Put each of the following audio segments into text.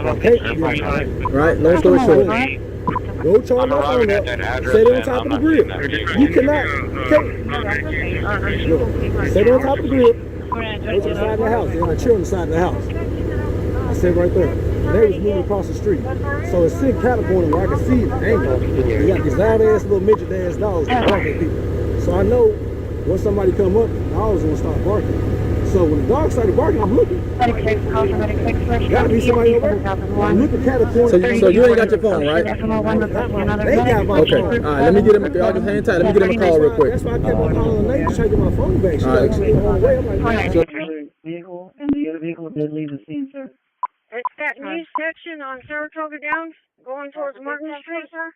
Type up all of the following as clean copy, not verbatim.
Okay. Right. Long story short. Go charge my phone up. Set it on top of the grill. You cannot. Set it on top of the grill. Go to the side of the house. They're chill on the side of the house. I said right there. They was moving across the street. So it's sitting catapulting where I can see the angle. You got these loud ass little midget ass dogs that bark at people. So I know when somebody come up, the dogs gonna start barking. So when the dog started barking, I'm looking. Gotta be somebody over there. I'm looking catapulting. So you ain't got your phone, right? They got my phone. Okay. All right. Let me get him. Y'all just hang tight. Let me get him a call real quick. That's why I kept on calling the lady trying to get my phone back. She actually on the way. I'm like, vehicle, and the other vehicle did leave the scene, sir. It's that new section on Saratoga Downs, going towards Martin Street, sir.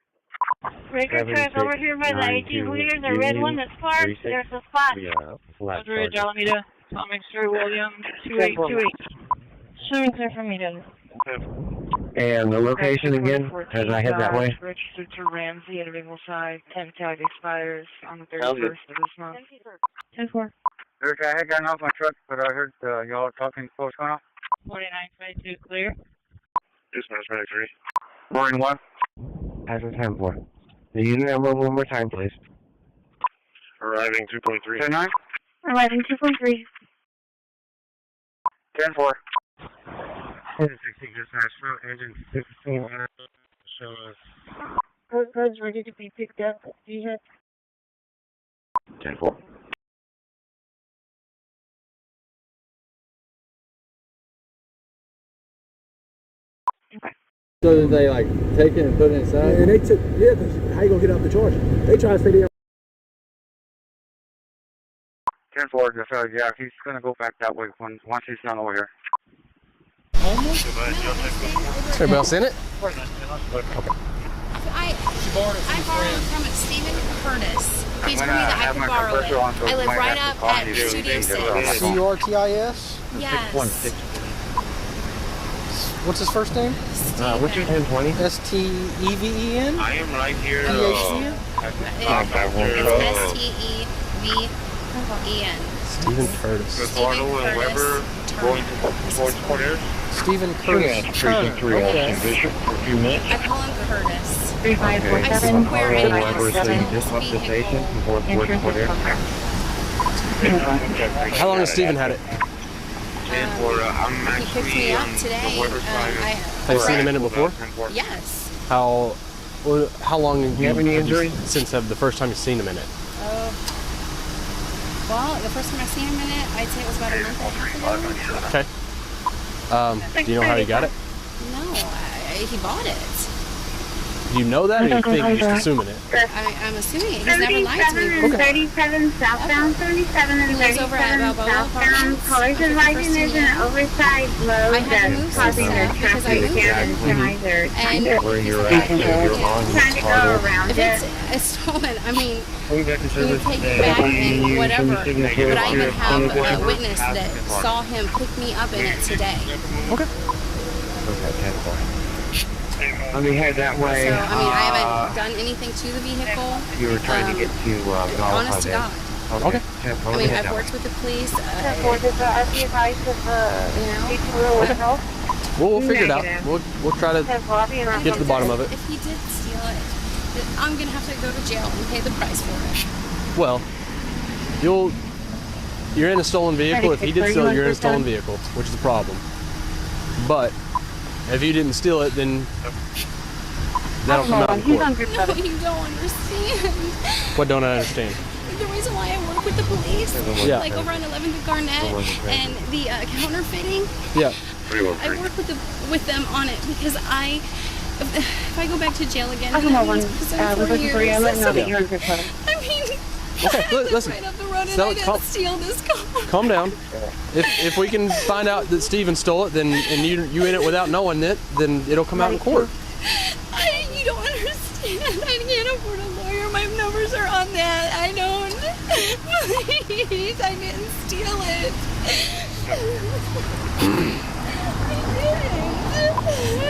Make a trip over here by the 18-wheeler, the red one that's parked. There's a spot. Roger, Alameda, Thomas Street, William, 2828. Showing clear for me, then. And the location again, as I head that way? Registered to Ramsey at Riverside. 10 tag expires on the 31st of this month. 10-4. Eric, I had gotten off my truck, but I heard y'all talking. What's going on? 4922 clear. Dispatch 93. Roaring 1. As a 10-4. The unit number one more time, please. Arriving 2.3. 10-9. Arriving 2.3. 10-4. 160 dispatch, engine 16. Code's ready to be picked up. DHS. 10-4. So did they like take it and put it inside? and they took, because how you gonna get out the charger? They try to say they 10-4, yeah, he's gonna go back that way once he's done over here. Everybody else in it? I borrowed from Stephen Curtis. He told me that I could borrow it. I live right up at Studio 6. CURTIS? Yes. What's his first name? What's your 1020? STEVEN? I am right here. It's STEVEN. Stephen Curtis. Stephen Weber going towards Port Air. Stephen Curtis. Turner. Okay. Vision for a few minutes. I call him Curtis. 3547. I swear it Weber is saying just left the station before Port Air. How long has Stephen had it? And for I'm He picked actually me up on today. the weather side. Have you seen him in it before? Yes. How long have You have any injuries? since the first time you've seen him in it? Well, the first time I seen him in it, I'd say it was about a month and a half ago. Okay. Do you know how he got it? No, he bought it. Do you know that, or you think you're just assuming it? I'm assuming it. He's never lied to me. 37 southbound, 37 and He lives over at 37 Balboa southbound. Apartments. Callers advising there's an oversized load I had to move that's some causing stuff a because I traffic moved jam it. and semis are trying to Where you're at, you're on trying to go around If it. it's stolen, I mean, We got the you service take it today. back and whatever. signature But I even here. have a witness that saw him pick me up in it today. Okay. Okay, 10-4. Let me head that way. So, I mean, I haven't done anything to the vehicle. You were trying to get to Honest to God. Okay. I mean, I've worked with the police. Or does the RTA advise of the 18-wheeler We'll figure it out. We'll try to get get to the bottom of it. If he did steal it, I'm going to have to go to jail and pay the price for it. Well, you're in a stolen vehicle. If he did steal it, you're in a stolen vehicle, which is a problem. But if you didn't steal it, then that'll come out in court. No, you don't understand. What don't I understand? The reason why I work with the police, Yeah. like over on 11th and Garnett, and the counterfeiting, Yeah. I work with them on it because if I go back to jail again, I'm looking for you. I'm letting know that you're in good I mean, Okay, I live listen. right up the road and So, I didn't steal this car. Calm down. If we can find out that Steven stole it, then and you in it without knowing it, then it'll come out in court. You don't understand. I can't afford a lawyer. My numbers are on that. I don't. Please, I didn't steal it.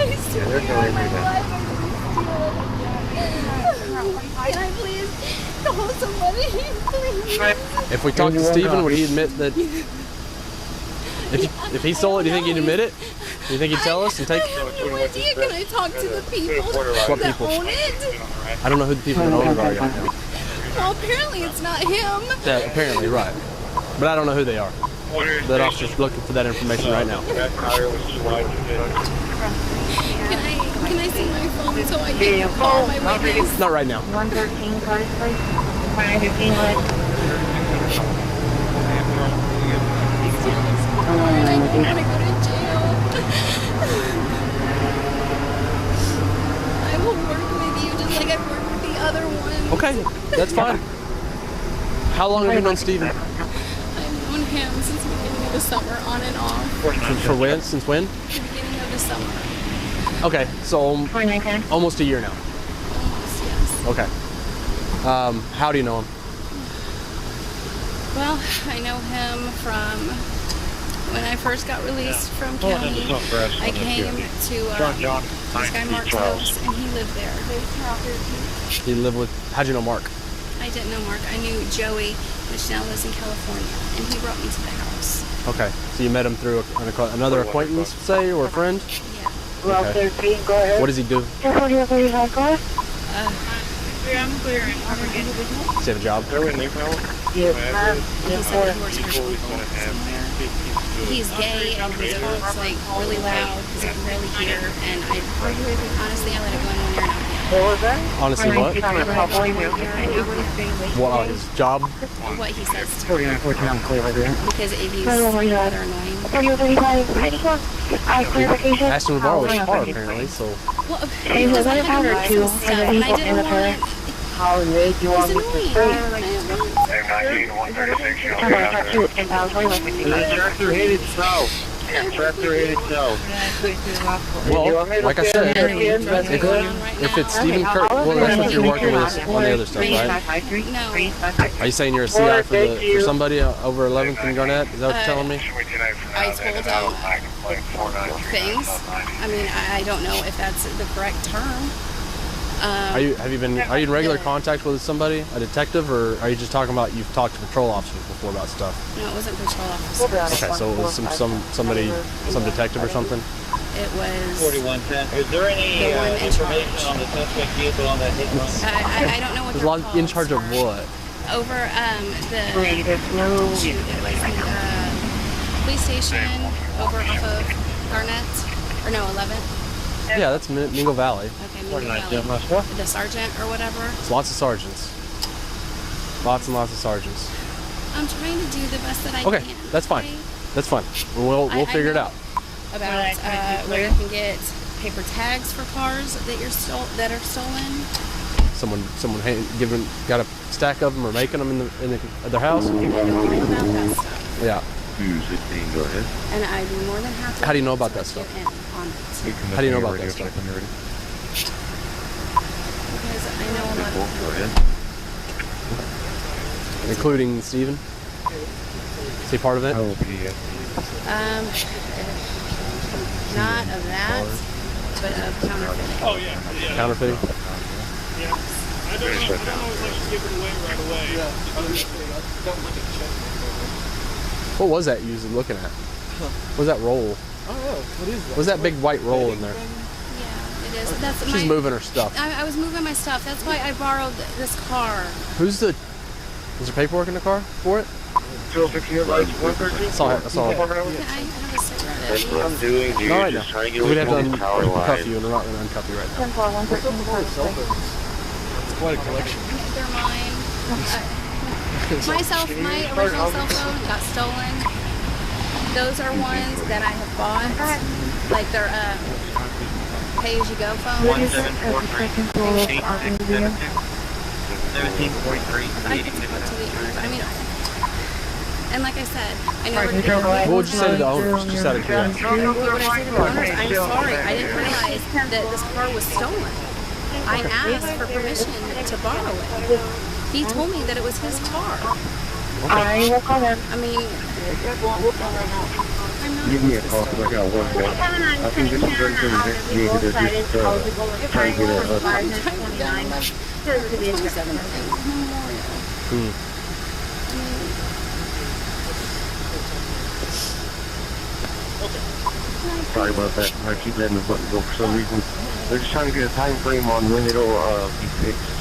I swear on my life, can I please call somebody? Please. If we talk to Steven, would he admit that? If he stole it, do you think he'd admit it? You think he'd tell us and take? I have no idea. Can I talk to the people What that people? own it? I don't know who the people that own it are yet. Well, apparently it's not him. Yeah, apparently, right. But I don't know who they are. That officer's looking for that information right now. Can I see my phone so I can call my witness? Not right now. 113 cars, please. 115 left. I don't want to go to jail. I will work with you just like I've worked with the other ones. Okay, that's fine. How long have you known Steven? I've known him since the beginning of the summer, on and off. For when? Since when? The beginning of the summer. Okay, so almost a year now. Almost, yes. Okay. How do you know him? Well, I know him from when I first got released from county. I came to this guy Mark's house, and he lived there. He lived with. How'd you know Mark? I didn't know Mark. I knew Joey, which now lives in California, and he brought me to the house. Okay, so you met him through another acquaintance, say, or a friend? Yeah. Okay. Go ahead. What does he do? Does I'm clearing. he have a job? He said he works for somewhere. He's gay and his work's like really loud because he can barely hear. And honestly, I let it go in 1 year and a half. Honestly, what? What, his job? What he says to me. Because if he's rather annoying. Asked him to borrow his car, apparently, so. Well, because I had to move some stuff, and I didn't want. How late you want me to stay? Tractor headed south. Tractor headed south. Well, like I said, if it's Stephen Kirk, well, that's what you're working with on the other stuff, right? No. Are you saying you're a CI for somebody over 11th and Garnett? Is that what you're telling me? I told him things. I mean, I don't know if that's the correct term. Are you in regular contact with somebody, a detective, or are you just talking about you've talked to patrol officers before about stuff? No, it wasn't patrol officers. Okay, so it was some detective or something. It was 4110. Is there any information on the suspect vehicle on that hit run? I don't know what they're called. In charge of what? Over the police station over off of Garnett, or no, 11th. Yeah, that's Mingo Valley. Okay, Mingo Valley. The sergeant or whatever. It's lots of sergeants. Lots and lots of sergeants. I'm trying to do the best that I can. Okay, that's fine. That's fine. We'll figure it out. About where you can get paper tags for cars that are stolen. Someone got a stack of them or making them at their house. I know all about that stuff. Yeah. Go ahead. And I'd be more than happy. How do you know about that stuff? How do you know about that stuff? Because I know a lot of Go ahead. Including Steven? Is he part of it? not of that, but of counterfeiting. Oh, yeah. Counterfeiting? Yeah. I don't always like to give it away right away. What was that you was looking at? What was that roll? I don't know. What is that? What was that big white roll in there? Yeah, it is. That's She's moving her stuff. I was moving my stuff. That's why I borrowed this car. Is there paperwork in the car for it? I saw it. I have a cigarette. That's what I'm doing, dude. Not right Just now. trying to get We'd have to away from the power uncuff line. you, and we're not going to uncuff you right now. 10-4-113. It's quite a collection. They're mine. My original cell phone got stolen. Those are ones that I have bought. Like they're pay-as-you-go phones. 1743. I mean, and like I said, I know What would you say to the owners, just out of curiosity? what would I say to the owners? I'm sorry. I didn't realize that this car was stolen. I asked for permission to borrow it. He told me that it was his car. I will call them. I mean, Give me a call because I got work done. I think this is very good investigated. They're just trying to get a... sorry about that. I keep letting the button go for some reason. They're just trying to get a time frame on when it'll be fixed.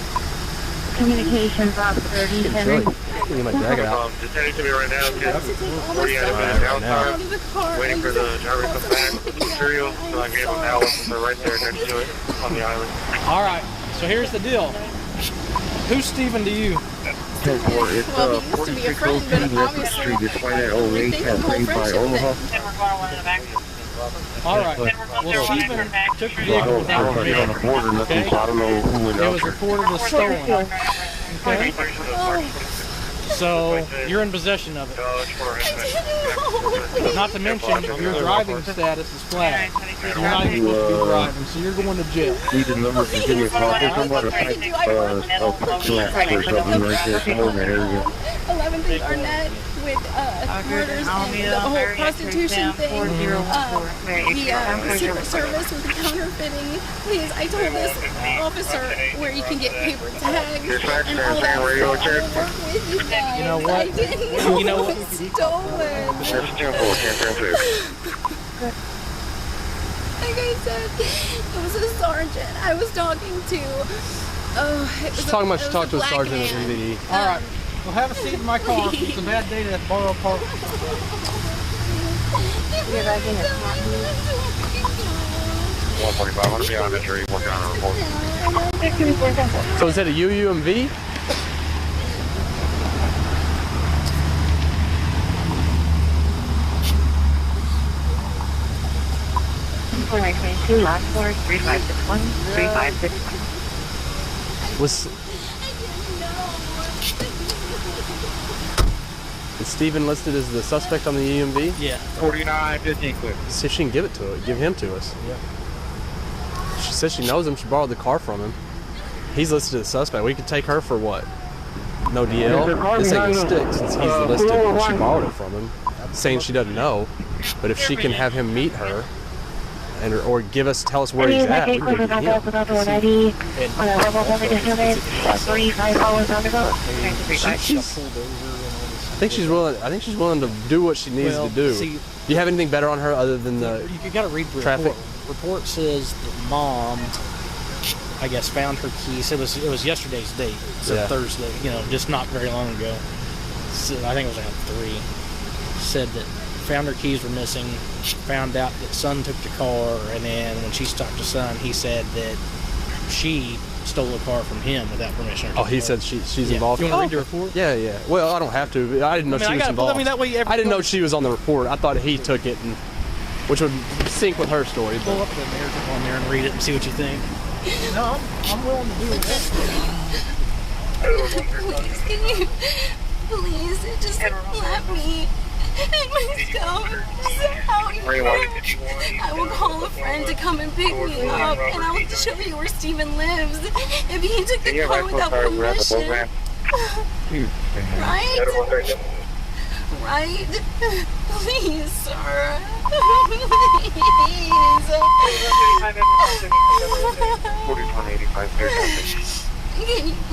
Communications off 37. You might drag it out. Just heading to me right now. That's to take almost Already had a bit of out downtime. of the car. Waiting for the driver to come back with the material. So I gave them the outlets. They're right there next to it on the island. All right. So here's the deal. Who's Steven to you? It's Well, he used to be a friend, 4602 but North obviously, Street. It's we 2908 think of whole paid by friendship Omaha. All right. Well, Steven took the I vehicle don't without know if on the permission. border or nothing, Okay. so I don't know who went It out was there. reported as stolen. Okay. So you're in possession of it. Not to mention your driving status is flagged. You're not even supposed to be driving, so you're going to jail. Need the number for give me a call. There's somebody like collapse or something right there somewhere in that area. 11th and Arnett with murders and the whole prostitution thing. The Secret Service with the counterfeiting. Please, I told this officer where you can get paper tags and all that. I will work with you guys. You know what? I didn't know You know it was stolen. That's 10-4, 10-4. Like I said, it was a sergeant I was talking to. She's talking about she talked to a sergeant at MVD. All right. Well, have a seat in my car. It's a bad day to borrow a car. You're back in it. 145. I'm going to be on this tree working on a report. So is that a UUMV? Alright, 22, last floor, 3561, 3561. Was is Steven listed as the suspect on the UMV? Yeah. 4915 clear. See if she can give it to it. Give him to us. Yeah. She says she knows him. She borrowed the car from him. He's listed as suspect. We could take her for what? No DL? This ain't gonna stick since he's listed and she borrowed it from him. Saying she doesn't know. But if she can have him meet her and or give us tell us where he's at, we can go get him. I think she's willing to do what she needs to do. See, do you have anything better on her other than the you got to read the traffic? Report says that mom, I guess, found her keys. It was yesterday's date, so Yeah. Thursday. You know, just not very long ago. So I think it was around 3. Said that found her keys were missing. Found out that son took the car, and then when she talked to son, he said that she stole a car from him without permission. Oh, he said she's Yeah. involved. You want to read the report? Yeah, yeah. Well, I don't have to. But I didn't know she was involved. that way I didn't know she was on the report. I thought he took it, and which would sync with her story. Pull But up the narrative on there and read it and see what you think. No, I'm willing to do it. Please, can you please just let me and my stuff out here? I will call a friend to come and pick me up, and I will show you where Steven lives. If he took the car without permission, right? Right? Please, sir.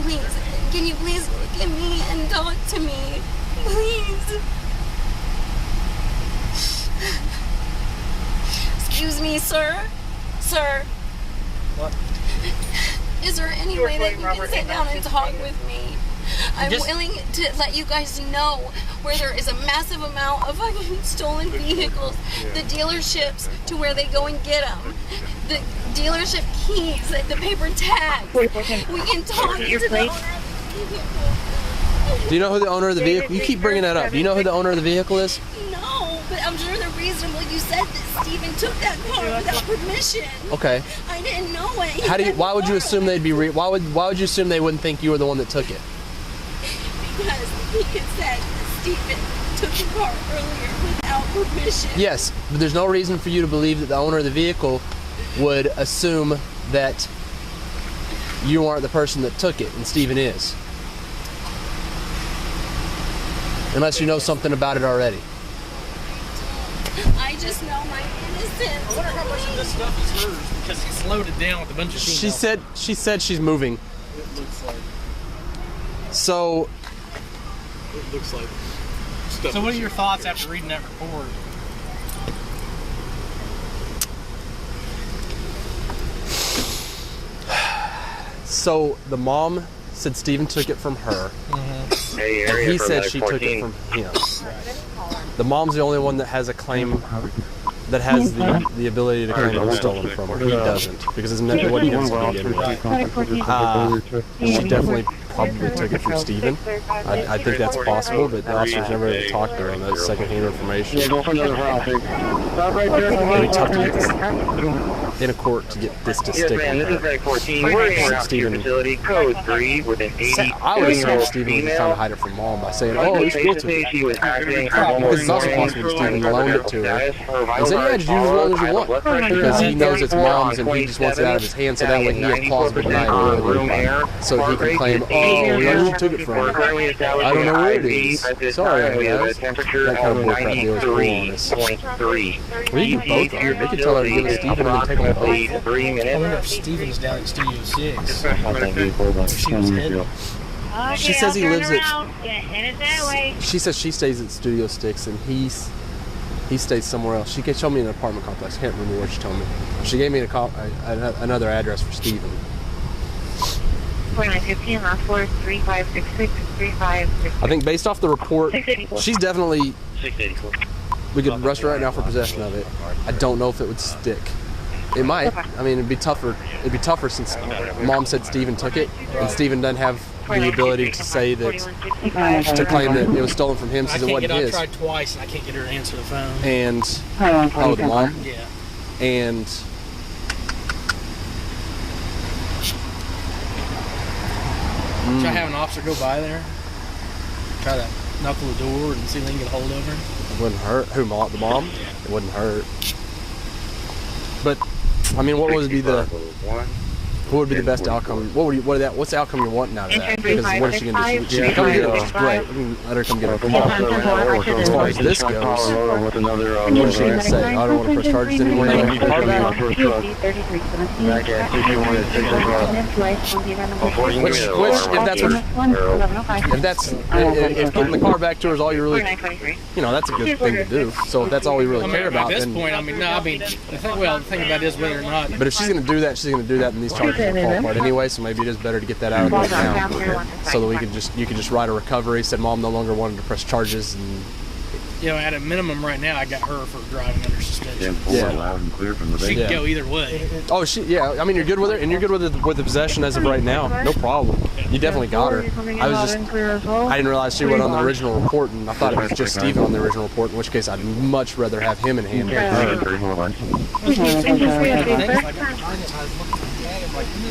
Please. Can you please look at me and talk to me? Please. Excuse me, sir. Sir. What? Is there any way that you can sit down and talk with me? I'm willing to let you guys know where there is a massive amount of fucking stolen vehicles. The dealerships to where they go and get them. The dealership keys, the paper tags. We can talk to the owner of the vehicle. do you know who the owner of the vehicle? You keep bringing that up. Do you know who the owner of the vehicle is? No, but I'm sure they're reasonable. You said that Steven took that car without permission. Okay. I didn't know it. How do you? Why would you assume they'd be? Why would you assume they wouldn't think you were the one that took it? Because he had said that Steven took the car earlier without permission. Yes, but there's no reason for you to believe that the owner of the vehicle would assume that you aren't the person that took it and Steven is. Unless you know something about it already. I just know my innocence. I wonder how much of this stuff is hers because it's loaded down with a bunch of females. She said she's moving. It looks like. So It looks like. So what are your thoughts after reading that report? So the mom said Steven took it from her, and he said she took it from him. The mom's the only one that has a claim, that has the ability to claim it was stolen from her. He doesn't, because it wasn't his to begin with. She definitely probably took it from Steven. I think that's possible, but the officers never really talked to her on that secondhand information. It'd be tough to get this in a court to get this to stick on her. Steven, I would assume Steven was trying to hide it from mom by saying, "Oh, he's still took it." Because it's also possible that Steven loaned it to her and said, "Yeah, just use it as long as you want," because he knows it's mom's and he just wants it out of his hand, so that way he has plausible deniability, so he can claim, "Oh, you took it from me. I don't know where it is. Sorry, guys." That kind of bullcrap deal is cool on us. We can both of them. They could tell her to give us Steven and then take them both. I wonder if Steven's down at Studio 6. She says he lives at. She says she stays at Studio 6 and he stays somewhere else. She showed me an apartment complex. I can't remember where she told me. She gave me another address for Steven. 4915, last floor, 3566, 3566. I think based off the report, she's definitely. 684. We could arrest her right now for possession of it. I don't know if it would stick. It might. I mean, it'd be tougher. It'd be tougher since mom said Steven took it, and Steven doesn't have the ability to say that, to claim that it was stolen from him since it wasn't his. I tried twice and I can't get her to answer the phone. And the mom. Yeah. And should I have an officer go by there? Try to knuckle the door and see if they can get a hold of her? It wouldn't hurt. Who, the mom? It wouldn't hurt. But I mean, what would be the best outcome? What's the outcome you're wanting out of that? Because what is she gonna do? She can come get it. Great. We can let her come get her car. As far as this goes, what is she gonna say? I don't want to press charges anymore. You want your car back? Which, if getting the car back to her is all you really, that's a good thing to do. So if that's all we really care about, at this then. point, the thing about it is whether or not. But if she's gonna do that, and these charges will fall apart anyway. So maybe it is better to get that out of the way now, so that you could just write a recovery. Said mom no longer wanted to press charges, and at a minimum right now, I got her for driving under suspension. Loud and clear from the She can go either way. Oh, I mean, you're good with her, and you're good with the possession as of right now. No problem. You definitely got her. I didn't realize she went on the original report, and I thought it was just Steven on the original report. In which case, I'd much rather have him in hand.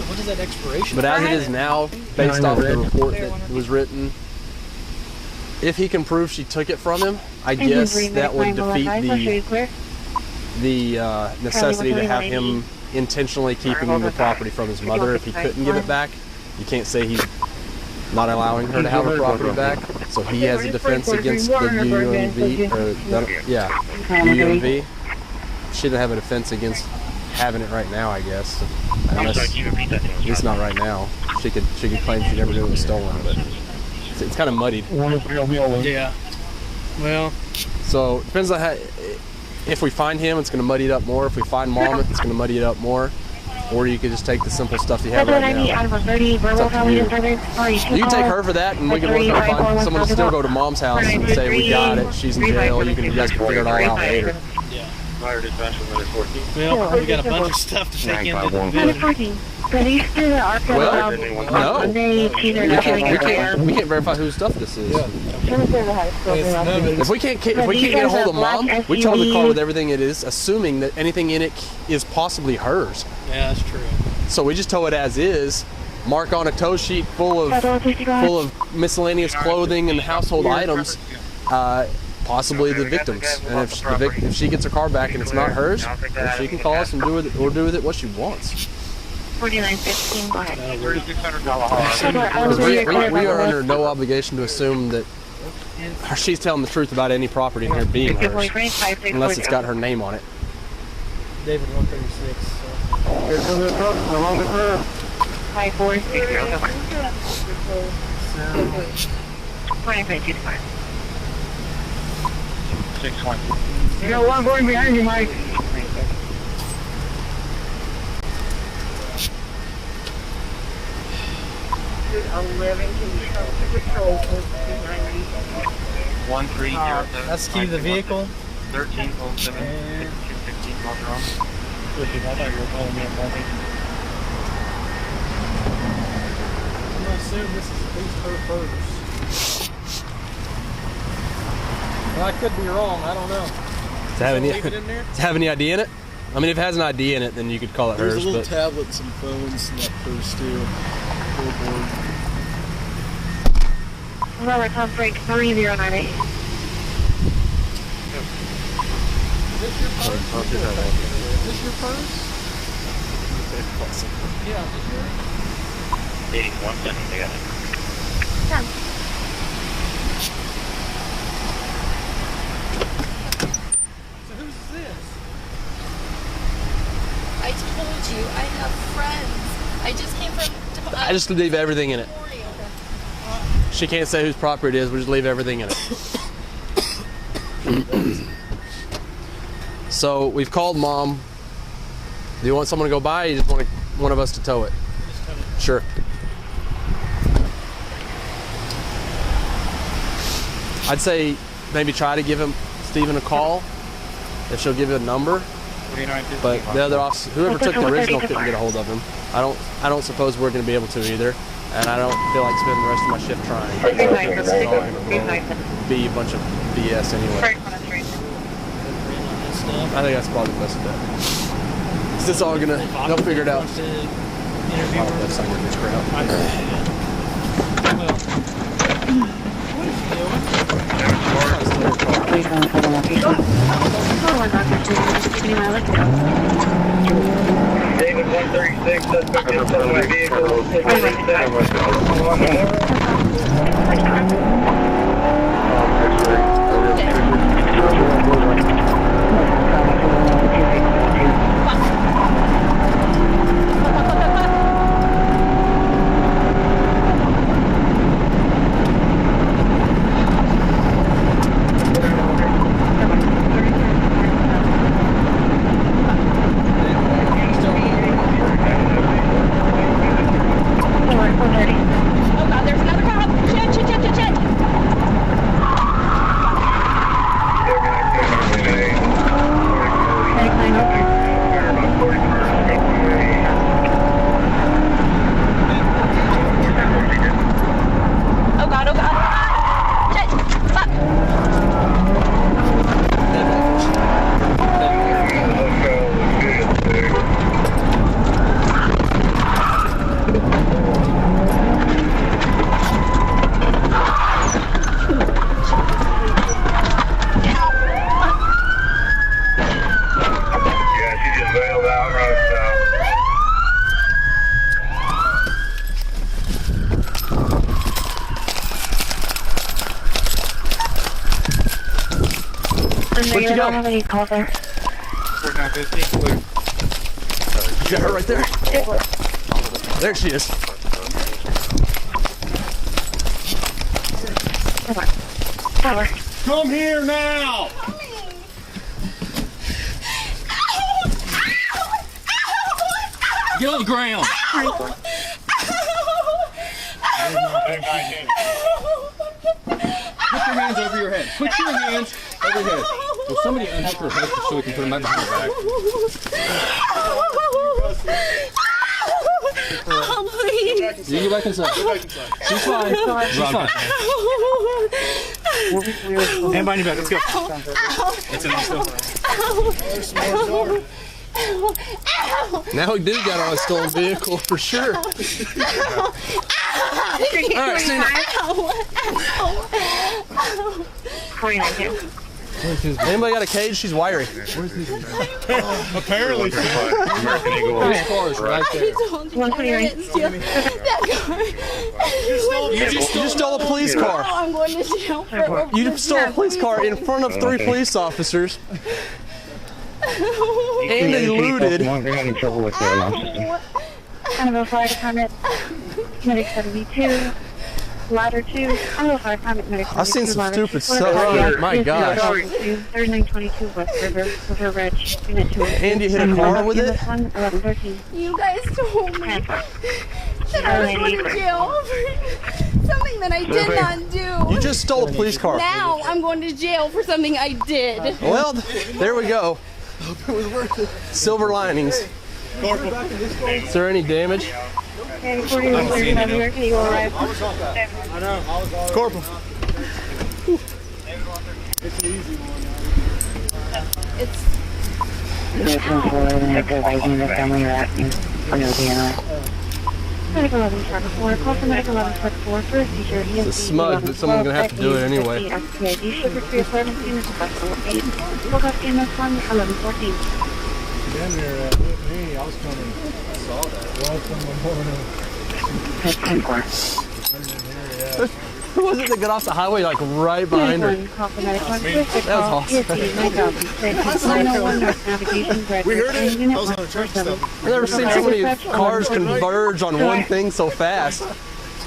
What is that expiration? But as it is now, based off the report that was written, if he can prove she took it from him, I guess that would defeat the necessity to have him intentionally keeping the property from his mother if he couldn't give it back. You can't say he's not allowing her to have her property back. So he has a defense against the UUMV. UUMV. She doesn't have a defense against having it right now, I guess. Unless, at least not right now. She could claim she never knew it was stolen, but it's kind of muddied. Yeah. Well. So it depends on how. If we find him, it's going to muddy it up more. If we find mom, it's going to muddy it up more. Or you could just take the simple stuff you have right now. It's up to you. You can take her for that, and we can work on find someone to still go to mom's house and say we got it. She's in jail. You guys can figure it all out later. Fire dispatch from minute 14. Well, we got a bunch of stuff to take into the building. Well, no. We can't verify whose stuff this is. If we can't get a hold of mom, we tow the car with everything it is, assuming that anything in it is possibly hers. Yeah, that's true. So we just tow it as is, mark on a tow sheet full of miscellaneous clothing and household items. Possibly the victims, and if she gets her car back and it's not hers, then she can call us and do with it what she wants. 4915, go ahead. We are under no obligation to assume that she's telling the truth about any property in here being hers, unless it's got her name on it. David 136. Here comes the truck. I'm on the curb. 5460, go ahead. 4925. 620. You got one going behind you, Mike. registered 11 Control Post 290. 1307. That's the key to the vehicle. 1307. 215 miles wrong. I thought you were calling me a morning. I'm gonna assume this is at least her purse. Well, I could be wrong. I don't know. Does it have any ID in it? I mean, if it has an ID in it, then you could call it There's hers. a little But tablets and phones in that purse too. Billboard. Robert, Tom Frank, 3098. Is this your purse? Is this your purse? Yeah, is this yours? 81 seconds, I got it. Come. So whose is this? I told you, I have friends. I just came from... I just leave everything in it. She can't say whose property it is. We just leave everything in it. So we've called Mom. Do you want someone to go by? Or you just want one of us to tow it? Sure. I'd say maybe try to give Stephen a call if she'll give you a number. But the other officer, whoever took the original, couldn't get a hold of him. I don't suppose we're going to be able to either, and I don't feel like spending the rest of my shift trying. It's all going to be a bunch of BS anyway. I think that's probably the best bet. Is this all gonna? They'll figure it out. That's not gonna screw up. David 136, suspect inside my vehicle. Where'd you go? How many calls there? 4950, clear. You got her right there? There she is. Come on. Power. Come here now! Get on the ground! Put your hands over your head. Put your hands over your head. Will somebody unhook her hook so we can put them back behind her back? Oh, please. You can go back inside. She's fine. She's fine. Everybody back, let's go. It's in the Now we do got on a stolen vehicle for sure. All right, Cena. Anybody got a cage? She's wiry. Apparently. Police cars right there. You just stole a police car. I'm going to jail for You stole a police car in front of 3 police officers. And they looted. They're having trouble with their alarm system. Constable Fire Department, Medic 72, Ladder 2, Constable Fire Department, Medic 72. I've seen some stupid stuff. My gosh. 3922 West River Ridge, Unit 2. And you hit a car with it? 1113. You guys told me. that I was going to jail for something that I did not do. You just stole a police car. Now I'm going to jail for something I did. Well, there we go. Silver linings. Is there any damage? Corporal. It's a smudge, but someone's going to have to do it anyway. Down there with me, I was coming. I saw that. Who was it that got off the highway like right behind her? That was awesome. We heard it. I was on the church stuff. I've never seen so many cars converge on one thing so fast.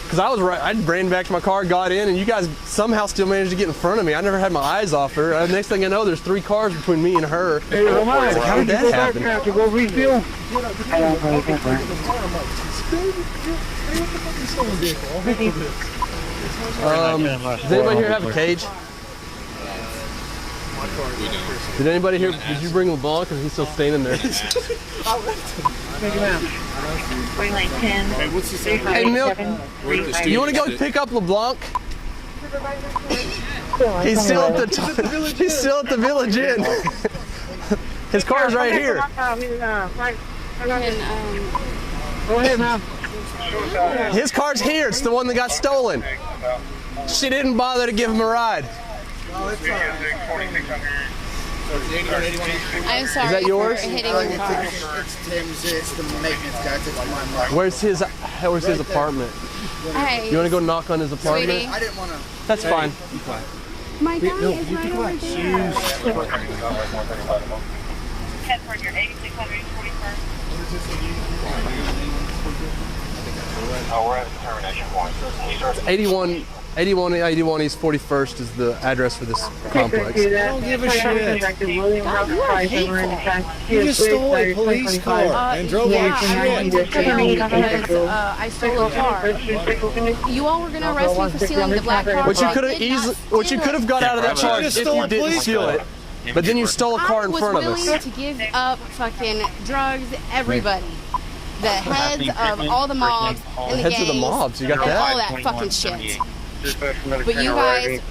Because I was right, I ran back to my car, got in, and you guys somehow still managed to get in front of me. I never had my eyes off her. Next thing I know, there's 3 cars between me and her. Like, how did that happen? Does anybody here have a cage? Did anybody here, did you bring LeBlanc, or is he still standing there? Hey, Milk, you want to go pick up LeBlanc? He's still at the Village Inn. His car's right here. Go ahead, ma'am. His car's here. It's the one that got stolen. She didn't bother to give him a ride. I'm sorry. Is that yours? For hitting your car. It's Tim's. It's the maintenance guy. It's my money. Where's his apartment? Hey. You want to go knock on his apartment? Sweetie. I didn't want to. That's fine. My guy is right over there. Head for your 8641st. Oh, we're at the termination point. 81 East 41st is the address for this complex. I don't give a shit. You just stole a police car and drove Yeah, like shit. because I stole a car. You all were going to arrest me for stealing the black car. Which you could have got out of that charge if you didn't steal it. But then you stole a car in front of us. I was willing to give up fucking drugs, everybody. The heads of all the mobs and the Heads of the gangs mobs, you got and that? all that fucking shit. But you guys,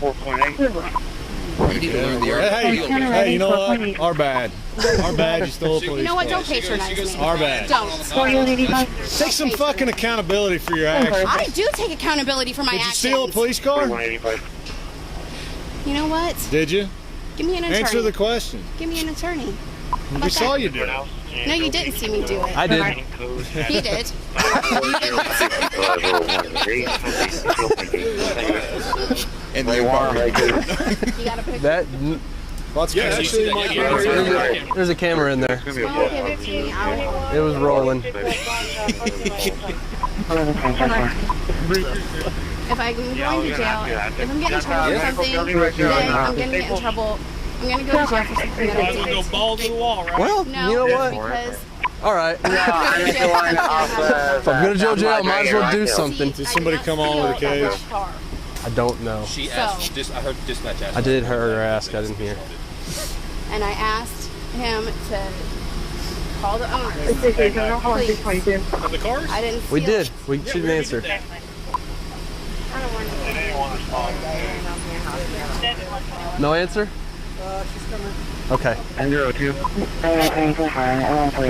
Hey, you know what? Our bad. Our bad, you stole a police car. you know what? Don't patronize me. Our bad. Don't. Take some fucking accountability for your actions. I do take accountability for my Did you actions. steal a police car? You know what? Did you? Give me an attorney. Answer the question. Give me an attorney. We saw you do it. No, you didn't see me do it. I did. He did. And they want You gotta pick That there's a camera in there. Well, give it to me. It was rolling. If I'm going to jail, if I'm getting in trouble for something, then I'm going to get in trouble. I'm going to go to jail for something that I did. Go balls to the wall, right? Well, No, you know what? because All right. If I'm going to jail, I might as well do something. Did somebody come on with a cage? I don't know. She asked, I heard dispatch ask. I did hear her ask. I didn't hear. And I asked him to call the owner. Please. Of the cars? I didn't We steal did. She didn't answer. I don't want to. No answer? She's coming. Okay. Andrew, 2. We'll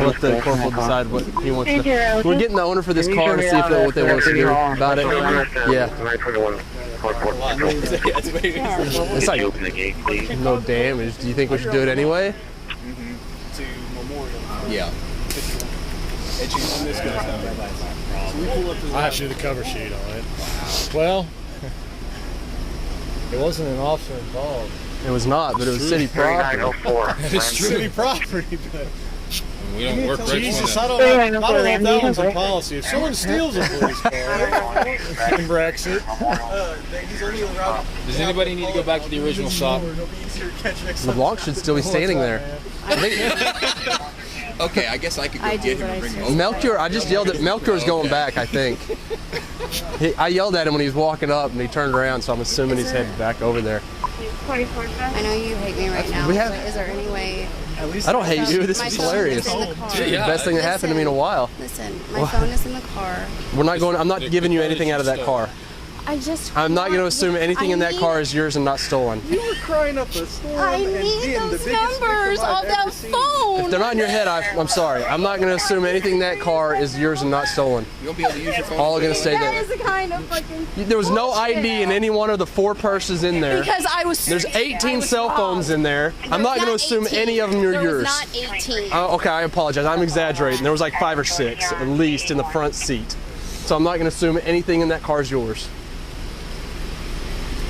let the corporal decide what he wants to. We're getting the owner for this car to see if what they want us to do about it. Yeah. It's like no damage. Do you think we should do it anyway? To Memorial. Yeah. I have to do the cover sheet on it. Well, it wasn't an officer involved. It was not, but it was city property. It's city property, but We don't work right. Jesus, I don't know if that one's a policy. If someone steals a police car and wrecks it, Does anybody need to go back to the original stop? LeBlanc should still be standing there. Okay, I guess I could go get him and bring him over. Melchior, I just yelled at Melchior's going back, I think. I yelled at him when he was walking up and he turned around, so I'm assuming he's headed back over there. I know you hate me right now, but is there any way... I don't hate you, this is hilarious. It's the best thing that happened to me in a while. Listen, my phone is in the car. I'm not giving you anything out of that car. I'm not going to assume anything in that car is yours and not stolen. You were crying up a storm. I need those numbers on that phone. If they're not in your head, I'm sorry. I'm not going to assume anything in that car is yours and not stolen. You won't be able to use your phone. All I'm going to say that is the kind of fucking there was no ID in any one of the 4 purses in there. Because I was. There's 18 cell phones in there. I'm not going to assume any of them are yours. Not 18. Okay, I apologize. I'm exaggerating. There was like 5 or 6 at least in the front seat. So I'm not going to assume anything in that car is yours.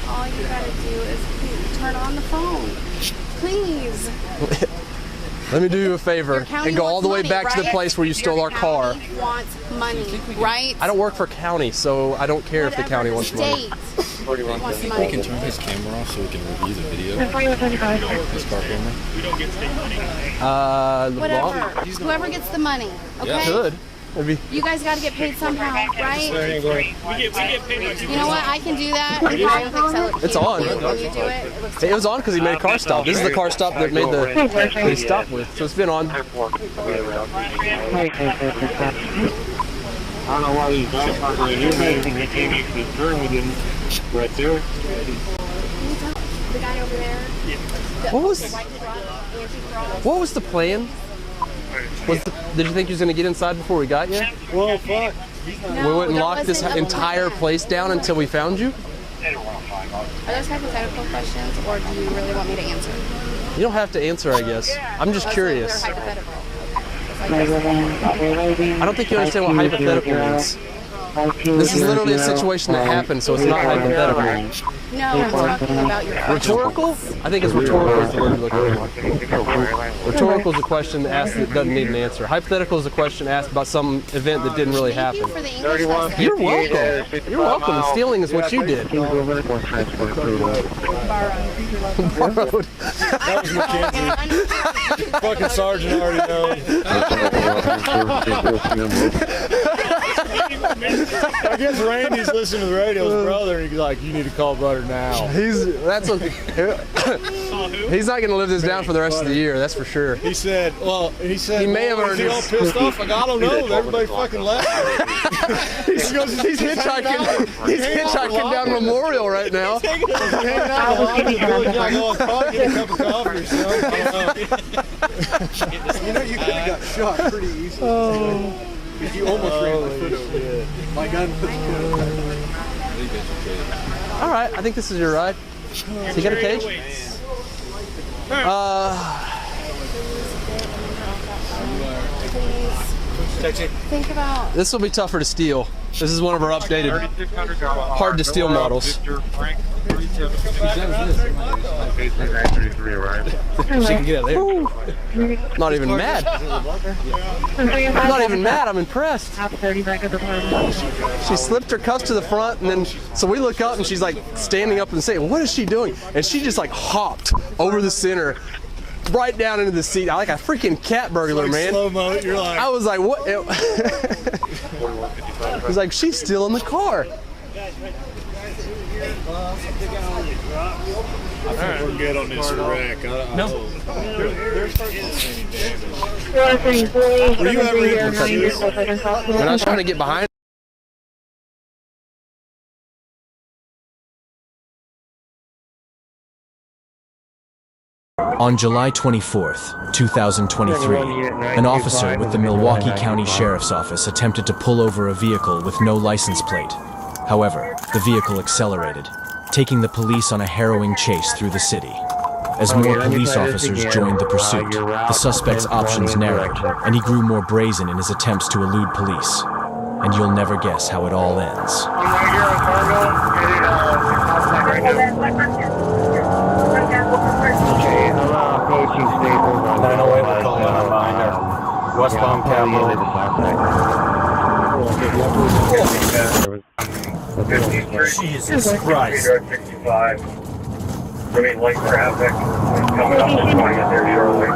All you gotta do is turn on the phone, please. Let me do you a favor and go all the way back to the place where you stole our car. Wants money, right? I don't work for county, so I don't care if the county wants money. Wants money. We can turn his camera off so we can review the video. His car camera. Whatever. Whoever gets the money, okay? Good. You guys got to get paid somehow, right? We get paid. You know what? I can do that. I don't think so. It's on. When you do it, It was on because he made a car stop. This is the car stop that made the stop with. So it's been on. I don't know why he's not you're amazing. They came into the turn with him right there. the guy over there. What was the plan? Did you think you was gonna get inside before we got you? Well, fuck. No, we wouldn't lock this wasn't entire place down until we found you? Are those hypothetical questions, or do you really want me to answer? You don't have to answer, I guess. I'm just curious. They're hypothetical. I don't think you understand what hypothetical means. This is literally a situation that happened, so it's not hypothetical. No, I'm talking about your Rhetorical? I think it's rhetorical is the word you're looking for. Rhetorical is a question asked that doesn't need an answer. Hypothetical is a question asked about some event that didn't really happen. Thank you for the English lesson. You're welcome. You're welcome. Stealing is what you did. Borrowed. That was Mackenzie. Fucking sergeant already knows. I guess Randy's listening to the radio, his brother, and he's like, "You need to call brother now." He's not going to live this down for the rest of the year. That's for sure. He said, he may have earned he all pissed off. Like, I don't know. Everybody fucking left. He's hitchhiking. He's hitchhiking down Memorial right now. He's hanging out in the lobby of the village, like, "Oh, I'll probably get a cup of coffee or something." I don't know. You know, you could have got shot pretty easily. Oh. You almost ran my foot over. My gun was All right, I think this is your ride. So you got a cage? Think about. This will be tougher to steal. This is one of our updated, hard to steal models. She can get it there. Not even mad. I'm not even mad. I'm impressed. She slipped her cuffs to the front, and then so we look up, and she's like standing up and saying, "What is she doing?" And she just like hopped over the center, right down into the seat, like a freaking cat burglar, like man. Slow-mo, you're like. I was like, what? It was like, she's still in the car. I think we're good on this wreck. No. Were you ever in pursuit? When I was trying to get behind. On July 24th, 2023, an officer with the Milwaukee County Sheriff's Office attempted to pull over a vehicle with no license plate. However, the vehicle accelerated, taking the police on a harrowing chase through the city. As more police officers joined the pursuit, the suspect's options narrowed, and he grew more brazen in his attempts to elude police. And you'll never guess how it all ends. Approaching Staples on 908 will call in a reminder. Westbound Capital. Jesus Christ. 65. Really light traffic. Coming up, we're going to get there shortly.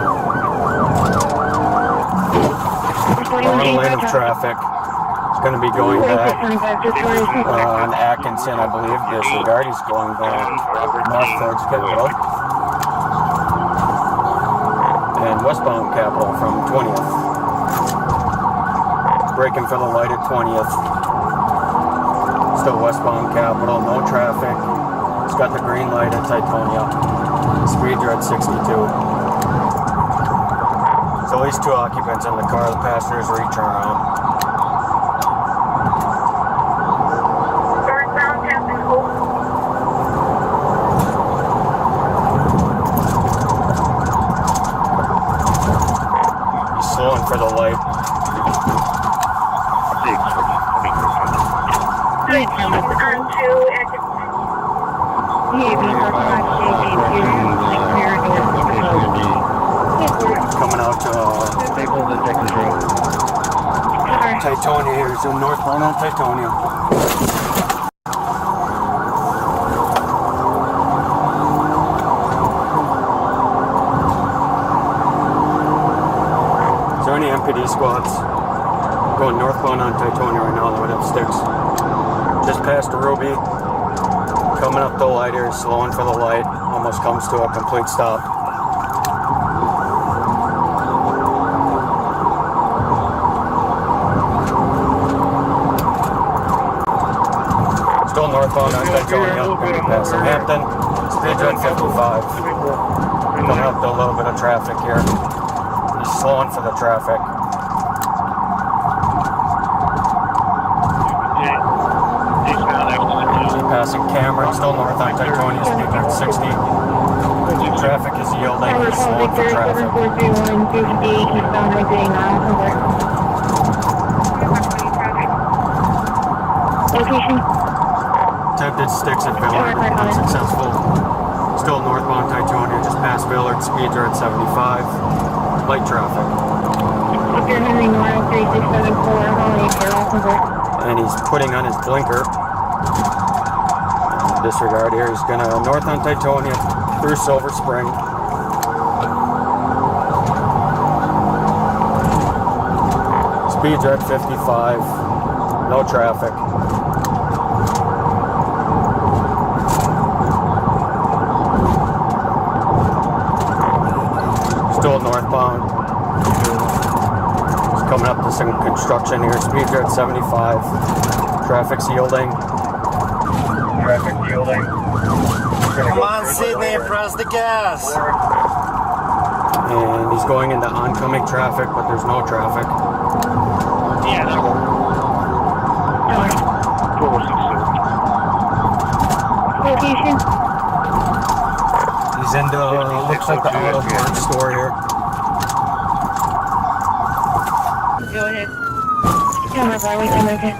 on a lane of traffic. It's going to be going back on Atkinson, I believe. Disregard. He's going back north towards Capitol. And westbound Capitol from 20th. Braking for the light at 20th. Still westbound Capitol, no traffic. It's got the green light at Titonia. Speeder at 62. So at least 2 occupants in the car. The passengers return around. He's slowing for the light. Coming out to Titonia here, so northbound on Titonia. Is there any MPD squads going northbound on Titonia right now that would have sticks? Just past Ruby, coming up the light here, slowing for the light, almost comes to a complete stop. Still northbound on Titonia, going to be passing Hampton, speed at 55. Coming up to a little bit of traffic here. He's slowing for the traffic. Passing Cameron, still north on Titonia, speed at 60. Traffic is yielding, he's slowing for traffic. Location. Attempted sticks at Villard, unsuccessful. Still northbound Titonia, just past Villard, speeds are at 75. Light traffic. And he's putting on his blinker. Disregard here, he's gonna north on Titonia through Silver Spring. Speeds are at 55, no traffic. Still northbound. He's coming up to some construction here, speeds are at 75. Traffic's yielding. Traffic yielding. Come on, Sydney, press the gas. And he's going into oncoming traffic, but there's no traffic. Yeah, that will. Location. He's into, looks like the auto parts store here. Go ahead. Come on, Brian, come over here.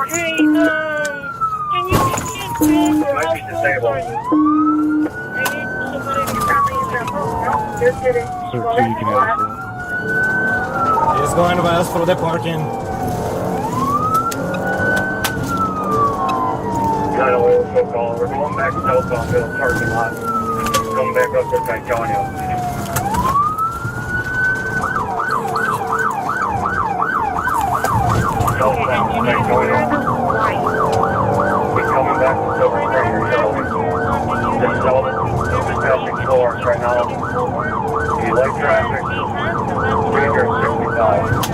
Hey, can you Might be disabled. He's going to ask for the parking. Got a little phone call. We're going back to Southbound parking lot. Coming back up to Titonia. Southbound Titonia. We're coming back to Silver Spring or so. Just passing floors right now. The light traffic. Speed are 65.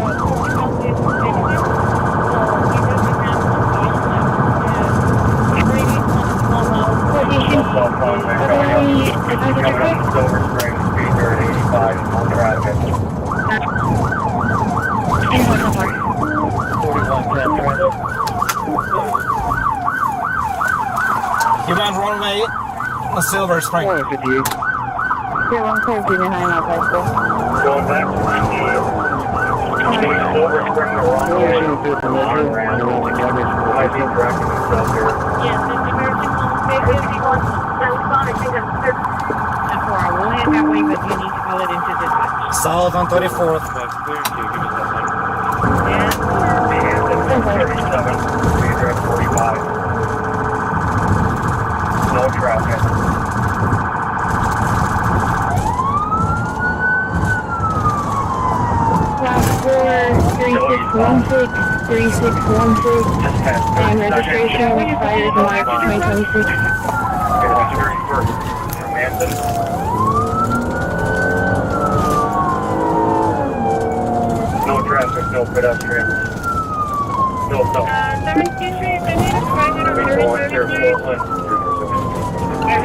Southbound Titonia. Coming up to Silver Spring. Speed are 85. No traffic. 41 You want runway Silver Spring. Going back to Silver Spring, the wrong way. Might be correcting himself here. Yes, it's emergency 51 southbound. I think that's 4. I will head that way, but you need to call it into dispatch. South on 34th. Yeah. 37, speed are at 45. No traffic. Last 163616 and registration expires March 2026. No traffic, no pedestrians. No stop. 17th Street, I need a private or 30 Street.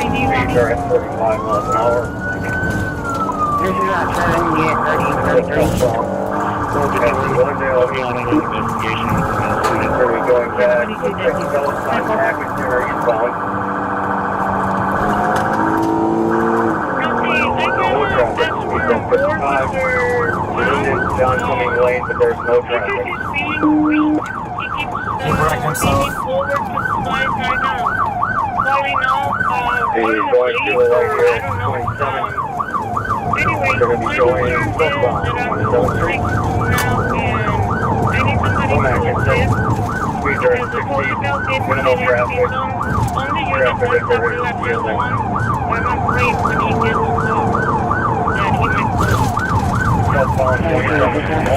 Speeds are at 45 miles an hour. This is not turning me at 30. We're going back. Eastbound. Oncoming lane, but there's no traffic. He's going to the right here, 27. We're going to be going southbound, 27th Street. Speeds are at 60, minimal traffic. Traffic is very confusing. Southbound, 27th Street.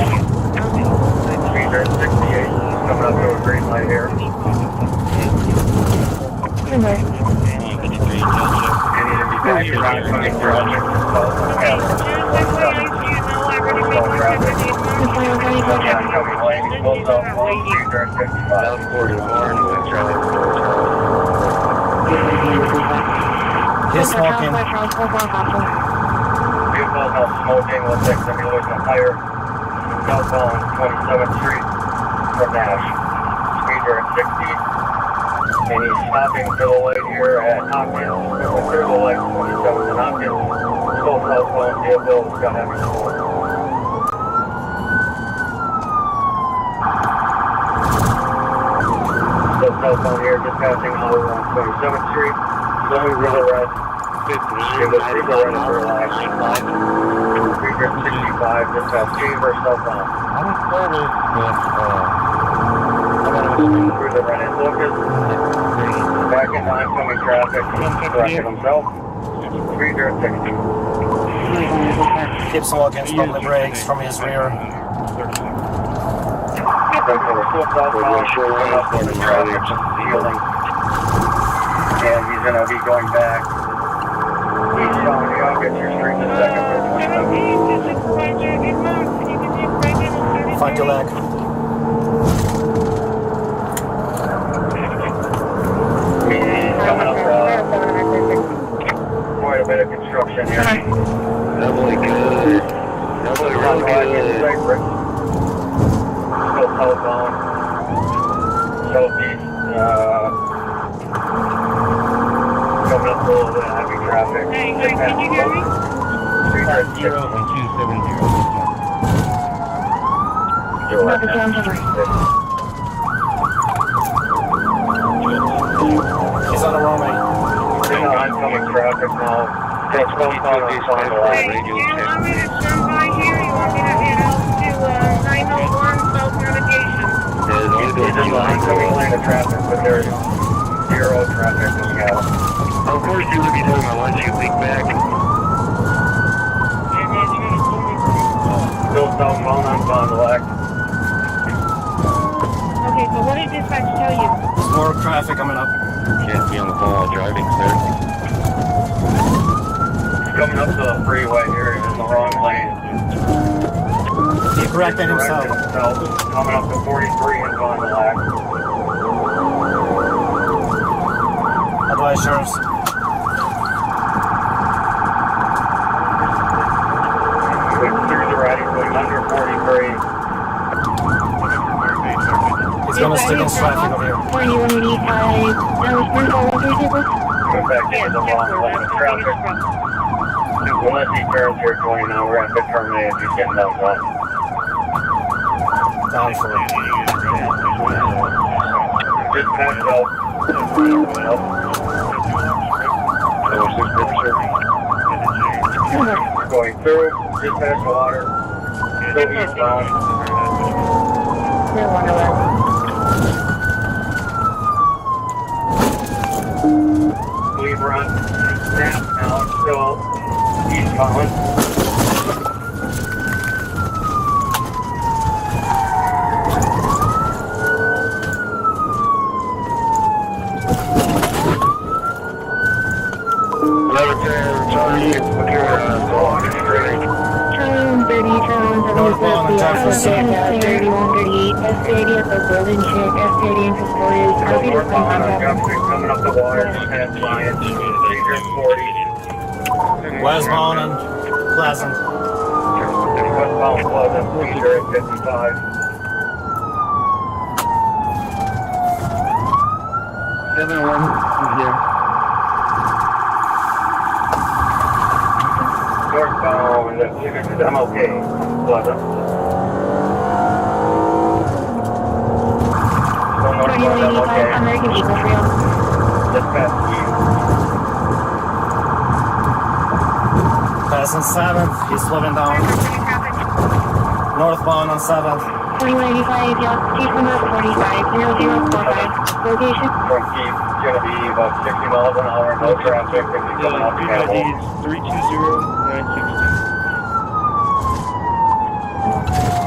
Speeds are at 68, coming up to a green light here. He's smoking. Vehicles now smoking, looks like somebody losing a tire. Southbound 27th Street from Nash. Speeds are at 60. And he's stopping to the light here at Hopkins. Going through the light, 27th and Hopkins. Still southbound vehicle, it's got heavy support. Still southbound here, just passing out on 27th Street. Slowing through the red. It was through the red for last. Speeds are at 65, just past Chambers southbound. Through the red and Lucas. Back into oncoming traffic, corrected himself. Speeds are at 60. Keeps walking, stop the brakes from his rear. Still southbound, going up on the traffic, healing. And he's going to be going back. He's telling you, I'll get your street in a second. Find your leg. Coming up, quite a bit of construction here. Doubly good. Doubly real good. Still southbound. Southeast. Coming up a little bit of heavy traffic. Hey, can you hear me? 0 and 270. He's on the wrong way. Oncoming traffic now. That's southbound on the line. Hey, do you want me to stand by here? You want me to head out to 901 South Navigation? He's in the oncoming lane of traffic, but there's zero traffic in the alley. Of course, you would be doing my lunch, you think back. Still southbound on Fond du Lac. Okay, so what did dispatch tell you? There's more traffic coming up. Can't be on the phone while driving, sir. He's coming up to the freeway here in the wrong lane. He corrected himself. Coming up to 43 in Fond du Lac. Otherwise, sheriff's. Through the right, he's going under 43. He's gonna stick in traffic over here. 4185. Going back into the wrong lane of traffic. Unless he turns here 20 now, we're going to terminate if he's getting down front. Down for it. Just passed out. Going through, just past the water. Still eastbound. Leave run. Snap now, still eastbound. S80 at the Golden Chick, S80 and Custodian, RP to Northbound on Jump Street coming up the wire, and Lion, Street 40. Westbound and Pleasant. Westbound Pleasant, Street at 55. 7-1 here. Northbound, I'm okay. Pleasant. Still northbound, I'm okay. American Eagle Trail. Just past you. Passing 7th, he's slowing down. Northbound on 7th. 2185, y'all, Chief number 450045. Location? From Keith, it's going to be about 60 miles an hour, no traffic, if you're coming out the Campbell. 320-960.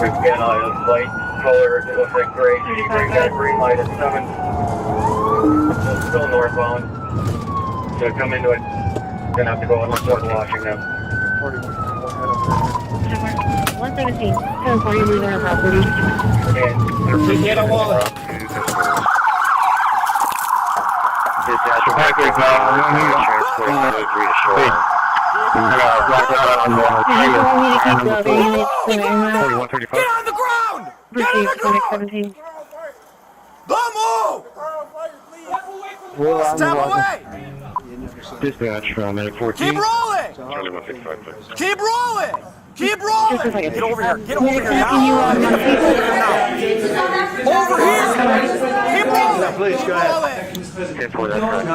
We've got a light color, it looks like gray, we've got a green light at 7. It's still northbound. So come into it, going to have to go on towards Washington. 117, 740, moving on property. And Hit a wallet. Get on the ground! Get on the ground! Step away! Dispatch from 14. Keep rolling! Charlie 165, please. Keep rolling! Keep rolling! Get over here! Get over here now! Over here! Keep rolling! Please, go ahead.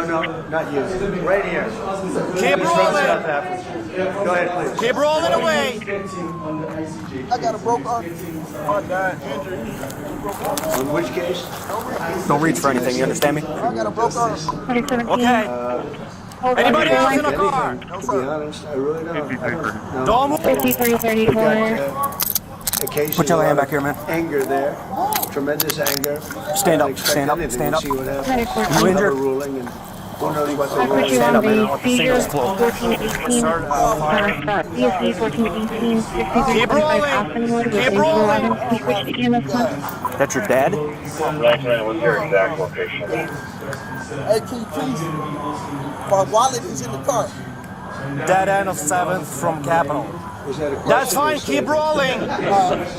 No, not you. Right here. Keep rolling! Go ahead, please. Keep rolling away! I got a broke arm. Oh, God, injury. On which case? Don't reach for anything, you understand me? I got a broke arm. Okay. Anybody else in the car? To be honest, I really don't. Don't move. 5334. Occasionally, Put your hand back here, man. Anger there. Tremendous anger. Stand up, Don't expect stand up, anything. stand We'll up. see what happens. You injured? Ruling and who knows what I the put ruling you Stand on up, man. the The seizure signal's closed. 1418, DSV 1418, 6345 Keep rolling. Austinwood with Keep rolling. 811. Can you switch to camera, please? That's your dad? what's your exact location? Hey, can you please? My wallet is in the car. Dead end of 7th from Capitol. That's fine, keep rolling.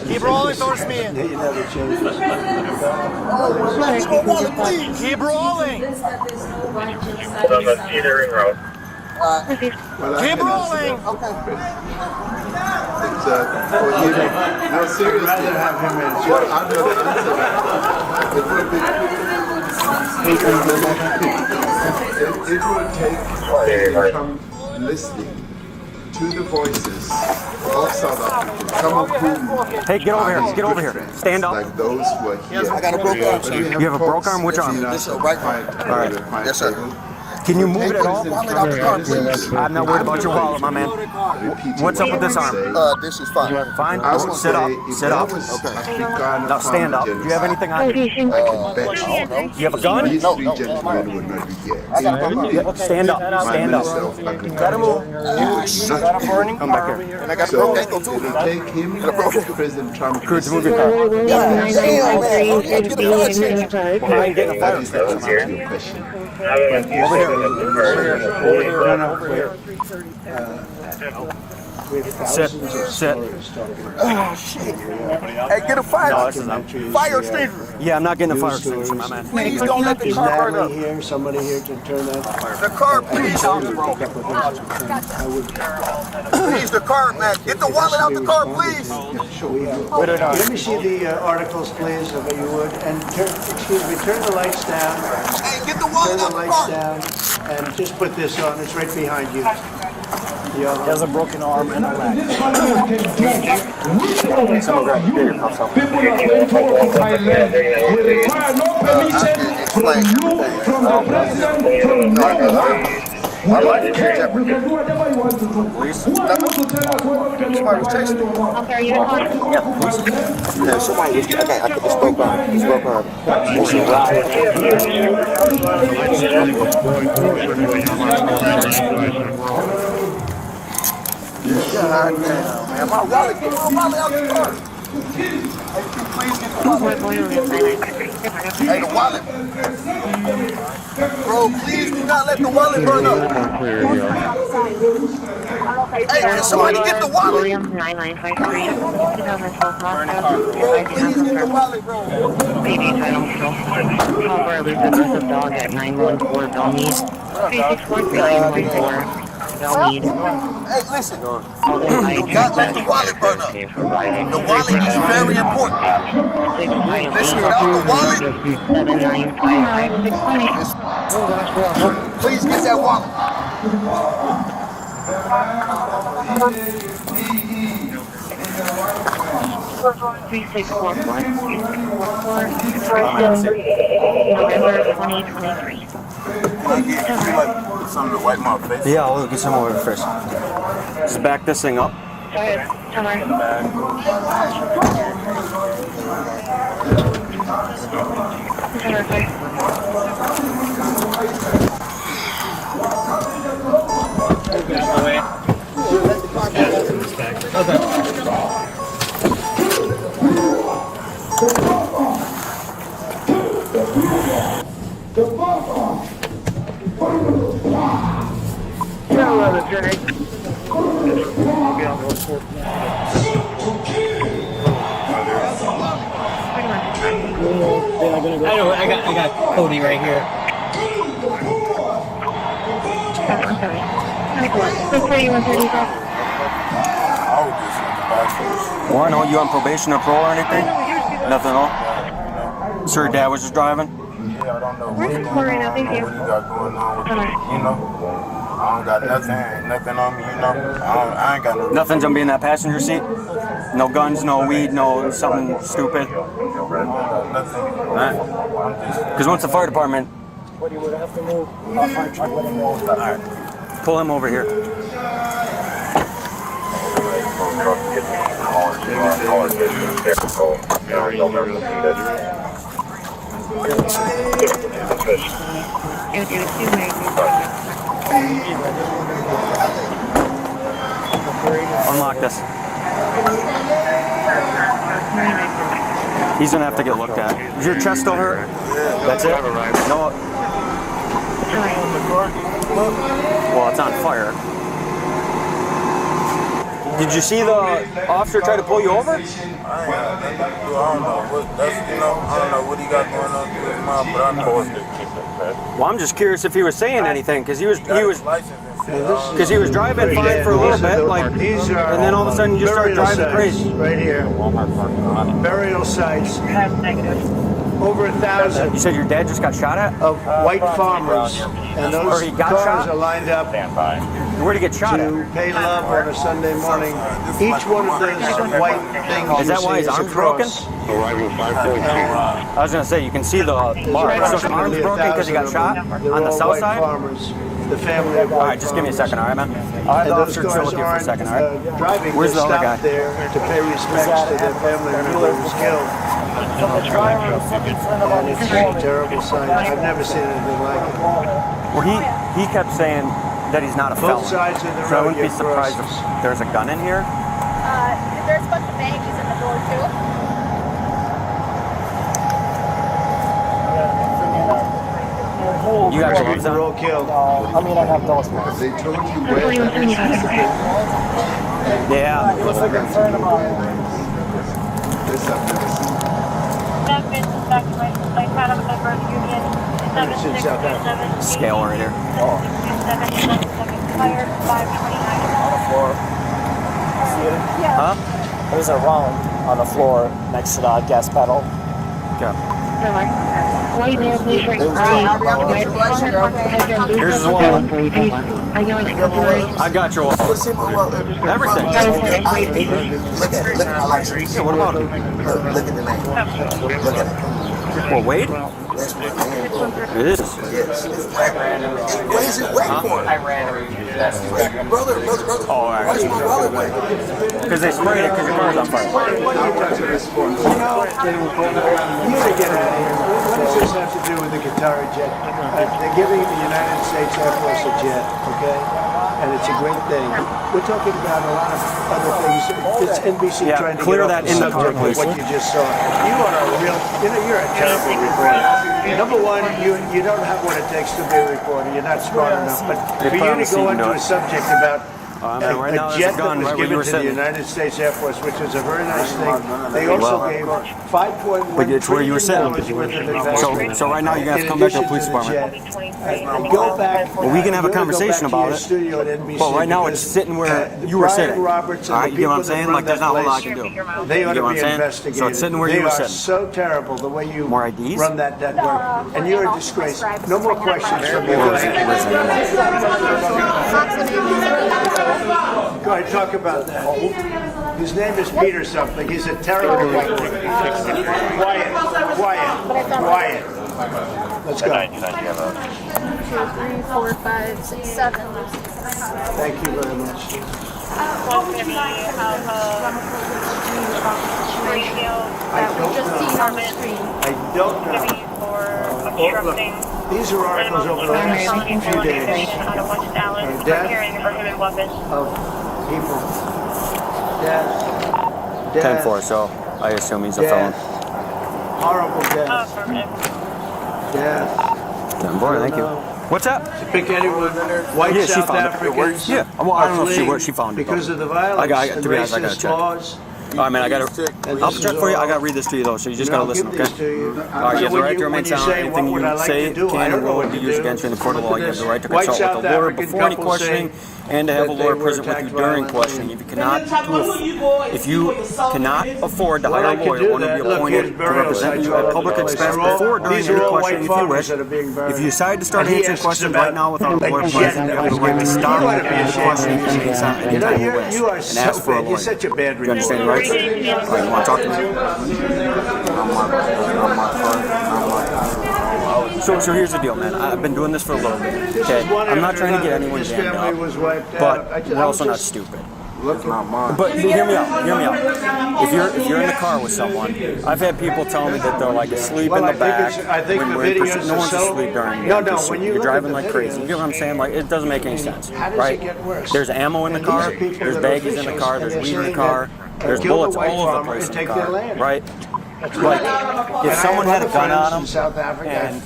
Keep rolling towards me. You never change. My wallet, please. Keep rolling. Either in road. Keep rolling. Okay. No, seriously. Rather have him in. Sure, I'm going to answer that. It would take from listening to the voices of South Africa, some of whom Hey, get over here, get over here. Stand up. like those who are here. I got a broke arm, sir. You have a broke arm? Which arm? This is a right arm. All right. Yes, sir. Can you move it at all? Wallet out the car, please. I'm not worried about your wallet, my man. What's up with this arm? This is fine. Fine? I would Sit up, say if sit that up. was Africana Now stand up. Do you have anything on you? Location. I can bet You have a gun? these three gentlemen would not be here. Stand up, stand up. Gotta move. Come back here. And I got a So broke ankle, too. it'll take him to President Trump. Cruz, move your car. That is the answer to your question. Sit, sit. Oh, shit. Hey, get a fire. Fire extinguisher. Yeah, I'm not getting a fire extinguisher, my man. Please don't let the Is car burn Natalie up. here? Somebody here to turn that? The car, please. Please, the car, man. Get the wallet out the car, please. Let me see the articles, please, if you would. And turn, excuse me, turn the lights down. Hey, get the Turn wallet the out the lights car. down. And just put this on. It's right behind you. He has a broken arm and a leg. Someone grab the bigger cuffs off. People that went to Thailand will require no permission from you, from the president, from nobody. We don't care. You can do whatever you want to do. Who are you to tell us what we can do? I'm sorry, you don't Yeah, somebody was, I put the smoke on. The smoke on. God damn, man. My wallet, get my wallet out the car. Hey, please get the Hey, the wallet. Bro, please do not let the wallet burn up. Hey, can somebody get the wallet? Williams 9953. 2012 Moscow. Please get the wallet, bro. Baby title. Call for a loose aggressive dog at 914 Belmead. 364 Belmead. Hey, listen. Do not let the wallet burn up. The wallet is very important. Listen, without the wallet, please get that wallet. 3644. November 2023. Something to wipe my face. Yeah, I'll get some over first. Just back this thing up. I got Cody right here. Warren, are you on probation or parole or anything? Nothing at all? So your dad was just driving? Yeah, I don't know what's going on. What you got going on with you, you know? I don't got nothing on me, you know? I ain't got no... Nothing's gonna be in that passenger seat? No guns, no weed, no something stupid? Alright. Because once the fire department... But you would have to move. Alright. Pull him over here. Unlock this. He's gonna have to get looked at. Is your chest still hurt? That's it? No. Well, it's on fire. Did you see the officer try to pull you over? I don't know what he got going on with his mom, but I know. Well, I'm just curious if he was saying anything, because he was driving fine for a little bit, like, and then all of a sudden you just start driving crazy. Right here. Burial sites. Over 1,000. You said your dad just got shot at? Of white farmers, and those cars are lined up. Where'd he get shot at? To pay love on a Sunday morning. Each one of those white things. Is that why his arm's broken? I was gonna say you can see the mark. So his arm's broken because he got shot on the south side. Farmers, the family of all right, just give me a second, all right, man. I'll have the officer chill with you for a second, all right? Driving, where's the other guy? There to pay respects to their family member who was killed. And it's a terrible sight. I've never seen anything like it. Well, he kept saying that he's not a felon. Both sides of the So I road wouldn't be get surprised crosses. if there's a gun in here. There's a bunch of baggies in the door too. You got gloves on? All killed. I mean, I have those ones. They told you where Yeah. What's the concern about it? Scale right here. Huh? There's a round on the floor next to the gas pedal. Okay. Here's his wallet. I got your wallet. Everything. Look at my license. Yeah, what about him? Look at the name. Look at it. Well, Wade? That's my name, bro. It is. Yes, it's whack. Why is it whack for? Brother. Oh, all right. Why is my wallet whack? Because they sprayed it because your car's on fire. You need to get out of here. What does this have to do with the Qatari jet? They're giving the United States Air Force a jet, okay? And it's a great thing. We're talking about a lot of other things. It's NBC trying to clear get that off in the car, subject of please. what you just saw. You are a real terrible reporter. Number one, you don't have what it takes to be a reporter. You're not smart enough. But for you to go into a subject about right now, a jet that was right where you given were to the sitting. United States Air Force, which is a very nice thing. They also gave $5.1 But it's where you were sitting. worth of investment. So right now you're gonna have to come back to the police department. Go back. Well, we can have a conversation about it. Well, right now it's sitting where you were sitting. All right, you get what I'm saying? Like there's not a whole lot I can do. They ought You get to what be I'm saying? investigated. So it's sitting where you were sitting. So terrible the way you More IDs? run that network, and you're a disgrace. No more questions from you. Go ahead, talk about that. His name is Peter something. He's a terrible guy. Quiet. Let's go. 1, 2, 3, 4, 5, 6, 7. Thank you very much. I don't know. These are articles over the last few days. Death of people. Death. 10-4, so I assume he's a felon. Horrible death. Death. 10-4, thank you. What's up? To pick anyone, white Yeah, she South found it. Africans. Yeah, well, I don't know if she found it. Because of the violence and to be honest, I gotta racist check. laws. I mean, I gotta. I'll check for you. I gotta read this to you though, so you just gotta listen, okay? You have the right to remain silent. Anything you say can and will be used against you in the court of law. You have the right to consult with a lawyer before any questioning, and to have a lawyer present with you during questioning. If you cannot afford to hire a lawyer, one will be appointed to represent you at public expense before, during, any questioning if you wish. If you decide to start answering questions right now without a lawyer present, you have the right to stop the questioning and remain silent anytime you wish, and ask for a lawyer. You're such a bad Do you understand, right? All right, you want to talk to me? So here's the deal, man. I've been doing this for a little bit. Okay, I'm not trying to get anyone jammed up, but we're also not stupid. But hear me out. If you're in the car with someone, I've had people tell me that they're like asleep in the back when we're in pursuit. No one's asleep during pursuit. You're driving like crazy. You get what I'm saying? Like it doesn't make any sense, right? There's ammo in the car. There's baggies in the car. There's weed in the car. There's bullets all over the place in the car, right? Like, if someone had a gun on them and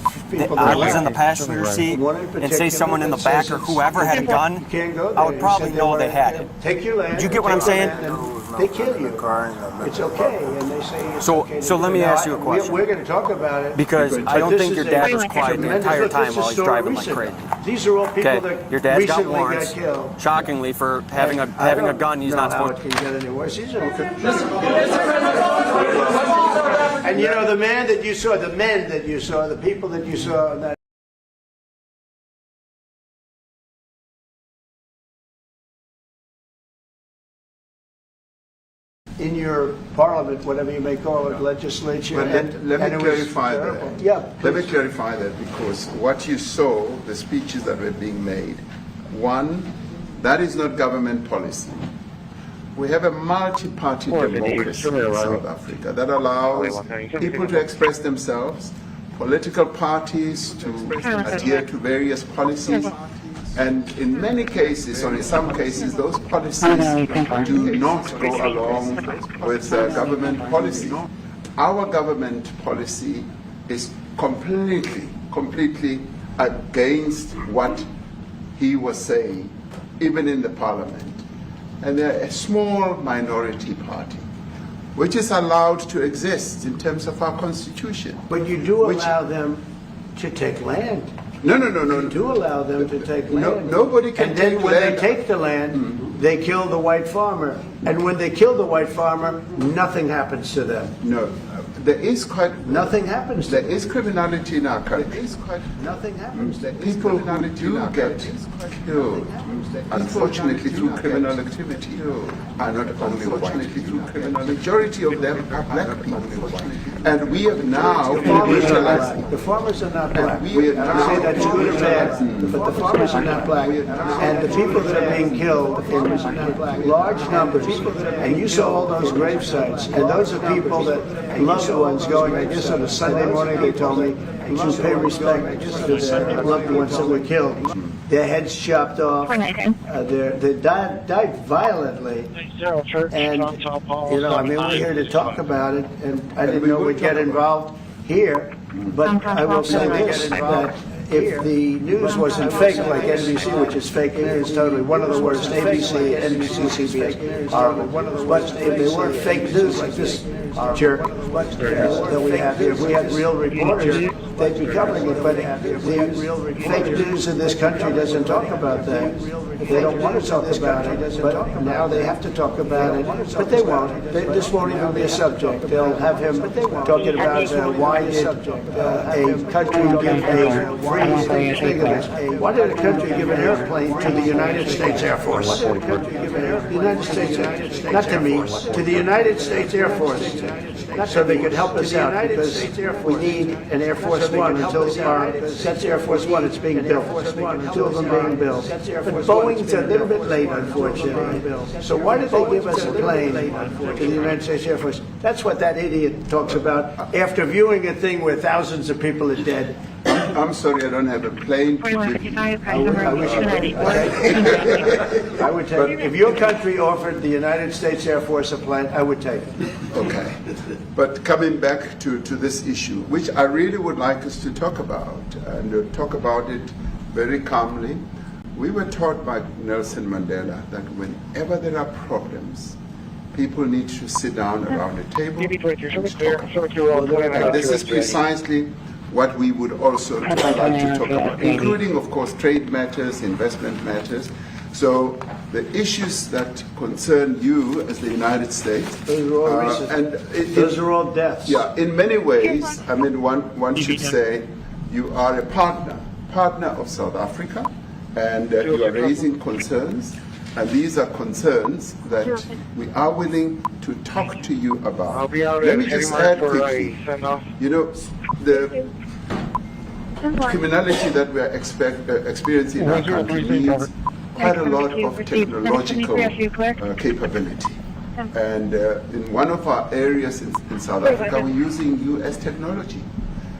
I was in the passenger seat and say someone in the back or whoever had a gun, I would probably know they had it. Do you get what I'm saying? They kill you. It's okay, and they say it's okay. So let me ask you a question. We're going to talk about it because I don't think your dad was quiet the entire time while he's driving like crazy. These are all people that your dad's got recently warrants, got killed. shockingly, for having a gun he's not supposed to. Get any worse. And you know the men that you saw, the people that you saw on that. In your parliament, whatever you may call it, legislature. Well, let me clarify that. Yeah, let me clarify that, because what you saw, the speeches that were being made, one, that is not government policy. We have a multi-party democracy in South Africa that allows people to express themselves, political parties to adhere to various policies, and in many cases, or in some cases, those policies do not go along with government policy. Our government policy is completely against what he was saying, even in the parliament. And they're a small minority party, which is allowed to exist in terms of our constitution. But you do allow them to take land. No. You do allow them to take land. Nobody can take land. And then when they take the land, they kill the white farmer. And when they kill the white farmer, nothing happens to them. No. There is nothing happens. There is criminality in our country. Nothing happens. People who do get killed, unfortunately through criminal activity, are not only white people. The majority of them are black people, and we have now legalized. The farmers are not black. We say that's good or bad, but the farmers are not black, and the people that are being killed in large numbers. And you saw all those grave sites, and those are people that loved ones going, I guess on a Sunday morning, they told me, to pay respect to their loved ones that were killed. Their heads chopped off. They died violently. And, you know, I mean, we're here to talk about it, and I didn't know we'd get involved here, but I will say this, that if the news wasn't fake like NBC, which is fake news totally, one of the worst, ABC, NBC, CBS, horrible. But if they weren't fake news like this jerk that we have here, if we had real reporters, they'd be covering it. But the fake news in this country doesn't talk about that. They don't want to talk about it, but now they have to talk about it. But they won't. This won't even be a subject. They'll have him talking about why did a country give a free, why did a country give an airplane to the United States Air Force? The United States, not to me, to the United States Air Force, so they could help us out, because we need an Air Force One until that's Air Force One, it's being built. Two of them being built. But Boeing's a little bit late, unfortunately. So why did they give us a plane to the United States Air Force? That's what that idiot talks about after viewing a thing where thousands of people are dead. I'm sorry, I don't have a plane to give you. I wish you did. I would take it. If your country offered the United States Air Force a plane, I would take it. Okay. But coming back to this issue, which I really would like us to talk about, and talk about it very calmly. We were taught by Nelson Mandela that whenever there are problems, people need to sit down around a table and talk about it. And this is precisely what we would also like to talk about, including, of course, trade matters, investment matters. So the issues that concern you as the United States, those are all those are all deaths. Yeah, in many ways, I mean, one should say you are a partner of South Africa, and you are raising concerns, and these are concerns that we are willing to talk to you about. Let me just add quickly, you know, the criminality that we are experiencing in our country needs quite a lot of technological capability. And in one of our areas in South Africa, we're using US technology,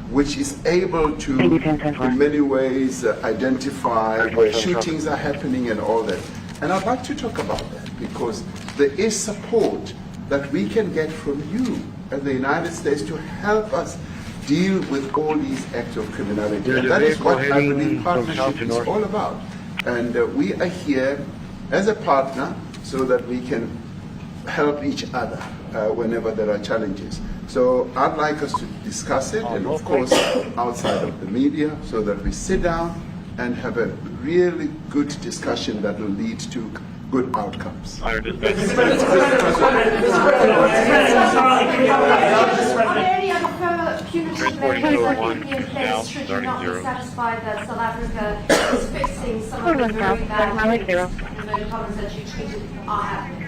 which is able to, in many ways, identify where shootings are happening and all that. And I'd like to talk about that, because there is support that we can get from you as the United States to help us deal with all these acts of criminality. And that is what I believe partnership is all about. And we are here as a partner so that we can help each other whenever there are challenges. So I'd like us to discuss it, and of course outside of the media, so that we sit down and have a really good discussion that will lead to good outcomes. Are there any other further punitive measures in place should you not be satisfied that South Africa is fixing some of the very bad comments that you tweeted are happening?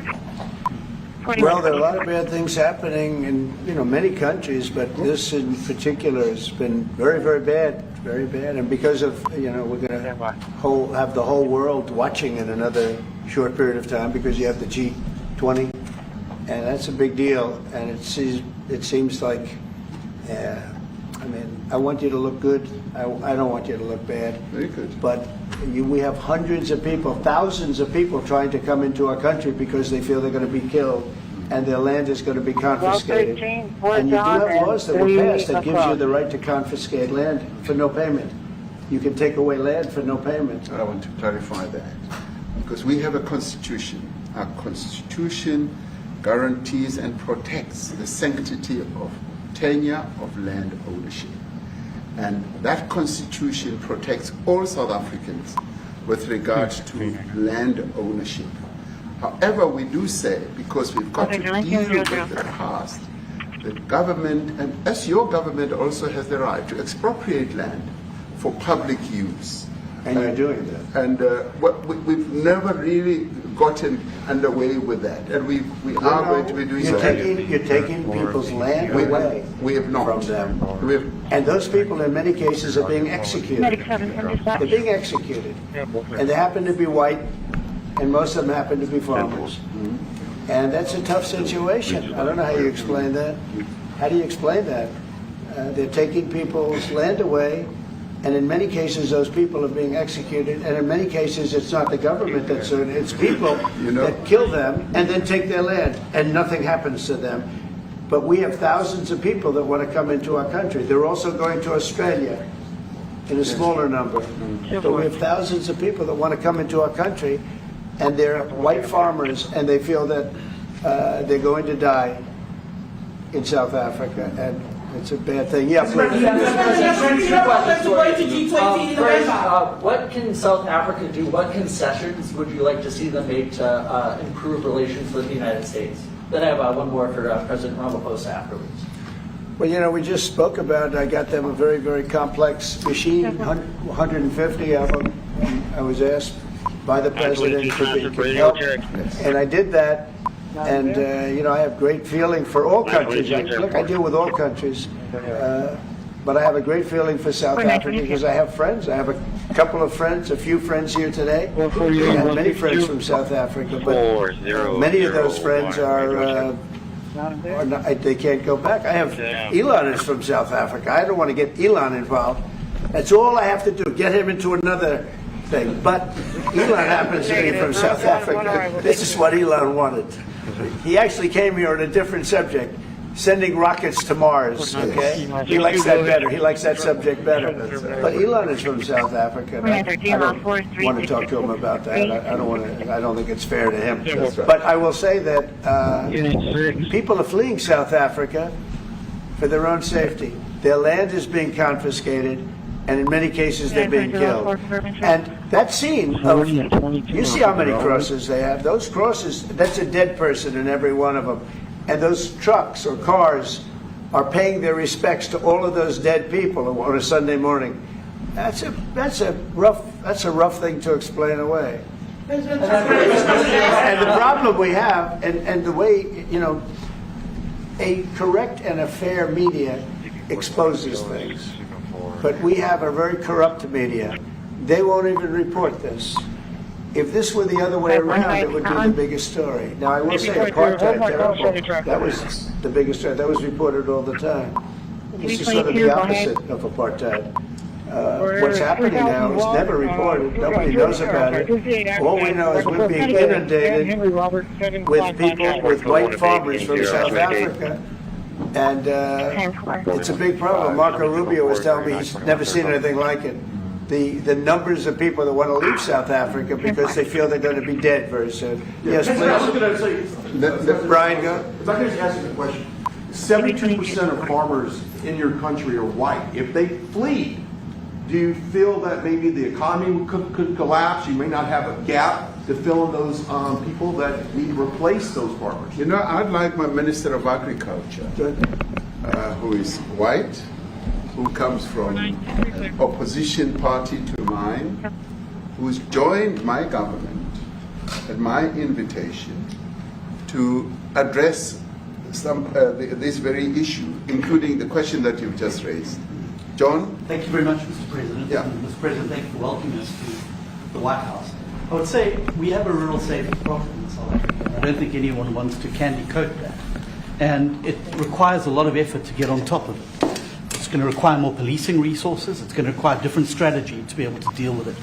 Well, there are a lot of bad things happening in many countries, but this in particular has been very, very bad, and because of we're going to have the whole world watching in another short period of time, because you have the G20, and that's a big deal. And it seems like, I want you to look good. I don't want you to look bad. Very good. But we have hundreds of people, thousands of people trying to come into our country because they feel they're going to be killed and their land is going to be confiscated. And you do have laws that were passed that gives you the right to confiscate land for no payment. You can take away land for no payment. I want to clarify that, because we have a constitution. Our constitution guarantees and protects the sanctity of tenure of land ownership. And that constitution protects all South Africans with regard to land ownership. However, we do say, because we've got to deal with the past, the government, and as your government also has the right to expropriate land for public use. And you're doing that. And we've never really gotten underway with that, and we are going to be doing so. You're taking people's land away. We have not. From them. And those people, in many cases, are being executed. They're being executed, and they happen to be white, and most of them happen to be farmers. And that's a tough situation. I don't know how you explain that. How do you explain that? They're taking people's land away. And in many cases, those people are being executed. And in many cases, it's not the government that's doing it. It's people that kill them and then take their land. And nothing happens to them. But we have thousands of people that want to come into our country. They're also going to Australia in a smaller number. But we have thousands of people that want to come into our country, and they're white farmers, and they feel that they're going to die in South Africa, and it's a bad thing. Yeah, please. First, what can South Africa do? What concessions would you like to see them make to improve relations with the United States? Then I have one more for President Ramaphosa afterwards. Well, you know, we just spoke about it. I got them a very, very complex machine, 150 of them. I was asked by the president to help, and I did that. And, you know, I have great feeling for all countries. Look, I deal with all countries. But I have a great feeling for South Africa because I have friends. I have a couple of friends, a few friends here today. I have many friends from South Africa. But many of those friends are not, they can't go back. I have Elon is from South Africa. I don't want to get Elon involved. That's all I have to do, get him into another thing. But Elon happens to be from South Africa. This is what Elon wanted. He actually came here on a different subject, sending rockets to Mars, okay? He likes that better. He likes that subject better. But Elon is from South Africa. I don't want to talk to him about that. I don't think it's fair to him. But I will say that people are fleeing South Africa for their own safety. Their land is being confiscated, and in many cases they're being killed. And that scene of, you see how many crosses they have. Those crosses, that's a dead person in every one of them. And those trucks or cars are paying their respects to all of those dead people on a Sunday morning. That's a rough thing to explain away. And the problem we have, and the way, you know, a correct and a fair media exposes things. But we have a very corrupt media. They won't even report this. If this were the other way around, it would be the biggest story. Now, I will say apartheid, terrible. That was the biggest story. That was reported all the time. This is sort of the opposite of apartheid. What's happening now is never reported. Nobody knows about it. All we know is we're being inundated with people, with white farmers from South Africa. And it's a big problem. Marco Rubio was telling me he's never seen anything like it. The numbers of people that want to leave South Africa because they feel they're going to be dead very soon. Yes, please. Brian, go. If I could just ask you a question. 72% of farmers in your country are white. If they flee, do you feel that maybe the economy could collapse? You may not have a gap to fill in those people that need to replace those farmers. You know, I'd like my Minister of Agriculture, who is white, who comes from an opposition party to mine, who's joined my government at my invitation to address this very issue, including the question that you've just raised. John? Thank you very much, Mr. President. Yeah. Mr. President, thank you for welcoming us to the White House. I would say we have a rural safety problem in South Africa. I don't think anyone wants to candy coat that. And it requires a lot of effort to get on top of it. It's going to require more policing resources. It's going to require a different strategy to be able to deal with it.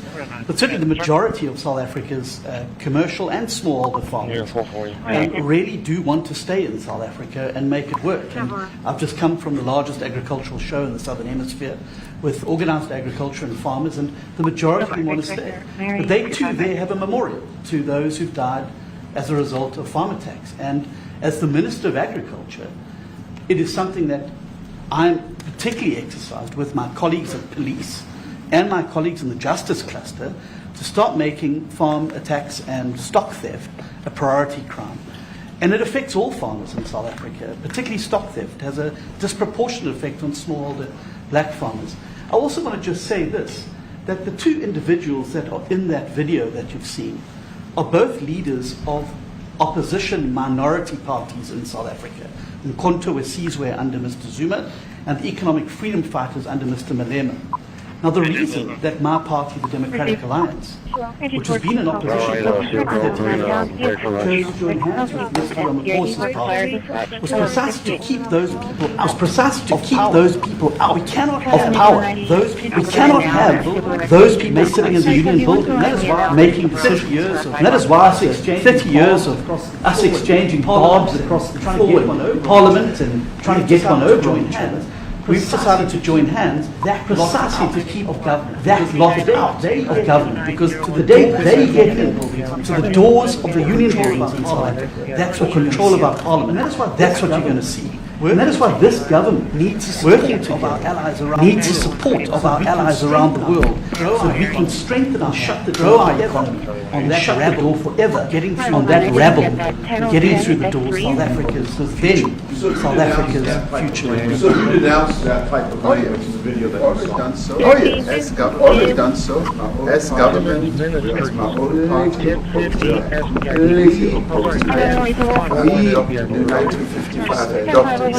But certainly the majority of South Africa's commercial and smallholder farmers really do want to stay in South Africa and make it work. And I've just come from the largest agricultural show in the Southern Hemisphere with organized agriculture and farmers, and the majority of them want to stay. But they too there have a memorial to those who've died as a result of farm attacks. And as the Minister of Agriculture, it is something that I'm particularly exercised with my colleagues at police and my colleagues in the justice cluster to start making farm attacks and stock theft a priority crime. And it affects all farmers in South Africa, particularly stock theft. It has a disproportionate effect on smallholder black farmers. I also want to just say this, that the two individuals that are in that video that you've seen are both leaders of opposition minority parties in South Africa. Mkhonto Wesizwe under Mr. Zuma, and the economic freedom fighters under Mr. Malema. Now, the reason that my party, the Democratic Alliance, which has been in opposition, chose to join hands with Mr. Ramaphosa's party, was precisely to keep those people out. We cannot have power. We cannot have those people sitting in the union building. That is why making decisions. That is why 30 years of us exchanging barbs across the Parliament and trying to get one over join hands. We've decided to join hands precisely to keep that lot out of government, because the day they get in to the doors of the union buildings in South Africa, that's for control of our parliament. That's what you're going to see. And that is why this government needs working together, needs the support of our allies around the world, so that we can strengthen and shut the door our economy, and shut the door forever, getting through on that rabble, getting through the doors South Africa's future. So you denounce that type of video in the video that you saw? Done so. Oh yes, as government done so. As government, as my own party opposed to that. We in 1955 adopted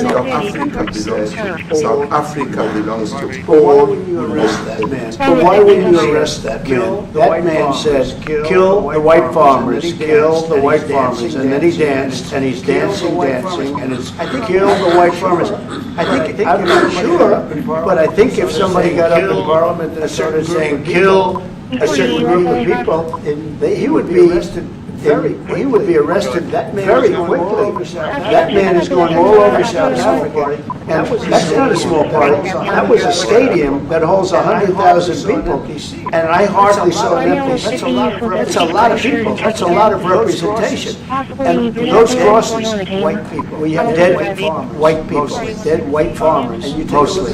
South Africa belongs to all. But why would you arrest that man? That man says, kill the white farmers, kill the white farmers. And then he danced, and he's dancing, and it's kill the white farmers. I'm not sure, but I think if somebody got up in Parliament and started saying, kill a certain group of people, he would be arrested. He would be arrested very quickly. That man is going all over South Africa, and that's not a small party. That was a stadium that holds 100,000 people, and I hardly saw an empty seat. That's a lot of people. That's a lot of representation. And those crosses, white people. We have dead white people, dead white farmers, mostly.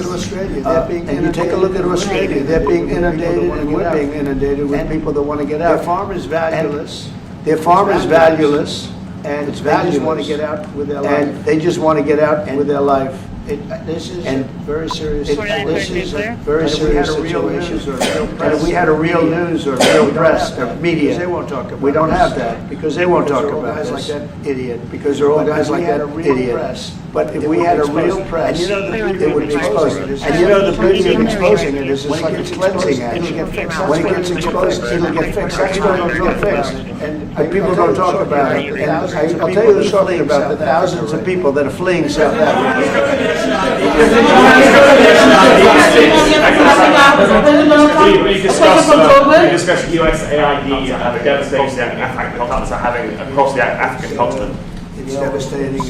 And you take a look at Australia. They're being inundated, and we're being inundated with people that want to get out. Their farm is valueless. Their farm is valueless, and they just want to get out with their life. And they just want to get out with their life. This is a very serious. This is a very serious situation. And if we had a real news or real press or media, they won't talk about. We don't have that because they won't talk about guys like that idiot. Because they're all guys like that idiot. But if we had a real press, it would be exposed. And you know the beauty of exposing it is it's like a cleansing action. When it gets exposed, it'll get fixed. That's going to get fixed. And people don't talk about it. And I'll tell you who's talking about the thousands of people that are fleeing South Africa. We discussed USAID and the devastation that African continents are having across the African continent. It's devastating.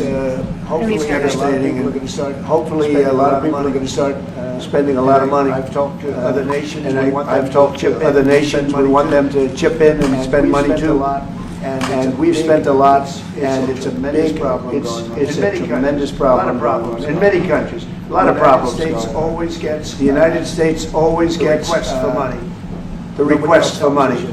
Hopefully it's devastating. And hopefully a lot of people are going to start spending a lot of money. I've talked to other nations. And I've talked to other nations. We want them to chip in and spend money too. And we've spent a lot, and it's a big problem. It's a tremendous problem. A lot of problems in many countries. A lot of problems. The United States always gets requests for money. The requests for money.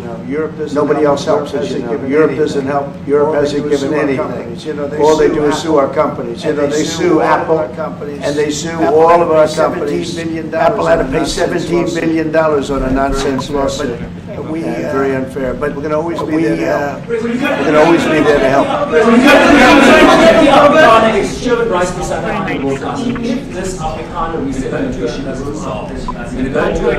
Nobody else helps us. Europe doesn't help. Europe hasn't given anything. All they do is sue our companies. They sue Apple, and they sue all of our companies. Apple had to pay $17 billion on a nonsense lawsuit. Very unfair, but we're going to always be there to help. We're going to always be there to help. Human rights for South African broadcasting. If this Afrikaner resettlement issue is resolved, it's going to go to a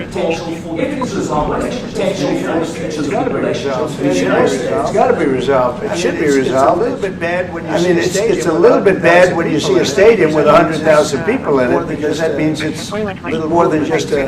potential. If it is resolved, potential for restrictions of relationships. It's got to be resolved. It should be resolved. It's a little bit bad when you see a stadium. It's a little bit bad when you see a stadium with 100,000 people in it, because that means it's a little more than just a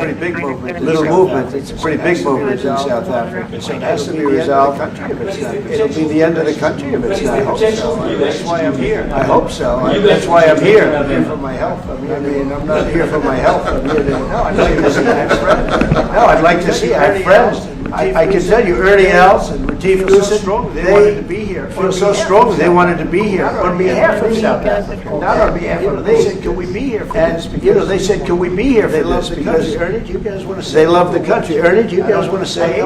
little movement. It's a pretty big movement in South Africa. So it has to be resolved. It'll be the end of the country if it's not. That's why I'm here. I hope so. That's why I'm here. I'm here for my health. I mean, I'm not here for my health. I'm here to. No, I'd like to see my friends. No, I'd like to see our friends. I can tell you, Ernie Els and Retief Goosen, they feel so strongly they wanted to be here on behalf of South Africa, not on behalf of they said, can we be here for this? And, they said, can we be here for this? Because Ernie, do you guys want to say? They love the country. Ernie, do you guys want to say? I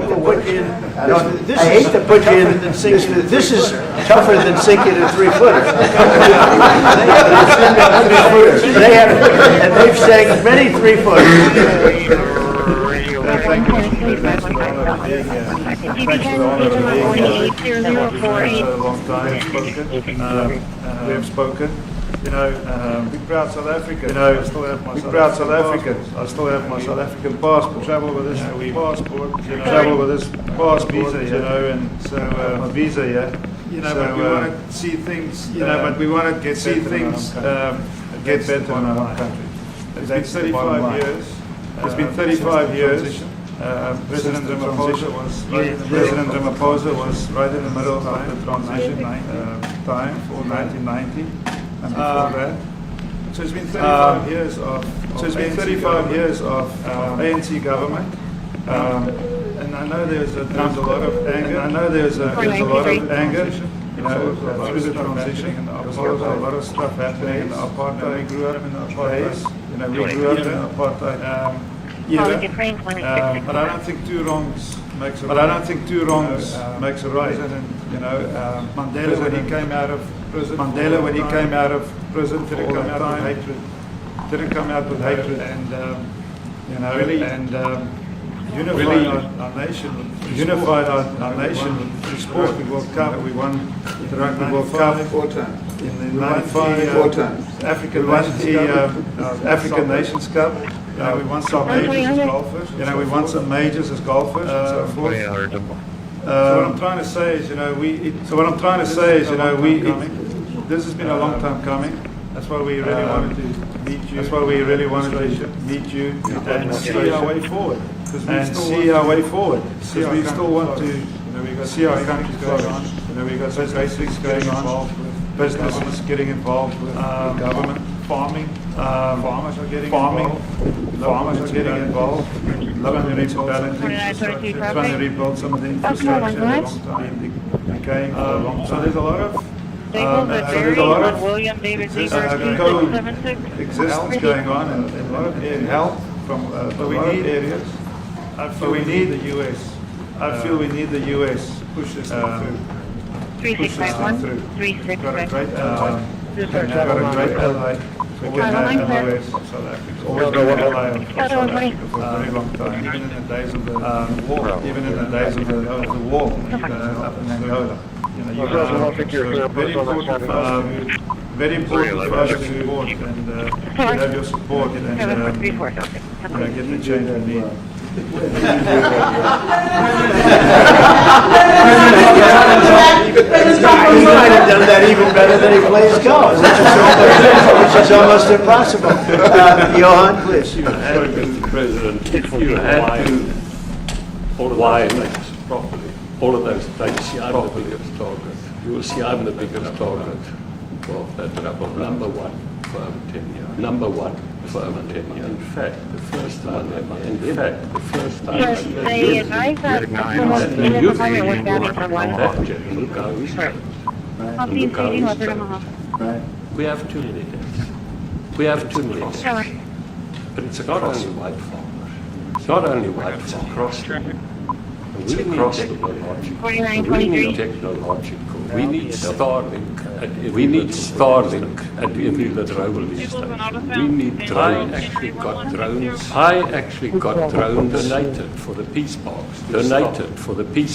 hate to put you in. This is tougher than sinking a 3-footer. And they've sank many 3-footers. Thank you. Thanks for the honor of being here. Thanks for the honor of being here. We have spoken. You know, big proud South African. You know, I still have my proud South African. I still have my South African passport. Travel with this passport. You know, travel with this passport. Visa, you know, and so my visa, yeah. You know, but we want to see things. You know, but we want to see things get better in our country. It's been 35 years. It's been 35 years. President Ramaphosa was right in the middle of the transition time for 1990 and before that. So it's been 35 years of ANC government. And I know there's a lot of anger. I know there's a lot of anger. You know, through the transition, and a lot of stuff happening in the apartheid. We grew up in the apartheid. You know, we grew up in the apartheid. But I don't think two wrongs makes a right. But I don't think two wrongs makes a right. You know, Mandela when he came out of prison. Mandela when he came out of prison didn't come out with hatred. Didn't come out with hatred, and you know, really, and unified our nation. Unified our nation through sport. Rugby World Cup. We won the Rugby World Cup 4 times. In the 95, 4 times. African Nations Cup. You know, we won some majors as golfers. You know, we won some majors as golfers and so forth. So what I'm trying to say is, you know, this has been a long time coming. That's why we really wanted to meet you. That's why we really wanted to meet you and see our way forward. And see our way forward. Because we still want to, you know, see our country going on. You know, we've got businesses going on, businesses getting involved with government, farming. Farmers are getting involved. Farmers are getting involved. Trying to rebuild some of the infrastructure that's been decaying for a long time. So there's a lot of coexistence going on in a lot of areas. Help from a lot of areas. I feel we need the U.S. I feel we need the U.S. to push this through. 3651. 3651. Got a great ally. Always had an US of South Africa. Always been an ally of South Africa for a very long time. Even in the days of the war. Even in the days of the war. Up in Angola. You know, you guys very important for us to support and to have your support and get the change we need. He might have done that even better than he plays golf, which is almost impossible. Johan, please. Mr. President, if you had to why properly, all of those things, I'm the biggest target. You will see I'm the biggest target of that trouble. Number one, firm tenure. Number one, firm tenure. In fact, the first time we have too many deaths. We have too many deaths. But it's not only white farmers. It's not only white farmers. Across the board. We need technological. We need technological. We need Starlink at every little station. We need drones. I actually got drones donated for the peace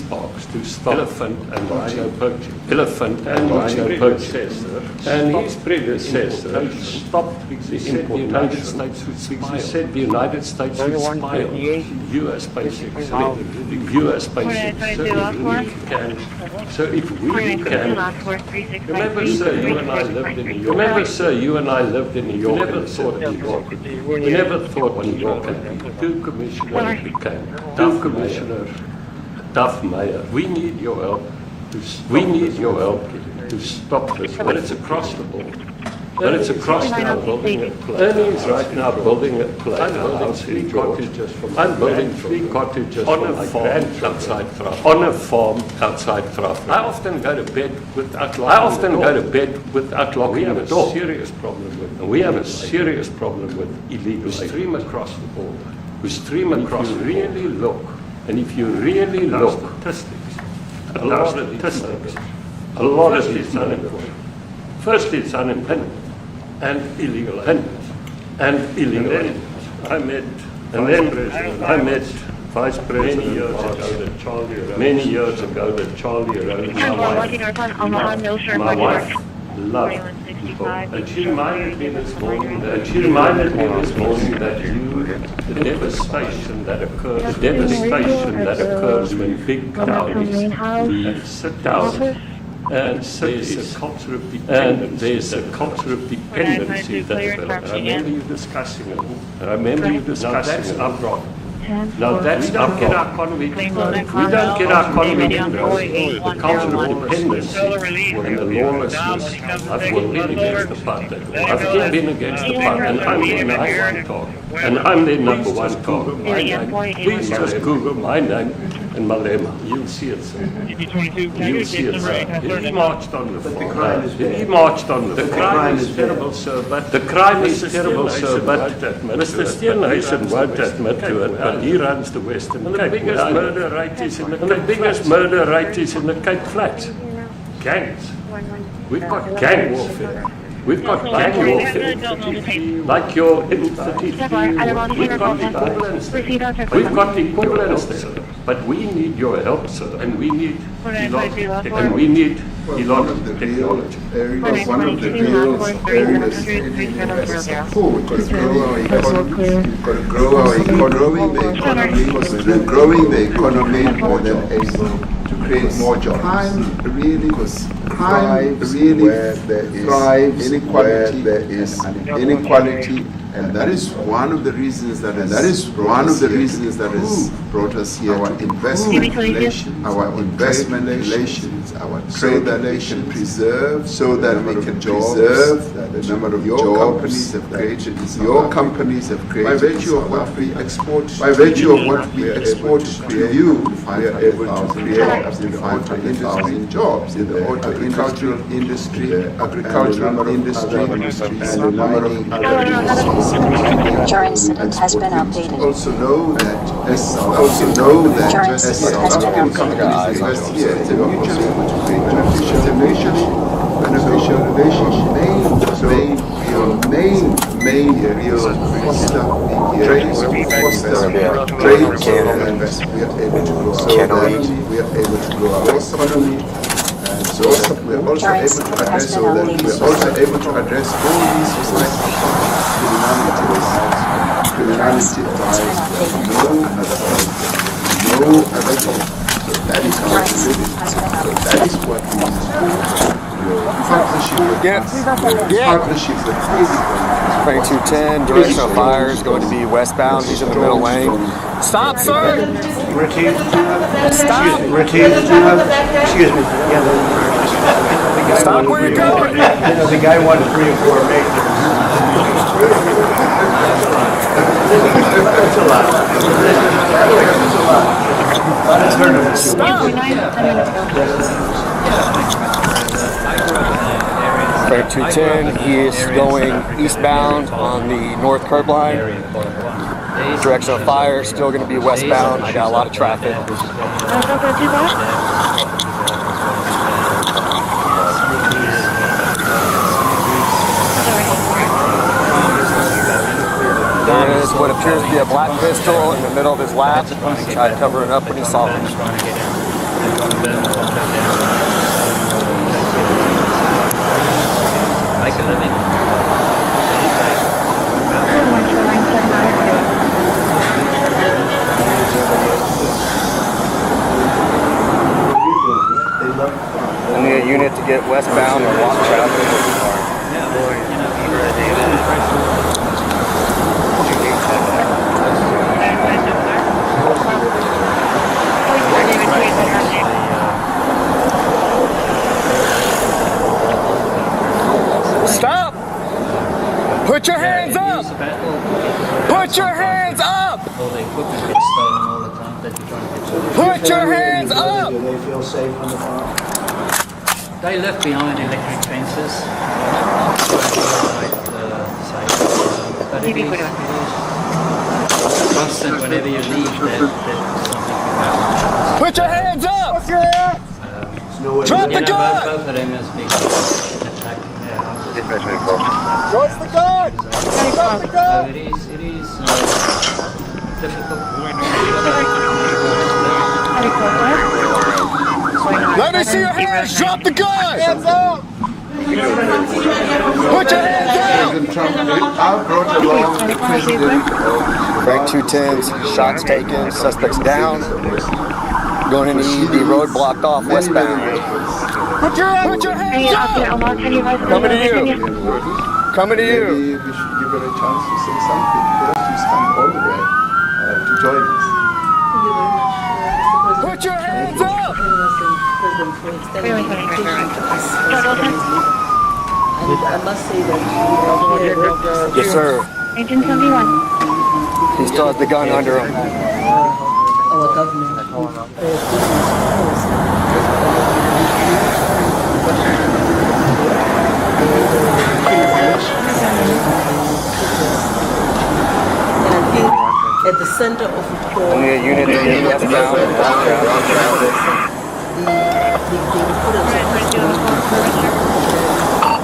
parks. To stop elephant and rhino poaching. And his predecessor stopped the importation. He said the United States would spy on US basics. So if we can, remember, sir, you and I lived in New York. We never thought New York would be. We never thought New York would be. Two commissioners became. Two commissioners, tough mayor. We need your help. To stop this. But it's across the board. Ernie's right now building a place. I'm building 3 cottages for on a farm outside Thrafton. On a farm outside Thrafton. I often go to bed without locking the door. We have a serious problem with illegal. We stream across the border. If you really look, a lot of it's unemployment. Firstly, it's unemployment. And illegal aliens. I met Vice President many years ago that Charlie Rose, my wife, love people. And she reminded me this morning that the devastation that occurs when big companies sit down. And there's a culture of dependency that develops. I remember you discussing it. That's upright. Now that's not get our economy. We don't get our economy to grow. The culture of dependency and the lawlessness. I've been against the public. I've been against the public, and I'm their number one talk. And I'm their number one talk. Please just Google my name and Malema. You'll see it, sir. You'll see it, sir. He marched on the floor. He marched on the floor. The crime is terrible, sir, but Mr. Steenhuisen won't admit to it, but he runs the Western Cape. The biggest murder rate is in the Cape Flats. Gangs. We've got gang warfare. We've got gang warfare. Like your M33. We've got the equivalents there. But we need your help, sir, and we need a lot of technology. One of the real areas support to grow our economy. We've got to grow our economy. We're growing the economy more than able to create more jobs. Crime really thrives inequality, there is inequality. And that is one of the reasons that has brought us here. Our investment relations, our trade that we can preserve, so that we can preserve the number of jobs your companies have created. By virtue of what we export, to you, we are able to create up to 500,000 jobs in the agricultural industry, and the number of other industries. Your incident has been updated. Also know that South African companies invest here. It's a mutually beneficial relationship. Main real foster trade, and investment. We are able to grow our economy. So we are also able to address all these societal criminality drives no other job. So that is how we do it. So that is what we need to do. Partnership with 2210, directional fire is going to be westbound. He's in the middle lane. Stop, sir! Stop! Excuse me. Stop where you're going! The guy wanted 3 or 4 makes. That's a lot. Stop! 210, he is going eastbound on the north curb line. Direction of fire still going to be westbound. I got a lot of traffic. There is what appears to be a black pistol in the middle of his lap. He tried covering up when he saw him. I need a unit to get westbound or walk traffic. Stop! Put your hands up! Put your hands up! Put your hands up! Do they feel safe on the farm? They left behind electric fences. But it is constant whenever you leave that something. Put your hands up! Drop the gun! Both of them has been attacked. Drop the gun! Drop the gun! So it is difficult. Let me see your hands! Drop the gun! Hands up! Put your hands President Trump, I brought along the president of Break 210s, shots taken, suspects down. Going into the road blocked off westbound. Put your hands up! Coming to you. Coming to you. Maybe we should give her a chance to say something. She's come all the way to join us. Put your hands up! I must say that Yes, sir. Agent 71. He still has the gun under him. Our government. And I think at the center of it all, Only a unit that is westbound.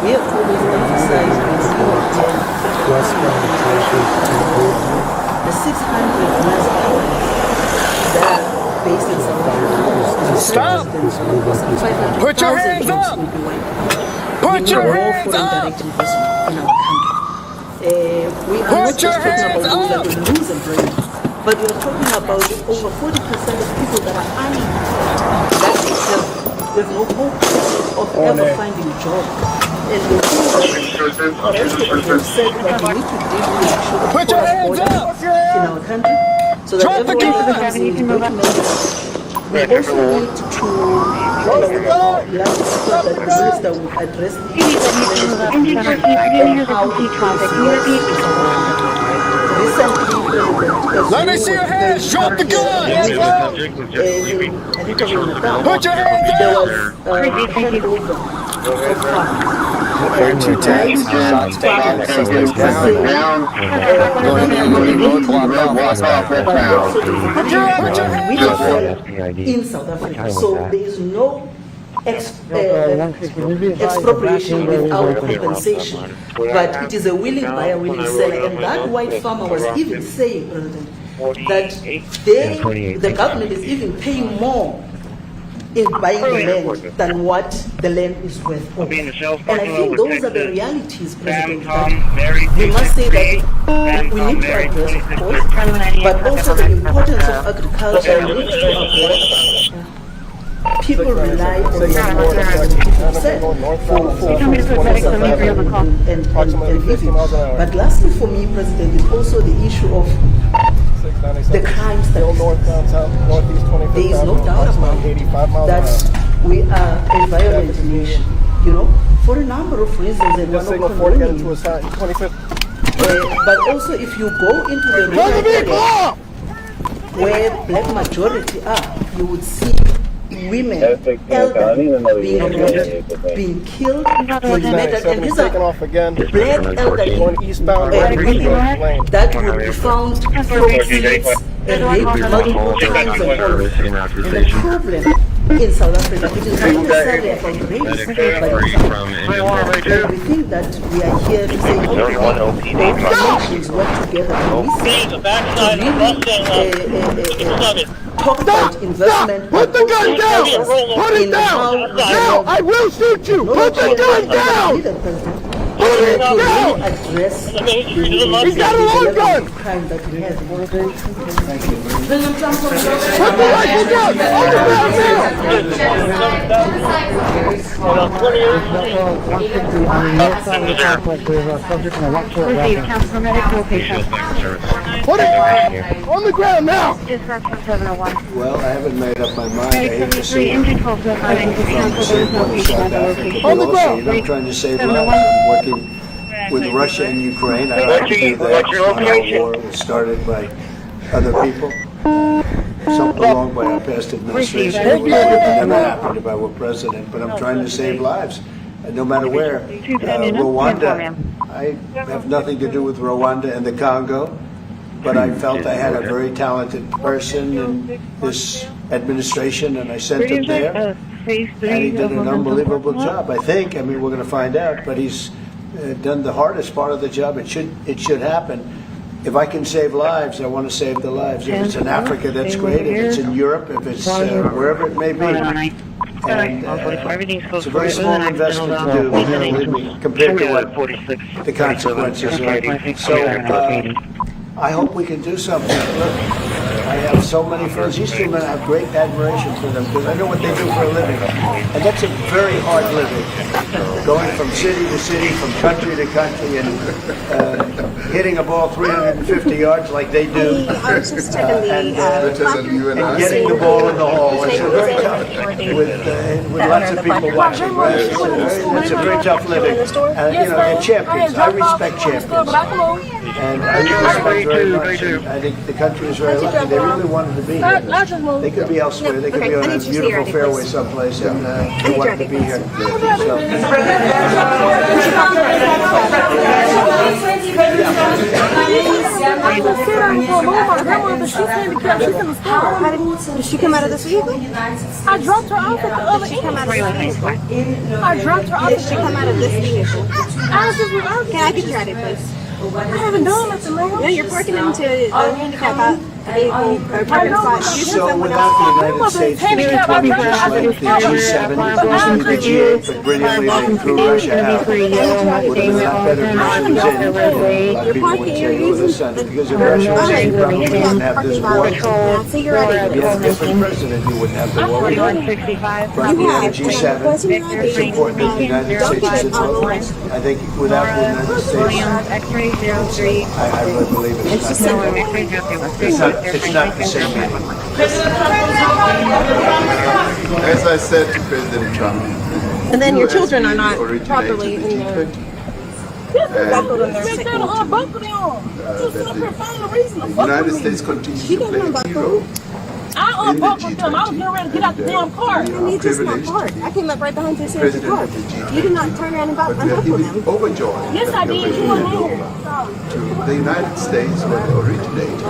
we have to always emphasize the 600 mass that are based in South Africa. Stop! Put your hands up! Put your hands up! We are not just talking about those that will lose employment, but we are talking about over 40% of people that are unemployed, that there's no hope of ever finding a job. And the thing that president said that we need to deal with the issue of cross-border in our country, so that everyone that comes in documents. We also need to last that the minister will address the Let me see your hands! Drop the gun! Put your hands up! 2 tanks, shots taken, suspects down. Going into the road blocked off westbound. In South Africa, so there is no expropriation without compensation, but it is a willing buyer, willing seller, and that white farmer was even saying, President, that the government is even paying more in buying the land than what the land is worth. And I think those are the realities, President, that we must say that we need to address, of course, but also the importance of agriculture. We need to avoid people rely on the and living. But lastly for me, President, is also the issue of the crimes that there is no doubt about that we are a violent nation, you know, for a number of reasons, and one of them but also if you go into the rural areas where black majority are, you would see women, elderly, being raped, being killed, being murdered, and these are black elderly women that would be found from streets and raped multiple times and all. And the problem in South Africa, it is not necessarily about race, but it's and we think that we are here to say, okay, both nations work together to really talk about investment. Put the gun down! Put it down! Now! I will shoot you! Put the gun down! Put it down! Address He's got a long gun! crime that we have. Put the rifle down! On the ground Put it on the ground now! Well, I haven't made up my mind. I hate to see it. On the ground! I'm trying to save lives. I'm working with Russia and Ukraine. I like to do that. War was started by other people. Something wrong by our past administration. It never happened if I were president, but I'm trying to save lives. No matter where. Rwanda, I have nothing to do with Rwanda and the Congo, but I felt I had a very talented person in this administration, and I sent him there, and he did an unbelievable job, I think. I mean, we're going to find out, but he's done the hardest part of the job. It should happen. If I can save lives, I want to save the lives. If it's in Africa, that's great. If it's in Europe, if it's wherever it may be. And it's a very small investment to do compared to what the consequences are. So I hope we can do something. Look, I have so many friends. These two men, I have great admiration for them because I know what they do for a living. And that's a very hard living. Going from city to city, from country to country, and hitting a ball 350 yards like they do. And getting the ball in the hole. It's very tough with lots of people watching. It's a very tough living. They're champions. I respect champions. And I respect very much. I think the country is very lucky. They really wanted to be here. They could be elsewhere. They could be on a beautiful fairway someplace, and they wanted to be here. Did she come out of this vehicle? I dropped her off at the other end. I dropped her off. Did she come out of this vehicle? Can I get you out of it, please? I haven't done nothing, man. No, you're parking into the handicap vehicle or parking spot. So without the United States, the G20 like the G7, the G8, but brilliantly they threw Russia out. Would have been a lot better than she was in. A lot of people would say it was a son, because if Russia was in, you probably wouldn't have this war. If you had a different president, you wouldn't have the war. But we have a G7. It's important that the United States is involved. I think without the United States, I really believe it's not. It's not the same. As I said to President Trump, and then your children are not properly in there. The United States continues to play a key role. I unbuckled them. I was getting ready to get out the damn car. I just not parked. I came up right behind you and said you parked. You did not turn around and unbuckle them. Overjoyed. Yes, I did. You were here. To the United States where they originated.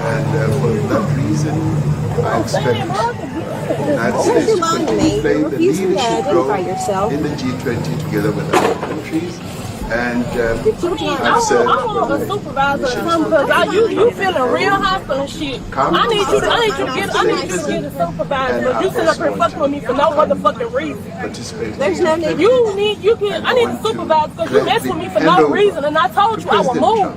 And for that reason, I expect the United States to continue to play the leadership role in the G20 together with other countries. And I've said, I want a supervisor to come because you feeling real hostile and shit. I need you to get a supervisor. You sit up here fucking with me for no motherfucking reason. There's no need. I need a supervisor because you mess with me for no reason, and I told you I would move.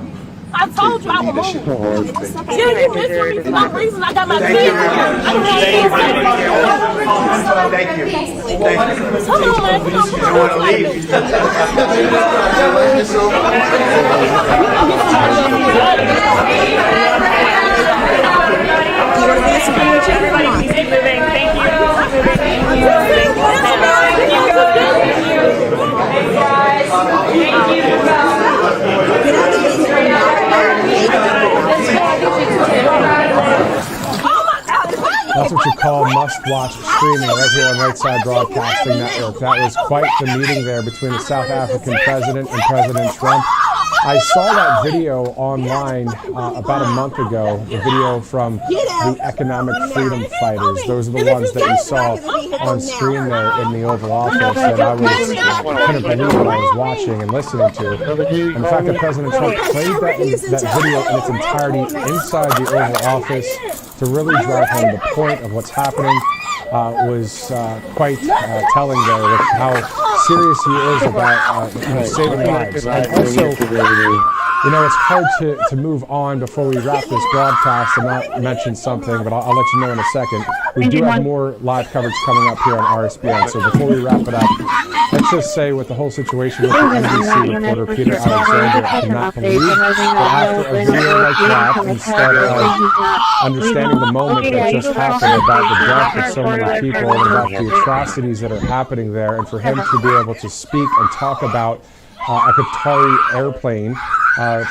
I told you I would move. Yeah, you mess with me for no reason. I got my kids. Thank you. Come on, man. Come on. I want to leave. That's what you call must-watch streaming right here on Right Side Broadcasting Network. That was quite the meeting there between the South African president and President Trump. I saw that video online about a month ago, the video from the economic freedom fighters. Those are the ones that you saw on screen there in the Oval Office, and I couldn't believe what I was watching and listening to. And the fact that President Trump played that video in its entirety inside the Oval Office to really drive home the point of what's happening was quite telling there with how serious he is about saving lives. And also, it's hard to move on before we wrap this broadcast and not mention something, but I'll let you know in a second. We do have more live coverage coming up here on RSBN, so before we wrap it up, let's just say with the whole situation with the NBC reporter Peter Alexander, I cannot believe that after a video like that, instead of understanding the moment that just happened about the death of so many people and about the atrocities that are happening there, and for him to be able to speak and talk about a Qatari airplane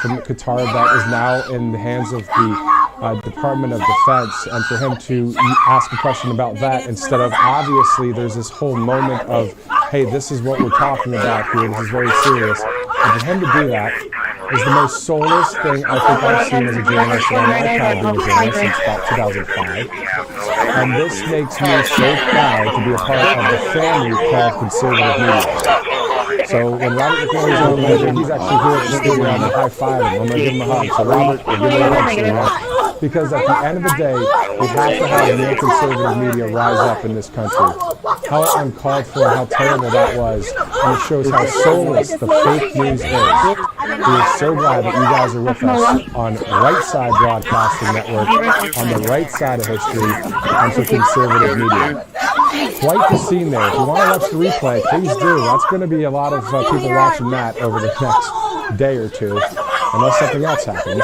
from Qatar that is now in the hands of the Department of Defense, and for him to ask a question about that instead of, obviously, there's this whole moment of, hey, this is what we're talking about here, this is very serious. And for him to do that is the most soulless thing I think I've seen as a journalist in my lifetime being a journalist since about 2005. And this makes me so proud to be a part of the family called conservative media. So when Robert McCormick's on there, he's actually here at the studio. I'm going to high five him. I'm going to give him a hug. So Robert, give him a hug, sweetheart. Because at the end of the day, we have to have neoconservative media rise up in this country. How uncalled for and how terrible that was. And it shows how soulless the fake news is. We are so glad that you guys are with us on Right Side Broadcasting Network, on the right side of history, and for conservative media. Quite the scene there. If you want to watch the replay, please do. That's going to be a lot of people watching that over the next day or two, unless something else happens.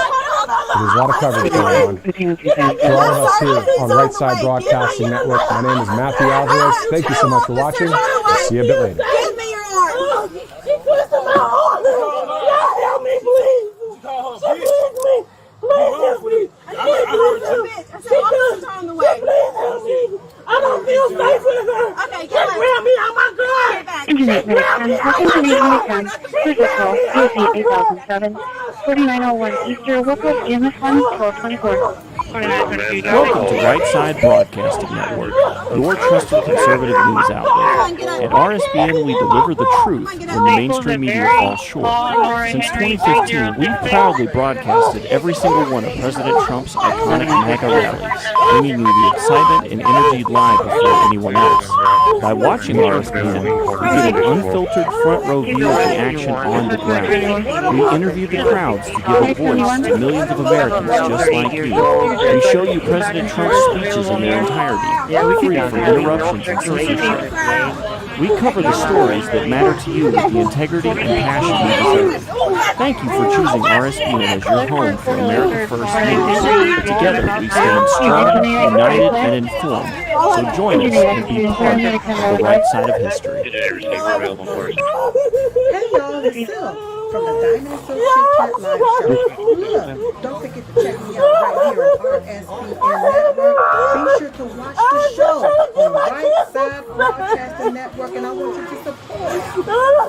There's a lot of coverage going on. For all of us here on Right Side Broadcasting Network, my name is Matthew Alvarez. Thank you so much for watching. We'll see you a bit later. I don't feel safe with her. Okay, get grab me out my car. Internet welcome to physical, UC 8007, 4901 Easter, Wilkes, EMS 1224. Welcome to Right Side Broadcasting Network, your trusted conservative news outlet. At RSBN, we deliver the truth when the mainstream media falls short. Since 2015, we've proudly broadcasted every single one of President Trump's iconic MAGA rallies, bringing you the excitement and energy live before anyone else. By watching RSBN, you get an unfiltered front row view of the action on the ground. We interview the crowds to give a voice to millions of Americans just like you. We show you President Trump's speeches in their entirety, free from interruptions and censorship. We cover the stories that matter to you with the integrity and passion you deserve. Thank you for choosing RSBN as your home for America First News. Together, we stand strong, united, and informed. So join us and be part of the right side of history. Hey y'all, it's Phil from the Diamond Associate Live Show. Look, don't forget to check me out right here on RSBN Network. Be sure to watch the show on Right Side Broadcasting Network, and I want you to support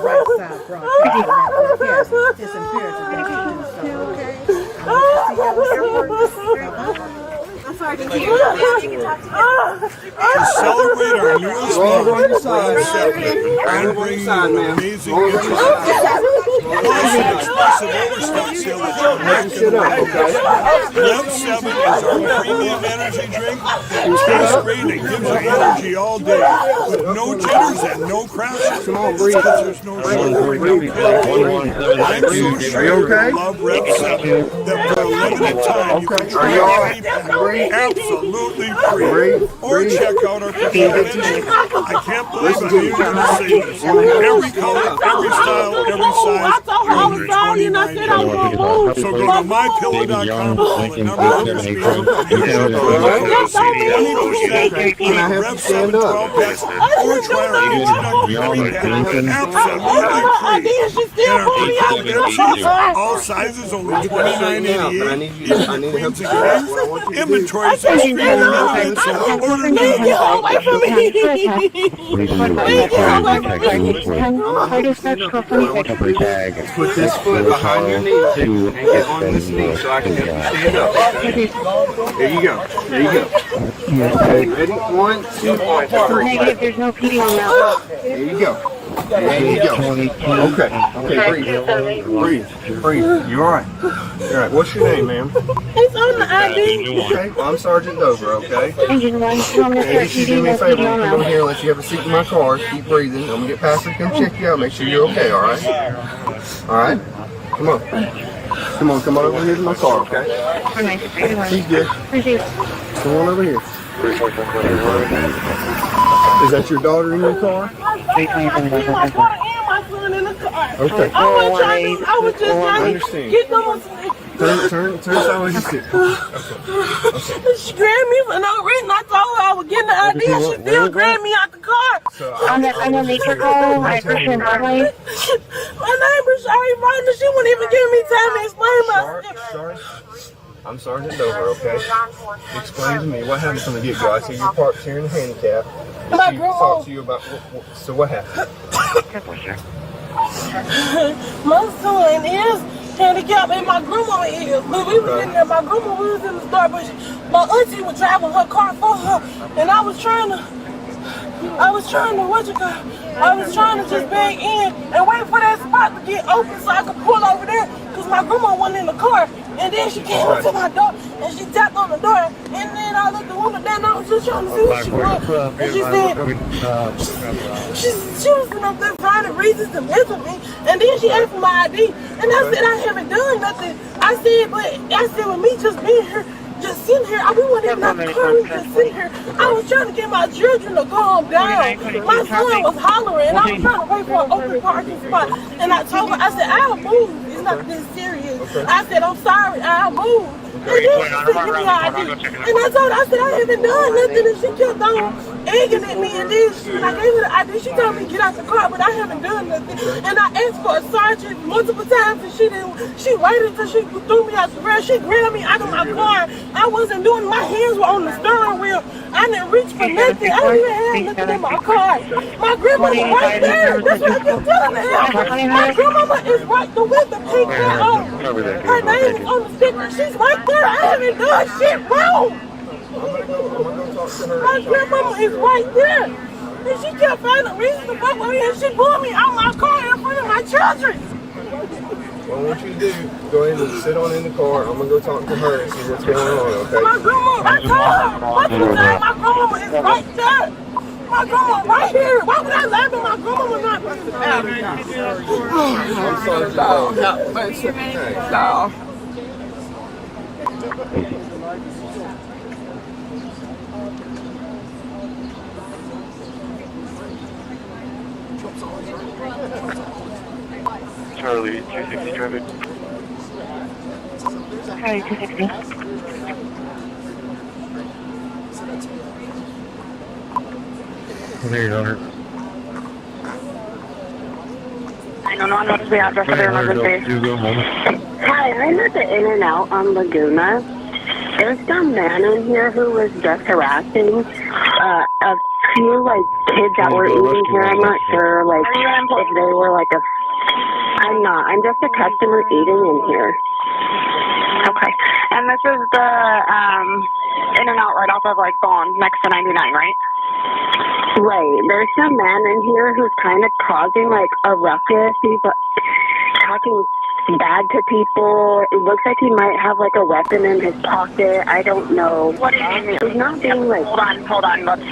Right Side Broadcasting Network. Yes, it's imperative that you do so, okay? I want to see y'all. I'm sorry, did you to celebrate our newest month, and bring you amazing explosive overstock sale that you're making. Lev 7 is our premium energy drink that tastes great and gives you energy all day, with no jitters and no crashes. There's no sugar, no pill. I'm so sure you love Rev 7 that for a limited time you can try it absolutely free. Or check out our performance. I can't believe I'm able to say this. Every color, every style, every size, under $29. So go to mypillow.com, call the number on the screen, and save 20% on Rev 7 12 packs, or try our introductory 3 pack absolutely free. And our Pepsi, all sizes only $29.88. Queens and kings, inventory is extremely limited, so order now. Put this foot behind your knee and get on this knee so I can stand up. There you go. There you go. Okay, ready? 1, 2, 3. Negative, there's no PD on that. There you go. There you go. Okay, breathe. You alright? Alright, what's your name, ma'am? It's on the ID. Okay, well, I'm Sergeant Dover, okay? Engine 1, If you do me a favor, come over here and let you have a seat in my car. Keep breathing. I'm gonna get past it, come check you out, make sure you're okay, alright? Alright? Come on. Come on over here to my car, okay? He's good. Come on over here. Is that your daughter in your car? Okay. I was just trying to get them. Turn sideways and sit. She grabbed me for no reason. I told her I was getting the ID. She still grabbed me out the car. On the nature call, I Christian Broadway. My neighbor, Shari Martin, she wouldn't even give me time to explain myself. I'm Sergeant Dover, okay? Explain to me what happened from the get-go. I see you're parked here in the handicap. She talked to you about so what happened? My son is handicapped and my grandma is. But we were in there, my grandma was in the store, but my auntie was driving her car for her, and I was trying to I was trying to, I was trying to just bag in and wait for that spot to get open so I could pull over there because my grandma wasn't in the car. And then she came up to my door and she tapped on the door. And then I looked the window down and I was just trying to see what she was. And she said, she was up there finding reasons to mess with me. And then she asked for my ID. And I said, I haven't done nothing. I said, with me just being here, just sitting here, we weren't even out the car, we were just sitting here. I was trying to get my children to calm down. My son was hollering, and I was trying to wait for an open parking spot. And I told her, I said, I'll move. It's not this serious. I said, I'm sorry, I'll move. And then she said, give me her ID. And I told her, I said, I haven't done nothing. And she kept on egging at me. And then when I gave her the ID, she told me to get out the car, but I haven't done nothing. And I asked for a sergeant multiple times, and she didn't. She waited until she threw me out the rail. She grabbed me out of my car. I wasn't doing, my hands were on the steering wheel. I didn't reach for nothing. I didn't even have nothing in my car. My grandmother right there. That's what I kept telling her. My grandmama is right there with the pink hair on. Her name is on the sticker. She's right there. I haven't done shit wrong. My grandmama is right there. And she kept finding reasons to fuck with me, and she pulled me out of my car in front of my children. What I want you to do, go ahead and sit on in the car. I'm going to go talk to her and see what's going on, okay? My grandma, I told her, my grandma is right there. My grandma right here. Why would I laugh at my grandma not being there? I'm sorry, no. Charlie, 260 traffic. Charlie, 260. There you go. I don't know, I'm not the address of the emergency. Hi, I'm at the In-N-Out on Laguna. There's some man in here who was just harassing a few, kids that were eating here. I'm not sure, if they were, I'm not. I'm just a customer eating in here. Okay. And this is the In-N-Out right off of, Bond, next to 99, right? Right. There's some man in here who's kind of causing, a ruckus. He's talking bad to people. It looks like he might have, a weapon in his pocket. I don't know. What do you mean? He's not being, Hold on. Let's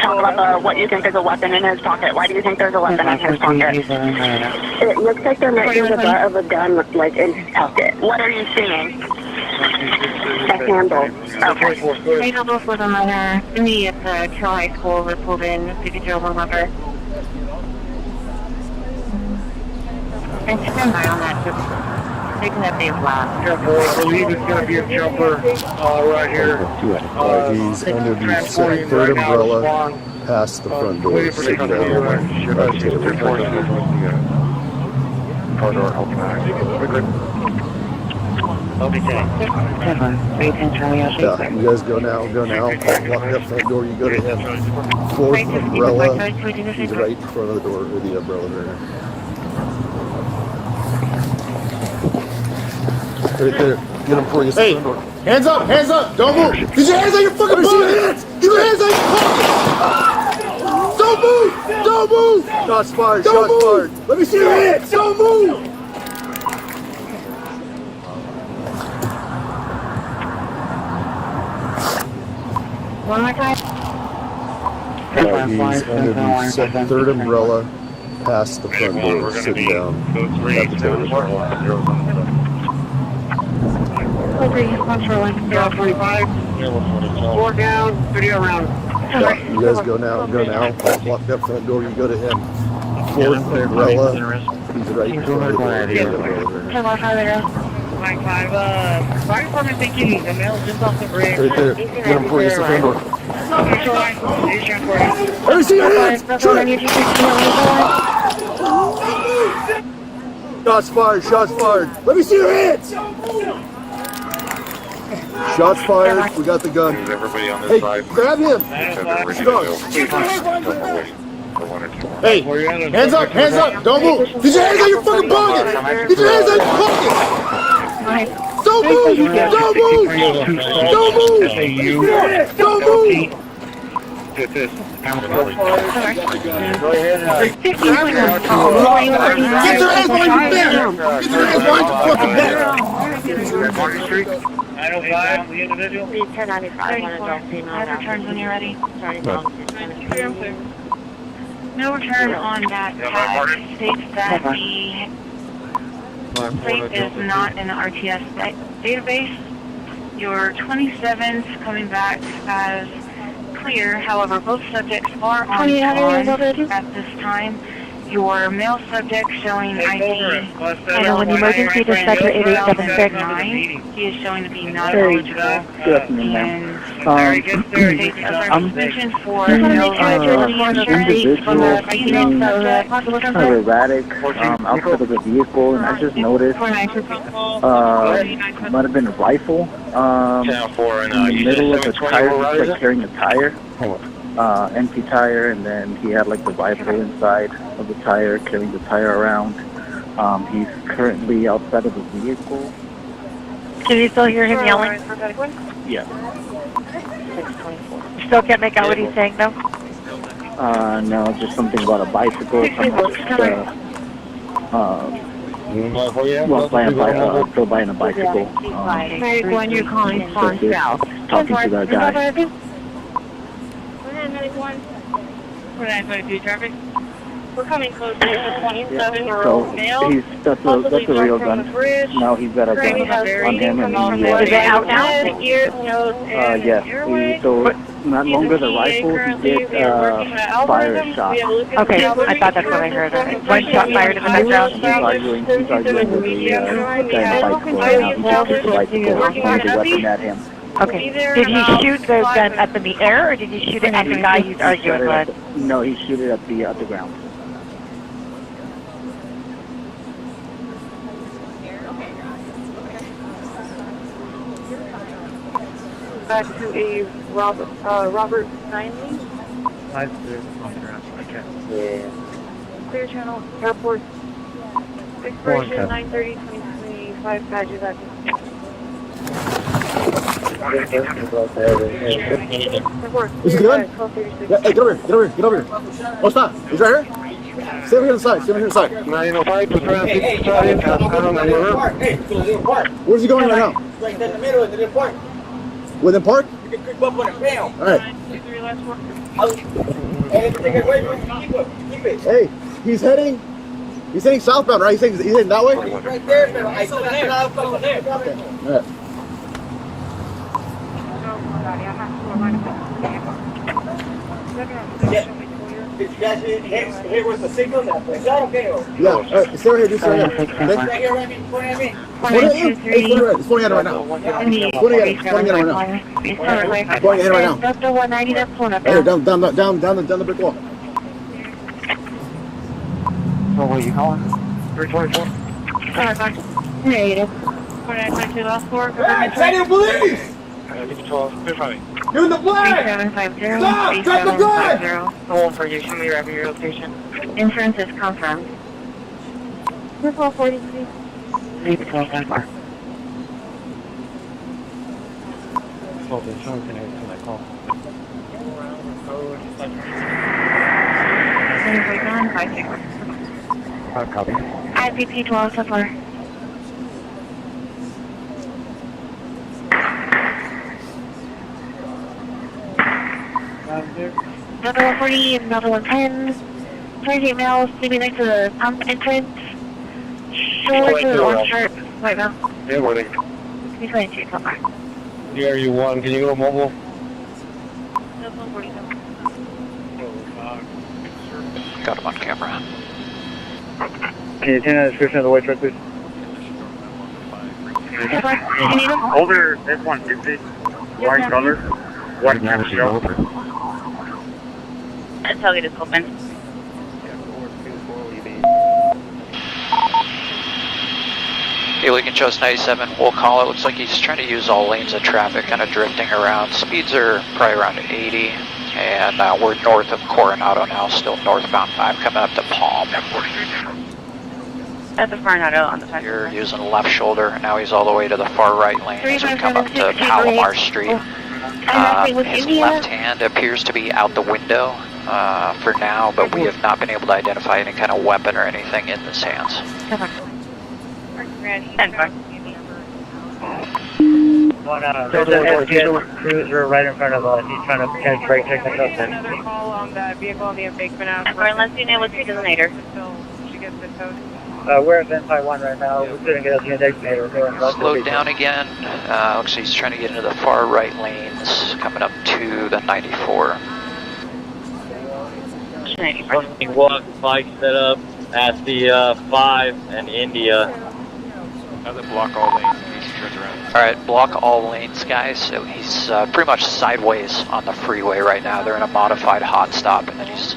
talk about what you think is a weapon in his pocket. Why do you think there's a weapon in his pocket? It looks like there might be the butt of a gun, in his pocket. What are you seeing? A handle. Okay. Hey, handle was on my me at the Trail High School. We're pulled in 5001 number. And stand by on that, just taking that big lap. I believe it's going to be a jumper right here. He's under the third umbrella past the front door. Sitting down. Yeah, you guys go now. Walk that front door, you go to him. Fourth umbrella. He's right in front of the door, or the umbrella there. Right there. Get him before you get the front door. Hands up! Don't move! Get your hands on your fucking pocket! Get your hands on your pocket! Don't move! Shots fired! Let me see your hands! Don't move! One more time. He's under the third umbrella past the front door, sitting down at the table. 4 down, video around. Yeah, you guys go now. Walk that front door, you go to him. Fourth umbrella. He's right in front of the door. Fire department thinking the male just off the bridge. Right there. Get him before you get the front door. Let me see your hands! Shots fired! Let me see your hands! Shots fired. We got the gun. Everybody on this Hey, side. grab him! Hey, hands up! Don't move! Get your hands on your fucking pocket! Get your hands on your pocket! Don't move! Don't move! Don't move! Don't move! Get this. Get your hands behind your back! Get your hands behind your fucking back! Market Street. 905, the individual. 1095. Have returns when you're ready. No return on that tag states that the plate is not in the RTS database. Your 27's coming back as clear. However, both subjects are on pause at this time. Your male subject showing ID. Hello, an emergency dispatcher 8876. He is showing to be not eligible. And states as our suspension for no individual kind of erratic outside of the vehicle, and I just noticed might have been a rifle in the middle of the tire, just like carrying a tire, empty tire, and then he had like the rifle inside of the tire, carrying the tire around. He's currently outside of the vehicle. Can you still hear him yelling? Yeah. You still can't make out what he's saying, though? No, just something about a bicycle. Still buying a bicycle. When you're calling Spawn South. Talking to that guy. 4922 traffic. We're coming close to the 27-year-old male. That's a real gun. Now he's got a gun on him, and is it out now? Yes. So not longer the rifle, he did fire a shot. Okay, I thought that's what I heard. One shot fired in the background. He's arguing with the guy in the bicycle right now. He just took the bicycle and pointed the weapon at him. Okay. Did he shoot the gun up in the air, or did he shoot it at the guy he's arguing with? No, he shoot it at the ground. Back to a Robert Steinley. Clear channel, airport. Expiration 9/30/2025. Badges active. Is he good? Yeah, hey, get over here. Oh, stop. He's right here. Stay over here on the side. Where's he going right now? Right in the middle of the park. Within park? You can creep up on it, bam. All right. Hey, he's heading southbound, right? He's heading that way? Right there, but I saw that over there. Okay. All right. Did you guys hear what's the signal? Is that okay? Yeah, all right. Stay right here, just right here. Right here, right here, point at me. Point at you? Hey, it's pointing at it right now. Pointing at it right now. Pointing at it right now. Here, down the brick wall. So what are you calling? 324. Negative. 4922 last floor. Send in police! You're in the flag! 3750. Stop! Drop the gun! Hold for you. Show me your location. Insurance is confirmed. 443. 31254. Well, the insurance can answer my call. Copy. IPP 12 so far. Another 140, another 110. 28 males, maybe next to the pump entrance. Short to the orange shirt, right now. Yeah, morning. 322 so far. DRU1, can you go mobile? That's 147. Got him on camera. Can you attend that description of the white truck, please? Older F-150, white color, white shell. That's how it is open. Hey, Lincoln Trust 97, we'll call it. Looks like he's trying to use all lanes of traffic, kind of drifting around. Speeds are probably around 80, and we're north of Coronado now, still northbound 5, coming up to Palm. At the Coronado on the side. You're using the left shoulder, and now he's all the way to the far right lane as we come up to Palomar Street. His left hand appears to be out the window for now, but we have not been able to identify any kind of weapon or anything in his hands. There's an SBS cruiser right in front of us. He's trying to penetrate technical. Another call on the vehicle on the embankment out. Let's do what's your designator. She gets the tow. We're in Bennet 1 right now. We couldn't get us the designator. Slowed down again. Looks like he's trying to get into the far right lanes, coming up to the 94. One bike set up at the 5 and India. How's it block all lanes in case he turns around? Alright, block all lanes, guys. So he's pretty much sideways on the freeway right now. They're in a modified hot stop, and then he's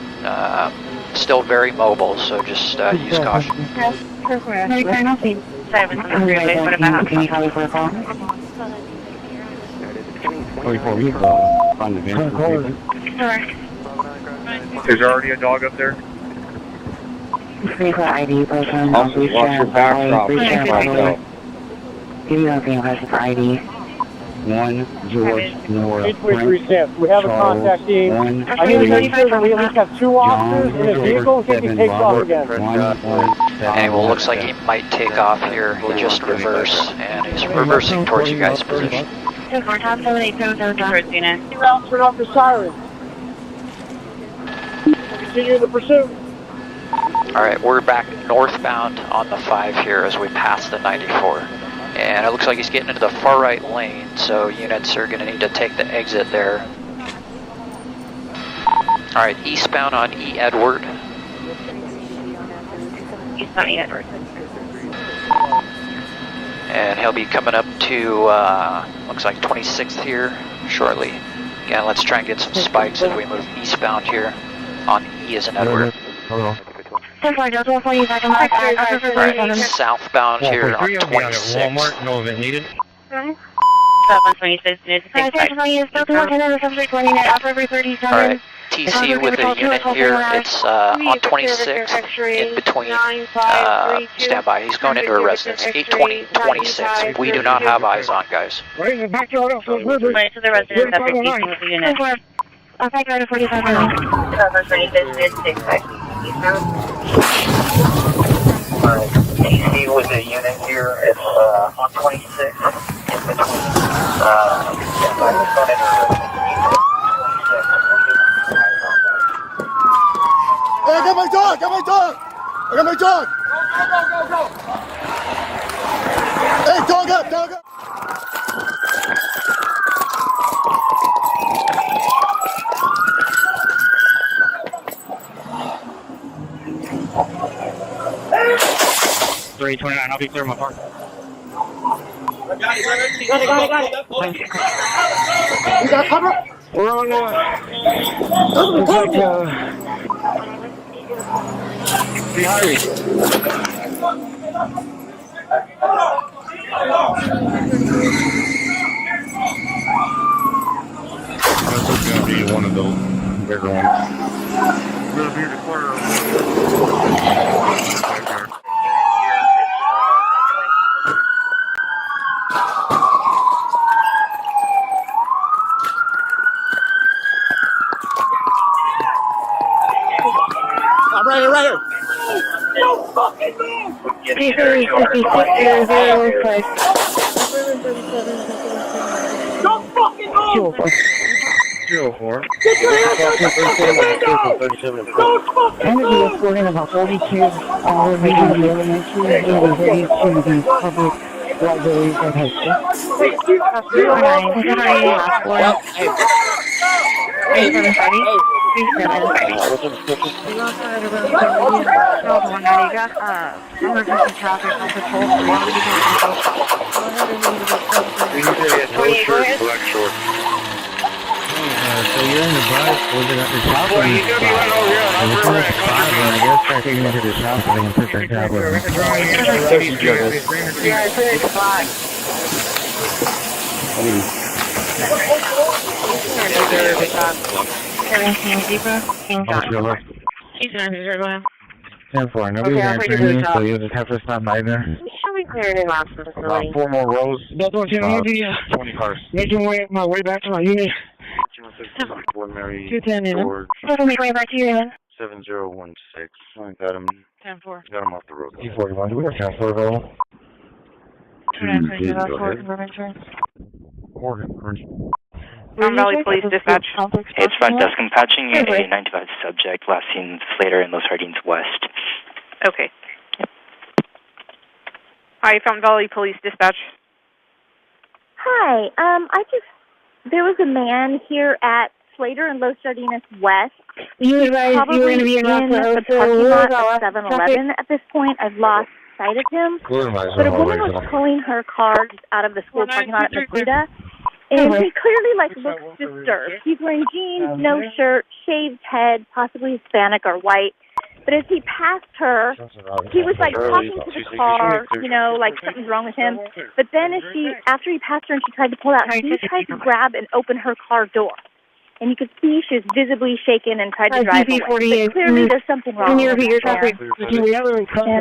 still very mobile, so just use caution. Is there already a dog up there? ID person. Watch your backdrop. Give me a vehicle for ID. 1 George Nora. We have a contact team. I need to make sure that we at least have 2 officers in the vehicle so he can take off again. And well, looks like he might take off here. He just reversed, and he's reversing towards you guys' position. Turn off the siren. Continue the pursuit. Alright, we're back northbound on the 5 here as we pass the 94. And it looks like he's getting into the far right lane, so units are going to need to take the exit there. Alright, eastbound on E. Edward. Eastbound E. Edward. And he'll be coming up to, looks like 26th here shortly. Again, let's try and get some spikes as we move eastbound here on E as in Edward. Alright, southbound here on 26. No event needed. 726 needs to take back. Alright, TC with a unit here. It's on 26 in between. Stand by. He's going into a residence. 820, 26. We do not have eyes on, guys. Right to the residence after TC with the unit. I'll take out a 45 minutes. 726 needs to take back. Alright, TC with a unit here. It's on 26 in between. Hey, I got my dog! I got my dog! Go! Hey, dog up! I'll be clear my park. Got it. You got cover? We're on Looks like, behind This is going to be one of those bigger ones. Going to be the corner. Right here. no fucking move! Don't fucking move! 204. Get your hands out the fucking window! Don't fucking move! Escorting about 30 kids all over the elementary and heading to the public libraries and high school. Emergency traffic on patrol. Black short. So you're in the bus, was it at the top? Well, he's going to be right over here. I guess they're taking me to the shop so they can put their tablet on. Yeah, it's very flat. 10-4, nobody's answering me, so you'll just have to stop by there. we clear an in-laws facility? About 4 more rows. That's what I'm going to be 20 cars. making my way back to my unit. 210 George. Make my way back to your unit. 7016. I got him. 10-4. Got him off the road. T41. Do we have transport available? 2-9-3-0-4, Morgan. Valley Police Dispatch. It's front desk and patching a 95 subject, last seen Slater in Los Jardines West. Okay. Hi, Fountain Valley Police Dispatch. Hi, there was a man here at Slater and Los Jardines West. You guys, Probably you were going to be in the parking lot of 7-Eleven at this point. I've lost sight of him. But a woman was pulling her car out of the school parking lot at Masuda, and he clearly looks disturbed. He's wearing jeans, no shirt, shaved head, possibly Hispanic or white. But as he passed her, he was talking to the car, something's wrong with him. But then after he passed her and she tried to pull out, he tried to grab and open her car door. And you could see she was visibly shaken and tried to drive away. But clearly there's something wrong with her. And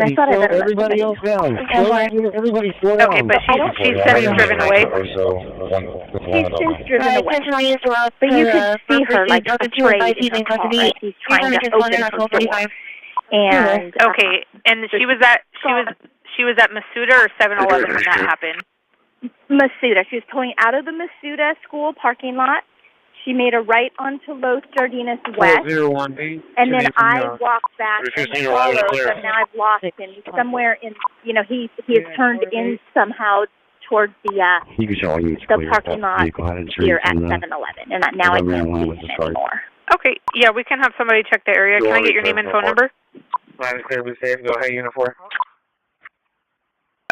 I thought I better everybody else down. Everybody slow down. Okay, but she's since driven away. She's since driven away. But you could see her afraid in her car as he's trying to open her door. And and she was at Masuda or 7-Eleven when that happened. Masuda. She was pulling out of the Masuda school parking lot. She made a right onto Los Jardines West, and then I walked back and followed, but now I've lost him. He's somewhere in, he has turned in somehow towards the parking lot here at 7-Eleven, and now I can't see him anymore. Okay, yeah, we can have somebody check the area. Can I get your name and phone number? Clear, be safe. Go ahead, Unit 4.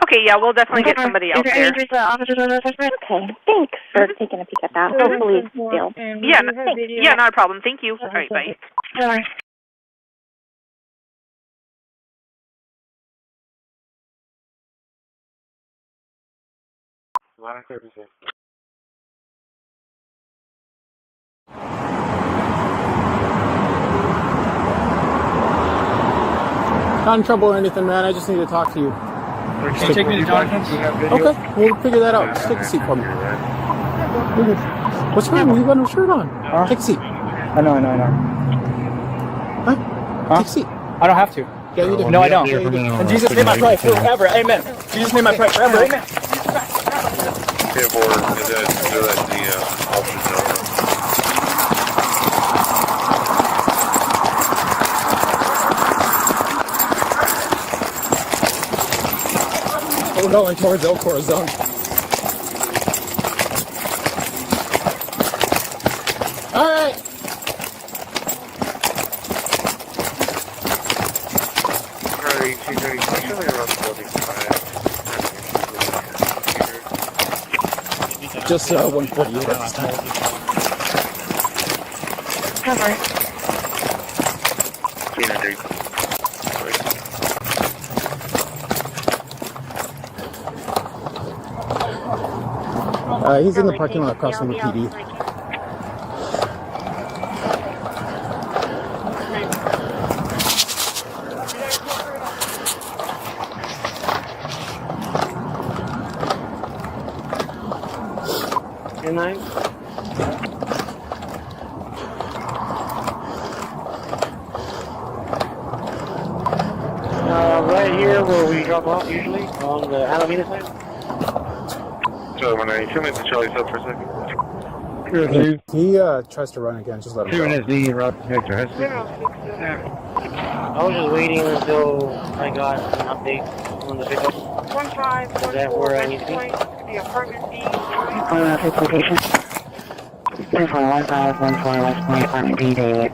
Okay, yeah, we'll definitely get somebody else there. Okay, thanks for taking a peek at that. Hopefully it's still. Yeah, not a problem. Thank you. All right, bye. Bye. Clear, be safe. Not in trouble or anything, man. I just need to talk to you. Can you take me to Jonathan's? Okay, we'll figure that out. Just take a seat for me. What's wrong? You got no shirt on. Take a seat. I know. Huh? Take a seat. I don't have to. Yeah, you do. No, I don't. In Jesus' name I pray forever. Amen. In Jesus' name I pray forever. Amen. We're going towards El Corazon. All right. Just 148 at this time. Cover. He's in the parking lot across from the PD. Good night. Right here where we drop off usually on the Alameda side. So when I come into Charlie's up for a second. He tries to run again. Just let him go. I was just waiting until I got an update on the pickup. 15. Is that where I need to be? The apartment B. Location. 341514 West Point, apartment B, David.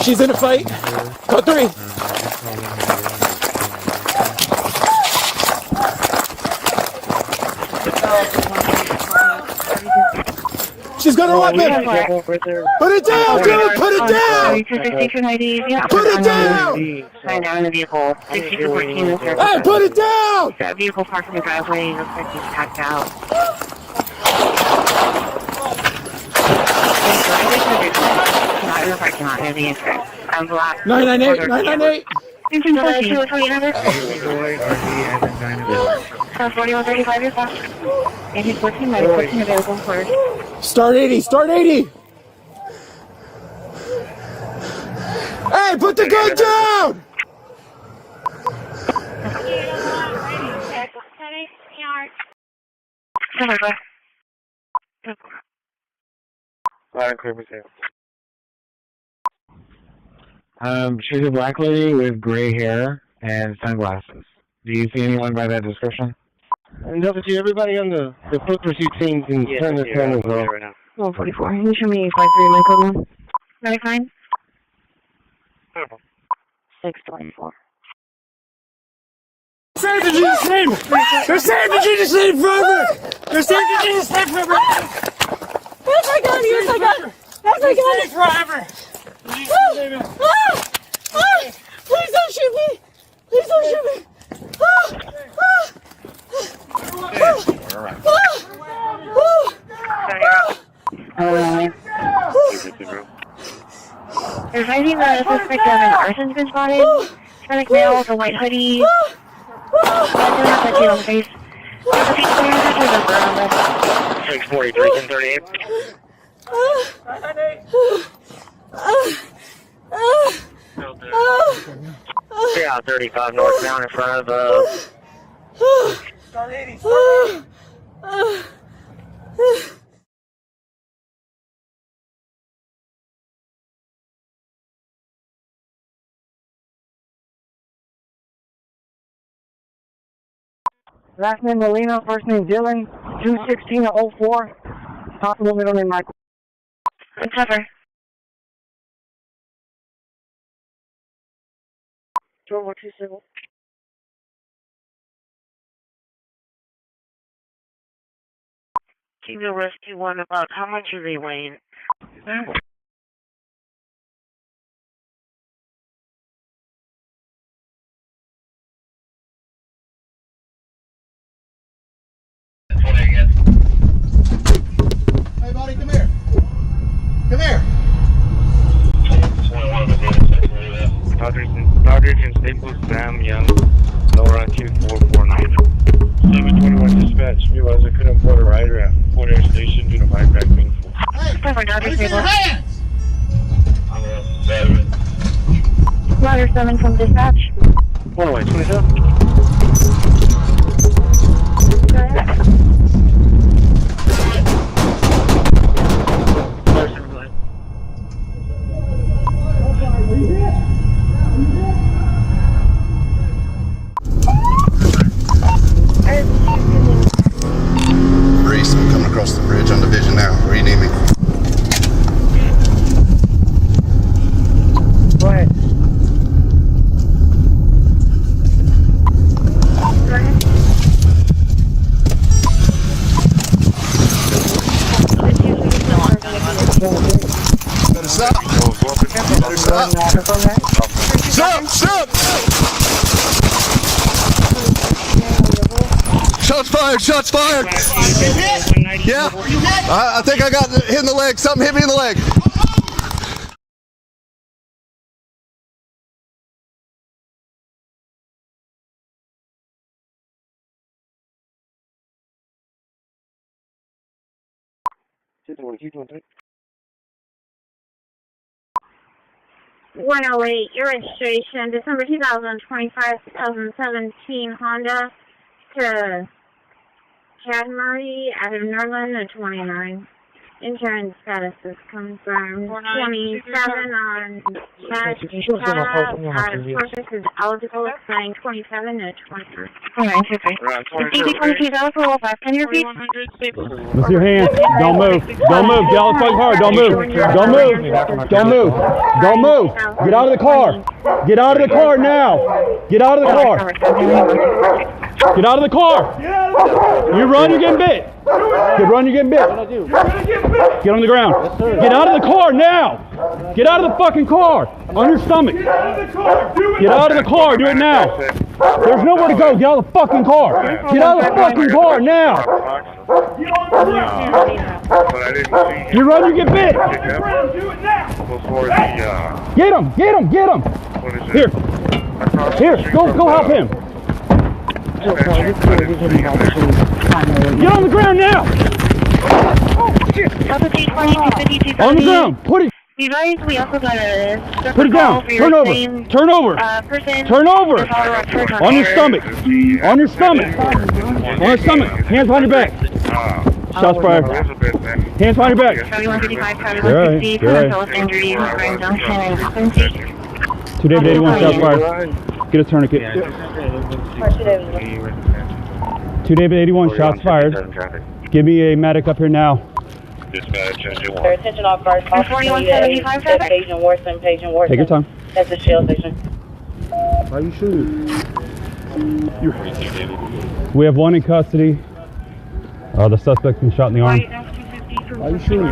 She's in a fight. Go 3. She's got her weapon. Put it down, dude. Put it down. Put it down. Sign down in the vehicle. 6214 is there. Hey, put it down. That vehicle parked in the driveway. Looks like he's packed out. Not in the parking lot. Near the entrance. I'm black. 998. 998. 4135 is off. 1814, 914 available for. Start 80. Start 80. Hey, put the gun down. She's a black lady with gray hair and sunglasses. Do you see anyone by that description? And everybody on the foot pursuit team can turn their cameras off. Right now. 144. Can you show me 53 Michael 1? 99? 624. Save the Jesus name! They're saving the Jesus name forever! They're saving the Jesus name forever! Yes, I got it! Yes, I got it! Yes, I got it! Forever! Please don't shoot me! Please don't shoot me! There's anything that a suspect on an arson's been spotted. Hispanic male with a white hoodie. On the face. 643, 1038. Yeah, 35 northbound in front of Start 80. Last name Molina, first name Dylan, 216-04. Possible middle name Michael. Cover. 1227. Kilo Rescue 1, about how much are they weighing? Hey, buddy, come here. Come here. Dodgers and Staples, Sam Young, Laura 2449. 721 dispatch, realized I couldn't afford a rider at Fort Air Station due to my back being full. Ladder 7 from dispatch. 1-way, 27. Go ahead. Reese, I'm coming across the bridge on Division now. Where you need me? Go ahead. Better stop. Better stop. Stop! Stop! Shots fired! Shots fired! Yeah, I think I got hit in the leg. Something hit me in the leg. Keep 108, your registration, December 2025, 2017 Honda to Cadbury out of Norland at 29. Insurance status is confirmed. 27 on Chad out of Corpus is eligible, signing 27 to 23. 22 eligible, 5. Can you repeat? With your hands. Don't move. Don't move. Dallas, fight hard. Don't move. Don't move. Don't move. Don't move. Get out of the car. Get out of the car now. Get out of the car. Get out of the car. You run, you're getting bit. You run, you're getting bit. Get on the ground. Get out of the car now. Get out of the fucking car. On your stomach. Get out of the car. Do it now. There's nowhere to go. Get out of the fucking car. Get out of the fucking car now. You run, you get bit. Get him. Get him. Get him. Here. Here. Go help him. Get on the ground now! On the ground! Put it! You guys, we also got a put it down! Turn over! Turn over! Turn over! On your stomach! On your stomach! On your stomach! Hands behind your back! Shots fired. Hands behind your back! Alright, alright. 2 David 81, shots fired. Get a tourniquet. 2 David 81, shots fired. Give me a medic up here now. Attention all cars. 4175 traffic. Patient Warson, patient Warson. Take your time. That's the shield station. Why are you shooting? We have one in custody. The suspect's been shot in the arm. Why are you shooting?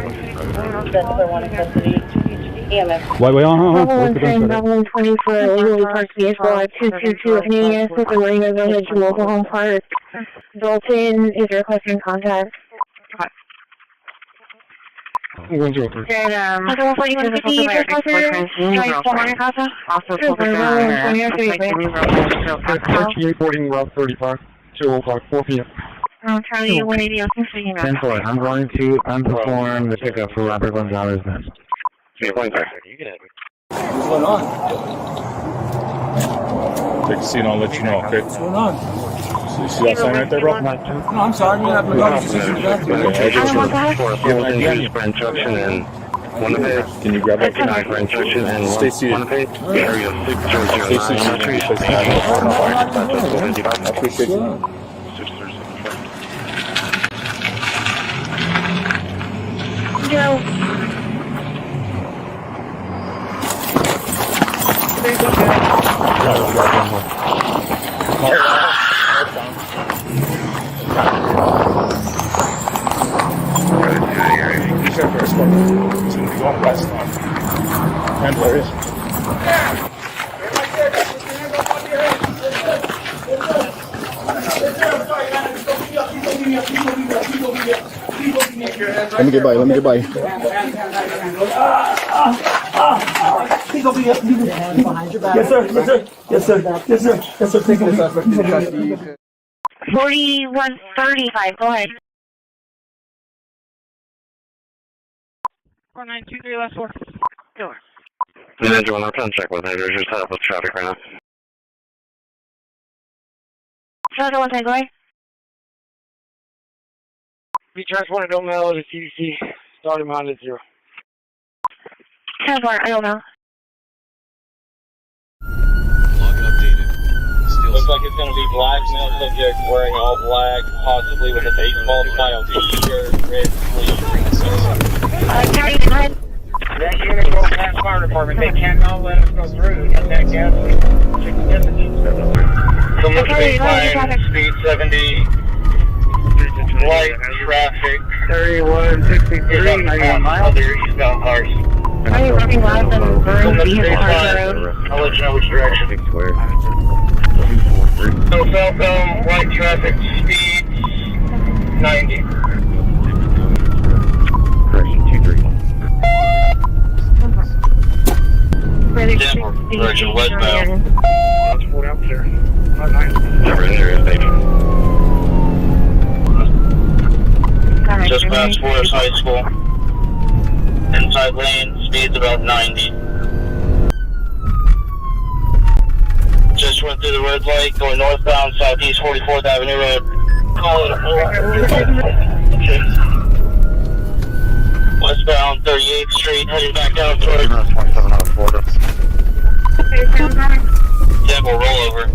That's the one in custody. EMS. Wait, wait, Level 120 for illegally parked vehicle at 222 Canadian Circle Lane of Village Local Home Park. Dalton is requesting contact. Good, also reporting Route 35, 2 o'clock, 4 p.m. Charlie, 180, I'm going to unperform the pickup for Robert Gonzalez next. What's going on? Take a seat and I'll let you know, okay? What's going on? So you see that sign right there, bro? No, I'm sorry. I'm going to have for instruction and one of it. Can you grab that for instruction and stay seated. Stay seated. I appreciate you. Joe. Let me get by, let me get by. He's over here. Yes, sir. Yes, sir. Yes, sir. Yes, sir. Yes, sir. Take this suspect into custody. 4135, go ahead. 4923, last 4. Door. And I'm trying to check with it. There's just head up with traffic right now. Another one, go ahead. We just want to know the CDC starting on at 0. 10 I don't know. Looks like it's going to be black male subject wearing all black, possibly with a baseball style t-shirt, red sleeves. Carry the gun. That unit goes past fire department. They cannot let us go through. Get that gas. Commercial line, speed 70. Light traffic. 3163, 91 miles. Other eastbound cars. Are you running live on Burns vehicle on the road? I'll let you know which direction. So Falcon, light traffic, speed 90. Correction, 231. Direction westbound. That's 4 out there. Never in there is, baby. Just past Forest High School. Inside lane, speed's about 90. Just went through the red light, going northbound, southeast 44th Avenue Road. Call it a westbound 38th Street, heading back down toward 27 out of Florida. Temple rollover.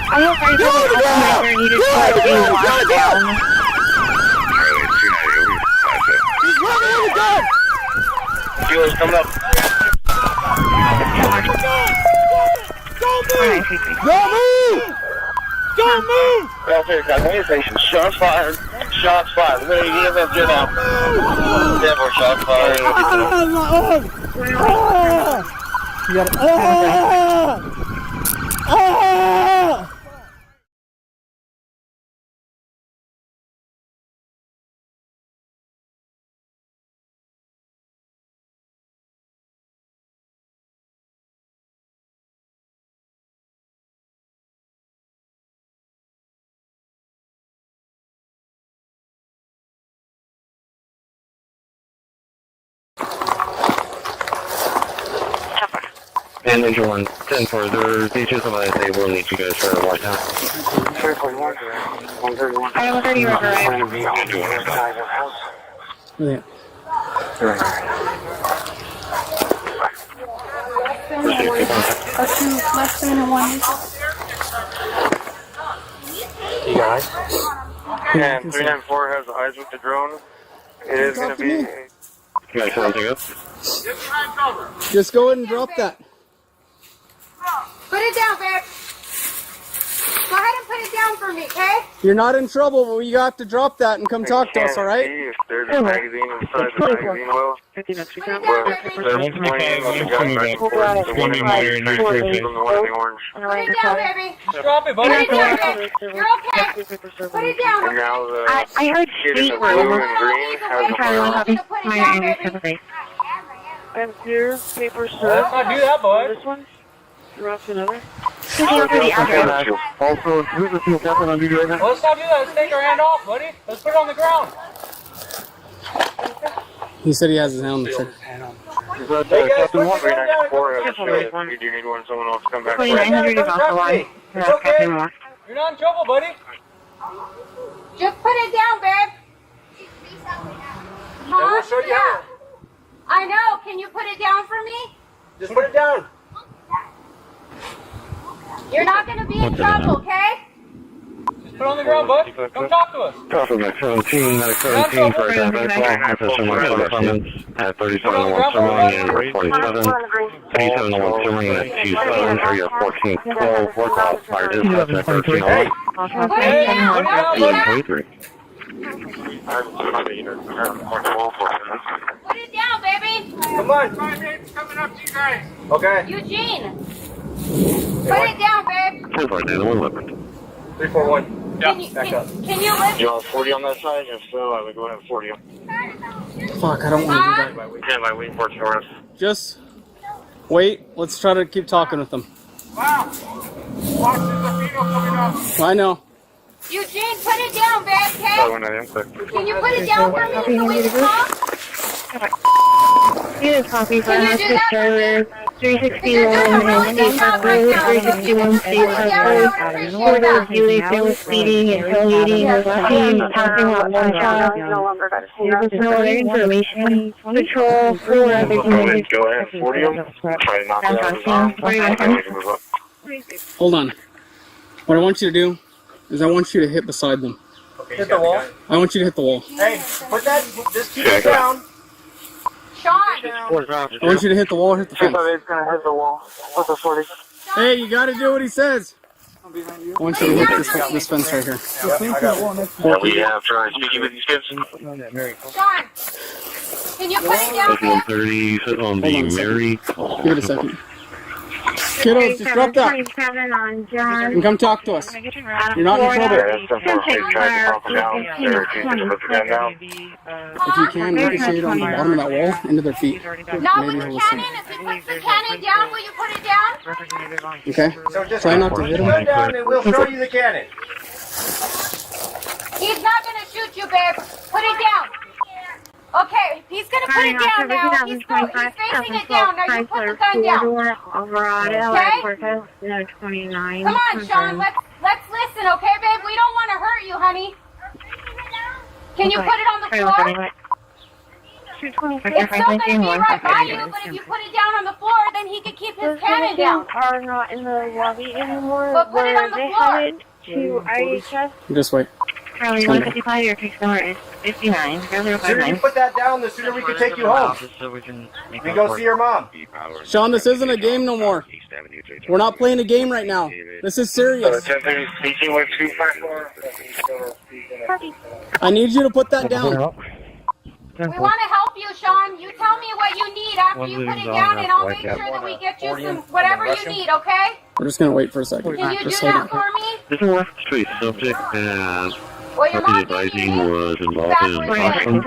I hope I don't need to try to be locked down. He's running with a gun! Fuel's coming up. Go! Don't move! Don't move! Don't move! Station. Shots fired. Shots fired. We're going to get up there now. Denver, shots fired. You got it. And Ninja 1, 10 for their DHS somebody they will need you guys for a watch out. 341, 131. I am 30 River Yeah. Less than one. You guys? And 394 has eyes with the drone. It is going to be... You guys want to take up? Just go ahead and drop that. Put it down, babe. Go ahead and put it down for me, okay? You're not in trouble, but you have to drop that and come talk to us, all right? If there's a magazine inside the magazine well, there's plenty of the guy back and forth. The one in the orange. Put it down, baby. Drop it, buddy. Put it down, baby. You're okay. Put it down. And now the I heard kid in the blue and green has a fire. And here, paper, sir. Let's not do that, boy. This one. Drops another. Also, who's the team captain on duty right now? Well, let's not do that. Let's take our hand off, buddy. Let's put it on the ground. He said he has his hand on the trigger. Is that Captain 394 has a show if you do need one, someone else come back. 2900 is off the line. It's okay. You're not in trouble, buddy. Just put it down, babe. Yeah, we'll show you how. I know. Can you put it down for me? Just put it down. You're not going to be in trouble, okay? Just put it on the ground, bud. Come talk to us. Copy, Mac 17, Medic 17 for example, FSM 1 Clemens at 3701 Summerlin and 47, 8701 Summerlin at 27, area 1412, work off, fire dispatch at 1301. Put it down, baby. Come on. It's coming up to you guys. Okay. Eugene. Put it down, babe. 341. Yeah, back up. Can you lift? You want 40 on that side? If so, I would go ahead 40. Fuck, I don't want to do that. Stand by, waiting for it to us. Just wait. Let's try to keep talking with them. Wow. Watch, there's a female coming up. I know. Eugene, put it down, babe, okay? Can you put it down for me so we can talk? Here's a copy for Can you us do to that? server 361 and State Park Road, 361 State Park Road. Order of illegal speeding and tailgating, walking, passing out one child. There's no other information. Patrol, 4 other units. Go ahead, 40 of them. Try to knock it out. Hold on. What I want you to do is I want you to hit beside them. Hit the wall. I want you to hit the wall. Hey, put that, just keep it down. Sean. I want you to hit the wall or hit the fence. It's gonna hit the wall. What's the 40? Hey, you gotta do what he says. I want you to hit this fence right here. Yeah, we have tried speaking with these kids. Sean. Can you put it down, babe? 130 on the Mary. Give it a second. Kiddos, just drop that. On John. And come talk to us. You're not in trouble. If you can, ricochet it on the bottom of that wall into their feet. Not with Maybe the he'll cannon. listen. If he puts the cannon down, will you put it down? Okay? Try not to hit him. Put it down and we'll show you the cannon. He's not going to shoot you, babe. Put it down. Okay, he's going to put it down now. He's facing it down. Now you put the gun down. Okay? Come on, Sean. Let's listen, okay, babe? We don't want to hurt you, honey. Can you put it on the floor? It's still going to be right by you, but if you put it down on the floor, then he could keep his cannon down. Are not in the lobby anymore. But put it on the floor. To IHS. Just wait. Charlie 155, your case number is 59 The sooner you 0059. put that down, the sooner we can take you home. We go see your mom. Sean, this isn't a game no more. We're not playing a game right now. This is serious. I need you to put that down. We want to help you, Sean. You tell me what you need after you put it down, and I'll make sure that we get you some whatever you need, okay? We're just gonna wait for a second. Can you do Just hold that on. for me? This is West Street subject and Well, your mom advising was involved in an arson.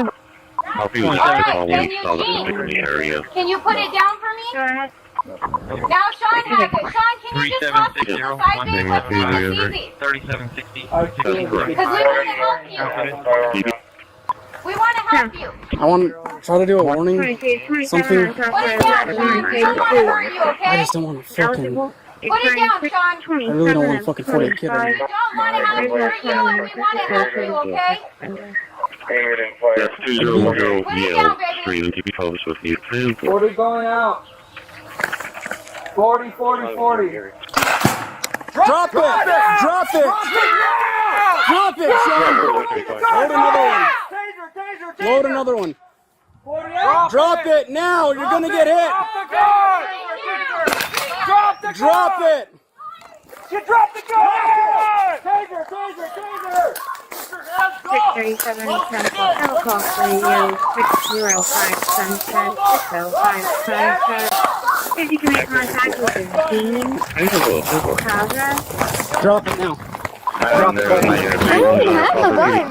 Helping was after when we saw the district in the area. Can you put it down for me? Now, Sean has it. Sean, can you just toss it to the side bin? It's easy. 3760. That's correct. Because we want to help you. We want to help you. I want to try to do a warning. Something. Put it down, Sean. We don't want to hurt you, I okay? just don't want to fucking. Put it down, Sean. I really don't want to fucking put a kid We in. don't want to hurt you, and we want to help you, okay? That's 2010 Yale Street and DP Publish with you. 40 going out. 40, 40, 40. Drop it! Drop it! Drop it, Sean! Load another one. Load another one. Drop it now! You're gonna get hit! Drop it! You dropped the gun! Taser, taser, taser! 637 Chemical Chemical Radio 605 Sunset 605 If you can make contact with the team, Kaza. Drop it now. I don't have a gun. I don't have a gun.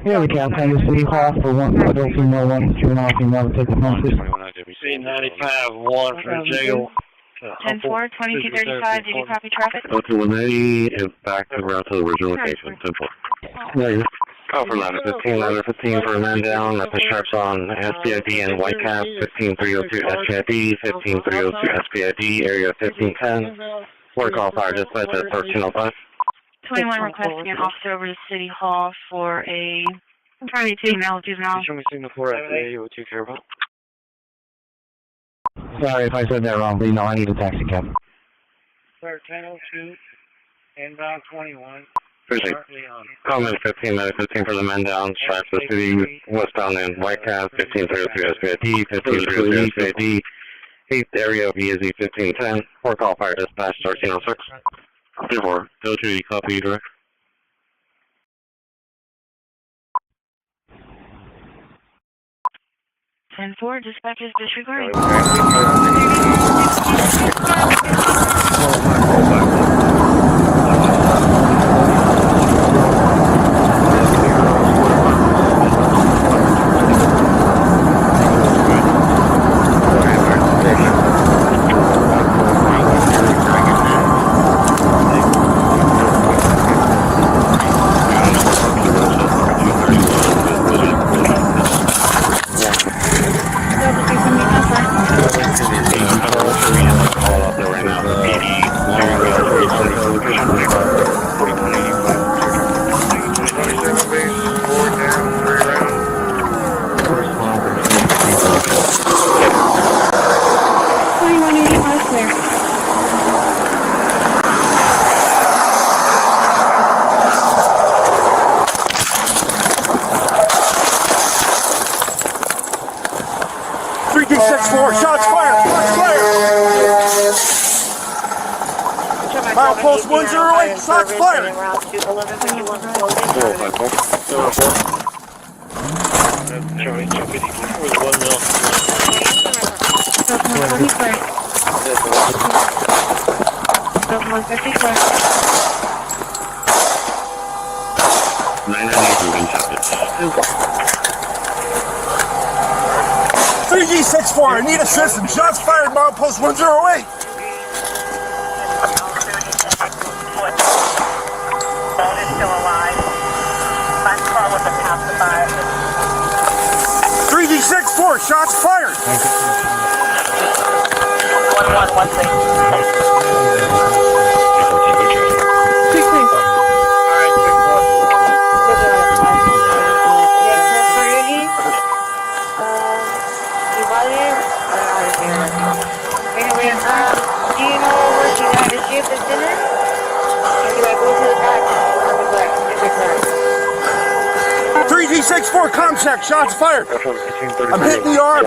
Yeah, we can attend the city hall for one adult female, one juvenile female to take the home, please. 95, 1 for jail. 10-4, 2235, did you copy traffic? Okay, 180 is back to route to the original location. 10-4. Call for ladder 15, ladder 15 for a man down. That's the sharps on SPID and Whitecap, 15302 SPID, 15302 SPID, area 1510. Work all fire dispatch at 1305. 21 requesting an officer over to City Hall for a trying to female juvenile. Show me signal for RTA, what you care about. Sorry if I said that wrong, but you know I need a taxi cab. 1302, inbound 21. Appreciate it. Comment 15, ladder 15 for the man down. Stripes the city, westbound in Whitecap, 15302 SPID, 15302 SPID, 8th area of EZ 1510. Work all fire dispatch 1306. 4, go to copy direct. Ten four, dispatches disregarding. Post 108, shots fired! Charlie 254 with 1 mil. 3G64, I need assistance. Shots fired, mile post 108. 3G64, shots fired. 111. 3G64, comm check, shots fired. I'm hitting the arm.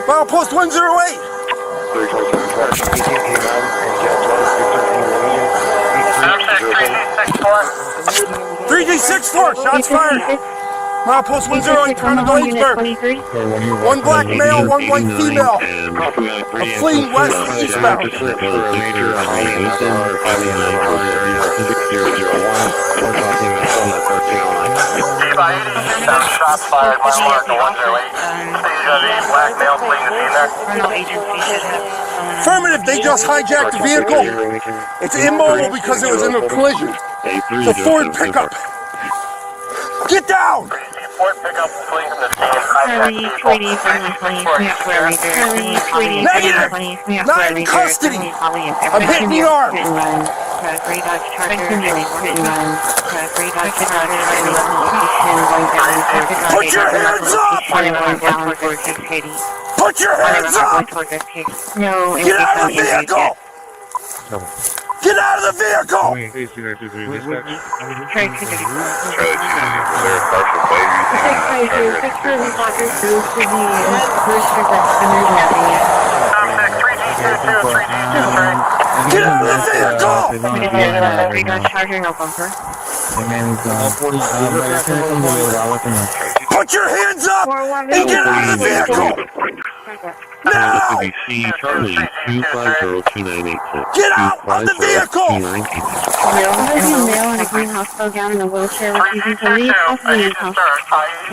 File post 108. 3G64, shots fired. Mile post 108, turn to Williamsburg. One black male, one white female. A fleeing west eastbound. Shots fired, my mark, 108. Black male fleeing the scene there. Affirmative, they just hijacked the vehicle. It's immobile because it was in a collision. The Ford pickup. Get down! Ford pickup fleeing from the scene. Negative! Not in custody! I'm hitting the arm! Put your hands up! Put your hands up! Get out of the vehicle! Get out of the vehicle! Get out of the vehicle! Put your hands up and get out of the vehicle! Now! Get out of the vehicle! There's a male in a green house fell down in a wheelchair refusing to leave. Also in house.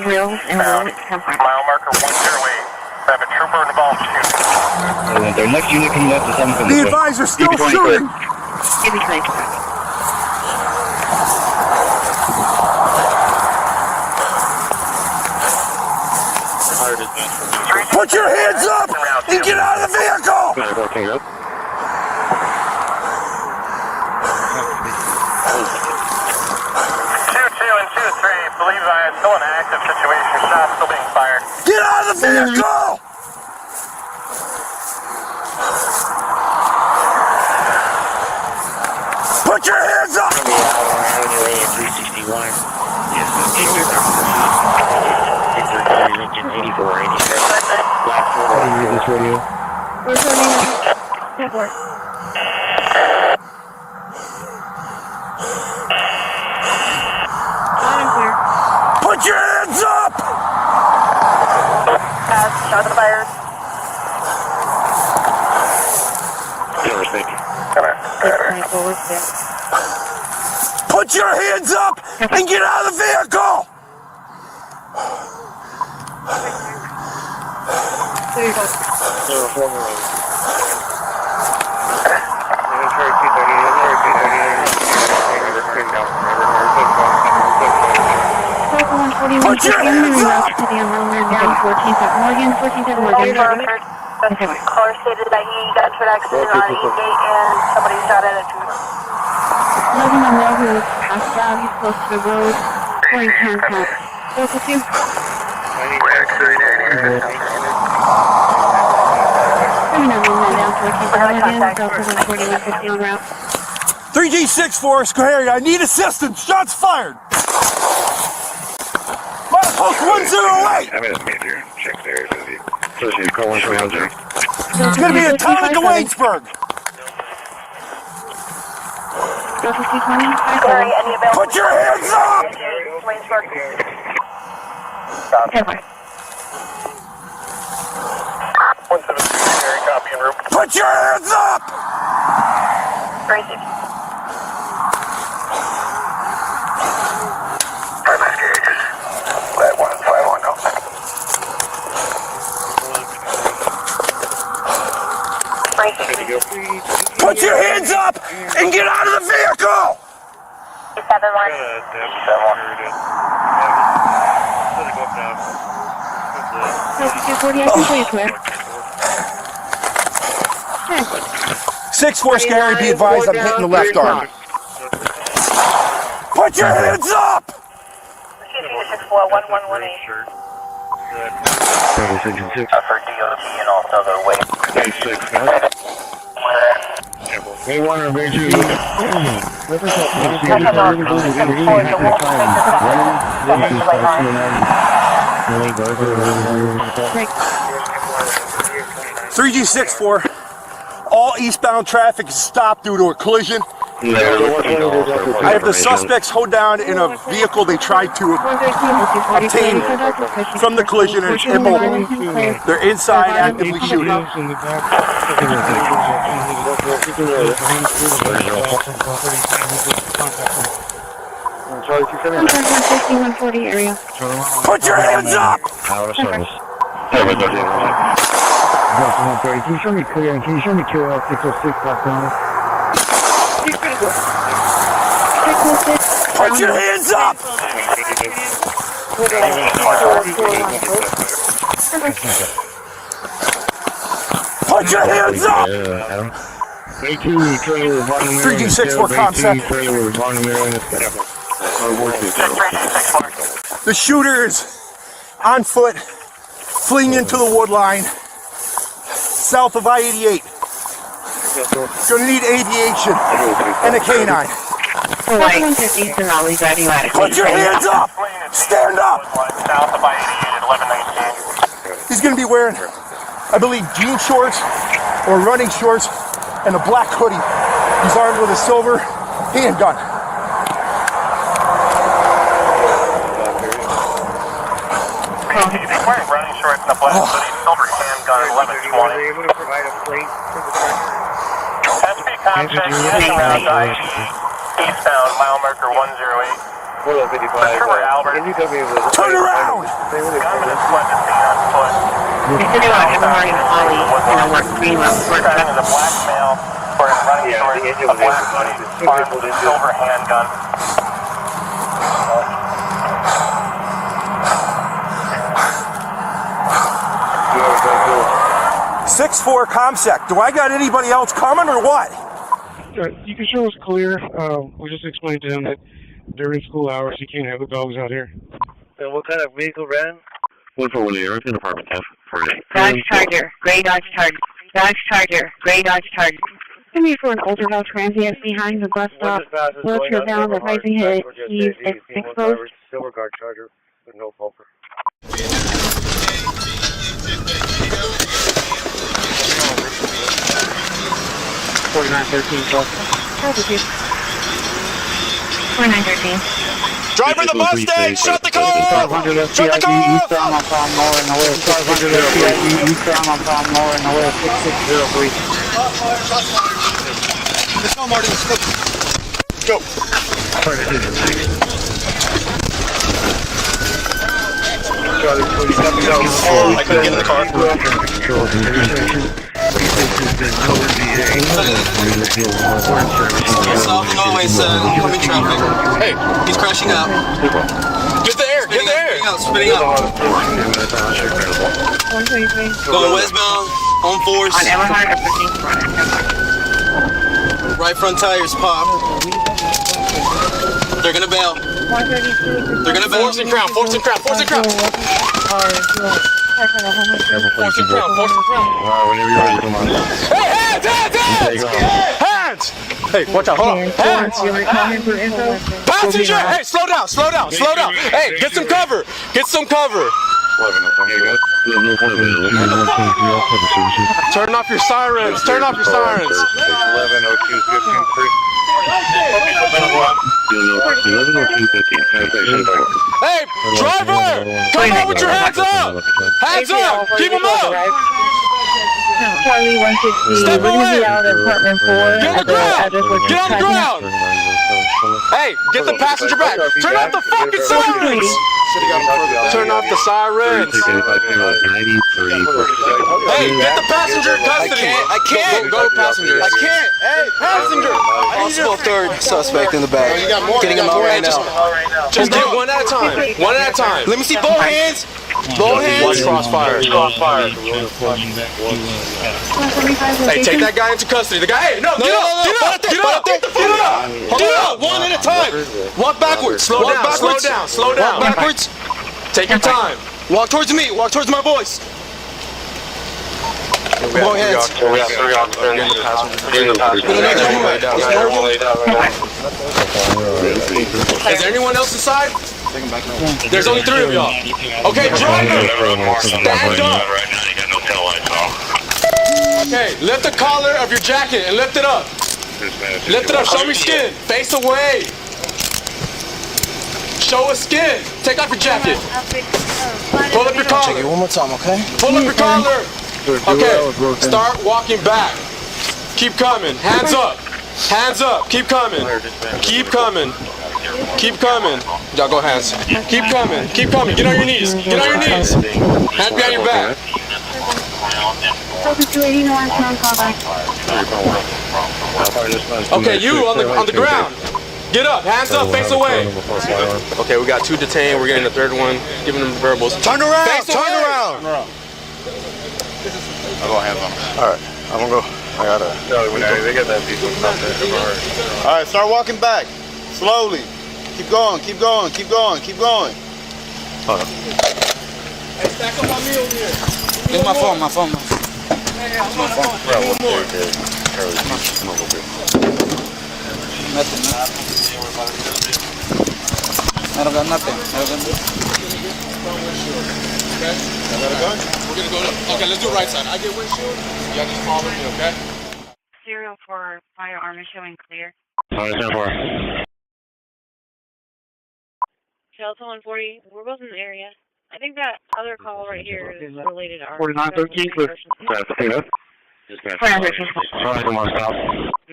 Real and Will at 10 Mile marker 108. Have a trooper involved shooting. Their next unit coming up to 7. The advisor still shooting! Give me 20. Put your hands up and get out of the vehicle! 2-2 and 2-3. Believe I am still in an active situation. Shots still being fired. Get out of the vehicle! Put your hands up! 361. Put your hands up! Shots fired. Put your hands up and get out of the vehicle! There you go. Put your hands up! Morgan, 14th Morgan. Caller stated that he got into an accident on East Gate and somebody shot at it. Logan, a male who was passed out. He's close to the road. Wearing hand caps. Local 2. 3G64, Schoharie, I need assistance. Shots fired. Mile post 108. I'm in a major. Check there. Associated call 110. It's going to be a tunnel to Waynesburg. Put your hands up. Put your hands up. Crazy. Put your hands up and get out of the vehicle! 6-4 Schoharie, be advised, I'm hitting the left arm. Put your hands up! 6-4-1118. For DOT and also the weight. Hey, 1 or $3G64. All eastbound traffic is stopped due to a collision. I have the suspects hold down in a vehicle they tried to obtain from the collision and it's immobile. They're inside actively shooting. area. Put your hands up! Can you show me clear and can you show me QL 606 Black Donald? Put your hands up! Put your hands up! 3G64 concept. The shooter is on foot, fleeing into the wood line, south of I-88. Gonna need aviation and a canine. Put your hands up! Stand up! South of I-88 at 1119. He's gonna be wearing, I believe, jean shorts or running shorts and a black hoodie. He's armed with a silver handgun. He's wearing running shorts and a black hoodie, silver handgun at 1120. Are they able to provide a plate for the driver? SP contact eastbound I-88, eastbound mile marker 108. Turn around! Gunman has fled the scene on foot. Driving as a black male wearing running shorts, a black hoodie, armed with a silver handgun. 6-4 ComSec. Do I got anybody else coming or what? You can show us clear. We just explained to him that during school hours he can't have the dogs out here. And what kind of vehicle ran? 141 Everton Apartment F. Dodge Charger, gray Dodge Charger. Dodge Charger, gray Dodge Charger. Send me for an older male transient behind the bus stop. Wheelchair bound, the rising head. He's exposed. Silver guard Charger with no bumper. 4913 plus. 4913. Driver of the Mustang, shut the car off! Shut the car off! Eastbound on Palm Moore in the west. 500 FPIE, eastbound on Palm Moore in the west. 6603. Let's go, Marty. Let's go. Oh, I couldn't get in the car. Stop the noise, incoming traffic. Hey, he's crashing out. Get the air, get the air! Spinning out. Going westbound, on force. Right front tires pop. They're gonna bail. They're gonna bail. Force and crown, force and crown, force and crown. Force and crown, force and crown. Whenever you're ready, come on. Hey, hands, hands, hands! Hands! Hey, watch out, hold on. Hands! Passenger! Hey, slow down, slow down, slow down. Hey, get some cover, get some cover. Turn off your sirens, turn off your sirens. 110215. Hey, driver! Come on with your hands up! Hands up! Keep them up! Charlie 160. Step away! Out of apartment 4. Get on the ground! Get on the ground! Hey, get the passenger back! Turn off the fucking sirens! Turn off the sirens! Hey, get the passenger in custody! I can't! Go passenger! I can't! Hey, passenger! Possible third suspect in the back. Getting him out right now. Just get one at a time. One at a time. Let me see both hands. Both hands. Watch crossfire. Crossfire. Hey, take that guy into custody. The guy. Hey, no, get up! Get up! Get up! Get up! Get up! One at a time. Walk backwards. Slow down. Slow down. Slow down. Walk backwards. Take your time. Walk towards me. Walk towards my voice. Go ahead. We got 3 officers. You're in the passenger. Is there anyone else inside? There's only 3 of y'all. Okay, driver, stand up. Okay, lift the collar of your jacket and lift it up. Lift it up, show me skin. Face away. Show us skin. Take off your jacket. Pull up your collar. Check it one more time, okay? Pull up your collar. Okay, start walking back. Keep coming. Hands up. Hands up. Keep coming. Keep coming. Keep coming. Y'all go hands. Keep coming. Keep coming. Get on your knees. Get on your knees. Hands behind your back. Okay, you on the ground. Get up. Hands up. Face away. Okay, we got 2 detained. We're getting the 3rd one. Giving them verbals. Turn around. Turn around. I'll go hands on. Alright, I'm gonna go. I gotta. They got that piece of stuff. Alright, start walking back. Slowly. Keep going, keep going, keep going, keep going. Hold on. Hey, stack up on me over here. Here's my phone, my phone. My phone. Nothing. I don't got nothing. Okay? We're gonna go to, okay, let's do right side. I get windshield. Y'all just follow me, okay? Serial for firearm is showing clear. Delta 140, we're both in the area. I think that other call right here is related to our 4913, please. Just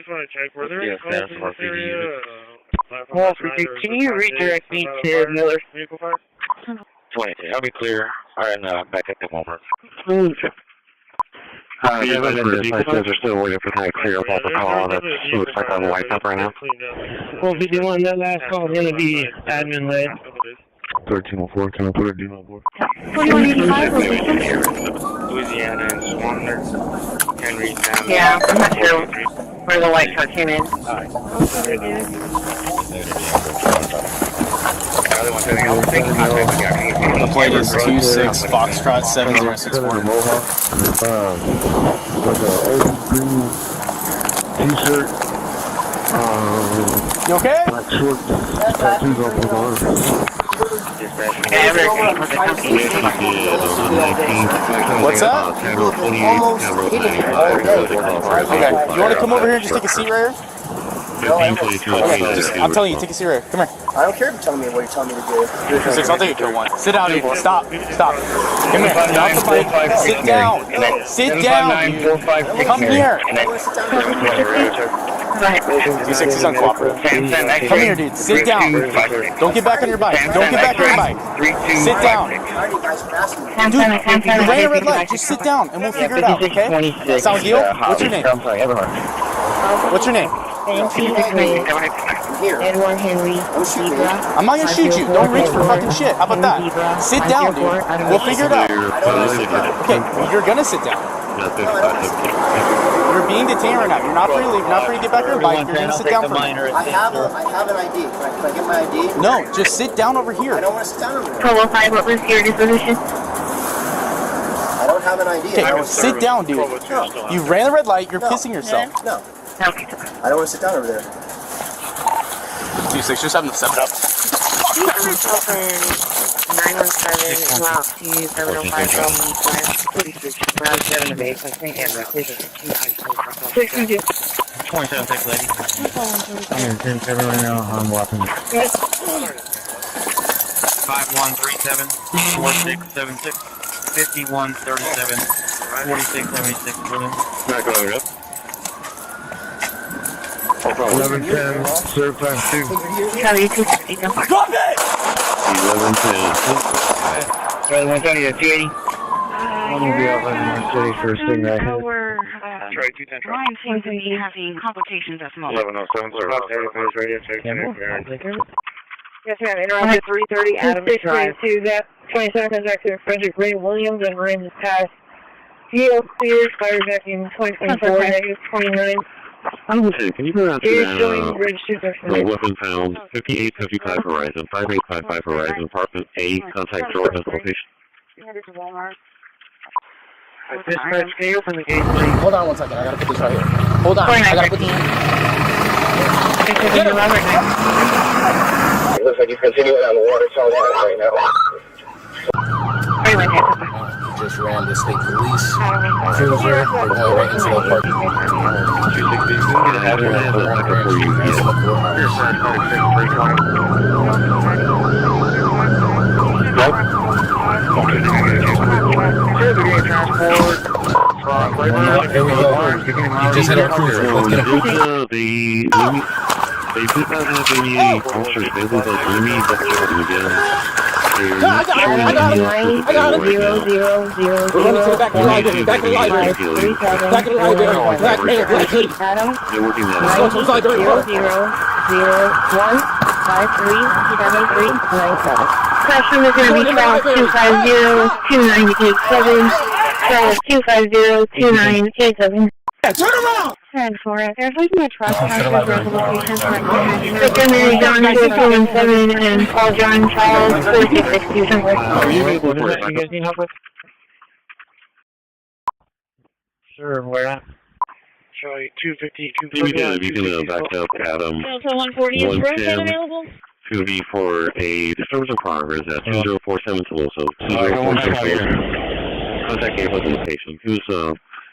want to check, were there any calls in this area? Well, can you redirect me to Miller? 22, I'll be clear. Alright, back at the moment. They're still waiting for that clear about the call. That looks like I'm lights up right now. Well, if you do want that last call, it's going to be admin led. 1304, can I put a do not board? 4185 Louisiana and Swan, Henry, yeah, I'm not sure where the white car came in. The plate is 26 Foxtrot 7064. T-shirt. You okay? Tattoos on the arm. What's that? Okay, you want to come over here and just take a seat right here? I'm telling you, take a seat right here. Come here. I don't care if you're telling me what you're telling me to do. 6, I'll take you to 1. Sit down, dude. Stop. Stop. Come here. Stop the bike. Sit down. Sit down, dude. Come here. D6 is uncooperative. Come here, dude. Sit down. Don't get back on your bike. Don't get back on your bike. Sit down. Dude, you ran a red light. Just sit down and we'll figure it out, okay? Sound deal? What's your name? What's your name? Edward Henry. I'm not gonna shoot you. Don't reach for fucking shit. How about that? Sit down, dude. We'll figure it out. Okay, you're gonna sit down. You're being detained right now. You're not free to leave. You're not free to get back on your bike. You're gonna sit down for a minute. I have an ID. Can I get my ID? No, just sit down over here. I don't want to sit down over there. 1205, what was your disposition? I don't have an ID. Okay, sit down, dude. You ran the red light. You're pissing yourself. No. I don't want to sit down over there. D6, just have them 7 up. 917, route to 705, route 7 to base, I think, and route 622. 27, thanks, lady. I'm going to send everyone now. I'm walking. 5137, 4676, 5137, 4676, Not going up. 1110, serve time 2. Charlie 260, go. Drop it! 1110. Charlie 120 to 280. I'm going to be out in my city first thing right here. Our line seems to be having complications at the moment. 1107, serve time 2. Radio check. Yes, ma'am. Interrupted 330, Adams Drive. To that 27 back to Frederick Ray Williams and Raymond Pass. Field clear, fire back in 2024, negative 29. Can you go out to that weapon found 5855 Horizon, 5855 Horizon, apartment A, contact Jordan location. Dispatch, can you open the gate, please? Hold on 1 second. I gotta put this right here. Hold on. I gotta put this. Get him. It looks like he's continuing on the water tunnel right now. Just ran the state police cruiser right into the parking lot. Here we go. You just hit our cruiser. Let's get him. They did not have any officers available, but let me double check them again. I got him. We're running to the back of the library. Back of the library. Back of the library. Black man, black hoodie. They're working that Let's go to the library. 001537397. Question is going to be Charles 250-2987. Charles 250-2987. Turn around! 10-4. There's like my trespass resolution for Secondary John 217 and Paul John Charles 4667. You guys need help with? Sure, where at? Charlie 250, You can back up Adam. Delta 140 is broken available. It's going to be for a disturbance of progress at 2047 Toloso. 2047 Contact gave us a location.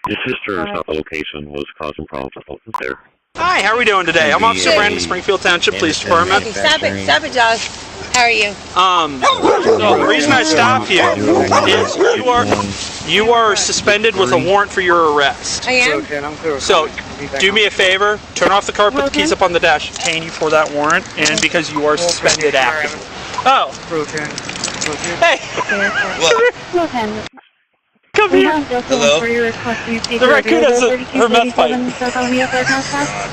His sister at the location was causing problems with folks there. Hi, how are we doing today? I'm Officer Brandon, Springfield Township Police Department. Stop it, Josh. How are you? So the reason I stopped you is you are suspended with a warrant for your arrest. I am? So do me a favor, turn off the car, put the keys up on the dash, detain you for that warrant, and because you are suspended actively. Oh. Hey. What? Come here. Hello. The raccoon has her meth pipe.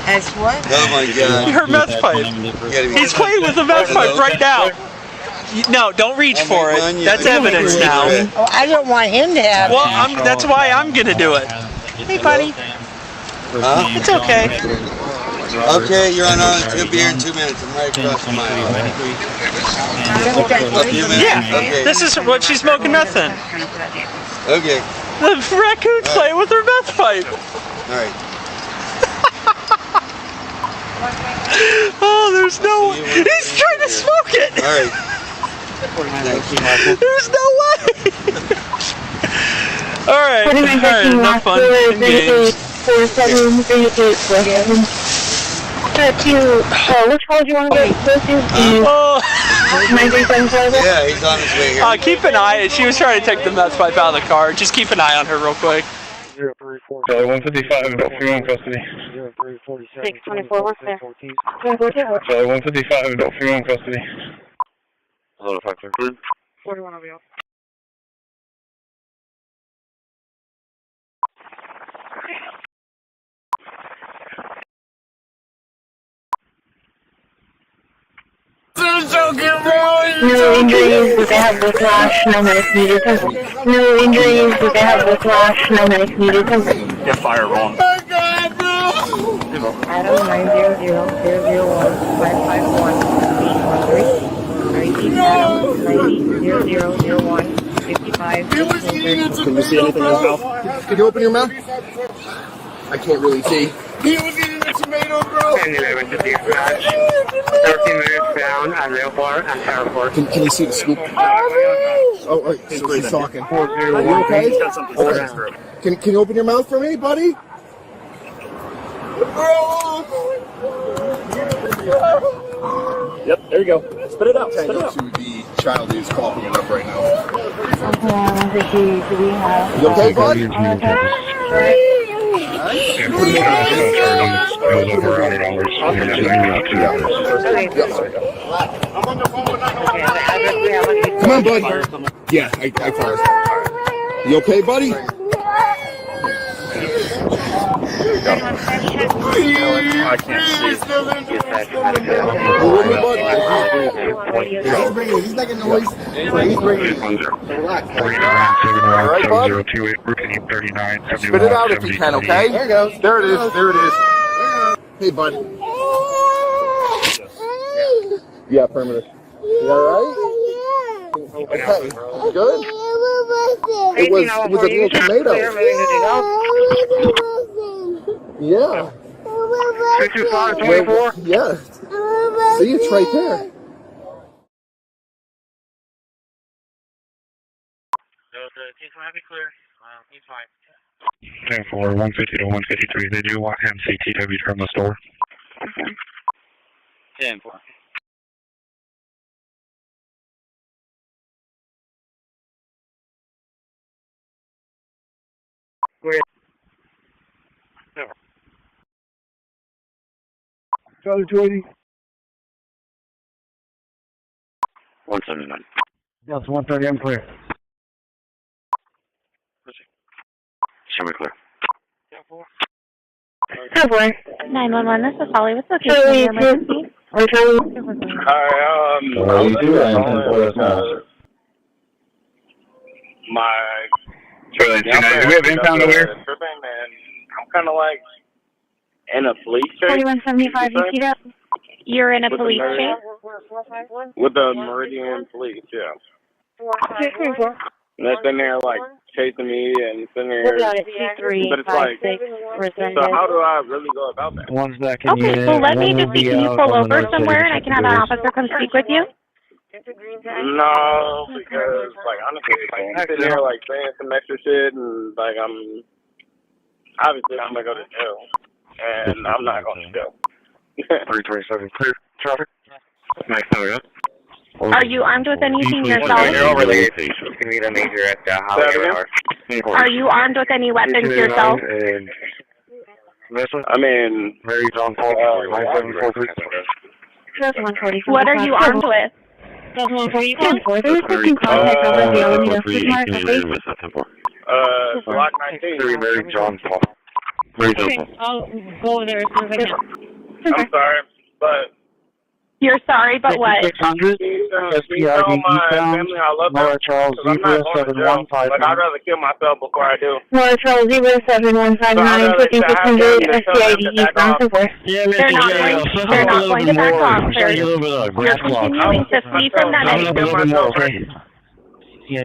As what? Oh my god. Her meth pipe. He's playing with the meth pipe right now. No, don't reach for it. That's evidence now. Oh, I don't want him to have Well, that's why I'm gonna do it. Hey, buddy. Huh? It's okay. Okay, you're on He'll be here in 2 minutes. I'm right across the mile. Yeah, Okay. this is what she's smoking meth in. Okay. The raccoon's playing with her meth pipe. Alright. Oh, there's no... He's trying to smoke it! Alright. There's no way! Alright, enough fun. Engaged. 4738 which hall do you want to go to? Yeah, he's on his way here. Keep an eye. She was trying to take the meth pipe out of the car. Just keep an eye on her real quick. Charlie 155, got 3 in custody. 624, what's there? Charlie 155, got 3 in custody. Hello, Factor. 41 of you. No injuries, but they have whiplash, no medics needed. No injuries, but they have whiplash, no medics needed. Get fire rolling. Adam 900-001-551-813. Repeat, Adam 90-0001-55. Can you see anything in his mouth? Can you open your mouth? I can't really see. He was eating a tomato, bro! 10-11 to dispatch. 13 minutes down on rail bar and power bar. Can you see the scoop? Oh, wait, so he's talking. Are you okay? Can you open your mouth for me, buddy? Yep, there you go. Spit it out. Spit it out. To the child who's coughing it up right now. You okay, bud? Come on, bud. Yeah, I fired. You okay, buddy? I can't see. He's making noise. He's bringing relax. All right, bud? Spit it out if you can, okay? There it goes. There it is. There it is. Hey, bud. Yeah, affirmative. You all right? Okay. Good? It was a little tomato. Yeah. 225-24? Yeah. See, it's right there. He's fine. 10-4, 150 to 153. They do want him CTW from the store. 10-4. Where? Never. Charlie 20. 179. Yes, 130, I'm clear. Show me clear. 10-4. 911, this is Holly. What's location of your emergency? Hi, I'm my Charlie, do we have impound over here? and I'm kind of like in a police chase 4175, you see that? You're in a With the police nurse. chase? with the Meridian Police, yeah. And they're sitting there like chasing me and sitting there. We'll be at C3, But it's like, 5-6, so how do I really go about that? One's back in Okay, unit. so let me One just will see, be can you out pull on the over north somewhere side and I of can have an the officer come speak with you? No, because like honestly, like, I'm sitting there like saying some extra shit and like I'm gonna go to jail, and I'm not going to jail. 327 clear traffic. Nice, hurry up. Are you armed with anything yourself? You're over the Can meet a major at the Holly. Are you armed with any weapons yourself? And this one? I mean, Mary John Paul, 9743. What are you armed with? Block 19. Mary John Paul. Mary John Paul. I'll go over there as soon as I can. I'm sorry, but You're sorry, but what? 600, SPID eastbound, Laura Charles, Zebra 715. like I'd rather kill myself before I do. Laura Charles, Zebra 7159, 5600, SCID eastbound, so forth. Yeah, They're not going to back off, sir. You're continuing to flee from that exit. Yeah.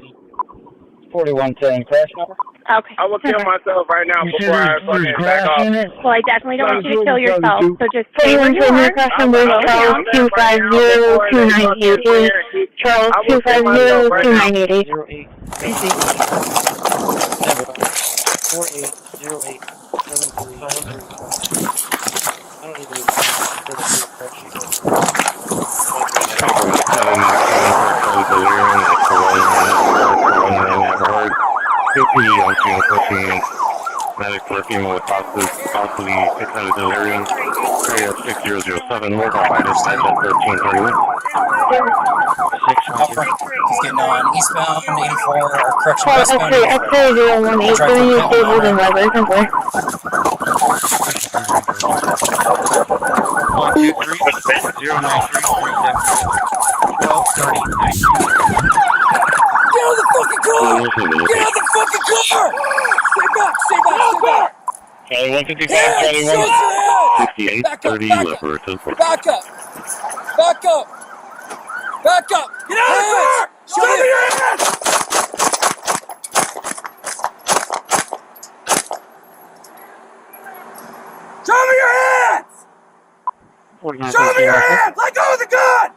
4110, crash number? Okay. I will kill myself right now before I fucking back off. Well, I definitely don't want you to kill yourself, so just stay where you are. Crash number Charles 250-2988. Charles 250-2988. Medic working with possibly 600 delirium. Area 6007, more fighters, 1331. He's getting on eastbound 84 or correction westbound. X-ray 0183, stable and weather, and boy. 123 093 1230. Get out of the fucking car! Get out of the fucking car! Stay back! Stay back! Stay back! Charlie 155, Charlie 158, 30, lever, 10-4. Back up! Back up! Back up! Get out of the car! Show me your hands! Show me your hands! Show me your hands! Let go of the gun!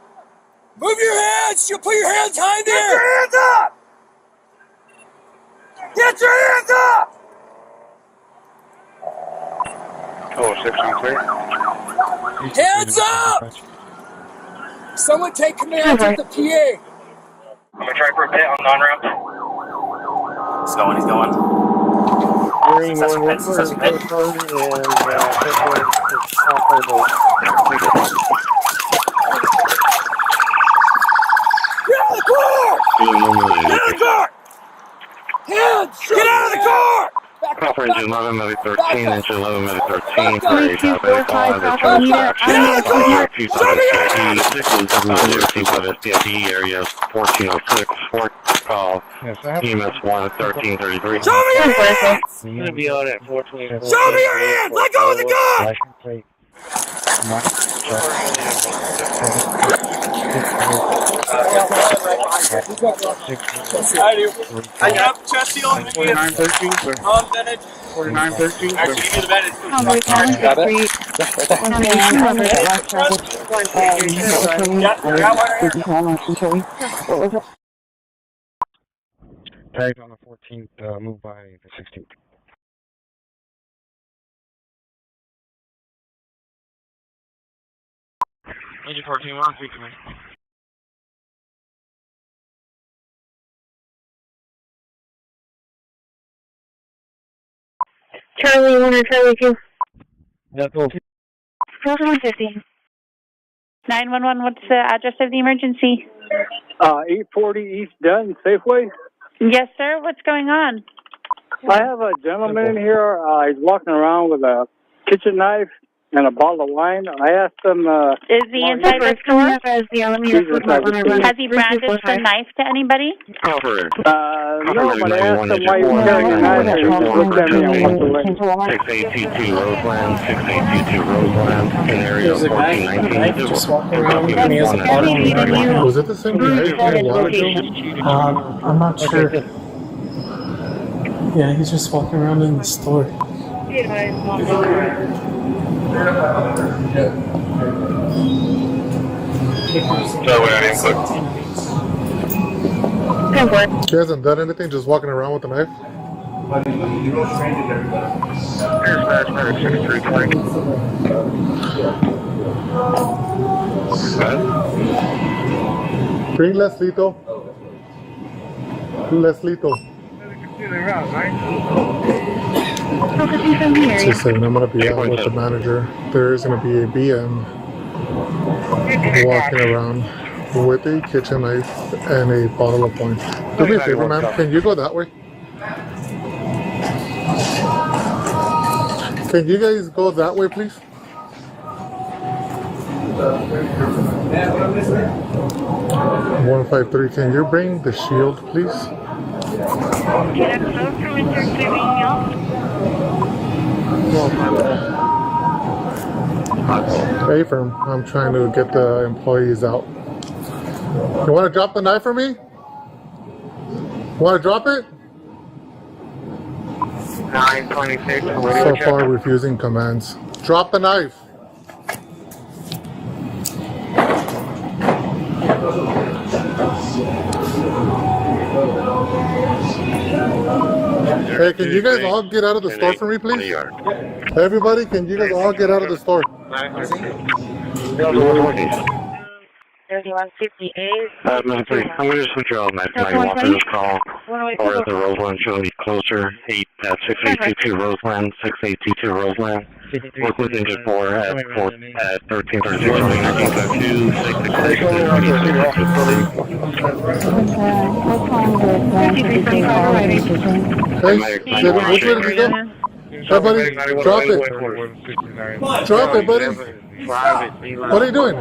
Move your hands! You put your hands behind there! Get your hands up! Get your hands up! Oh, 613. Hands up! Someone take command at the PA. I'm gonna try for a bit on non-route. He's going, he's going. Successful hit, successful hit. Get out of the car! Get out of the car! Hands! Get out of the car! Conference 11, Medic 13, inch 11, Medic 13, 3245, area 1406, Fort Call, EMS 1, 1333. Show me your hands! You're going to be out at 424. Show me your hands! Let go of the gun! License plate I got chest seal on the 4913, sir. Bennet. 4913, sir. Actually, give me the Bennet. Got it? Tagged on the 14th, moved by the 16th. Agent 14, we're on speak to me. Charlie 1 or Charlie 2? That's all. 150. 911, what's the address of the emergency? 840 East Dunn, Safeway. Yes, sir. What's going on? I have a gentleman in here. He's walking around with a kitchen knife and a bottle of wine. I asked him... Is he inside the store? Has he brandished the knife to anybody? No, but I asked him why he was carrying a knife, and he looked at me and walked away. 6822 Roseland, 6822 Roseland, scenario 1419. Was it the same guy a while ago? I'm not sure. Yeah, he's just walking around in the store. He hasn't done anything, just walking around with a knife? Bring less lethal. Less lethal. Just saying, I'm going to be out with the manager. There is going to be a BM walking around with a kitchen knife and a bottle of wine. Do me a favor, man. Can you go that way? Can you guys go that way, please? One 153. Can you bring the shield, please? Hey, firm. I'm trying to get the employees out. You want to drop the knife for me? Want to drop it? 926. So far, refusing commands. Drop the knife. Hey, can you guys all get out of the store for me, please? Everybody, can you guys all get out of the store? 3158. I'm going to switch you all night. I want this call. Or is the Roseland showing you closer? 6822 Roseland, 6822 Roseland. Work with engine 4 at 1336, showing 1952, 666. Hey, which way did he go? Hey, buddy, drop it. Drop it, buddy. What are you doing?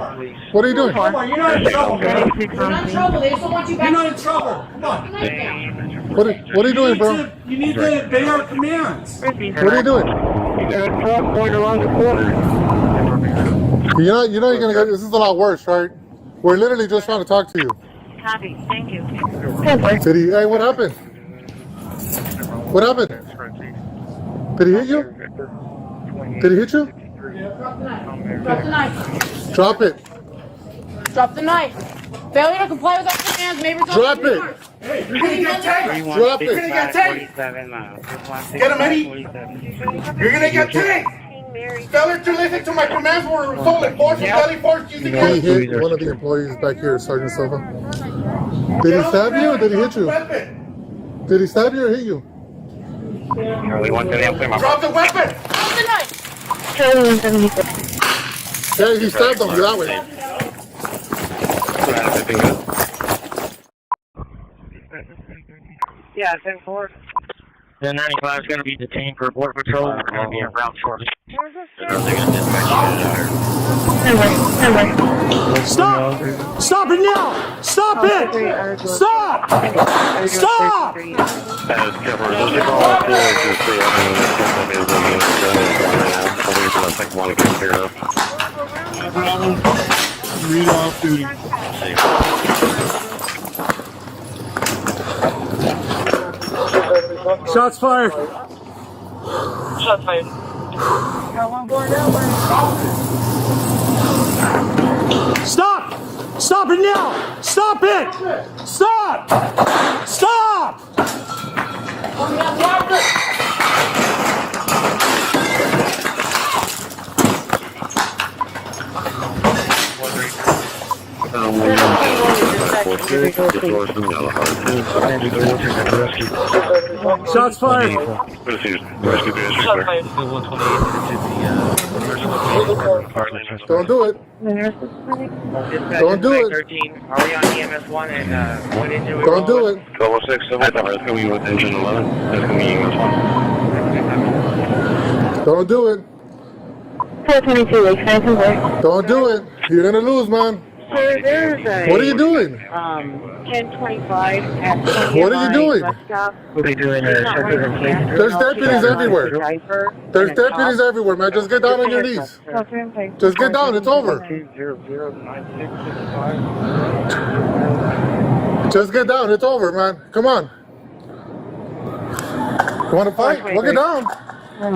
What are you doing? Come on, you're not in trouble. You're not in trouble. They just don't want you back. You're not in trouble. Come on. What are you doing, bro? You need to obey our commands. What are you doing? You're gonna get. This is a lot worse, right? We're literally just trying to talk to you. Copy. Thank you. Did he? Hey, what happened? What happened? Did he hit you? Did he hit you? Drop the knife. Drop it. Drop the knife. Failure to comply with our commands may result Drop in it. Hey, you're gonna get tagged. Drop You're it. gonna get tagged. Get him, Eddie. You're gonna get tagged. Failure to listen to my commands will result in force and deadly force using He hit one of the employees back here, Sergeant Silva. Did he stab you or did he hit you? Did he stab you or hit you? Drop the weapon. Drop the knife. Yeah, he stabbed him that way. Yeah, 10-4. The 95 is going to be detained for border patrol. We're going to be en route shortly. Stop! Stop it now! Stop it! Stop! Stop! Read off duty. Shots fired. Shots fired. Stop! Stop it now! Stop it! Stop! Stop! Shots fired. Don't do it. Don't do it. 13. Are we on EMS 1 and what engine we Don't do it. Level 6, that's going to be with engine 11. That's going to be EMS 1. Don't do it. 422 Lakeside Convert. Don't do it. You're going to lose, man. Sir, there's a... What are you doing? 1025 at What are you doing? bus stop. What are you doing there? There's deputies everywhere. There's deputies everywhere, man. Just get down on your knees. Just get down. It's over. Just get down. It's over, man. Come on. You want to fight? Well, get down. All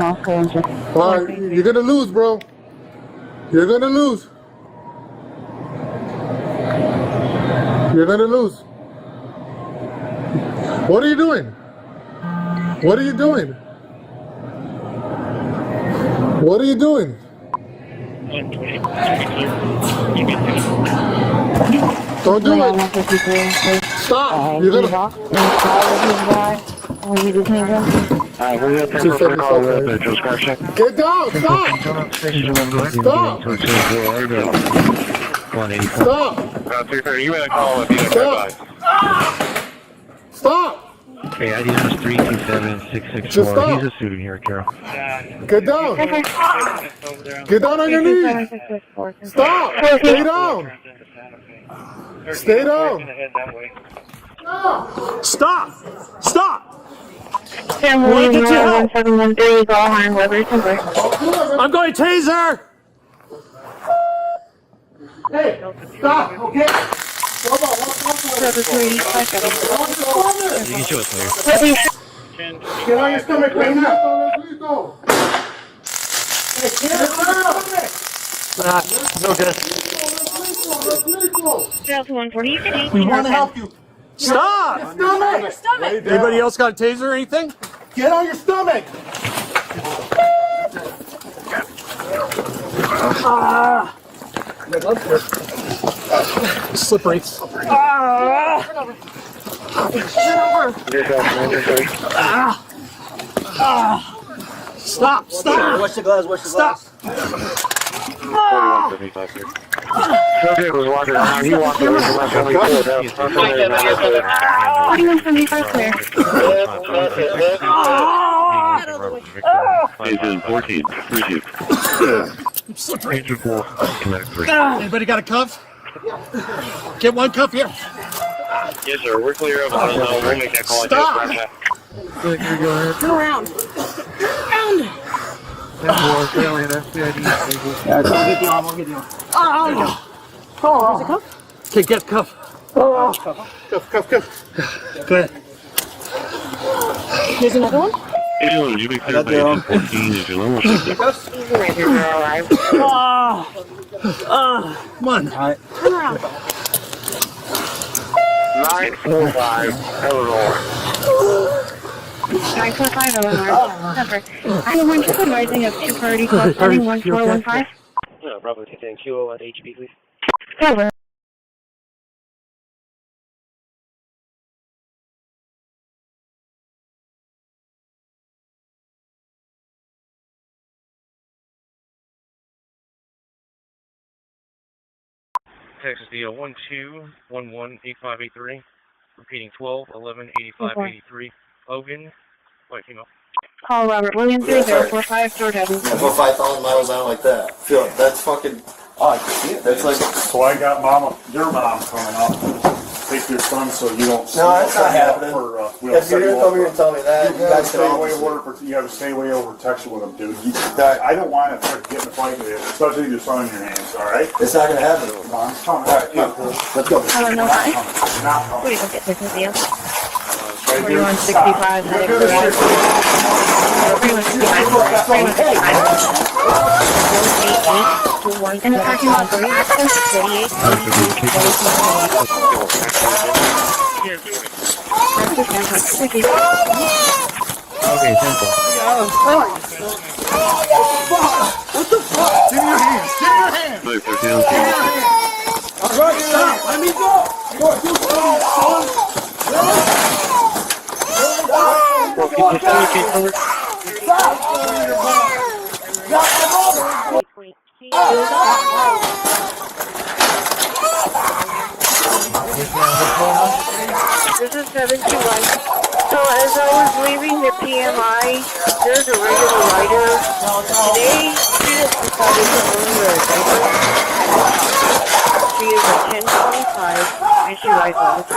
right, you're going to lose, bro. You're going to lose. You're going to lose. What are you doing? What are you doing? What are you doing? Don't do it. Stop. You're going to... Get down! Stop! Stop! Stop! You made a call if you don't Stop! Stop! Okay, ID is 327664. He's a student here, Carol. Get down! Get down on your knees! Stop! Stay down! Stay down! Stop! Stop! Sam Williams 1713, call Harn Weber Timber. I'm going taser! Hey, stop, okay? You can show us later. Get on your stomach right now. Hey, get on your stomach! No good. We want to help you. Stop! Stomach. Anybody else got a taser or anything? Get on your stomach! Slippery. Stop! Stop! Watch the glass, watch the glass. Subject was walking around. He walked away from my family. 4175 clear. Agent 14, receive. Agent 4, connect 3. Anybody got a cuff? Get one cuff here. Yes, sir. We're clear of it. We'll make that call. Stop! Turn around. I'll get the arm, I'll get the arm. Oh, is it cuff? Okay, get cuff. Oh. Cuff. Go ahead. Here's another one. Agent, would you be cleared by Agent 14? Is your level 6? Come on. Turn around. 945, Eleanor. 945 Eleanor. Number. I'm one supervising of two priority calls ending 1415. Bravo 10 QO at HB, please. Over. Texas DL 12118583. Repeating 12118583. Logan. Wait, female. Call Robert Williams 3045 George Avenue. I put 5,000 miles on it like that. Feel it. That's fucking. Oh, I can see it. That's like. So I got your mom coming up. Big take your son so you don't. No, that's not happening. If you're gonna come here and tell me that, you guys can you have to stay away over protection with him, dude. I don't want to get in a fight with you, especially with your son in your hands. All right? It's not gonna happen. Come on. All right, let's go. I don't know why. Wait, don't get this with you. 4165. In the parking lot, 38. Okay, simple. What the fuck? Give me your hands. Give me your hands. All right, stop. Let me go. This is 721. So as I was leaving the PMI, there's a regular rider. Today, she just decided to order a diaper. She is a 1025 and she rides all the time.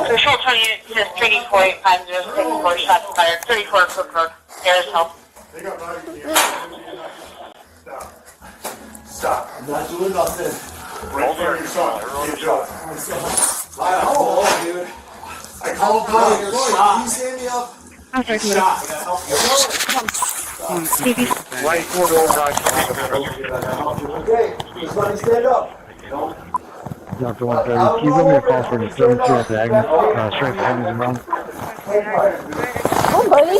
Control 20 units, 34 shots fired, 34 Cook Road. There's help. Stop. I'm not doing nothing. Right there, your son. How old, dude? I called the Can you stand me up? I'm sorry, Shot. Right corridor, Okay, just let me stand up. Dr. 130, can you give me a call for the 32 at the Agnes, straight to Agnes and Brown? Oh, buddy.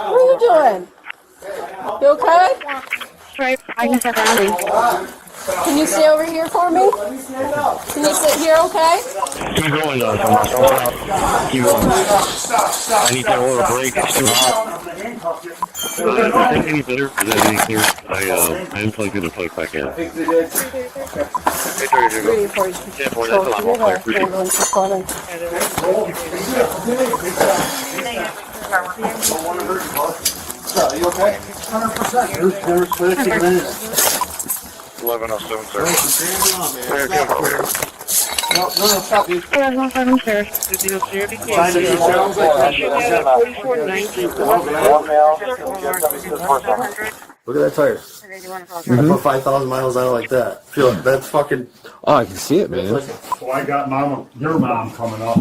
What are you doing? You okay? Stripe, Agnes at Brown. Can you stay over here for me? Can you sit here, okay? Keep going, Keep going. I need to order a break. It's too hot. Is it any better? Is that any clear? I unplugged it and plugged back in. I think they did. Are you okay? 100%. There's 15 minutes. 1107, sir. No, stop, dude. Sign up your sounds like Look at that tire. I put 5,000 miles on it like that. Feel it. That's fucking. Oh, I can see it, man. Well, I got your mom coming up.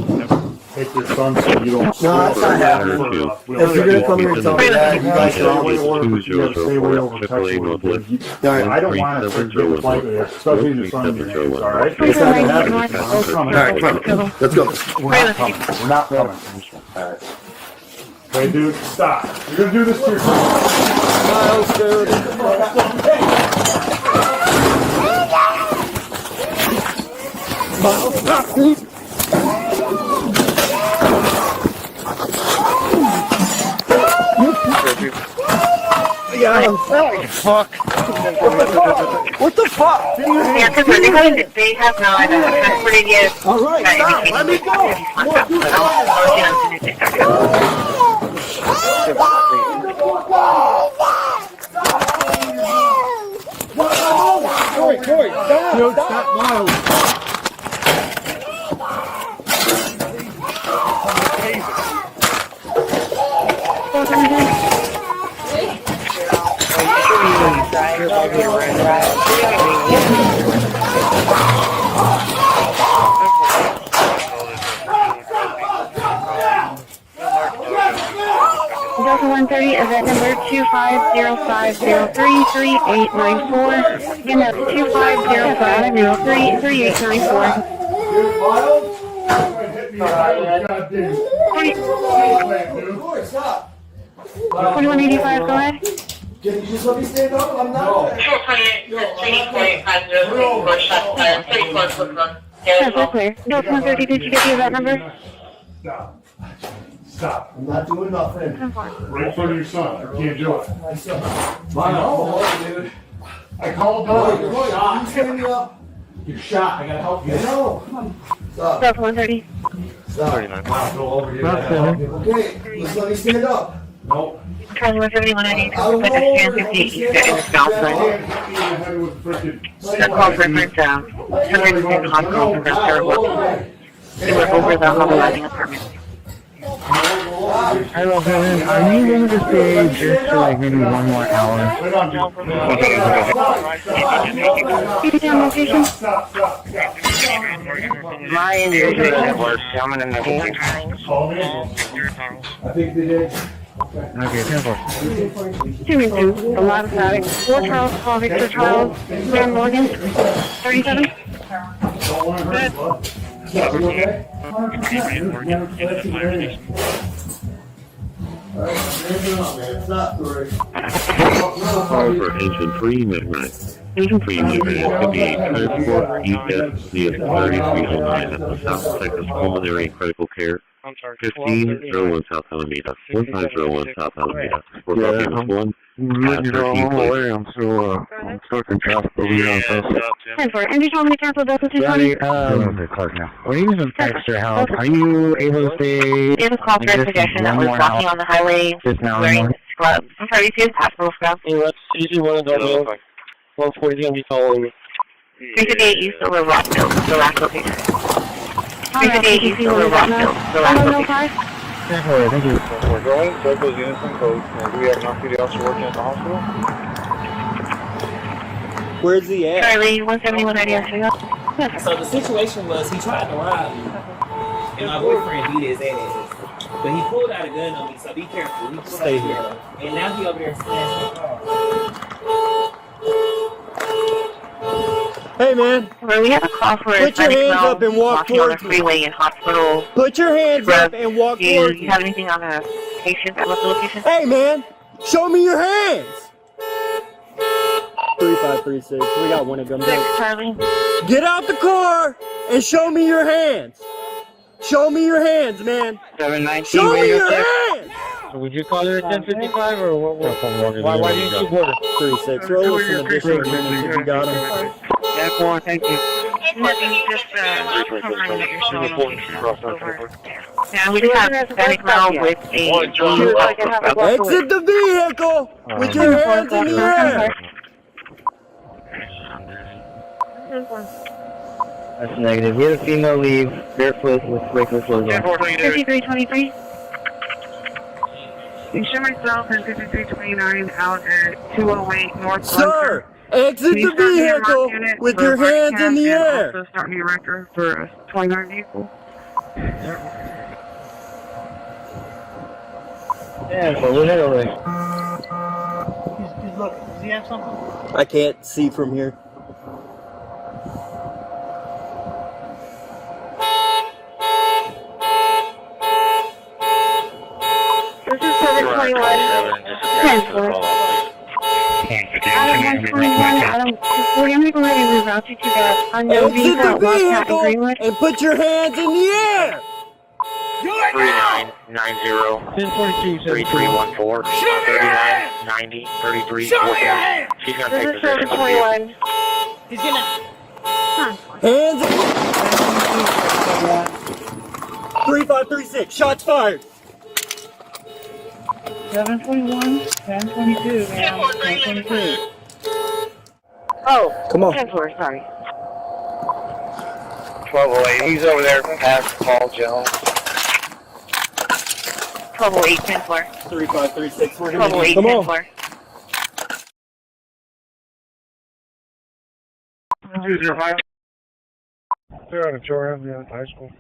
Take your son so you don't. No, that's not happening. If you're gonna come here and tell me that, you guys can always stay way over protection. I don't want to get a fight with you, especially your son. All right? It's not gonna happen. All right, come on. Let's go. We're not coming. We're not coming. All right. Hey, dude, stop. You're gonna do this to yourself. Miles, dude. Miles, stop, dude. Yeah. Oh, fuck. What the fuck? Yeah, because they have not transported yet. All right, stop. Let me go. Corey, stop. Dude, stop, Miles. Delta 130, event number 2505033894. Again, that's 2505033894. 4185, go ahead. Can you just let me stand up? I'm not. Control 28, 34 shots fired, 34 Cook Road. That's all clear. Delta 130, did you get the event number? Stop. Stop. I'm not doing nothing. Right in front of your son. I can't do it. My son. Dude. I called him. You're shot. You stand me up. You're shot. I gotta help you. No. Come on. Stop. Stop 130. Stop. 39. Go over here. Okay. Let's let me stand up. Nope. Charlie 171, I need to put the stand 58 east in the south side. The call for reference, Henry was in the hospital for that terrible. They were over the hospitalizing apartment. Hello, Kevin. Are you going to stay just for like maybe 1 more hour? My individual. I think they did. Okay, 10-4. 2 and 2. A lot of static. 4 Charles, call Victor Charles. Van Morgan. 37. For engine 3, midnight. Engine 3, midnight, 58, transport, ES, CS3309 at the South Texas Pulmonary Critical Care. 1501 South Alameda. 1501 South Alameda. We're talking with 1. I'm stuck in traffic over here. 10-4. And you told me to cancel those 220? Or even some extra help. Are you able to stay? It was called for a suggestion that was walking on the highway wearing scrubs. I'm sorry, you see his hospital scrubs? Hey, let's see one of those. 140 going to be following. 358 East over Rockville, the last location. 358 East over Rockville, the last location. Thank you. We're going, circles, units, and codes. Do we have an off-duty officer working at the hospital? Where's he at? Charlie, 171 RTA. So the situation was he tried to rob me, and my boyfriend beat his ass. But he pulled out a gun on me, so be careful. He pulled Stay out a here. gun, and now he over there smashing the car. Hey, man. Well, we have a call for Put your hands up and walk walking on the towards me. freeway in hospital. Put your hands up and walk Do towards me. you have anything on the patient at what location? Hey, man. Show me your hands. 3536. We got one of them. 6 Charlie. Get out the car and show me your hands. Show me your hands, man. 719. Show me your hands. So would you call it a 1055 or what? Why didn't you board it? 36. Roll us some additional minutes if you got them. Yeah, thank you. Nothing, just confirming that you're still on location. Yeah, we do have static now with a Exit the vehicle with your hands in the air. That's negative. We had a female leave barefoot with breaker clothes on. 5323. You show myself in 5329 out at 208 North Sir, exit the vehicle with your hands in the air. Also start me a record for a 29 vehicle. Yeah, so we'll head over there. He's looking. Does he have something? I can't see from here. This is 721. 10-4. Adam 121, Adam, we're going to go ahead and reroute you to the unknown vehicle at Wildcat and Greenwood. And put your hands in the air! 3990 3314 3990 3314. She's gonna This take is position. 721. He's gonna. Hands in 3536, shots fired! 721, 722, man. 722. Oh, Come on. 10-4, sorry. 1208. He's over there past Paul Jones. 1208, 10-4. 3536, we're gonna 1208, come on. 10-4. They're out of Jordan, they're out of high school.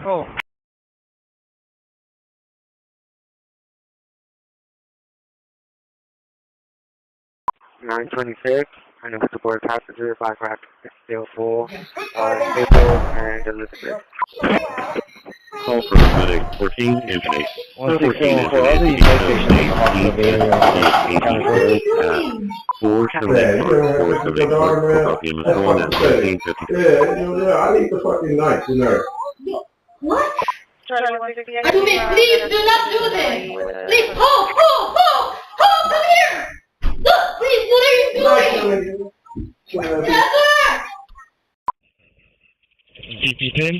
Oh. Nine 26. and support passenger, aircraft still full, disabled, and Elizabeth. Call for medic 14 infinite. 14 infinite. 474 I need the fucking knife, you know. What? Please do not do this. Please, Paul, come here. Look, please, what are you doing? Never. DP10.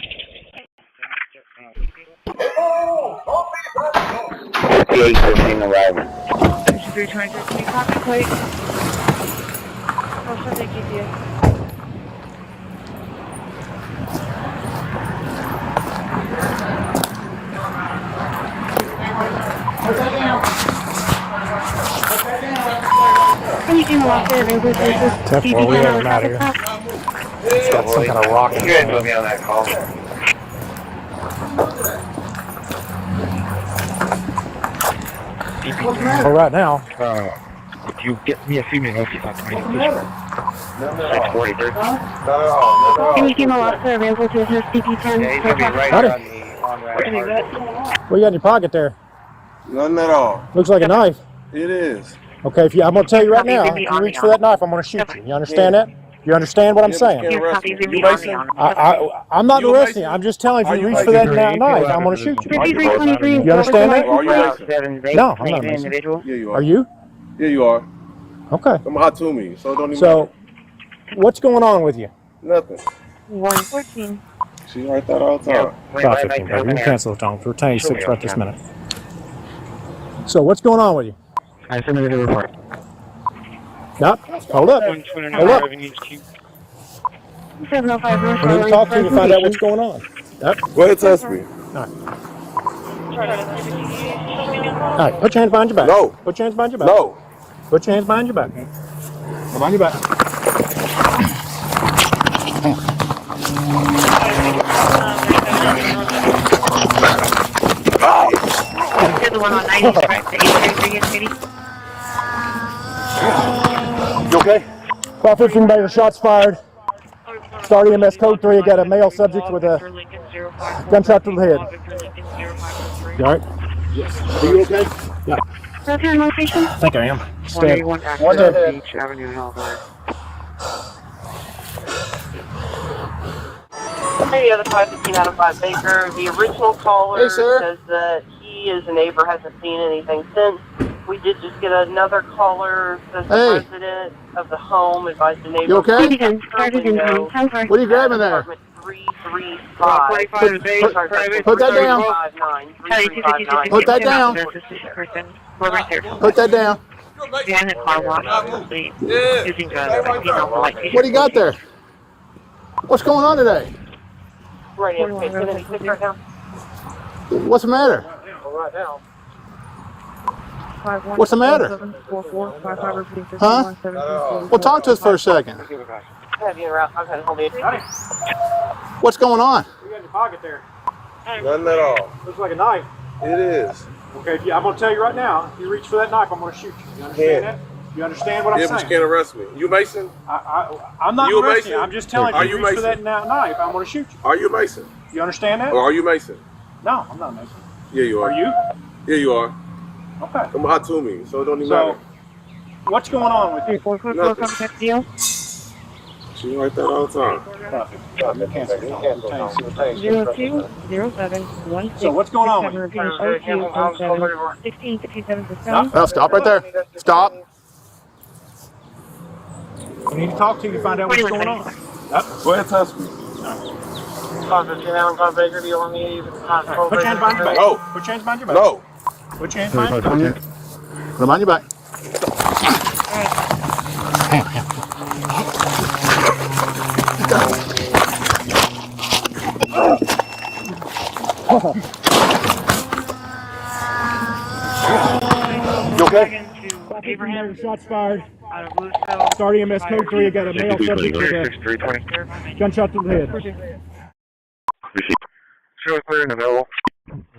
RTA arriving. 323, can you copy, please? What's the GPS? Can you do a walk there, maybe? Tip, well, we have him out here. It's got some kind of rock in it. You guys put me on that call. For right now. If you get me a few minutes, if I can make a push. 643. Can you give a walk there, available to assist DP10? Yeah, he's going to be right on the What you got in your pocket there? Nothing at all. Looks like a knife. It is. Okay, I'm going to tell you right now, if you reach for that knife, I'm going to shoot you. You understand that? You understand what I'm saying? I'm not arresting you. I'm just telling you, if you reach for that knife, I'm going to shoot you. You understand that? No, I'm not arresting you. Yeah, you Are you? Yeah, you are. Okay. I'm hot to me, so don't even. So, what's going on with you? Nothing. 114. She like that all the time. Stop 15, baby. You can cancel the time. Retain 6 right this minute. So, what's going on with you? I submitted a report. Stop. Hold up. Hold up. We need to talk to you to find out what's going on. Yep. Go ahead, test me. All right, put your hands behind your back. No. Put your hands behind your back. No. Put your hands behind your back. Behind your back. You're the one on 90, correct? The 833 is You okay? 1215 by your shots fired. Start EMS code 3. You got a male subject with a gunshot to the head. You alright? Yes. Are you okay? Yeah. Return location? I think I am. Stand. Beach Avenue, Hillside. Hey, other 515 out of 5 Baker. The original caller says that he, as a neighbor, hasn't seen anything since. We did just get another caller, says the resident of the home advised the neighbor. You okay? What are you grabbing there? 335. Put that down. Put that down. Put that down. What do you got there? What's going on today? What's the matter? What's the matter? Huh? Well, talk to us for a second. What's going on? What you got in your pocket there? Nothing at all. Looks like a knife. It is. Okay, I'm going to tell you right now, if you reach for that knife, I'm going to shoot you. You understand that? You understand what I'm saying? Yeah, but you can't arrest me. You Mason? I'm not arresting you. I'm just telling you, if you reach for that knife, I'm going to shoot you. Are you Mason? You understand that? Or are you Mason? No, I'm not Mason. Yeah, you are. Are you? Yeah, you are. Okay. I'm hot to me, so it don't even matter. What's going on with you? Nothing. She like that all the time. So what's going on with you? No, stop right there. Stop. We need to talk to you to find out what's going on. Go ahead, test me. Put your hands behind your back. No. Put your hands behind your back. No. Put your hands behind your back. Put them on your back. You okay? Abraham, shots fired. Start EMS code 3. You got a male subject with a gunshot to the head. Sure, clear and available.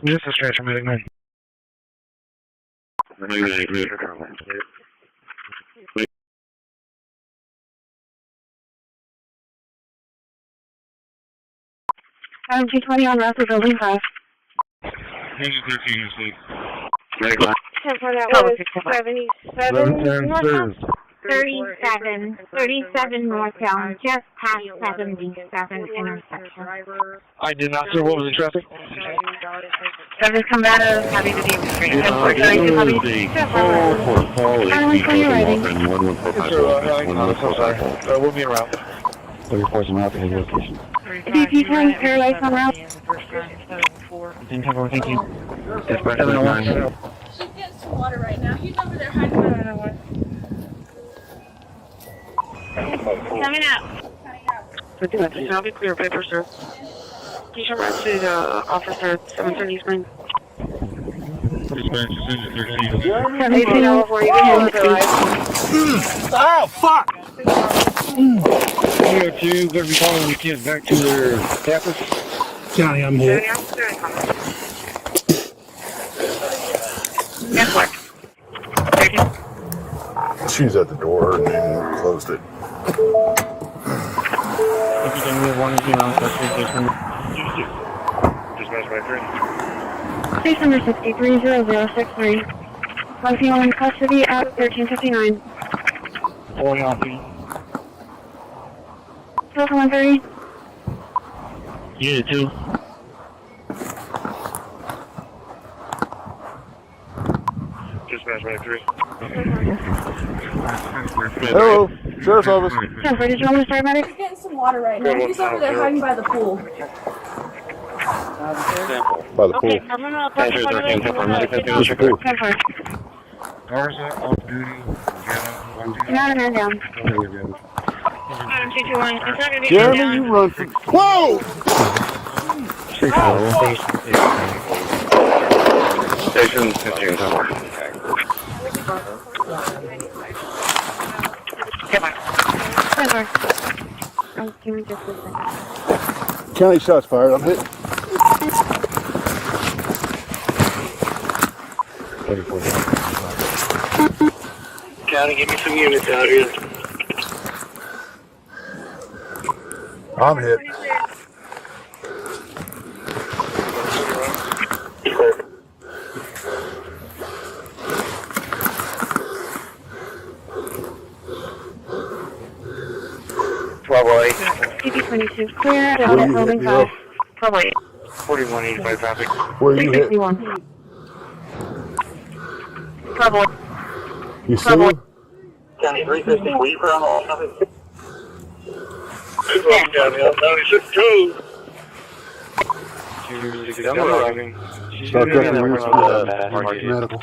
This is transmitting, man. 220 on Russell Building 5. Engine 13 is asleep. That was 77 northbound. 37 northbound, just past 77 intersection. I did not, sir. What was the traffic? So just come out of having to be restrained. We'll be around. So you're forcing out to his location. DP10, Paradise on route. Thank you. Dispatch 701. She's getting some water right now. He's over there hiding behind the water. Coming out. I'll be clear paper, sir. You should run to the officer 730 Spring. Dispatch is engine 13. Oh, fuck! You got two, better be following the kids back to their campus. County, I'm here. She's at the door and then closed it. If you can move one of you on Dispatch by 3. Case number 630063. Was he in custody at 1359? 40 on feet. 130. You 2. Dispatch by 3. Hello, Sheriff's Office. Jennifer, did you want me to start medic? He's getting some water right now. He's over there hiding by the pool. By the pool. Okay, I'm gonna apply for Where's the pool? Garza, off duty. You're not a man down. Adam 221. It's not going to be Jeremy, you run from. Whoa! Station 15 somewhere. Give me just a second. County shots fired. I'm hit. 34. County, give me some units out here. I'm hit. DP22 clear. Down at building 5. 4185 traffic. Where are you hit? 361. Trouble. You see him? County 350, will you crown all traffic? County, 96 2. Start cutting wings for medical.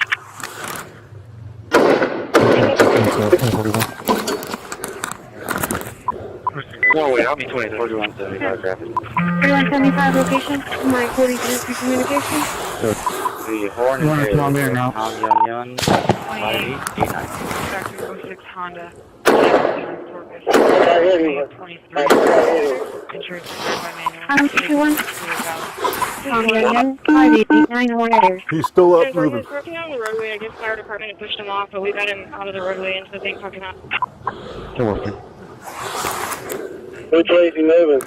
No, wait, I'll be 20, 4175 traffic. 4175 location. My 43 communication. The horn is there now. Young, 5889. Dr. 06 Honda. Insurance by manual. Adam 221. Tommy Young, 5889 Hornet. He's still up He's moving. working on the roadway. I guess fire department had pushed him off, but we got him out of the roadway into the thing parking lot. Still working. Which way is he moving?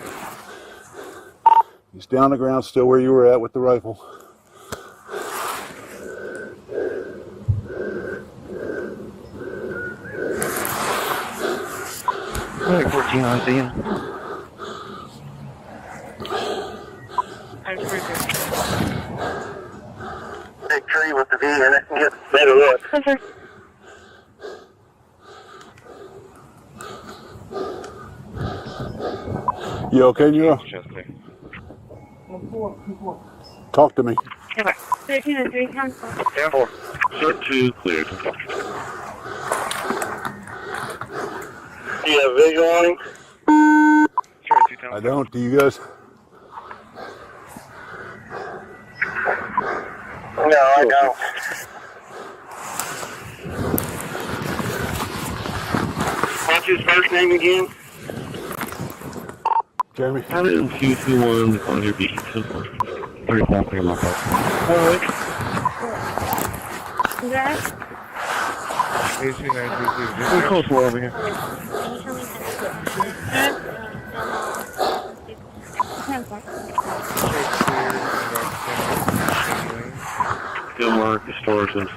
He's down the ground, still where you were at with the rifle. Like 14 on scene. Big tree with the V in it and get a better look. Closer. You okay, Nero? Talk to me. 13 and 3 times. 10-4. Short 2, clear. Do you have visual on him? I don't. Do you guys? No, I don't. What's his first name again? Jeremy? I didn't Q21 on your beat. 34 clear my car. Zach? We're close, we're over here. Gilmore, distortions.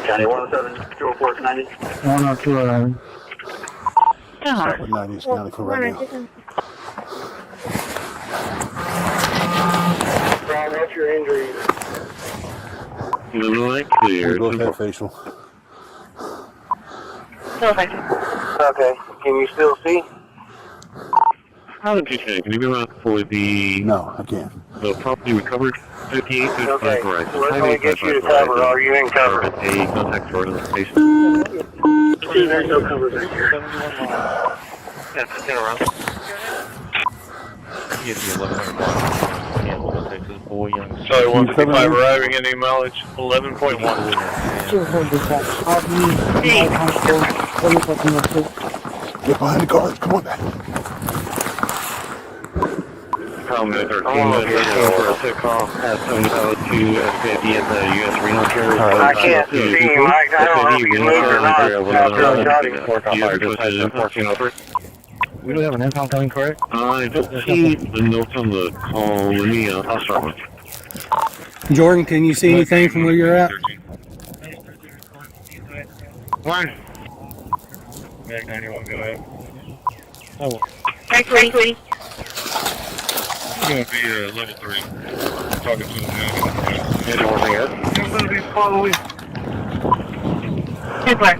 County 107, 204, 90. 10211. Start with 90s, 94 right now. Brian, what's your injury? Light clear. We'll both have facial. Okay, can you still see? How did you say? Can you be around for the... No, I can't. The property recovered? 58 to Okay, Horizon. we're going to get you to cover. Are you in cover? A contact for the station. There's no cover back here. Yeah, get around. Sorry, 155 arriving, any mileage 11.1. Get behind the cars, come on back. Problem 13 minutes for a sick call at 702 SPFD at the U.S. Renal Care. I can't see him. I don't know if he's moving or not. We don't have an impound coming, correct? I don't see the notes on the call. Let me, I'll start one. Jordan, can you see anything from where you're at? One. Mag 91, go ahead. Oh. Thanks, Lee. It's going to be level 3. Talking to them now. Anything else? I'm going to be following. Templar.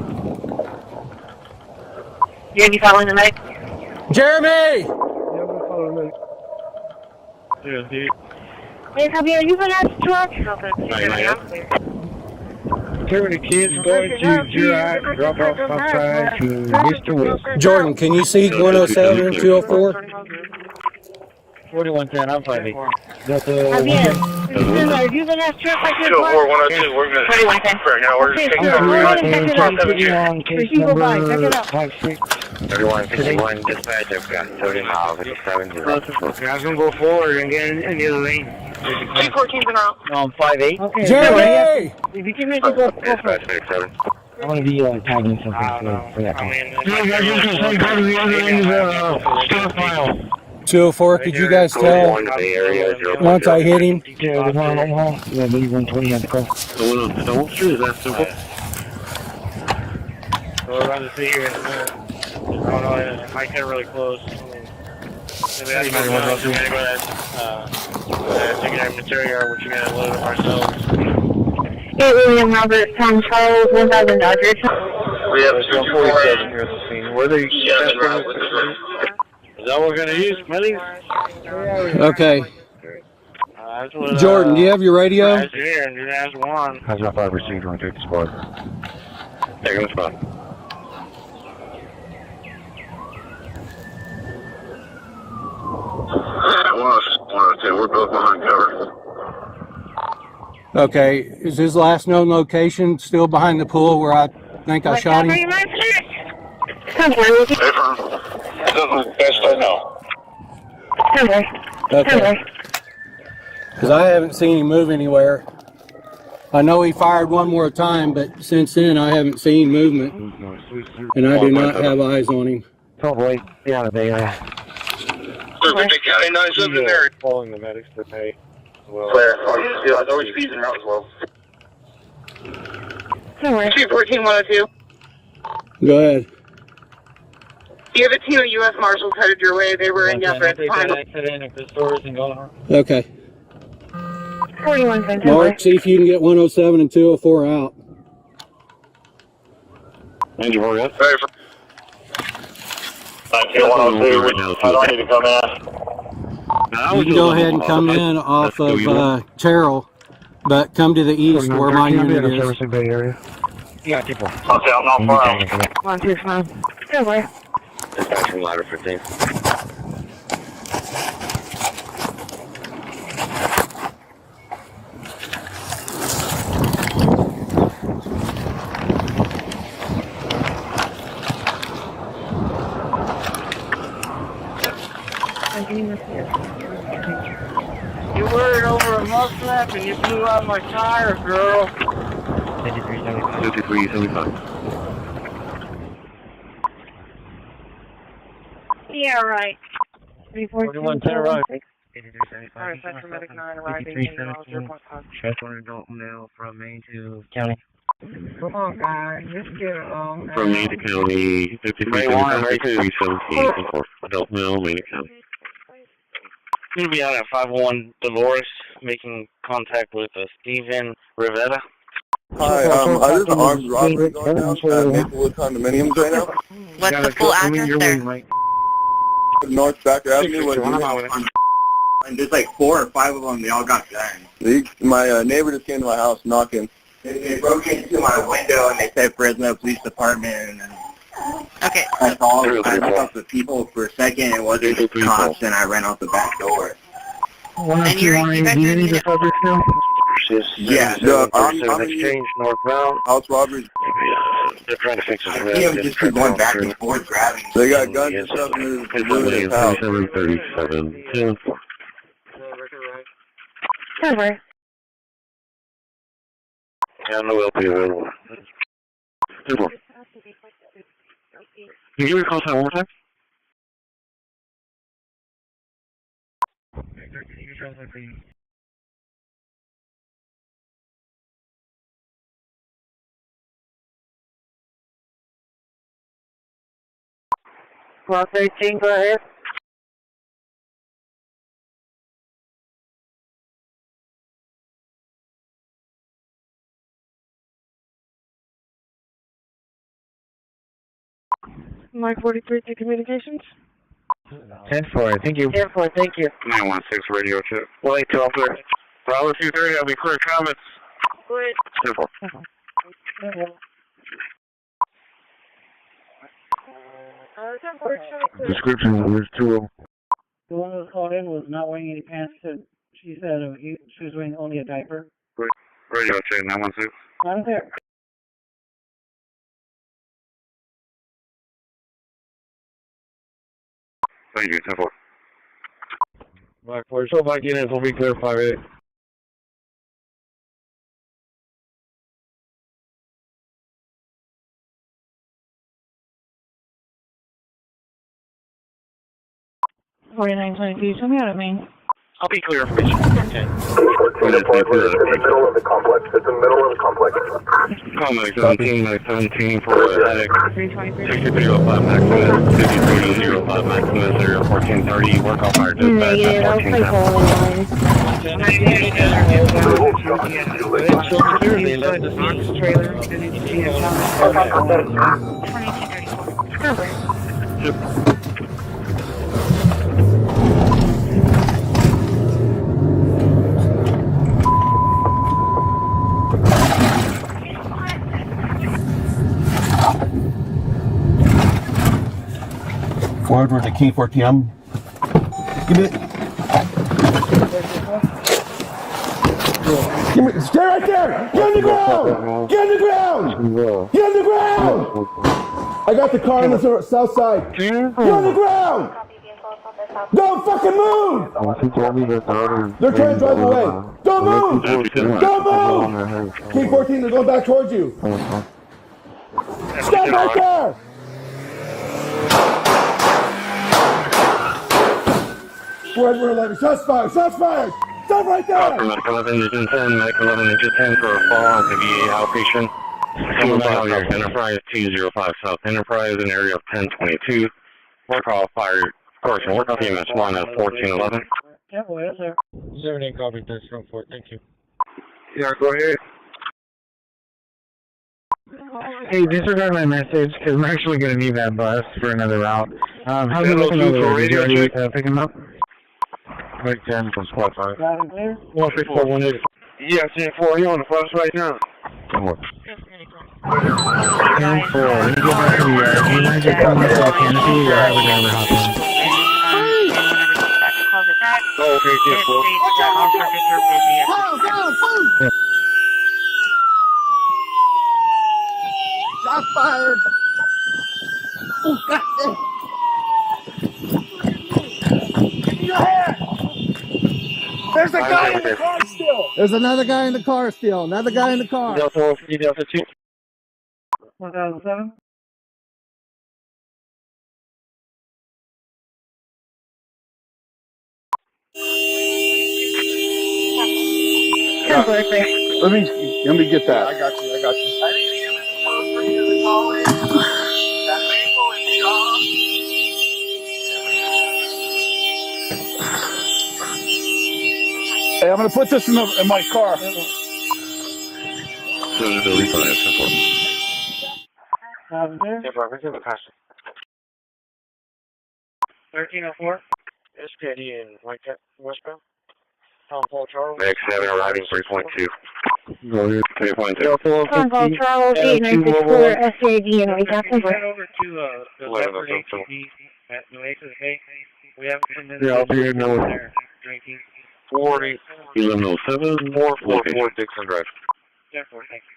You going to be following the medic? Jeremy! Yeah, he... Hey, Javier, are you going to have the truck? Turn the kids going to Jurai, drop off outside to Mr. Wilson. Jordan, can you see 107 and 204? 4110, I'm finding. Javier, are you going to have the truck like this? 204, 102, we're going to... Right now, we're just taking over. 3161 dispatch, I've got 30 miles at 70. I was going to go forward and get in the other lane. 214's an out. No, I'm 5'8". Okay. Jeremy! If you can make it go for Dispatch 37. I want to be tagging something for that. 204, could you guys tell once I hit him? Yeah, the one on Omaha. Yeah, the 120 on the cross. The one on Stone Street, is that simple? So we're about to see here in a minute. I don't know, it might get really close. So we have to go to that secondary material, which we're going to load up ourselves. 8 William Robert, Tom Charles, 1000 Dodgers. We have 247 here at the scene. Where they is that what we're going to use, Millie? Okay. Jordan, do you have your radio? That's here, and that's one. How's that 5 received on 50 spot? Taking the spot. We're both behind cover. Okay, is his last known location still behind the pool where I think I shot him? Best I know. Okay. Because I haven't seen him move anywhere. I know he fired one more time, but since then I haven't seen movement. And I do not have eyes on him. Oh boy, get out of there. Perfect, County 97 in there. Following the medics to pay. Well, Claire, yeah, always fees in route as well. 214, 102. Go ahead. You have a team of U.S. Marshals headed your way. They were in Yelp at the time. Okay. 41 Mark, see if you can get 107 and 204 out. Angel, hurry up. Hey, 102, I don't need to come in. You can go ahead and come in off of Terrell, but come to the east where my unit is. Yeah, people. Okay, I'm not far out. 125. Good way. Dispatch from ladder 15. You worried over a muffler and you blew out my tire, girl. 5375. Yeah, right. 4110 right. Alright, Central Medic 9 arriving in the 0.5. Check on adult male from Maine to county. Come on, guys, just get it on. From Maine to county, 5317, adult male, Maine to county. Going to be out at 501 Dolores, making contact with Steven Rivera. Hi, there's an armed robbery going down at Maplewood condominiums right now. What's the full address there? North Backer Avenue. And there's like 4 or 5 of them, they all got guns. My neighbor just came to my house knocking. They broke into my window and they said Fresno Police Department. And okay. I saw the people for a second. It wasn't just cops, and I ran out the back door. And you guys need the subject now? Yeah, I'm exchange northbound. House robberies. They're trying to fix it. I see them just keep going back and forth grabbing. They got guns and stuff in his house. 3737 10-4. Cover. Yeah, no LP available. 10-4. Can you give me a call sign one more time? Well, 13, go ahead. Mike 43 to communications. 10-4, thank you. 10-4, thank you. 916 radio check. Well, 812 there. Bravo 230, I'll be clear comments. Good. 10-4. Description was 2-0. The one who was called in was not wearing any pants. She said she was wearing only a diaper. Radio check 916. I'm there. Thank you, 10-4. Black 4, so back units will be clear 5-8. Tell me what I mean. I'll be clear information. Okay. It's in the middle of the complex. It's in the middle of the complex. Comment 17 for attic. 6305 Maximus. 5305 Maximus. Area 1430. Work off fire dispatch at 1430. Forward with the key 14. Give me stay right there! Get on the ground! Get on the ground! Get on the ground! I got the car on the south side. Get on the ground! Don't fucking move! They're trying to drive away. Don't move! Don't move! Key 14, they're going back towards you. Stop right there! We're 11. Shots fired! Shots fired! Stop right there! Medic 11, Engine 10, Medic 11, Engine 10 for a fall at the VA outpatient. Coming back here, Enterprise 205 South Enterprise in area of 1022. Work off fire, correction, work off EMS 1 at 1411. Yeah, well, yes, sir. 78 copy, 4, thank you. Yeah, go ahead. Hey, disregard my message, because I'm actually going to need that bus for another route. How's it looking over there? Did you already pick him up? Like 10 from squad 5. 16418. Yeah, 10-4, you on the bus right now? 10-4. 10-4, let me get back to the yard. Do you mind just coming to the canopy, or have a driver hop in? Oh, okay, 10-4. Shot fired! Oh, God damn! Your hand! There's a guy in the car still! There's another guy in the car still. Another guy in the car. Delta 3, Delta 2. 1007. Let me get that. I got you. Hey, I'm gonna put this in my car. 1304. SPID in Whitecap, westbound. Tom Paul Charles. Next 7 arriving 3.2. Go ahead, 3.2. Tom Paul Charles, 8964, SAD in Whitecap. Head over to the Leopard ATV at Nueces Bay. We have some in Yeah, I'll be in there drinking. 40, 1107, 444 Dixon Drive. 10-4, thank you.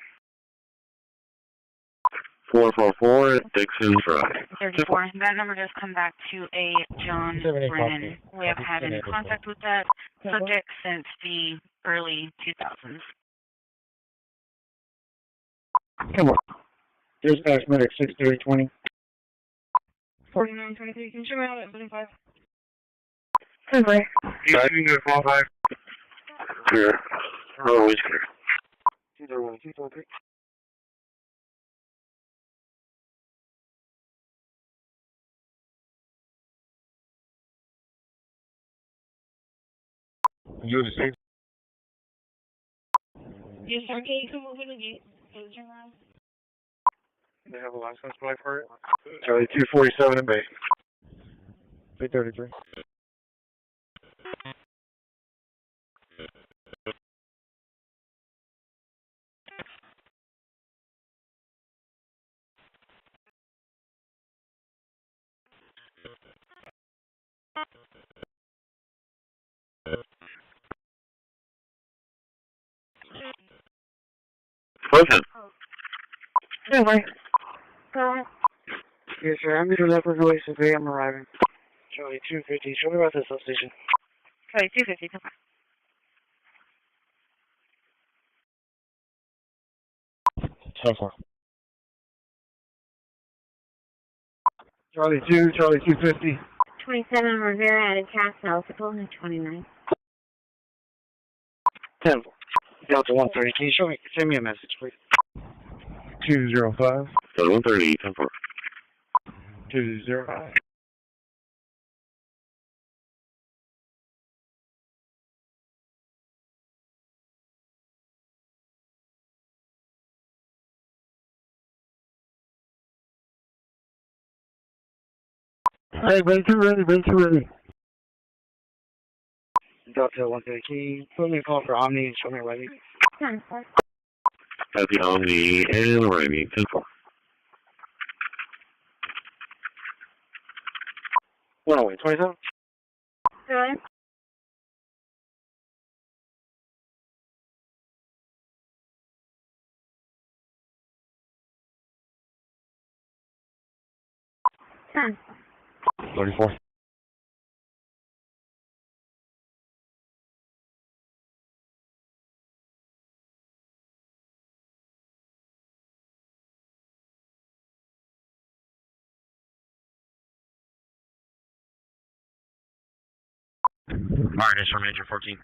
444 Dixon Drive. 34. That number does come back to a John Brennan. We have had in contact with that subject since the early 2000s. Come on. Dispatch medic 6320. 4923. Can you show me out at 75? Over. Clear. Always clear. 201, 223. You understand? Yes, sir. Can you come over to the gate? Turn around. They have a license plate for it? Charlie 247 in Bay. 333. Pheasant. Over. Yes, sir. I'm Mr. Leopard Nueces Bay. I'm arriving. Charlie 250. Show me about the substation. Charlie 250. Come on. So far. Charlie 2, Charlie 250. 27 Rivera out of Cass, South Dakota, 29. 10. Delta 130. Can you send me a message, please? 205. Delta 130, 10-4. 205. Hey, way too ready. Delta 130. Can you put me a call for Omni and show me ready? 10-4. At the Omni and arriving 10-4. 108, 27. Good. Ten. 34. Alright, that's for Major 14.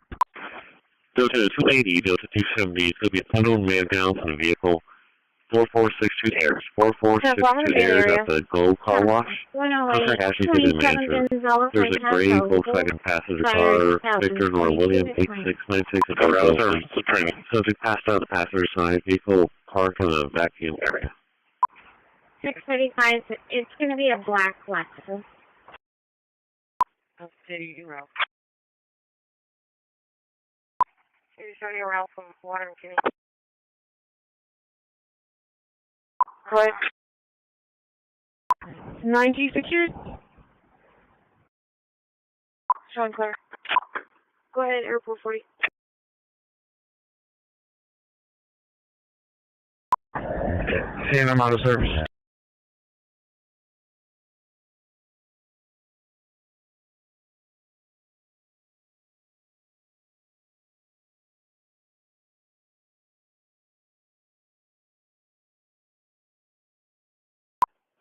Delta 280, Delta 270, it's going to be an unknown man down from the vehicle. 4462 Airs. 4462 Airs at the Gold Car Wash. Contact Ashley to the manager. There's a gray Volkswagen passenger car, Victor Nor William 8696 at the road. Subject passed out the passenger side, vehicle parked in the vacuum area. 635, it's going to be a black Lexus. City route. City starting around from Water and Kenny. Go ahead. 9G secured. Sean Claire. Go ahead, Airport 40. CNM out of service.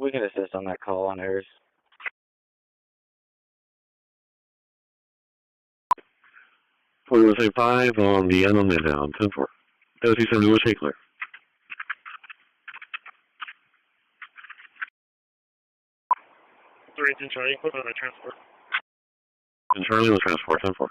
We can assist on that call on errors. 4175 on the unknown man down, 10-4. 270 was clear. Charlie, put on a transport. And Charlie was transport, 10-4.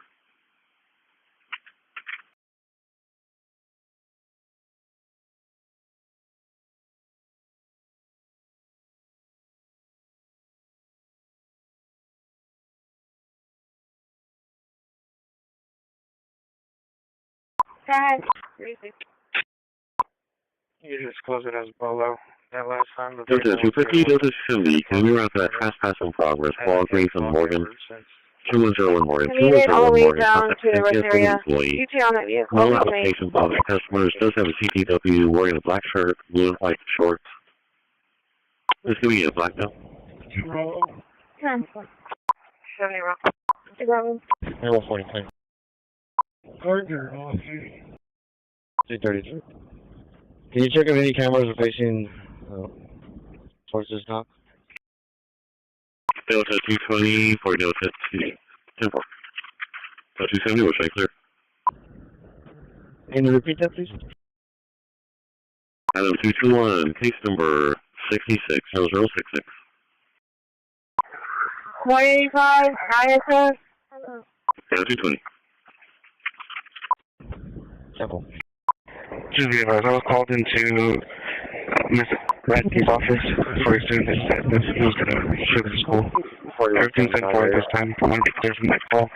You just close it as Bolo. That last time. Delta 250, Delta 270. Can we route that trespass in progress? Paul Green from Morgan. 2101 Morgan. 2101 Morgan. Contact employee. No application of customers does have a CTW wearing a black shirt, blue and white shorts. This can be a black belt. 70 rock. 145. Partner, 333. Can you check if any cameras are facing towards this knock? Delta 220 for Delta 2. 10-4. Delta 270 was right clear. Can you repeat that, please? Item 221, case number 660066. 185, ISS. Down 220. Simple. Just be advised, I was called into Miss Radke's office for a student that said that he was going to shoot at school. Everything's in for this time. I want to be clear from that call.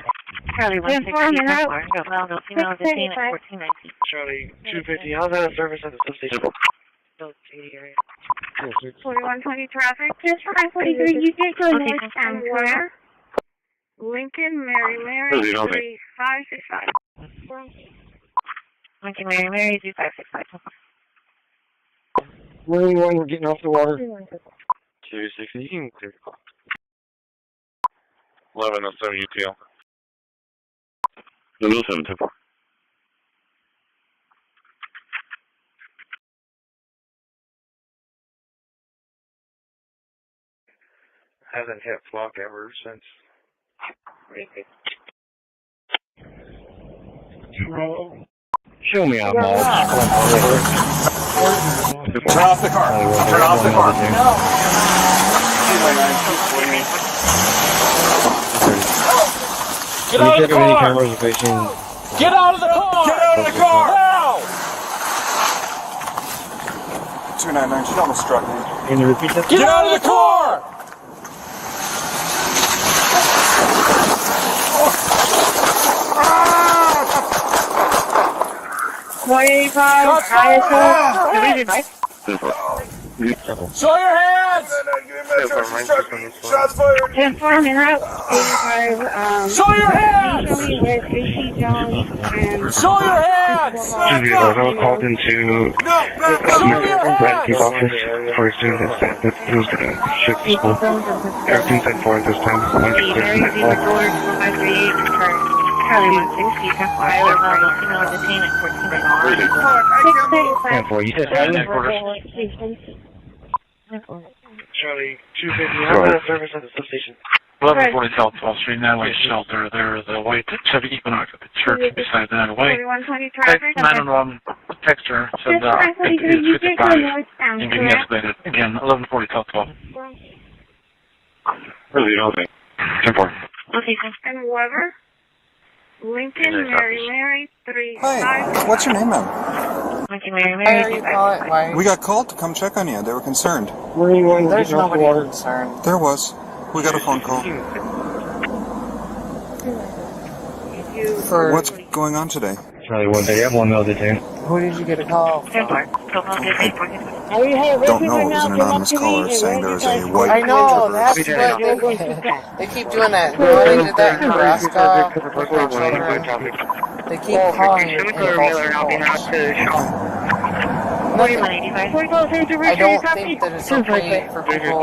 Charlie 160, Charlie 250, how's that a service at the substation? 4120 traffic. Just 543, you did go northbound where? Lincoln, Mary, 3565. Lincoln, Mary, 3565. Where are you going? We're getting off the water. 260, you can clear the call. 1107 UTL. 1107, 10-4. Hasn't hit flock ever since. Show me out, Mall. Turn off the car. Turn off the car. Get out of the car! Get out of the car! Get out of the car! Now! 299, she almost struck me. Can you repeat that? Get out of the car! 185, ISS. Show your hands! Shots fired! 10-4, en route. 85, Show your hands! show me where Casey Jones and... Show your hands! Just be advised, I was called into Miss Radke's office for a student that said that he was going to shoot at school. Everything's in for it this time. I want to be clear from that call. Charlie 160, Tyler Bravo, female detained at 14. 10-4, you said silent? Charlie 250, how's that service at the substation? 1140 South 12th Street, Natalie Shelter. They're the white Chevy Equinox at the church beside the Natalie. 4120 traffic. 911 texture said it is 55 and getting escalated. Again, 1140 South 12. Where's the opening? 10-4. And Weber. Lincoln, Mary, 35. Hey, what's your name, ma'am? Lincoln, Mary, We got called to come check on you. They were concerned. Where are you going? There's nobody concerned. There was. We got a phone call. What's going on today? Charlie 130, I have one male detained. Who did you get a call from? I don't know. It was an anonymous caller saying there was a white... I know, that's what they keep doing that. You know, they did that in Nebraska with their children. They keep calling you in I don't think that it's okay for people... I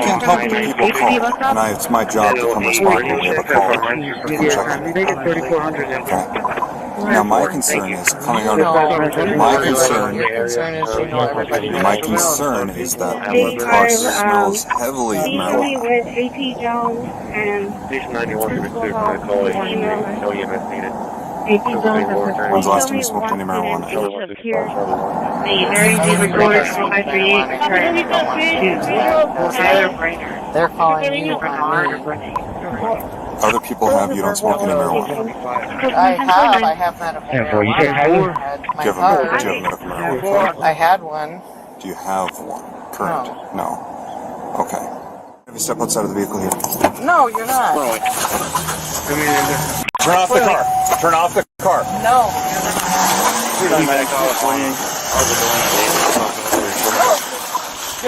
can't help the people call, and it's my job to come respond when we have a call. Make it 3400 then. Now my concern is coming out of my concern is that the car smells heavily of marijuana. with AP Jones and Station 91 to receive my call is no EMS needed. AP Jones. When's the last time you smoked any marijuana? The very deep recorders from 538 They're calling you on me. Other people have, you don't smoke any marijuana. I have medical marijuana. Do you have medical marijuana? I had one. Do you have one? Current? No. Okay. Have you step outside of the vehicle here? No, you're not. Turn off the car. Turn off the car. No. Get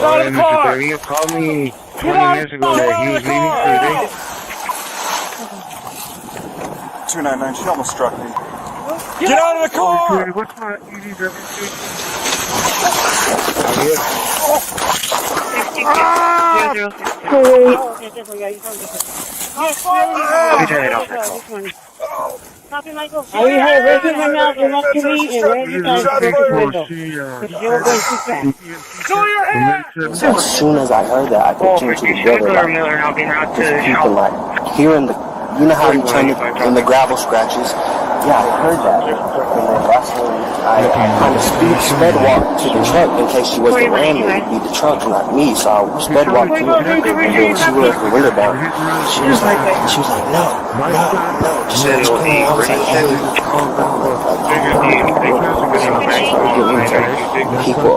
out of the car. You called me 20 minutes ago that he was leaving for the day. 299, she almost struck me. Get out of the car! What's my ED registration? We had Reggie hang out and up to me, and Reggie tried to break the window. Because you were going too fast. So as soon as I heard that, I could turn to the building, like, just people, like, hearing the, you know how you turn it when the gravel scratches? Yeah, I heard that. And then that's when I kind of sped walked to the truck in case she was to ram me. It'd be the truck, not me. So I sped walked to it, and then she rolled the window down. She was like, no. Just let it go. I was like, hey, calm down. People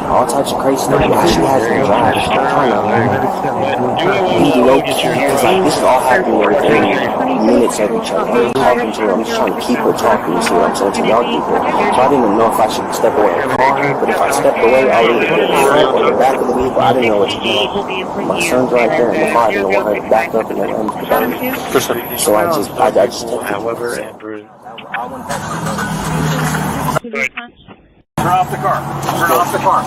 all types of crazy stuff. Why she has no drive? This is all happening within minutes of each other. I'm talking to her. I'm just trying to keep her talking. You see what I'm saying to young people. So I didn't know if I should step away and call her, but if I stepped away, I would have been in the front or the back of the vehicle. I didn't know what to do. My son's right there in the car. I didn't want her to back up and then end the down. So I just took it. However, and Bruce. Turn off the car. Turn off the car.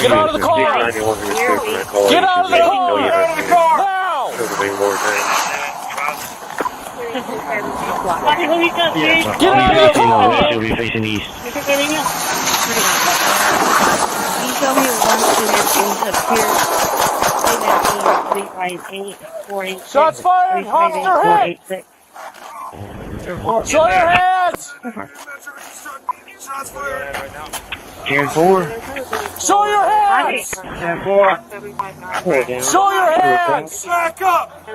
Get out of the car! Get out of the car! Get out of the car! Now! Get out of the car! She'll be facing east. You told me once Shots fired! Officer hit! Show your hands! Shots fired! 10-4. Show your hands! 10-4. Show your hands! Back up!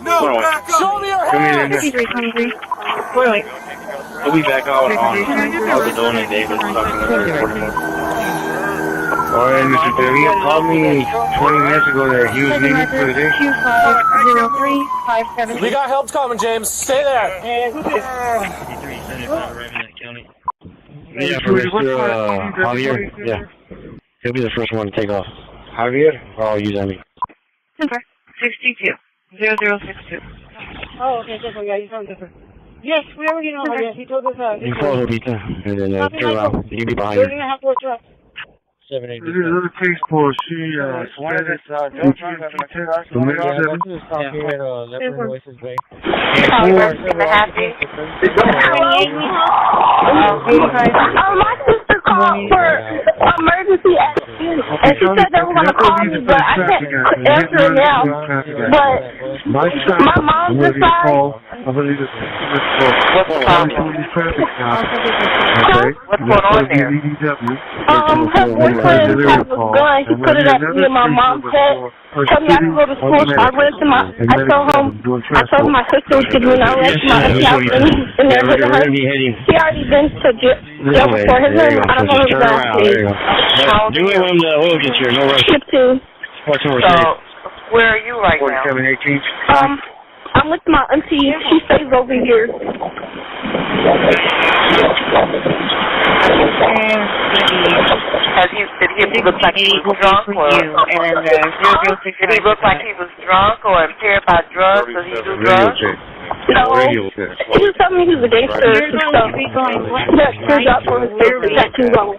No, back up! Show me your hands! 5323. We'll be back out on the Don and Davis talking with her. Alright, Mr. Perry, you called me 20 minutes ago that he was leaving for the day. 250357. We got help coming, James. Stay there. Yeah, for Mr. Javier. Yeah. He'll be the first one to take off. Javier? I'll use Emmy. 62. 0062. Oh, okay, different. Yeah, you sound different. Yes, we already know. Yes, he told us that. You follow Lupita, and then turn around. You can be behind We're her. going to have 4 trucks. 780. This is another case for she, One of this, Joe John, Go to the stop here at Leopard Voices Bay. My sister called for emergency and she said they were going to call me, but I can't answer it now. But my mom decided. What's the problem? What's going on there? Her boyfriend has a gun. He put it at me and my mom's head. Told me I could go to school. So I went to I told my sister to do not let my account in there with her. He already been to jail before. His name, I don't know his last name. Do it when the oil gets here. No rush. So, where are you right now? 4718. I'm with my auntie. She stays over here. Did he look like he was drunk, or did he look like he was drunk or impaired by drugs? Does he do drugs? No. He was telling me he was a gangster and stuff. That turns out for his favorite tattoo on.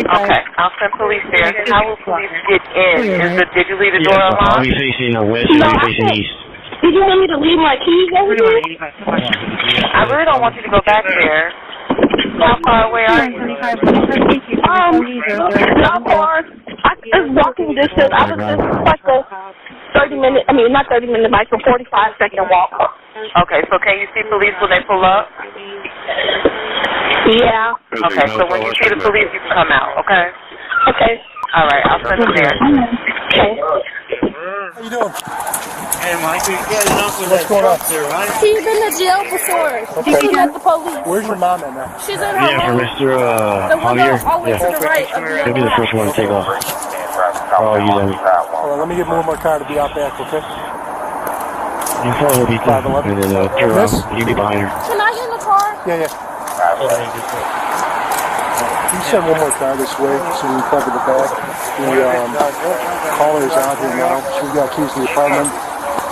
Okay, I'll send police there. How will police get in? Did you leave the door unlocked? I'll be facing west and I'll be facing east. Did you want me to leave my keys over here? I really don't want you to go back there. How far away are you? Not far. It's walking distance. I was just like a 30-minute, not 30-minute, like a 45-second walk. Okay, so can you see police when they pull up? Yeah. Okay, so when you see the police, you can come out, okay? Okay. All right, I'll send them there. Okay. How you doing? Hey, Mike, you got enough of What's that going on? truck there, right? She's been to jail before. Okay. She's at the police. Where's your mom at now? She's in her Yeah, for room. Mr. The window Javier. always to the right of the He'll be the first one to take off. Oh, you then. Hold on, let me get one more car to be out back, okay? You follow be and then turn around. You be behind her. Can I get in the car? Yeah. You send one more car this way so we can cover the back. The caller is out here now. She's got keys to the apartment.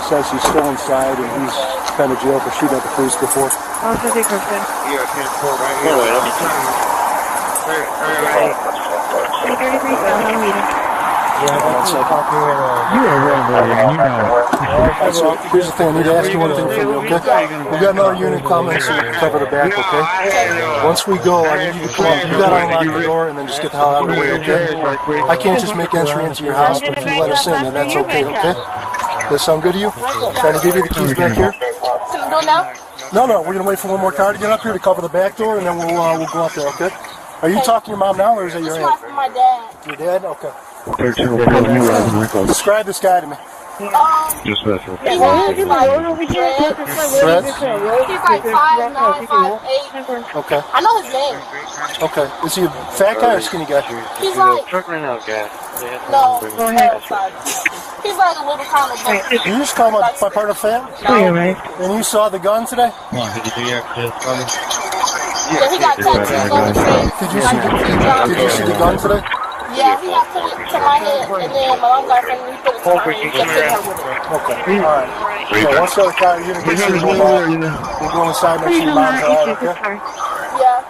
Says she's still inside and he's been to jail for shooting at the police before. I'll just take her pin. Yeah, I can't pull right here. So here's the thing, I need to ask you one thing from you, okay? We got another unit coming, so we can cover the back, okay? Once we go, I need you to come up. You gotta unlock the door and then just get the hell out of the way, okay? I can't just make entry into your house, but if you let us in, then that's okay, okay? Does that sound good to you? Trying to give you the keys back here? Can we do it now? No, we're gonna wait for one more car to get up here to cover the back door, and then we'll go up there, okay? Are you talking to your mom now, or is that your aunt? My dad. Your dad? Okay. Describe this guy to me. Just special. He's like 5'9", 5'8". Okay. I know his name. Okay. Is he a fat guy or skinny guy? He's like, Truck right now, guys. no, he's like a little kind of big. You just call my part of the family? And you saw the gun today? Yeah, he got tattoos on his face. Did you see the gun today? Yeah, he got put it to my head, and then my mom got a friend and he put it to her, and he kept hitting her with it. Okay, alright. So once the other car unit gets here, we'll go inside and make sure your mom's alright, okay? Yeah.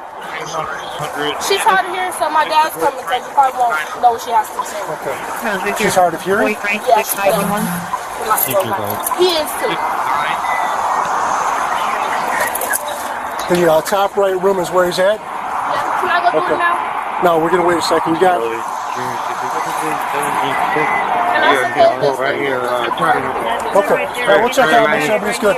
She's hard of hearing, so my dad's coming, so she probably won't know what she has to say. Okay. She's hard of hearing? Yeah, she's He is too. The top right room is where he's at? Yeah, can I go through it now? No, we're gonna wait a second. We got. Right here. Okay. All right, we'll check out. Make sure everything's good.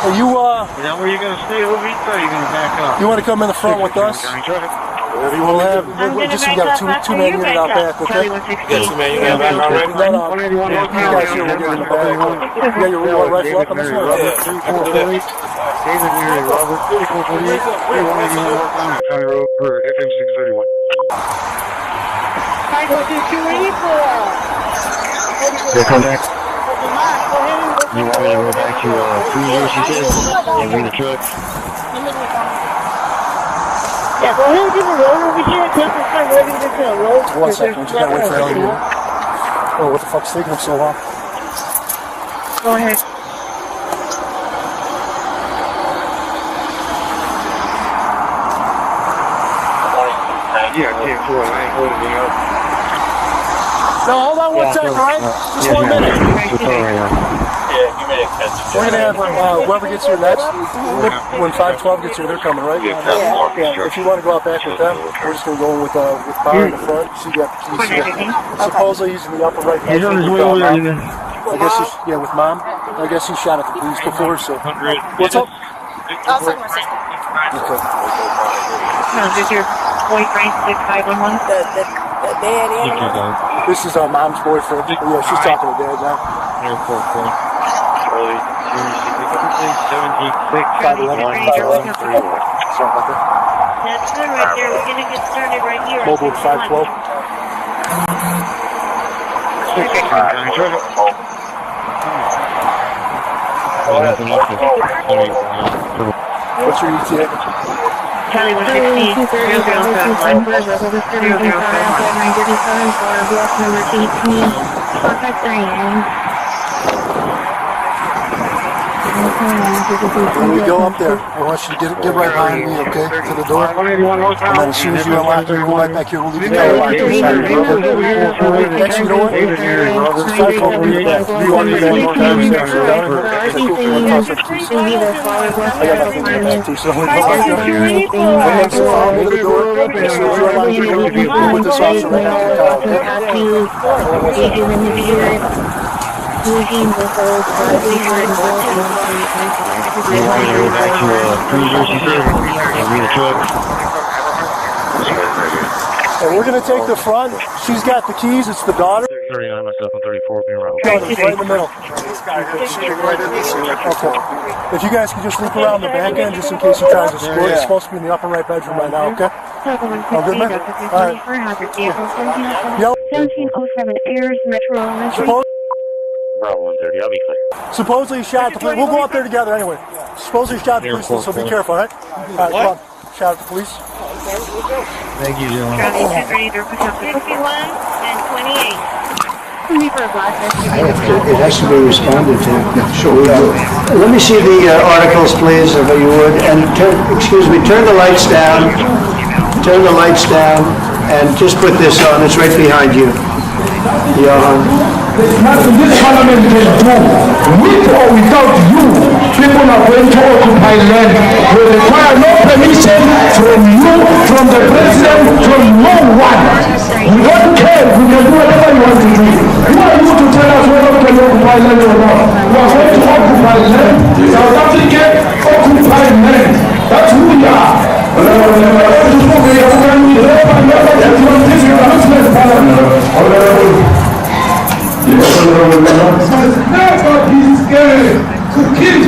Hey, you Is that where you're gonna stay over here? Or are you gonna back up? You want to come in the front with us? We'll have. We just got a two-man unit out back. Okay. You got 2-man unit out back already? No. You guys here. We'll get in the back. You got your rifle up on this one. David here, Robert, 3448, County Road for FM 631. They'll come back. You want me to go back to Cruiser, she said, and bring the truck? Yeah, go ahead and give a roll over here. Take this time ready to get a roll. 1 second. You gotta wait for Elliot. Oh, what the fuck's taking him so long? Go ahead. Yeah, 10-4, I ain't holding it up. No, hold on 1 second, all right? Just 1 minute. We're gonna have whoever gets here next. When 512 gets here, they're coming, right? Yeah. If you want to go out back with them, we're just gonna go in with Bar in the front. So you got the keys here. Supposedly he's in the upper right hand. I guess he's with mom. I guess he shot at the police before. So what's up? Okay. No, this is your boyfriend, 6511? The dad animal? This is our mom's boyfriend. Yeah, she's talking to dad now. Airport, Charlie, 511, 511, 3. That's good right there. We're going to get started right here. Mobile 512. What's your ETA? Charlie 160, 005, block number 18, contact 3 ends. When we go up there, I want you to get right behind me, okay, to the door. And then as soon as you unlock, you go right back here. We'll leave the door locked inside. Actually, you know what? Try to call me back. You want me back more time? I got nothing to so I'm going to go to the door. As soon as you unlock, you go with this officer right now. And we're going to take the front. She's got the keys. It's the daughter. 39, myself, and 34 being around. Right in the middle. Okay. If you guys could just loop around the back end just in case he tries to score. It's supposed to be in the upper right bedroom right now, okay? All good, man? All right. Yo. 1707 Ayers Metro Elementary. Bravo 130, I'll be clear. Supposedly he shot the police. We'll go up there together anyway. Supposedly he shot the police, so be careful, all right? All right, come on. Shout at the police. Thank you, Dylan. County 51 and 28. It has to be responded to. Sure. Let me see the articles, please, if you would. And turn the lights down. Turn the lights down, and just put this on. It's right behind you. There's nothing this parliament can do. With or without you, people are going to occupy land. We require no permission from you, from the president, from no one. We don't care. We can do whatever you want to do. Who are you to tell us whether we can occupy land or not? We are going to occupy land. South Africa occupy land. That's who we are. Never be scared to kill.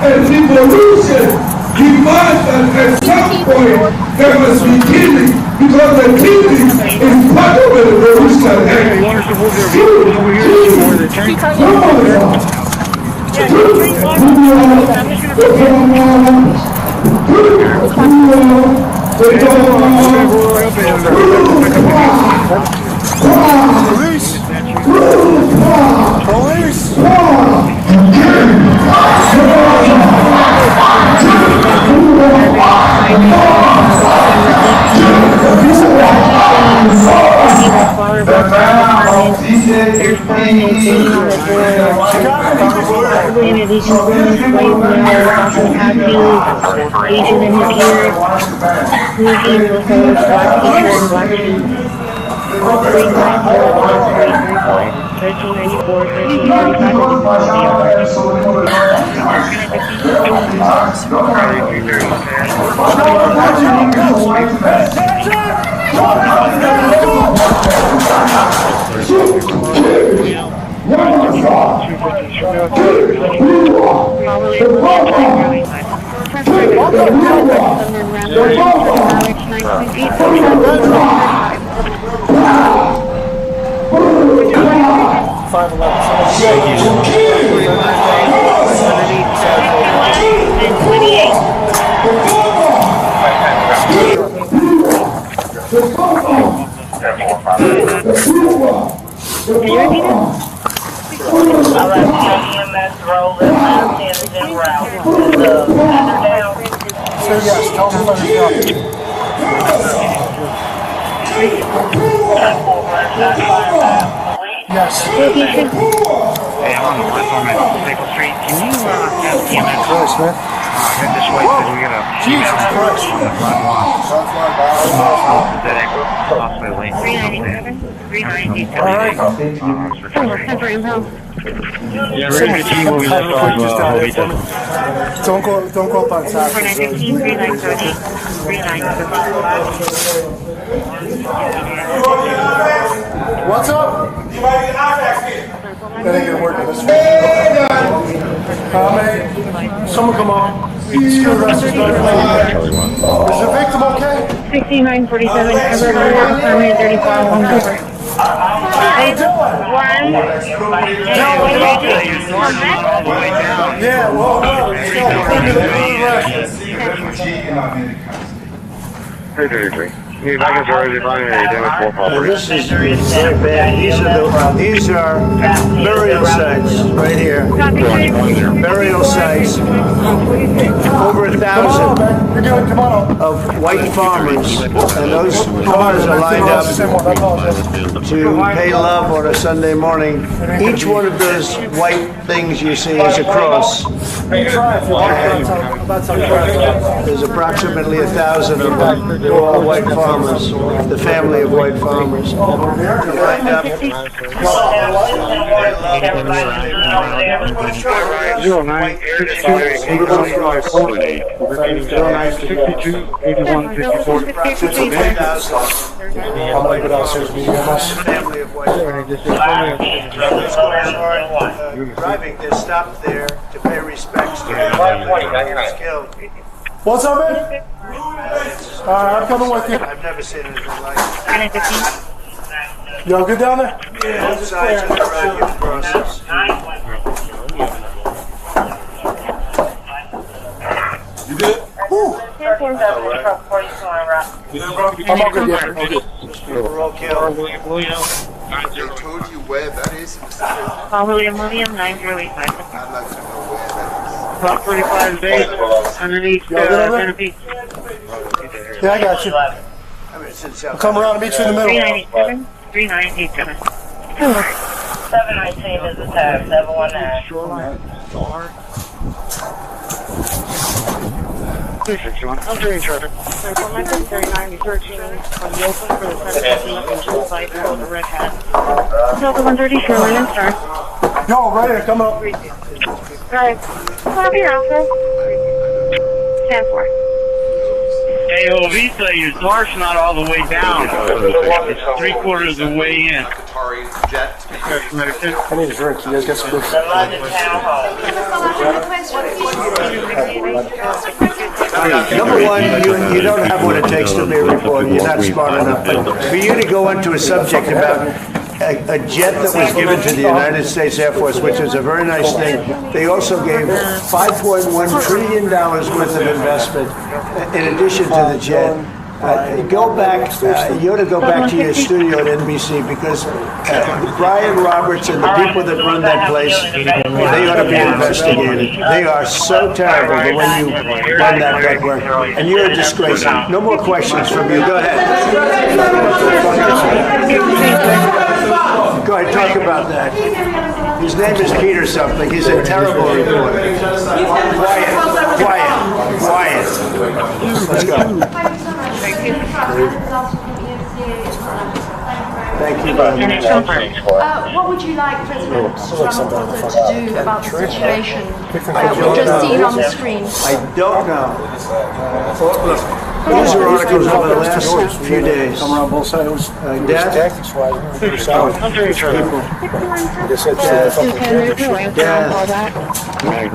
And revolution demands that at some point there must be killing because the killing is part of the revolution. Police! Police! Yes. Hey, I'm on the platform at Maple Street. Can you have DMS? Christ, man. Head this way because we got a Jesus Christ. on the front lawn. Possibly. 390. All right. Yeah, we're going to see what we left off. Don't go up on top. What's up? That ain't gonna work in this someone come on. Is the victim okay? 6947, Everett, permit 35, one over. Yeah, well, Hey, 33. This is very bad. These are burial sites right here. Burial sites. Over 1,000 of white farmers, and those cars are lined up to pay love on a Sunday morning. Each one of those white things you see is a cross. There's approximately 1,000 of them. They're all white farmers, the family of white farmers. Lined up. 9-11. Driving, they're stopped there to pay respects to the killed. What's up, man? I'm coming with you. I've never seen anything like it. Y'all good down there? Yeah, both sides of the road give crosses. You good? Woo! I'm all good, yeah. We're all killed. They told you where that is? William, 908. I'd like to know where that About 45 days underneath Bennet. Yeah, I got you. I'll come around and meet you in the middle. 3987. 719 is attack, 719. Shoreline. I'm doing charter. 3913 on the open for the 17 site for the red hat. Delta 130 Shoreline and Star. Yo, right here, come up. Alright. Copy, Alpha. 10-4. Hey, Ovita, your door's not all the way down. It's 3/4 of the way in. I need a drink. You guys got some good stuff. Number one, you don't have what it takes to be a reporter. You're not smart enough. But for you to go into a subject about a jet that was given to the United States Air Force, which is a very nice thing. They also gave $5.1 trillion worth of investment in addition to the jet. Go back, you ought to go back to your studio at NBC because Brian Roberts and the people that run that place, they ought to be investigated. They are so terrible the way you run that network. And you're a disgrace. No more questions from you. Go ahead. Go ahead, talk about that. His name is Peter something. He's a terrible reporter. Quiet. Let's go. Thank you very much. What would you like President Ramaphosa to do about the situation we've just seen on the screen? I don't know. These are articles over the last few days. Come around both sides. Death.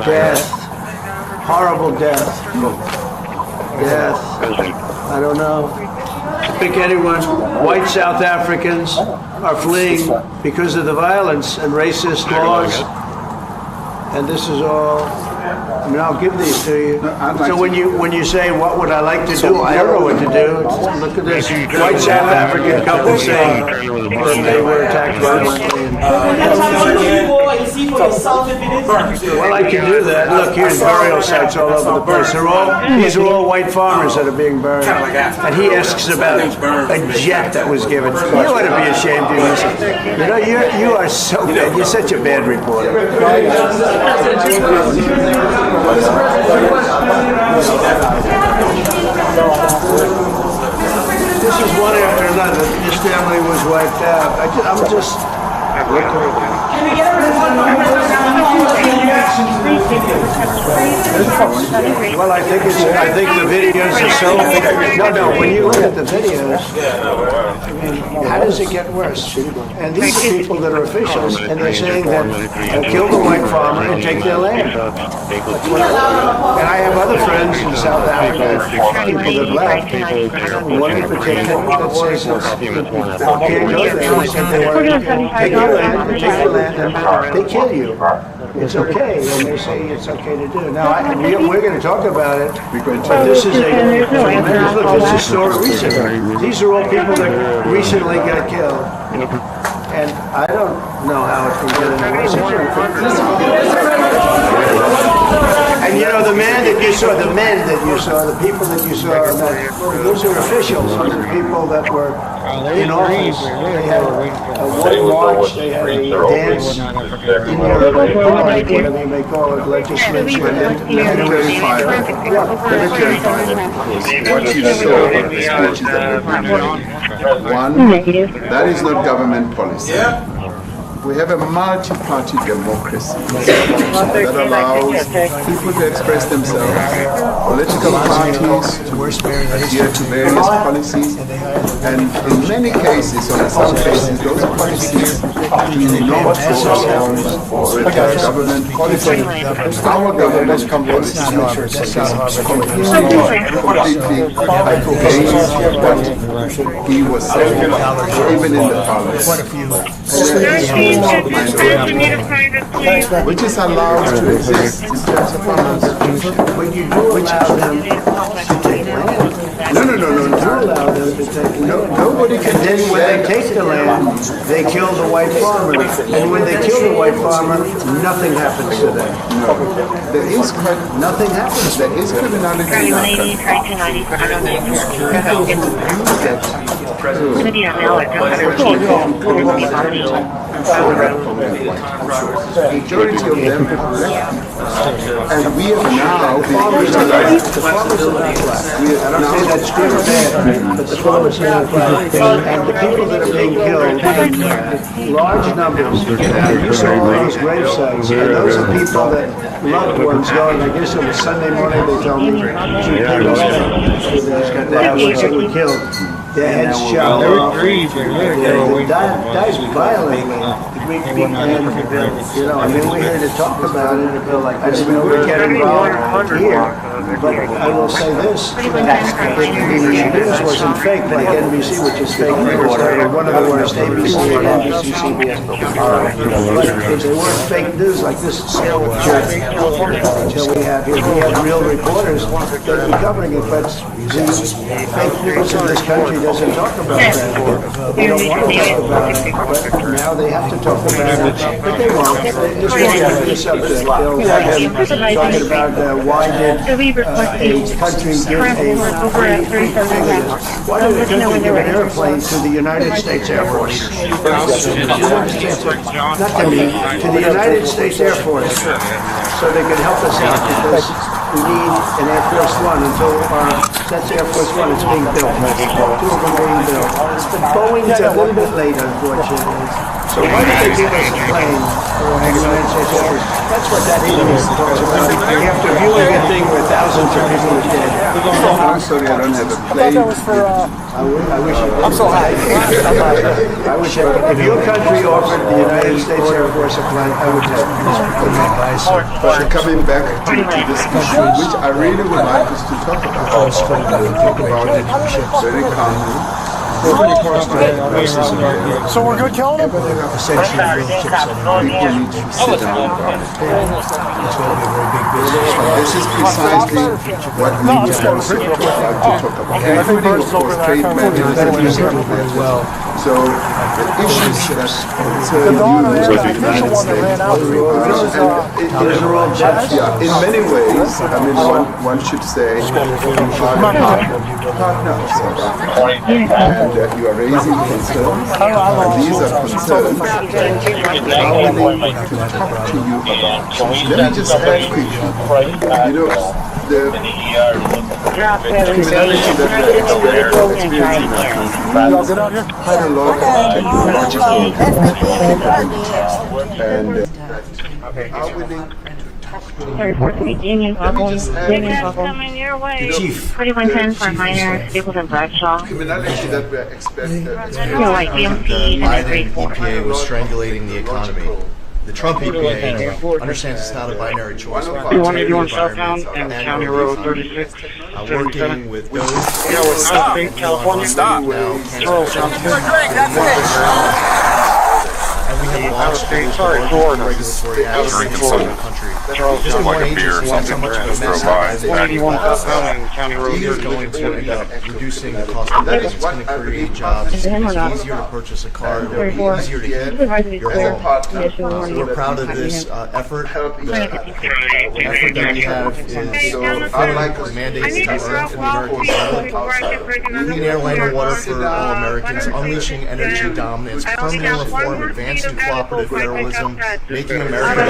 Death. Horrible death. Death. I don't know. Pick anyone. White South Africans are fleeing because of the violence and racist laws. And this is all, I mean, I'll give these to you. So when you say, what would I like to do? I don't know what to do. Look at this white South African couple saying that they were attacked violently. Well, I can do that. Look, here's burial sites all over the place. These are all white farmers that are being buried. And he asks about a jet that was given. You ought to be ashamed of yourself. You know, you are so bad. You're such a bad reporter. This is one after another. This family was wiped out. I'm just. Well, I think the videos are so. No. When you look at the videos, I mean, how does it get worse? And these are people that are officials, and they're saying that kill the white farmer and take their land. And I have other friends in South Africa, people that left. One in particular that says you can't go there. They said they want to take your land, and they kill you. it's okay, and they say it's okay to do. Now, we're going to talk about it, but this is look, this is story recently. These are all people that recently got killed, and I don't know how it can get any worse. And you know, the men that you saw, the people that you saw, those are officials, those are people that were in office. They had one march, they had a dance in their parliament, whatever you may call it, legislature. Let me clarify what you saw in the speeches that were given. One, that is not government policy. We have a multi-party democracy that allows people to express themselves. Political parties to adhere to various policies, and in many cases, or in some cases, those policies do not go along with government policy. Our government policy is completely against what he was saying, even in the parliament. Which is allowed to exist in terms of when you do allow them to take land. No. Nobody can. Then when they take the land, they kill the white farmer, and when they kill the white farmer, nothing happens to them. There is nothing happens. There is criminality in our majority of them have left, and we have now been criminalized. The farmers are not black. I don't say that's good or bad, but the farmers are not black. And the people that are being killed in large numbers, you saw all those grave sites, and those are people that loved ones going, I guess on a Sunday morning they told me, that were killed. Their heads chopped off. Dies violently. And, you know, I mean, we're here to talk about it. I just mean, we're getting involved here. But I will say this, if the news wasn't fake, like NBC, which is fake news, one of the worst, ABC and NBC, CBS. But if they weren't fake news like this, until we have real reporters that are covering it, but fake news in this country doesn't talk about that. They don't want to talk about it, but now they have to talk about it. But they won't. They just won't have the subject. They'll have him talking about why did a country give why did a country give an airplane to the United States Air Force? Not to me, to the United States Air Force, so they could help us out because we need an Air Force One until that's Air Force One is being built. Two of them being built. Boeing's a little bit late, unfortunately. So why did they give us a plane for the United States Air Force? That's what that is. After viewing a thing where thousands of people are dead. I'm sorry, I don't have a plane. I wish you did. I'm so high. I wish if your country offered the United States Air Force a plane, I would have advice. But coming back to this issue, which I really would like us to talk about very calmly. So we're good killing him? Essentially, people need to sit down. It's going to be a very big business. This is precisely what we need to talk about. Including, of course, trade matters as well. So the issues that concern you as the United States, in many ways, I mean, one should say, partners. And you are raising concerns, and these are concerns that I will need to talk to you about. Let me just add quickly, you know, the criminality that we are experiencing had a lot of technological and are willing to talk to coming your way. Chief. 4110 for minor Staples and Bradshaw. Criminality that we are expecting. Like DMC and Biden EPA was strangulating the economy. The Trump EPA understands it's not a binary choice. 181 southbound and County Road 36. Working with those. California. Stop. we have launched regulatory action in the country. Just one agency, that's how much of a mess is going to end up reducing the cost of living. It's going to create jobs. It's easier to purchase a car. It'll be easier to get your home. We're proud of this effort. The effort that we have is fulfilling mandates to earn for the American public. Clean air, land, and water for all Americans, unleashing energy dominance, permanent reform, advancing cooperative federalism, making America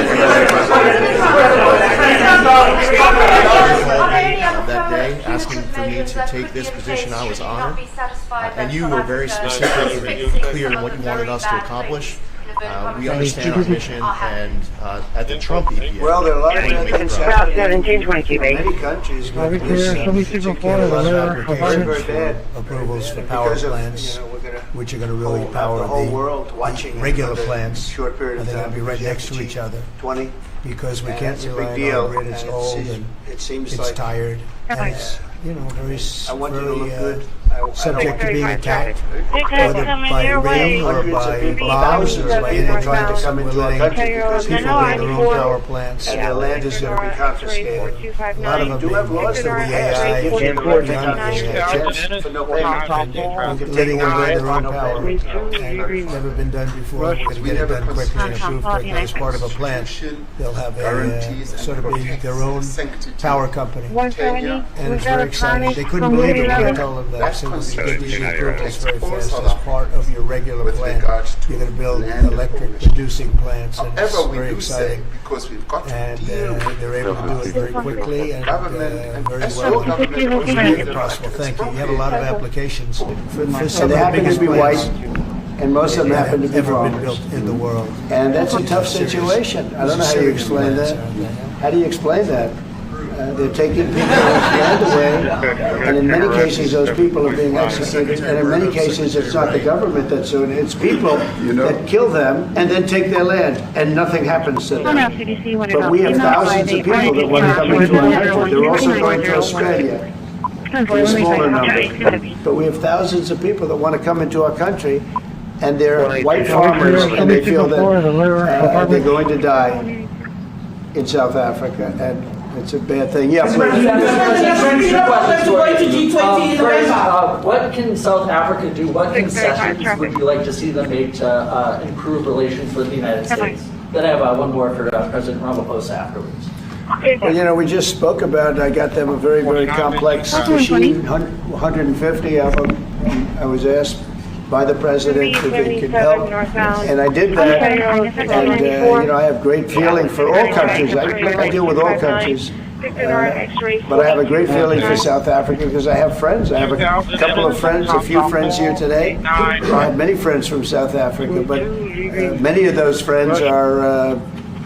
that day, asking for me to take this position. I was honored, and you were very specific and clear in what you wanted us to accomplish. We understand our mission, and at the Trump EPA, well, there are a lot of it's about 1722, baby. many countries got this approvals for power plants, which are going to really power the whole world watching regular plants. Short period of They're going time. to be right next to each other. 20. Because we can't it's a rely big on deal. grid. It's old and it seems it's like tired. And it's, very, I want you to look good. subject to being attacked, whether by rain or by bombs or by any trying to come into our country because people build their own power plants. And their land is going to be confiscated. A lot of them do have laws that we AI chips for no payment. letting them build their own power. And it's never been done before. We're going to get it done quickly and approved quickly as part of a plan. They'll have a sort of be their own power company. And it's very exciting. They couldn't believe it when I told them that. So we get these approvals very fast as part of your regular plan. You're going to build electric producing plants, and it's very exciting. And they're able to do it very quickly and very well. Make it possible. Thank you. You have a lot of applications for some of the biggest plants. And most of them happen to be ever been built in the world. And that's a tough situation. I don't know how you explain that. How do you explain that? They're taking people's land away, and in many cases those people are being executed, and in many cases it's not the government that's doing it, it's people that kill them and then take their land, and nothing happens to them. But we have thousands of people that want to come into our country. They're also going to Australia. A smaller number. But we have thousands of people that want to come into our country, and they're white farmers, and they feel that they're going to die in South Africa, and it's a bad thing. Yeah, please. What can South Africa do? What concessions would you like to see them make to improve relations with the United States? Then I have one more for President Ramaphosa afterwards. Well, we just spoke about, I got them a very, very complex machine, 150 of them. I was asked by the president if it could help, and I did that, and I have great feeling for all countries. I deal with all countries, but I have a great feeling for South Africa because I have friends. I have a couple of friends, a few friends here today. I have many friends from South Africa, but many of those friends are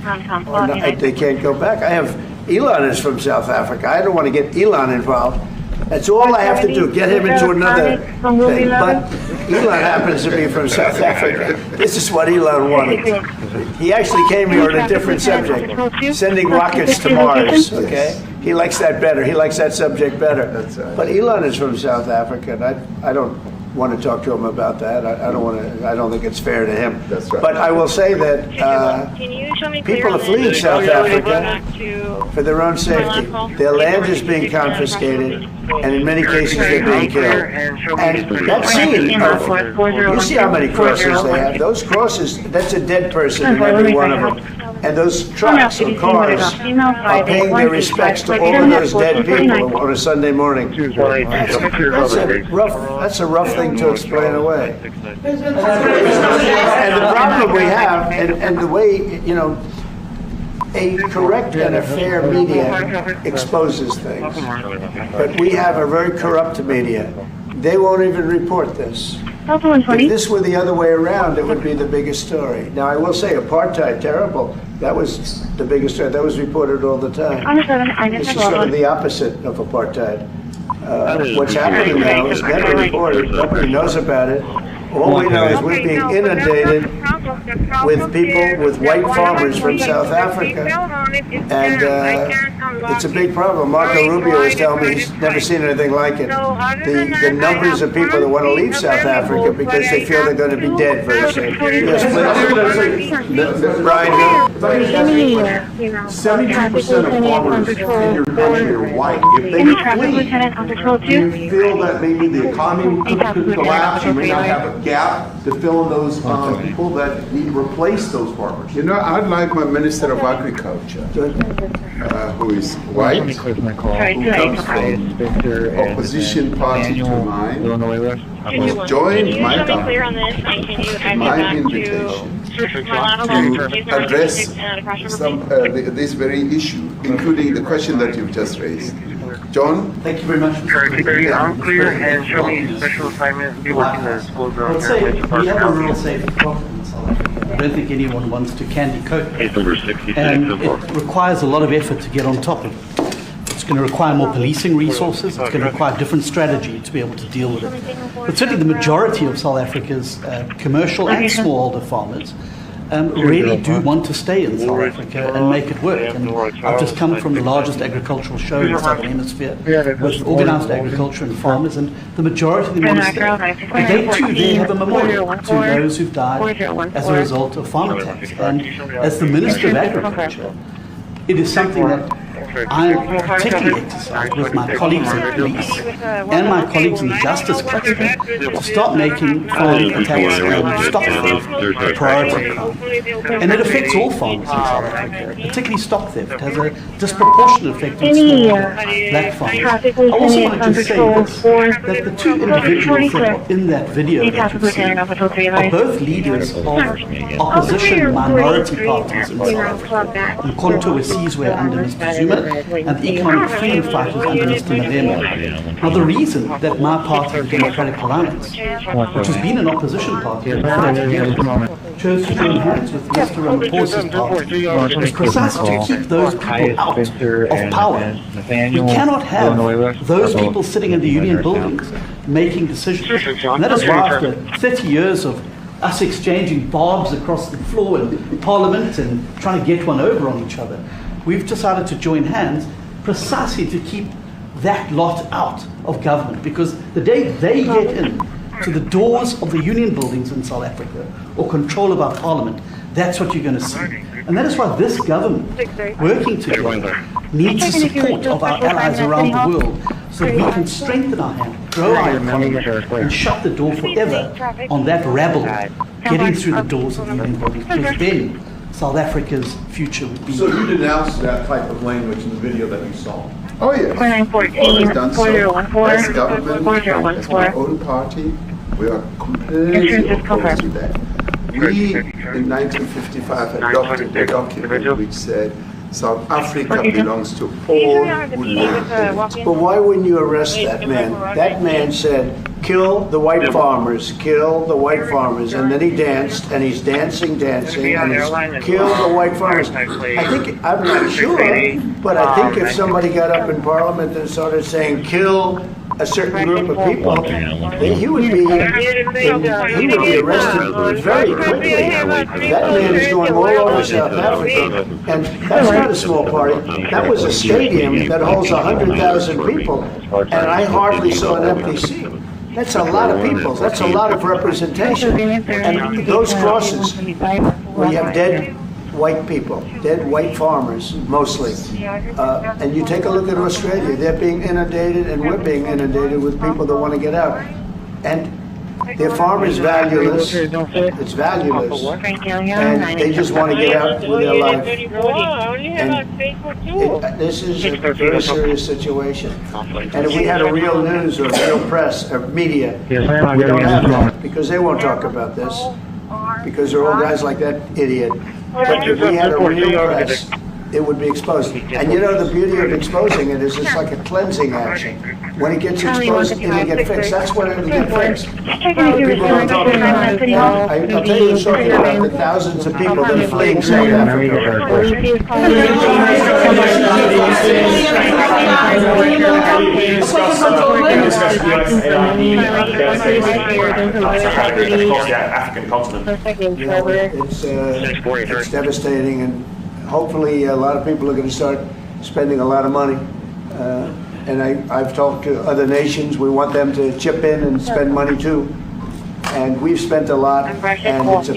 not, they can't go back. I have Elon is from South Africa. I don't want to get Elon involved. That's all I have to do, get him into another thing. But Elon happens to be from South Africa. This is what Elon wanted. He actually came here on a different subject, sending rockets to Mars, okay? He likes that better. He likes that subject better. But Elon is from South Africa, and I don't want to talk to him about that. I don't think it's fair to him. But I will say that people are fleeing South Africa for their own safety. Their land is being confiscated, and in many cases they're being killed. And that scene, you see how many crosses they have. Those crosses, that's a dead person in every one of them. And those trucks or cars are paying their respects to all of those dead people on a Sunday morning. That's a rough thing to explain away. And the problem we have, and the way, a correct and a fair media exposes things. But we have a very corrupt media. They won't even report this. If this were the other way around, it would be the biggest story. Now, I will say, apartheid, terrible. That was the biggest story. That was reported all the time. This is sort of the opposite of apartheid. What's happening now is never reported. Nobody knows about it. All we know is we're being inundated with people, with white farmers from South Africa, and it's a big problem. Marco Rubio is telling me he's never seen anything like it. The numbers of people that want to leave South Africa because they feel they're going to be dead very soon. Yes, please. Brian, 72% of farmers in your country are white. If they leave, you feel that maybe the economy could collapse, you may not have a gap to fill in those people that need to replace those farmers. You know, I'd like my Minister of Agriculture, who is white, who comes from opposition party to mine, who joined my government, my invitation to address this very issue, including the question that you've just raised. John? Thank you very much. Unclear and show me special assignment. Be working the schools around Let's say we have a rural safety problem in South Africa. I don't think anyone wants to candy coat it. And it requires a lot of effort to get on top of it. It's going to require more policing resources. It's going to require different strategy to be able to deal with it. But certainly the majority of South Africa's commercial and smallholder farmers really do want to stay in South Africa and make it work. And I've just come from the largest agricultural show in the Southern Hemisphere with organized agriculture and farmers, and the majority of them want to stay. But they too then have a memorial to those who've died as a result of farm attacks. And as the Minister of Agriculture, it is something that I particularly exercise with my colleagues in police and my colleagues in the justice cluster to start making farm attacks and stock theft a priority. And it affects all farmers in South Africa, particularly stock theft. It has a disproportionate effect on small black farmers. I also want to just say this, that the two individuals that are in that video that you've seen are both leaders of opposition minority parties in South Africa. Mkhonto Wesizwe under Mr. Zuma and the economic freedom fighters under Mr. Malema. Now the reason that my party, the Democratic Alliance, which has been an opposition party for 30 years, chose to join hands with Mr. Ramaphosa's party is precisely to keep those people out of power. We cannot have those people sitting in the union buildings making decisions. And that is why after 30 years of us exchanging barbs across the floor in Parliament and trying to get one over on each other, we've decided to join hands precisely to keep that lot out of government, because the day they get in to the doors of the union buildings in South Africa or control of our parliament, that's what you're going to see. And that is why this government, working together, needs the support of our allies around the world so that we can strengthen our hand, grow our economy, and shut the door forever on that rabble getting through the doors of the union buildings, because then South Africa's future would be... So you denounced that type of language in the video that you saw? Oh, yes. 4914, 4014, as government, 4014. as my own party, we are completely opposed to that. We, in 1955, adopted a document which said South Africa belongs to all who live in it. But why wouldn't you arrest that man? That man said, kill the white farmers, kill the white farmers. And then he danced, and he's dancing, and he's kill the white farmers. I think, I'm not sure, but I think if somebody got up in Parliament and started saying, kill a certain group of people, he would be arrested very quickly. That man is going all over South Africa, and that's not a small party. That was a stadium that holds 100,000 people, and I hardly saw an empty seat. That's a lot of people. That's a lot of representation. And those crosses, where you have dead white people, dead white farmers, mostly. And you take a look at Australia, they're being inundated, and we're being inundated with people that want to get out. And their farm is valueless, it's valueless, and they just want to get out with their life. And this is a very serious situation. And if we had a real news or real press or media, we don't have that, because they won't talk about this, because they're all guys like that idiot. But if we had a real press, it would be exposed. And you know, the beauty of exposing it is it's like a cleansing action. When it gets exposed, it'll get fixed. That's when it'll get fixed. People don't talk about it. I'll tell you something about the thousands of people that are fleeing South Africa. It's devastating, and hopefully a lot of people are going to start spending a lot of money. And I've talked to other nations. We want them to chip in and spend money too. And we've spent a lot, and it's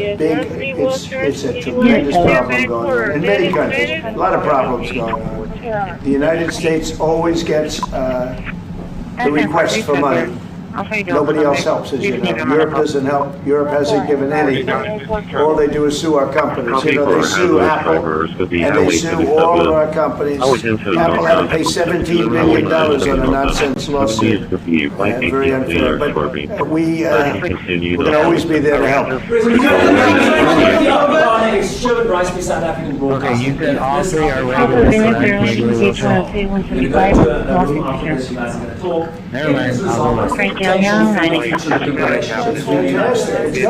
a tremendous problem going on in many countries. A lot of problems going on. The United States always gets the request for money. Nobody else helps, as you know. Europe doesn't help. Europe hasn't given anything. All they do is sue our companies. You know, they sue Apple, and they sue all of our companies. Apple had to pay $17 million on a nonsense lawsuit. Very unfair, but we can always be there to help. Okay, you said all three are regular. Never mind. It's got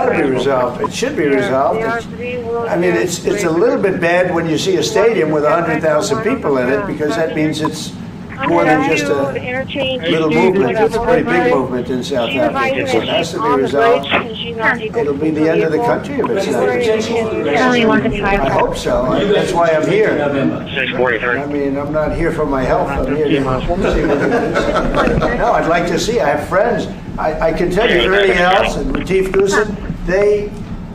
to be resolved. It should be resolved. I mean, it's a little bit bad when you see a stadium with 100,000 people in it, because that means it's more than just a little movement. It's a pretty big movement in South Africa, so it has to be resolved. It'll be the end of the country if it's not. I hope so. That's why I'm here. I mean, I'm not here for my health. I'm here to see what it is. No, I'd like to see. I have friends. I can tell you, Ernie House and Retief Goosen, they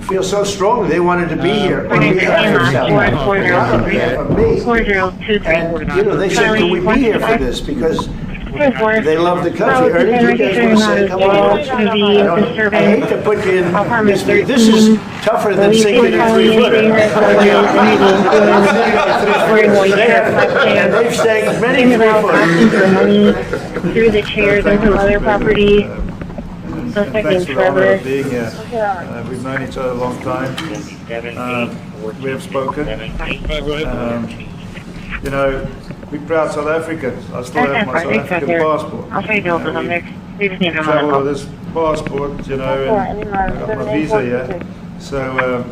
feel so strongly they wanted to be here. And, you know, they said, can we be here for this? Because they love the country. Ernie, do you guys want to say a couple of words? I hate to put you in this. This is tougher than sinking a 3-footer. And they've sank many 3-footers. Through the chair, there's some other property. Thanks for the honor of being here. We've known each other a long time. We have spoken. You know, we're proud South Africans. I still have my South African passport. I'll take over the next. Travel with this passport, you know, and I got my visa here. So,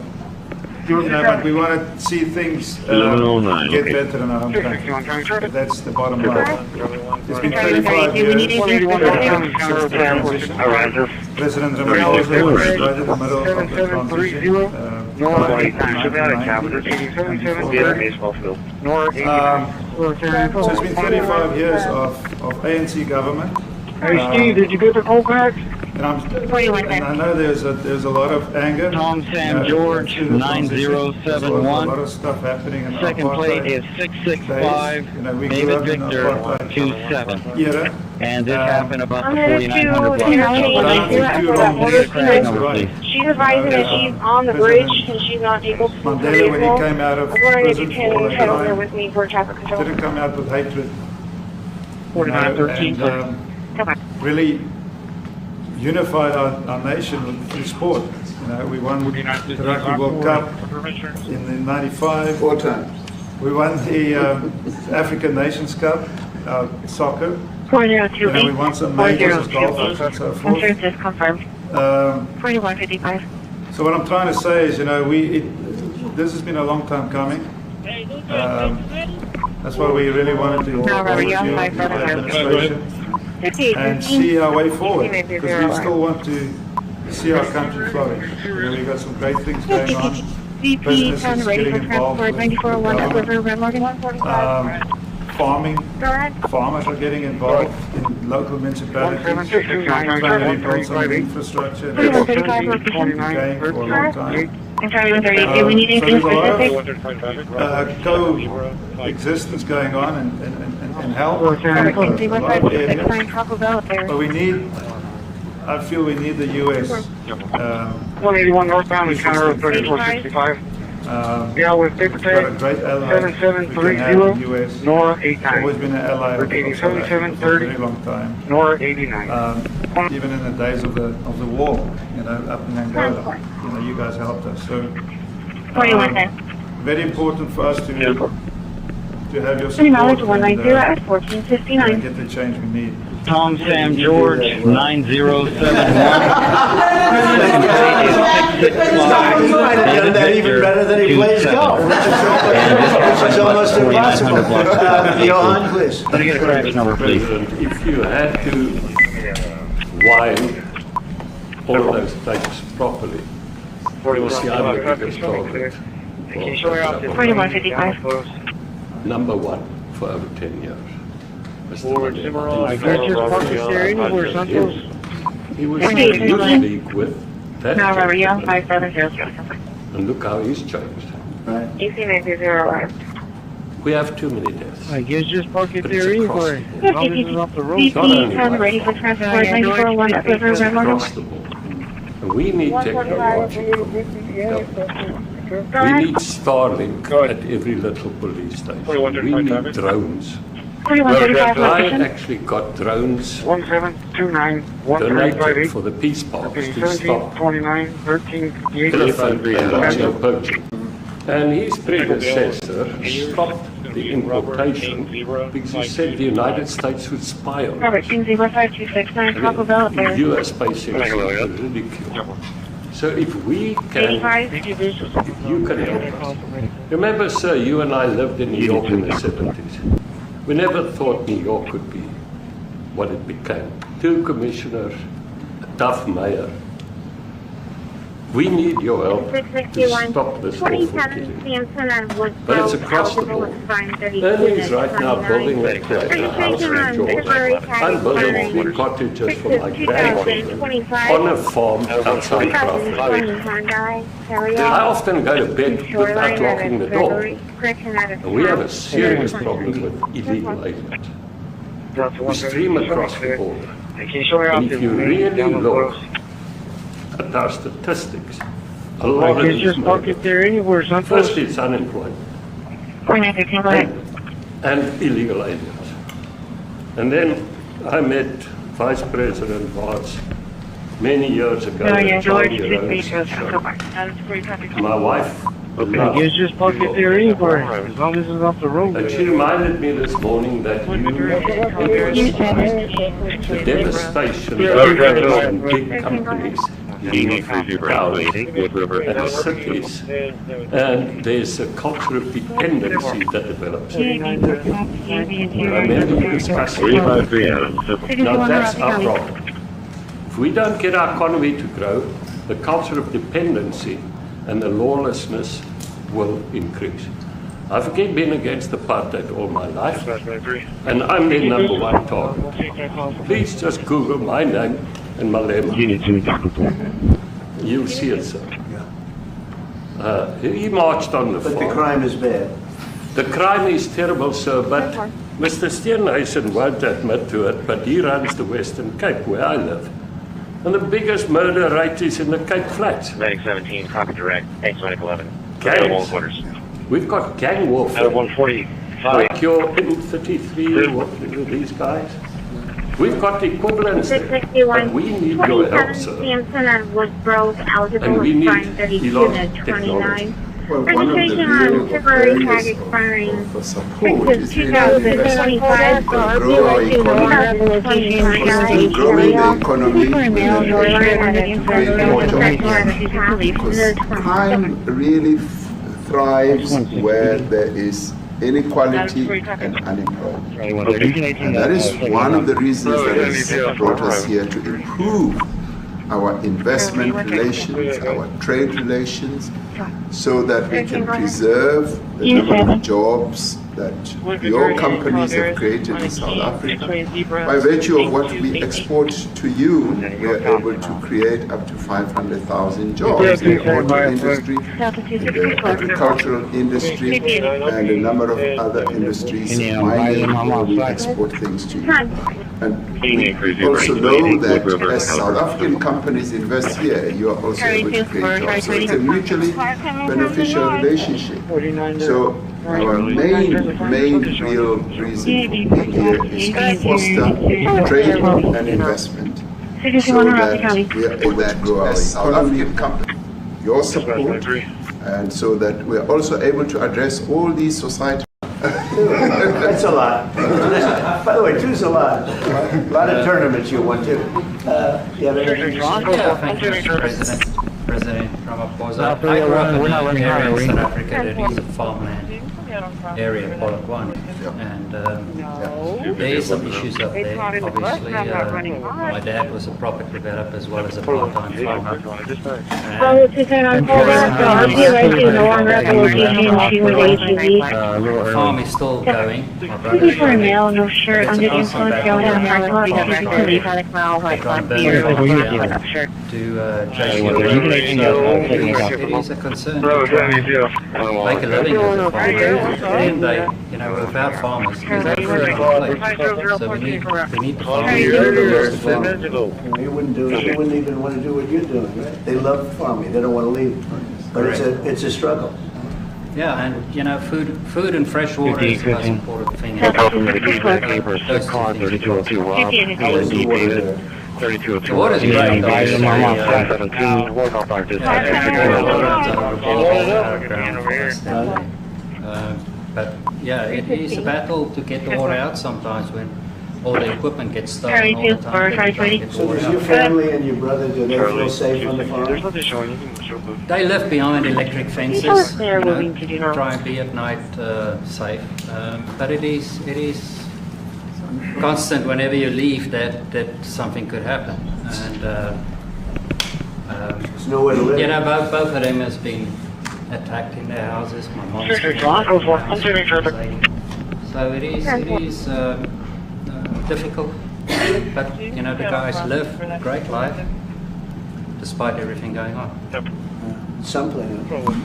you know, but we want to see things get better in our home country. That's the bottom line. It's been 35 years since the transition. President Ramaphosa was right in the middle of the transition. So it's been 35 years of ANC government. Hey Steve, did you get the call back? And I know there's a lot of anger. Tom Sam George 9071. A lot of stuff happening in Second plate is 665 David Victor 27. Yeah. And this happened about the 4900 block. She's advising that she's on the bridge and she's not able to move her Mandela, when he came out of prison for all that time, with me for traffic control. Didn't come out with hatred. 4913. Really unified our nation through sport. You know, we won the Rugby World Cup in '95. 4 times. We won the African Nations Cup, soccer. 402. You know, we won some majors as golfers and so forth. Insurance is confirmed. 4155. So what I'm trying to say is, you know, this has been a long time coming. That's why we really wanted to work with you, the administration, and see our way forward, because we still want to see our country flourish. You know, we've got some great things going on. Businesses getting involved with government. Farmers are getting involved in local municipalities, trying to build some infrastructure. That's been going for a long time. So there's a lot of coexistence going on and help. But we need, I feel we need the U.S. 181 northbound is counter 3465. Yeah, with paper tag 7730 U.S. Nora 8 times. Always been an ally of for a very long time. Nora 89. Even in the days of the war, you know, up in Angola, you know, you guys helped us. So very important for us to have your support and get the change we need. Tom Sam George 9071. Second page is 665. He might have done that even better than he plays golf. Which is almost impossible. Johan, please. Let me get a correct number, please. If you had to wind all of those tapes properly, you'll see I'm the biggest target. 4155. Number one for over 10 years. I guess just parking there anywhere, Santos. He was in the youth league with that. No, remember, you have 5700. And look how he's changed. EC920. We have too many deaths. I guess just park it there anywhere. Yes, DPS ready for transport 941 upriver red model. And we need technology. We need Starlink at every little police station. We need drones. I actually got drones donated for the peace parks to stop telephone and poaching. And his predecessor stopped the importation because he said the United States would spy on Robert King 05269, Taco Bell. the US basically is ridiculous. So if we can, if you can help us. Remember, sir, you and I lived in New York in the 70s. We never thought New York could be what it became. 2 commissioners, a tough mayor. We need your help to stop this awful killing. But it's across the board. Ernie is right now building a house in Georgia. I'm building cottages for my grandchildren on a farm outside Crawford. I often go to bed without locking the door. And we have a serious problem with illegal aliens. We stream across the border. And if you really look at our statistics, a lot of these just park it there anywhere, Santos. First, it's unemployment and illegal aliens. And then I met Vice President Watts many years ago. My wife. I guess just park it there anywhere, as long as it's off the road. And she reminded me this morning that the devastation of big companies in cities, and there's a culture of dependency that develops. I remember you discussing now that's our problem. If we don't get our economy to grow, the culture of dependency and the lawlessness will increase. I've again been against apartheid all my life, and I'm their number one target. Please just Google my name and Malema. You'll see it, sir. He marched on the farm. But the crime is bad. The crime is terrible, sir, but Mr. Steenhuisen won't admit to it, but he runs the Western Cape, where I live. And the biggest murder rate is in the Cape Flats. Medic 17, copy direct, X Medic 11. Gangs. We've got gang warfare. Out of 145. Like your M33, what are these guys? We've got equivalents there, but we need your help, sir. And we need Elon's technology. Well, one of the real areas for support is really investment to grow our economy, because growing the economy will create more jobs. Because crime really thrives where there is inequality and unemployment. And that is one of the reasons that has brought us here to improve our investment relations, our trade relations, so that we can preserve the number of jobs that your companies have created in South Africa. By virtue of what we export to you, we are able to create up to 500,000 jobs in the auto industry, in the agricultural industry, and a number of other industries, mining, where we export things to you. And we also know that as South African companies invest here, you are also able to create jobs. So it's a mutually beneficial relationship. So our main real reason for being here is to foster trade and investment, so that we are able to grow our South African company, your support, and so that we are also able to address all these societal That's a lot. By the way, two's a lot. A lot of tournaments you won too. You have anything? President Ramaphosa. I grew up in an area in South Africa that is a farmland area, Polokwane, and there is some issues up there. Obviously, my dad was a property developer as well as a part-time farmer. The farm is still going. My brother is running. No shirt under the influence going on to chase the it is a concern to make a living as a farmer. And they, you know, without farmers, there's absolutely no place. So we need the farmers. You wouldn't even want to do what you're doing, right? They love farming. They don't want to leave. But it's a struggle. Yeah, and you know, food and fresh water is the most important thing. The water is great, but yeah, it is a battle to get the water out sometimes when all the equipment gets stolen all the time. So does your family and your brother, do they feel safe on the farm? They live behind electric fences, you know, try and be at night safe. But it is constant whenever you leave that something could happen. And there's nowhere to live. You know, both of them has been attacked in their houses. My mom's so it is difficult, but you know, the guys live a great life despite everything going on. Something. President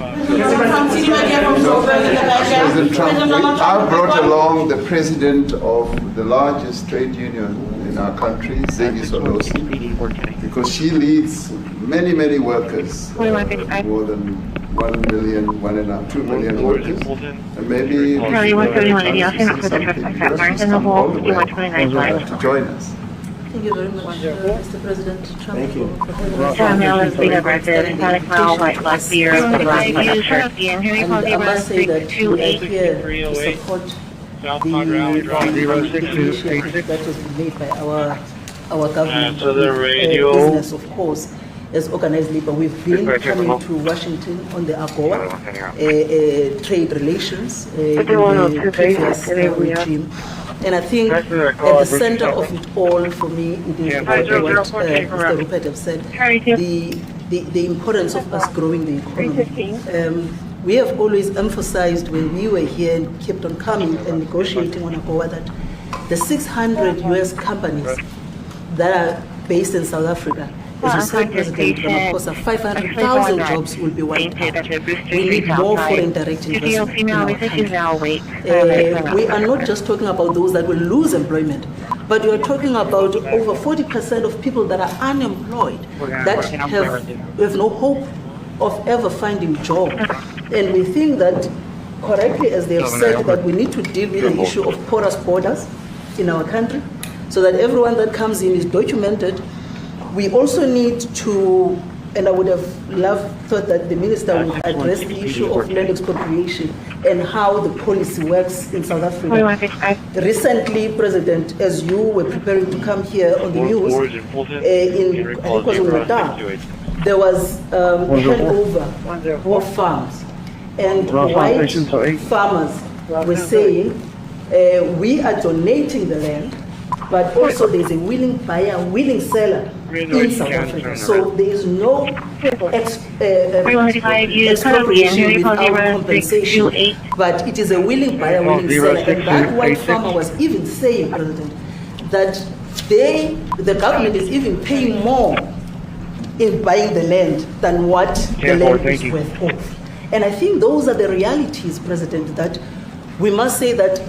Trump, I brought along the president of the largest trade union in our country, Ziggy Solosi, because she leads many, many workers, more than 1 million, 2 million workers, and maybe to join us. Thank you very much, Mr. President Trump. Thank you. And I must say that we are here to support the initiative that has been made by our government. Business, of course, as organized labor. We've been coming to Washington on the AGOA trade relations in the previous regime. And I think at the center of it all, for me, it is what Mr. Rupert have said, the importance of us growing the economy. We have always emphasized when we were here and kept on coming and negotiating on AGOA that the 600 US companies that are based in South Africa, as you said, President Ramaphosa, 500,000 jobs will be wiped out. We need more foreign direct investment in our country. We are not just talking about those that will lose employment, but we are talking about over 40% of people that are unemployed, that have no hope of ever finding a job. And we think that, correctly as they have said, that we need to deal with the issue of porous borders in our country, so that everyone that comes in is documented. We also need to, and I would have thought that the minister would address the issue of land expropriation and how the policy works in South Africa. Recently, President, as you were preparing to come here on the news, in KwaZulu-Natal, there was handover of farms, and white farmers were saying, we are donating the land, but also there's a willing buyer, willing seller in South Africa. So there is no expropriation without compensation, but it is a willing buyer, willing seller. And that white farmer was even saying, President, that the government is even paying more in buying the land than what the land is worth of. And I think those are the realities, President, that we must say that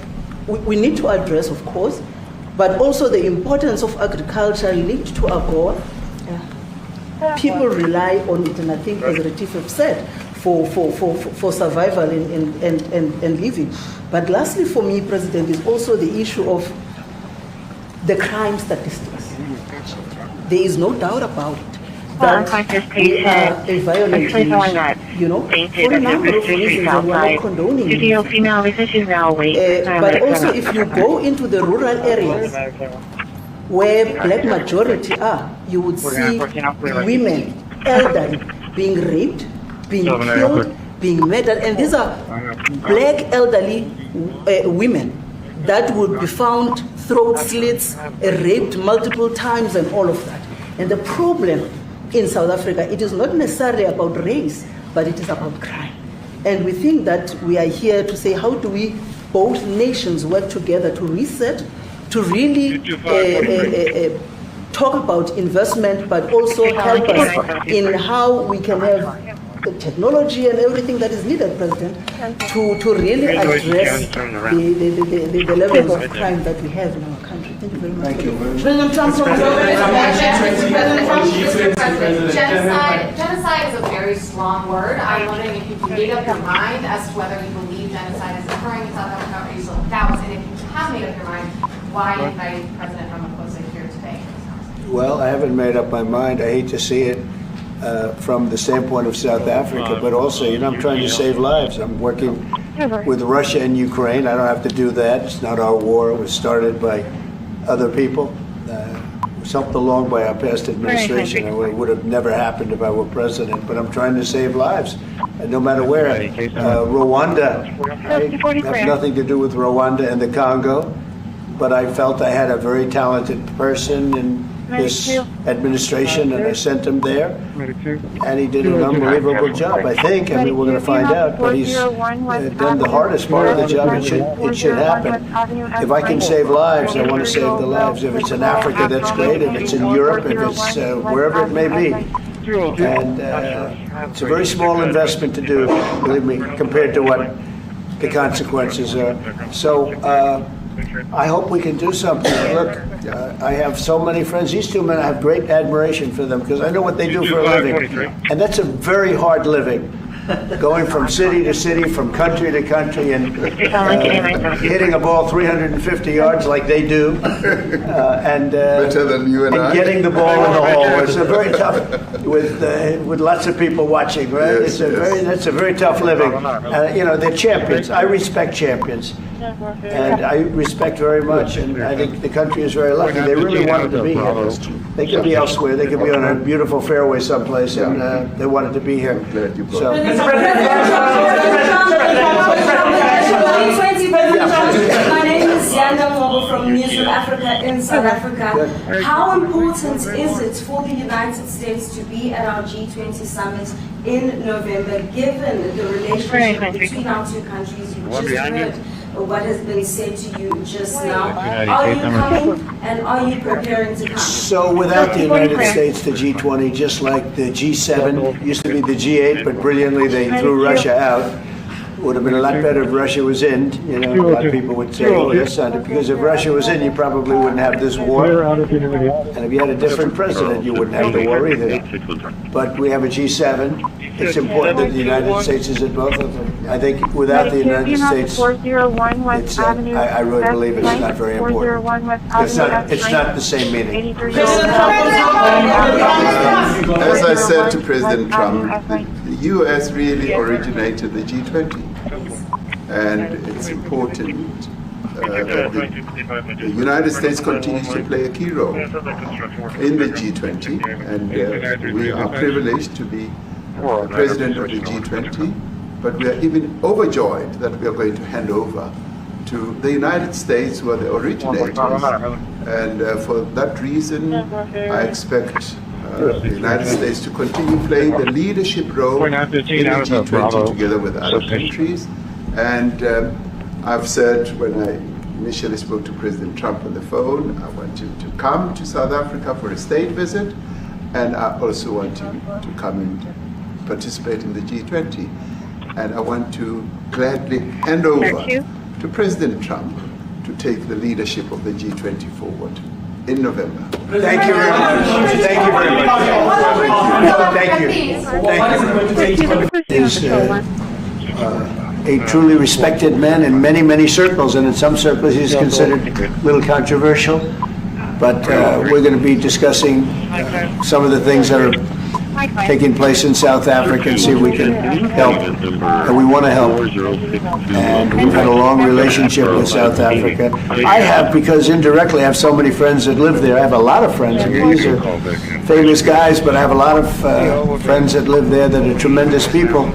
we need to address, of course, but also the importance of agriculture linked to AGOA. People rely on it, and I think, as Retief have said, for survival and living. But lastly, for me, President, is also the issue of the crime statistics. There is no doubt about it that we are a violent nation, you know, for a number of reasons, and we're not condoning it. But also, if you go into the rural areas where black majority are, you would see women, elderly, being raped, being killed, being murdered, and these are black elderly women that would be found throat slits, raped multiple times, and all of that. And the problem in South Africa, it is not necessarily about race, but it is about crime. And we think that we are here to say, how do we, both nations, work together to reset, to really talk about investment, but also help us in how we can have the technology and everything that is needed, President, to really address the levels of crime that we have in our country. Thank you very much. Thank you. President Trump, Genocide is a very strong word. I'm wondering if you can make up your mind as to whether you believe genocide is occurring in South Africa, or you still have doubts, and if you have made up your mind, why invite President Ramaphosa here today? Well, I haven't made up my mind. I hate to see it from the standpoint of South Africa, but also, you know, I'm trying to save lives. I'm working with Russia and Ukraine. I don't have to do that. It's not our war. It was started by other people. It was helped along by our past administration. It would have never happened if I were president, but I'm trying to save lives, no matter where. Rwanda, I have nothing to do with Rwanda and the Congo, but I felt I had a very talented person in this administration, and I sent him there, and he did an unbelievable job, I think. I mean, we're going to find out, but he's done the hardest part of the job. It should happen. If I can save lives, I want to save the lives. If it's in Africa, that's great. If it's in Europe, if it's wherever it may be. And it's a very small investment to do, believe me, compared to what the consequences are. So I hope we can do something. Look, I have so many friends. These two men, I have great admiration for them because I know what they do for a living. And that's a very hard living. Going from city to city, from country to country, and hitting a ball 350 yards like they do, and better than you and I. Getting the ball in the hole. It's a very tough, with lots of people watching, right? Yes, that's a very tough living. You know, they're champions. I respect champions, and I respect very much. And I think the country is very lucky. They really wanted to be here. They could be elsewhere. They could be on a beautiful fairway someplace, and they wanted to be here. So. My name is Yanda Mobo from News of Africa in South Africa. How important is it for the United States to be at our G20 summit in November, given the relationship between our two countries? You just heard what has been said to you just now. Are you coming, and are you preparing to come? So without the United States, the G20, just like the G7, used to be the G8, but brilliantly they threw Russia out. Would have been a lot better if Russia was in. You know, a lot of people would say, oh, yes, because if Russia was in, you probably wouldn't have this war. And if you had a different president, you wouldn't have the war either. But we have a G7. It's important that the United States is in both of them. I think without the United States, it's, I really believe it's not very important. It's not the same meaning. As I said to President Trump, the U.S. really originated the G20. And it's important that the United States continues to play a key role in the G20, and we are privileged to be the president of the G20, but we are even overjoyed that we are going to hand over to the United States, who are the originators, and for that reason I expect the United States to continue playing the leadership role in the G20 together with other countries. And I've said, when I initially spoke to President Trump on the phone, I want him to come to South Africa for a state visit, and I also want him to come and participate in the G20. And I want to gladly hand over to President Trump to take the leadership of the G20 forward in November. Thank you very much. Thank you very much. Thank you. Thank you. Is a truly respected man in many, many circles, and in some circles he's considered a little controversial. But we're going to be discussing some of the things that are taking place in South Africa and see if we can help. And we want to help. And we've had a long relationship with South Africa. I have, because indirectly I have so many friends that live there. I have a lot of friends. These are famous guys, but I have a lot of friends that live there that are tremendous people.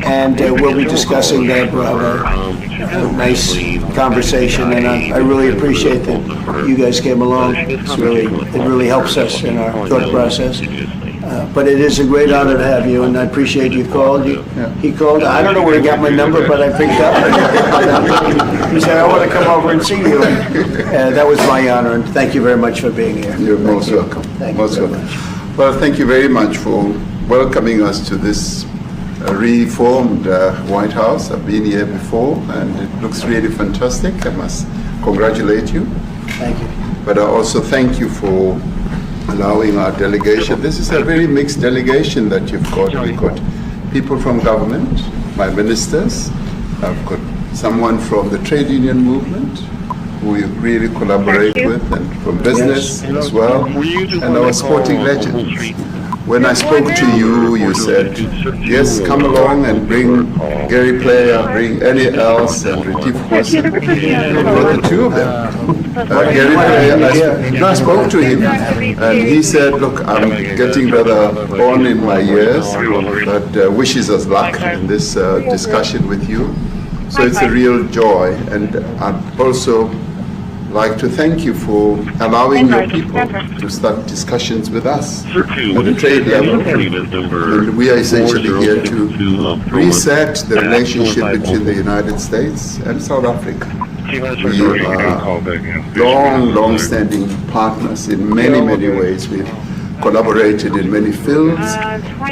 And we'll be discussing that. We'll have a nice conversation, and I really appreciate that you guys came along. It really helps us in our thought process. But it is a great honor to have you, and I appreciate you called. He called. I don't know where he got my number, but I picked up. He said, I want to come over and see you. And that was my honor, and thank you very much for being here. You're most welcome. Thank you very much. Well, thank you very much for welcoming us to this reformed White House. I've been here before, and it looks really fantastic. I must congratulate you. Thank you. But I also thank you for allowing our delegation. This is a very mixed delegation that you've got. We've got people from government, my ministers. I've got someone from the trade union movement who we really collaborate with, and from business as well, and our sporting legends. When I spoke to you, you said, yes, come along and bring Gary Player, bring any else, and Retief Hossain. You brought the two of them. Gary Player, I spoke to him, and he said, look, I'm getting rather on in my years, but wishes us luck in this discussion with you. So it's a real joy, and I'd also like to thank you for allowing your people to start discussions with us at the trade level. And we are essentially here to reset the relationship between the United States and South Africa. We are long-standing partners in many, many ways. We've collaborated in many fields,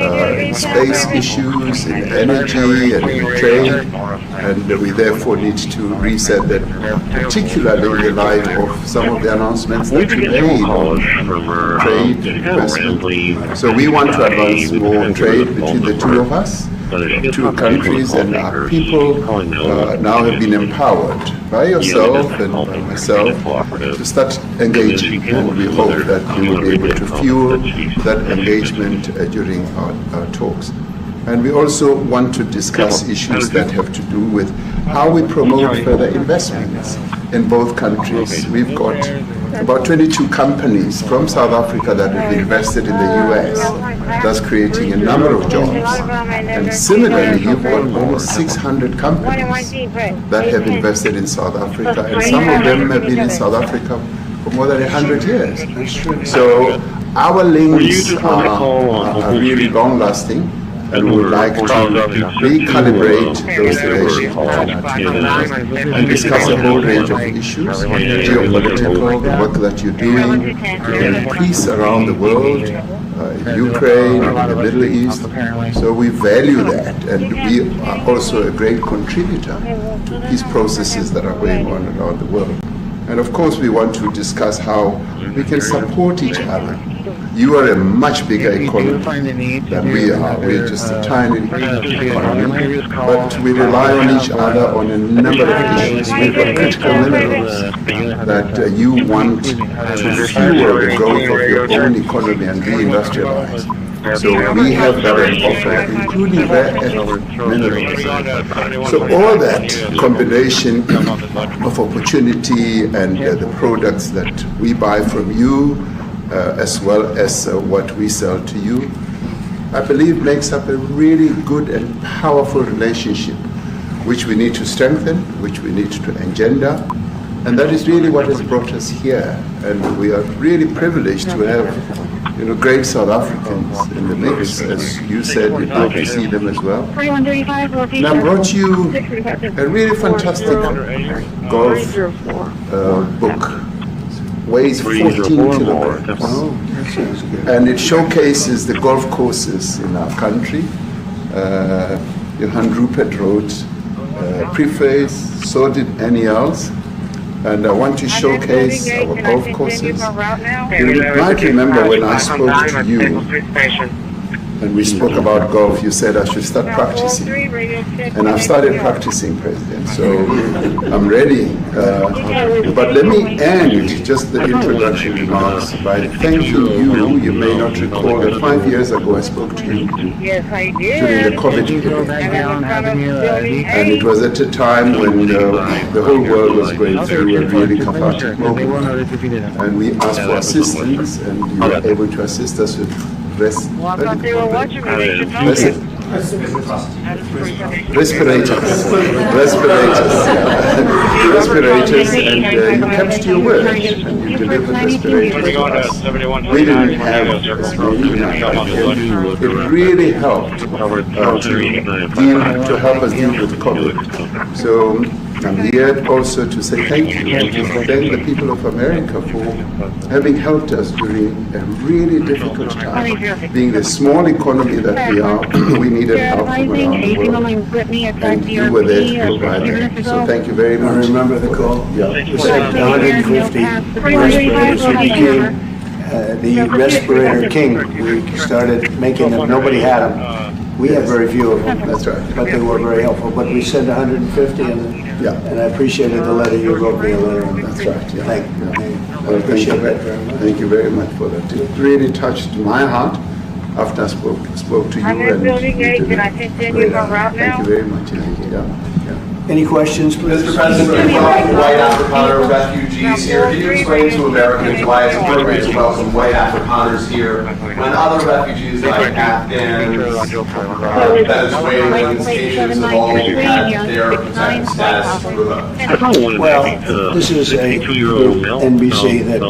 in space issues, in energy, and in trade, and we therefore need to reset that, particularly in the light of some of the announcements that we made on trade investment. So we want to advance more trade between the two of us, the two countries, and our people now have been empowered by yourself and by myself to start engaging, and we hope that we will be able to fuel that engagement during our talks. And we also want to discuss issues that have to do with how we promote further investments in both countries. We've got about 22 companies from South Africa that have invested in the US, thus creating a number of jobs. And similarly, you've got almost 600 companies that have invested in South Africa, and some of them have been in South Africa for more than 100 years. So our links are really long-lasting, and we would like to recalibrate those relations and discuss a whole range of issues, geopolitical, the work that you're doing to bring peace around the world, in Ukraine, in the Middle East. So we value that, and we are also a great contributor to peace processes that are going on around the world. And of course, we want to discuss how we can support each other. You are a much bigger economy than we are. We're just a tiny economy, but we rely on each other on a number of issues. We've got critical minerals that you want to fuel the growth of your own economy and reindustrialize. So we have that on offer, including rare earth minerals. So all that combination of opportunity and the products that we buy from you, as well as what we sell to you, I believe makes up a really good and powerful relationship, which we need to strengthen, which we need to engender, and that is really what has brought us here. And we are really privileged to have, great South Africans in the mix. As you said, we'd like to see them as well. And I brought you a really fantastic golf book. Weighs 14 kilograms, and it showcases the golf courses in our country. Johan Rupert wrote preface, so did Annie else, and I want to showcase our golf courses. You might remember when I spoke to you and we spoke about golf, you said I should start practicing. And I've started practicing, President, so I'm ready. But let me end just the introduction remarks by thanking you. You may not recall that 5 years ago I spoke to you during the COVID period. And it was at a time when the whole world was going through a really cathartic moment. And we asked for assistance, and you were able to assist us with respirators, and you kept to your word, and you delivered respirators to us. We didn't have as many. It really helped to help us deal with COVID. So I'm here also to say thank you, and to thank the people of America for having helped us during a really difficult time. Being the small economy that we are, we needed help from around the world, and you were there to provide it. So thank you very much. I remember the call. Yeah. We sent 150 respirators. We became the respirator king. We started making them. Nobody had them. We had very few of them. That's right. But they were very helpful. But we sent 150, and I appreciated the letter you wrote me. That's right. Yeah. Thank you. Well, I appreciate that very much. Thank you very much for that. It really touched my heart after I spoke to you. I'm in building 8, and I continue my route now. Thank you very much. Yeah. Any questions, please? Mr. President, we welcome white Afrikaner refugees here. Can you explain to Americans why it's appropriate to welcome white Afrikaners here when other refugees like Afghans, Venezuelans, Asians have all had their protected status revoked? Well, this is a NBC that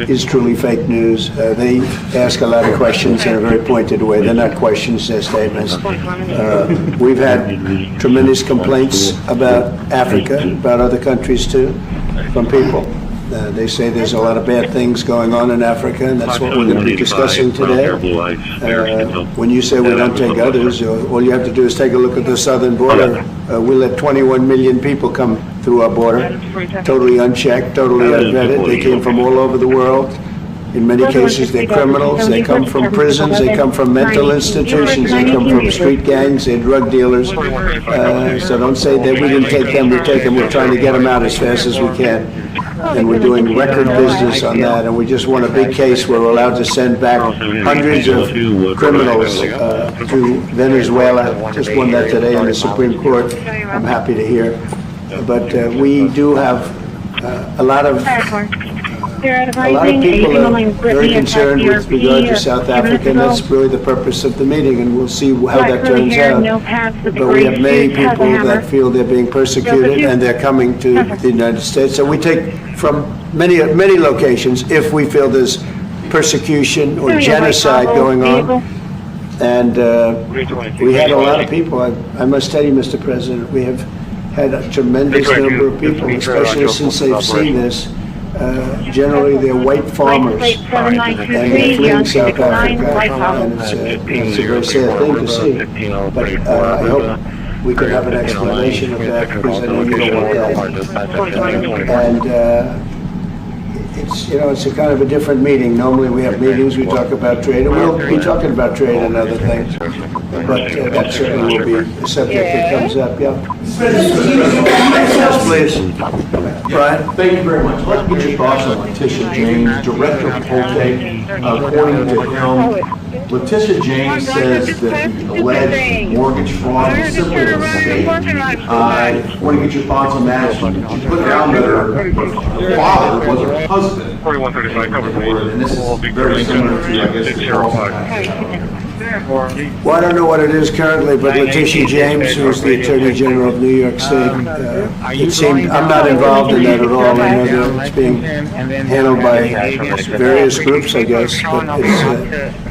is truly fake news. They ask a lot of questions in a very pointed way. They're not questions, they're statements. We've had tremendous complaints about Africa, about other countries too, from people. They say there's a lot of bad things going on in Africa, and that's what we're going to be discussing today. When you say we don't take others, all you have to do is take a look at the southern border. We let 21 million people come through our border, totally unchecked, totally unvetted. They came from all over the world. In many cases, they're criminals. They come from prisons. They come from mental institutions. They come from street gangs. They're drug dealers. So don't say that we didn't take them. We take them. We're trying to get them out as fast as we can. And we're doing record business on that. And we just won a big case where we're allowed to send back hundreds of criminals to Venezuela. Just won that today in the Supreme Court. I'm happy to hear. But we do have a lot of people are very concerned with regard to South Africa, and that's really the purpose of the meeting, and we'll see how that turns out. But we have many people that feel they're being persecuted, and they're coming to the United States. So we take from many locations if we feel there's persecution or genocide going on. And we had a lot of people. I must tell you, Mr. President, we have had a tremendous number of people, especially since they've seen this. Generally, they're white farmers, and they're fleeing South Africa, and it's a very sad thing to see. But I hope we can have an explanation of that, because I know you don't want that. And it's a kind of a different meeting. Normally, we have meetings, we talk about trade, and we'll be talking about trade and other things. But that certainly will be a subject that comes up, Yes, please. Brian? Thank you very much. Let's get your thoughts on Letitia James, Director of Poll-Take. According to him, Letitia James says that the alleged mortgage fraud is simply a mistake. I want to get your thoughts on that. She put down that her father was her husband. 4135 and this is very similar to, I guess, the Charles. Well, I don't know what it is currently, but Letitia James, who's the Attorney General of New York State, I'm not involved in that at all. I know that it's being handled by various groups, I guess, but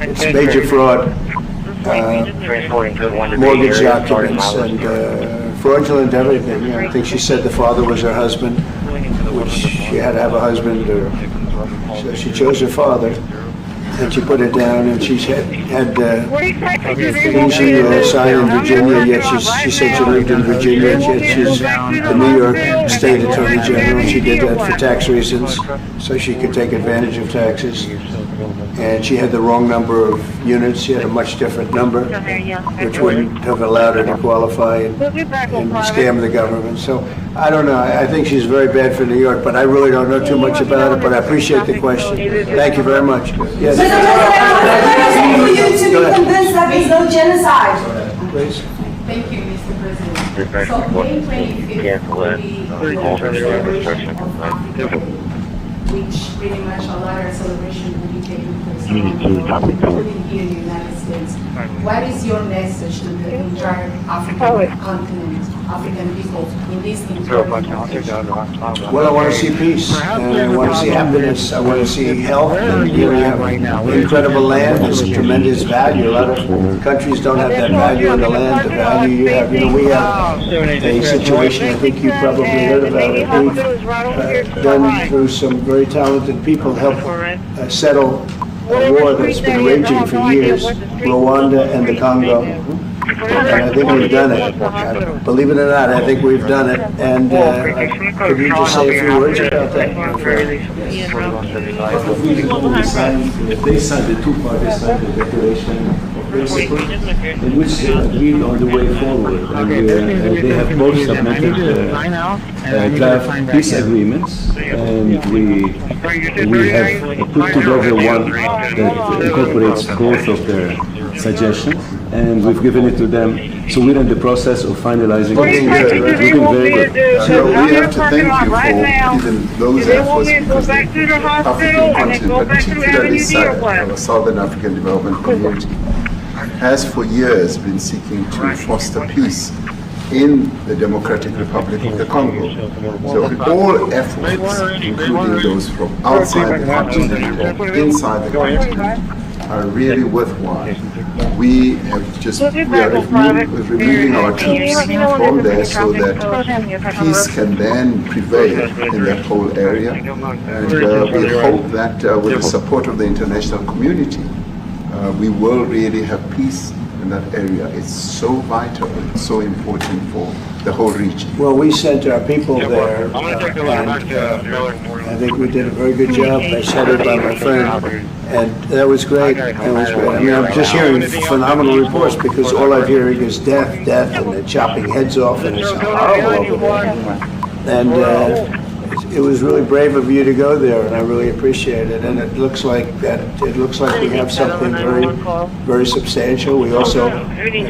it's major fraud, mortgage documents, and fraudulent everything. I think she said the father was her husband, which she had to have a husband, so she chose her father. And she put it down, and she had things she signed in Virginia, yet she said she lived in Virginia, yet she's the New York State Attorney General. She did that for tax reasons, so she could take advantage of taxes. and she had the wrong number of units. She had a much different number, which wouldn't have allowed her to qualify and scam the government. So I don't know. I think she's very bad for New York, but I really don't know too much about it, but I appreciate the question. Thank you very much. Yes. For you to be convinced that there's no genocide. Please. Thank you, Mr. President. So May 25th will be the celebration of Africa Day, which pretty much a lot of celebration will be taking place including here in the United States. What is your message to the entire African continent, African people in this important occasion? Well, I want to see peace, and I want to see happiness. I want to see health, and here we have incredible land. There's tremendous value. A lot of countries don't have that value in the land, the value you have. You know, we have a situation, I think you probably heard about it. We've done through some very talented people, helped settle a war that's been raging for years, Rwanda and the Congo. And I think we've done it. Believe it or not, I think we've done it. And could you just say a few words about that? They signed, the two parties signed the declaration of principles in which they agreed on the way forward. And they have both submitted draft peace agreements, and we have put together one that incorporates both of their suggestions, and we've given it to them. So we're in the process of finalizing it. We've been very good. So we have to thank you for even those efforts, because the African continent, particularly our Southern African Development Community, has for years been seeking to foster peace in the Democratic Republic of the Congo. So all efforts, including those from outside the continent and inside the continent, are really worthwhile. We are removing our troops from there so that peace can then prevail in that whole area. And we hope that with the support of the international community, we will really have peace in that area. It's so vital, it's so important for the whole region. Well, we sent our people there, and I think we did a very good job. I said it by my friend, and that was great. That was great. I mean, I'm just hearing phenomenal reports, because all I'm hearing is death, and they're chopping heads off, and it's horrible over there. And it was really brave of you to go there, and I really appreciate it. And it looks like we have something very, very substantial. We also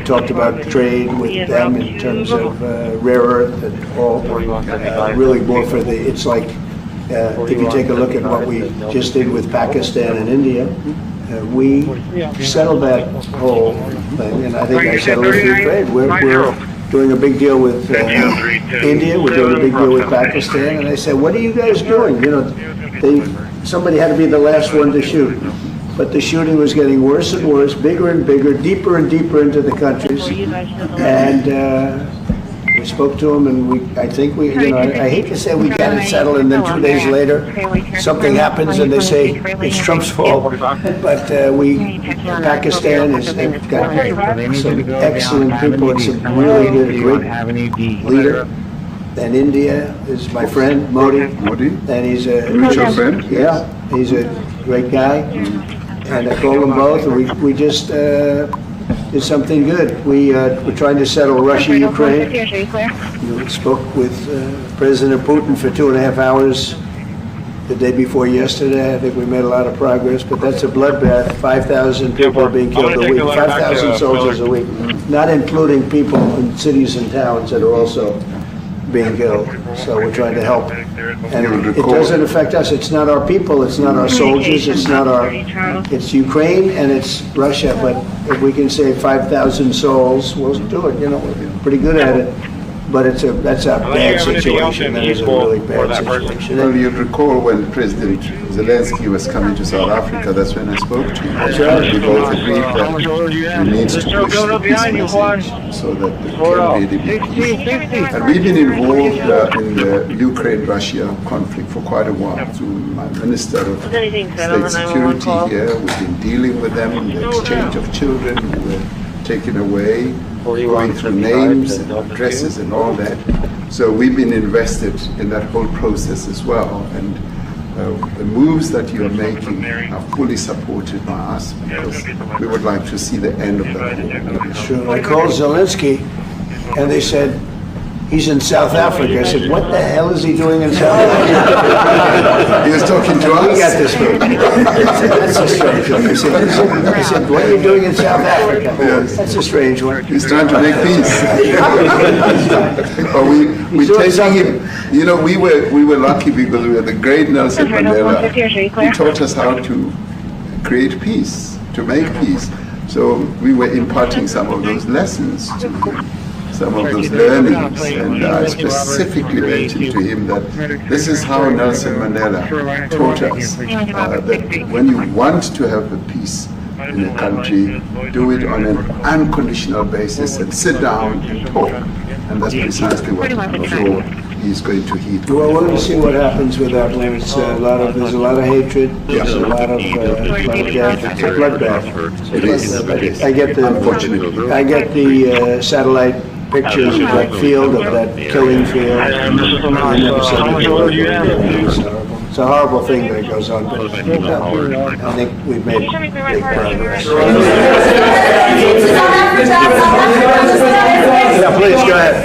talked about trade with them in terms of rare earth and all. Really more for the. It's like if you take a look at what we just did with Pakistan and India. We settled that whole thing, and I think I settled it through trade. We're doing a big deal with India, we're doing a big deal with Pakistan, and I said, what are you guys doing? You know, somebody had to be the last one to shoot, but the shooting was getting worse and worse, bigger and bigger, deeper and deeper into the countries, and we spoke to them, and I think we, you know, I hate to say we got it settled, and then 2 days later, something happens, and they say it's Trump's fault. But Pakistan has got some excellent people, and some really good, great leader. And India is my friend, Modi, and he's a mutual friend. Yeah, he's a great guy, and I called them both, and we just did something good. We're trying to settle Russia, Ukraine. We spoke with President Putin for 2.5 hours the day before yesterday. I think we made a lot of progress, but that's a bloodbath. 5,000 people are being killed a week, 5,000 soldiers a week, not including people in cities and towns that are also being killed. So we're trying to help. And it doesn't affect us. It's not our people, it's not our soldiers, it's Ukraine and it's Russia. But if we can save 5,000 souls, we'll do it. You know, we're pretty good at it. But that's a bad situation. That is a really bad situation. Well, you recall when President Zelensky was coming to South Africa, that's when I spoke to him. We both agreed that we need to push the peace message so that there can really be peace. And we've been involved in the Ukraine-Russia conflict for quite a while through my Minister of State Security here. We've been dealing with them in the exchange of children who were taken away, going through names and addresses and all that. So we've been invested in that whole process as well. And the moves that you're making are fully supported by us because we would like to see the end of that. Sure. I called Zelensky, and they said, he's in South Africa. I said, what the hell is he doing in South Africa? He was talking to us. We got this one. That's a strange one. I said, what are you doing in South Africa? Yes. That's a strange one. He's trying to make peace. But we taking him. You know, we were lucky because we had the great Nelson Mandela. He taught us how to create peace, to make peace. So we were imparting some of those lessons to him, some of those learnings, and I specifically mentioned to him that this is how Nelson Mandela taught us that when you want to have a peace in a country, do it on an unconditional basis and sit down and talk. And that's precisely what I'm sure he's going to heed. Well, I wanted to see what happens with that when it's there's a lot of hatred, there's a lot of death, it's a bloodbath. It is. I get the satellite pictures of that field, of that killing field. It's a horrible thing that goes on, but I think we've made big progress. Yeah, please, go ahead.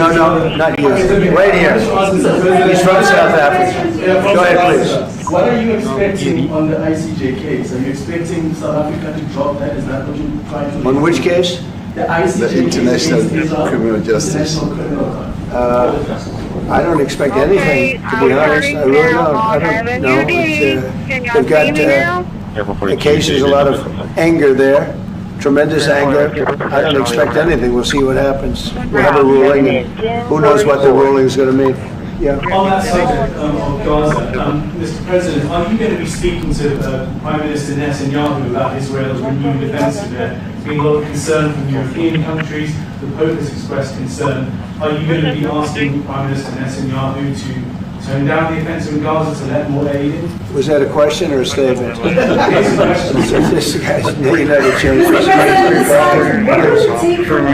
No, not you. Right here. He's from South Africa. Go ahead, please. What are you expecting on the ICJ case? Are you expecting South Africa to drop that? Is that what you're trying to do? On which case? The ICJ The International Criminal Justice. I don't expect anything, to be honest. I really don't. I don't know. They've got the case, there's a lot of anger there, tremendous anger. I don't expect anything. We'll see what happens. We'll have a ruling, and who knows what the ruling is going to mean. Yeah. On that subject of Gaza, Mr. President, are you going to be speaking to Prime Minister Netanyahu about Israel's renewed offensive there? There's been a lot of concern from European countries. The Pope has expressed concern. Are you going to be asking Prime Minister Netanyahu to tone down the offensive in Gaza to let more aid in? Was that a question or a statement? This guy's never changed. What will it take for you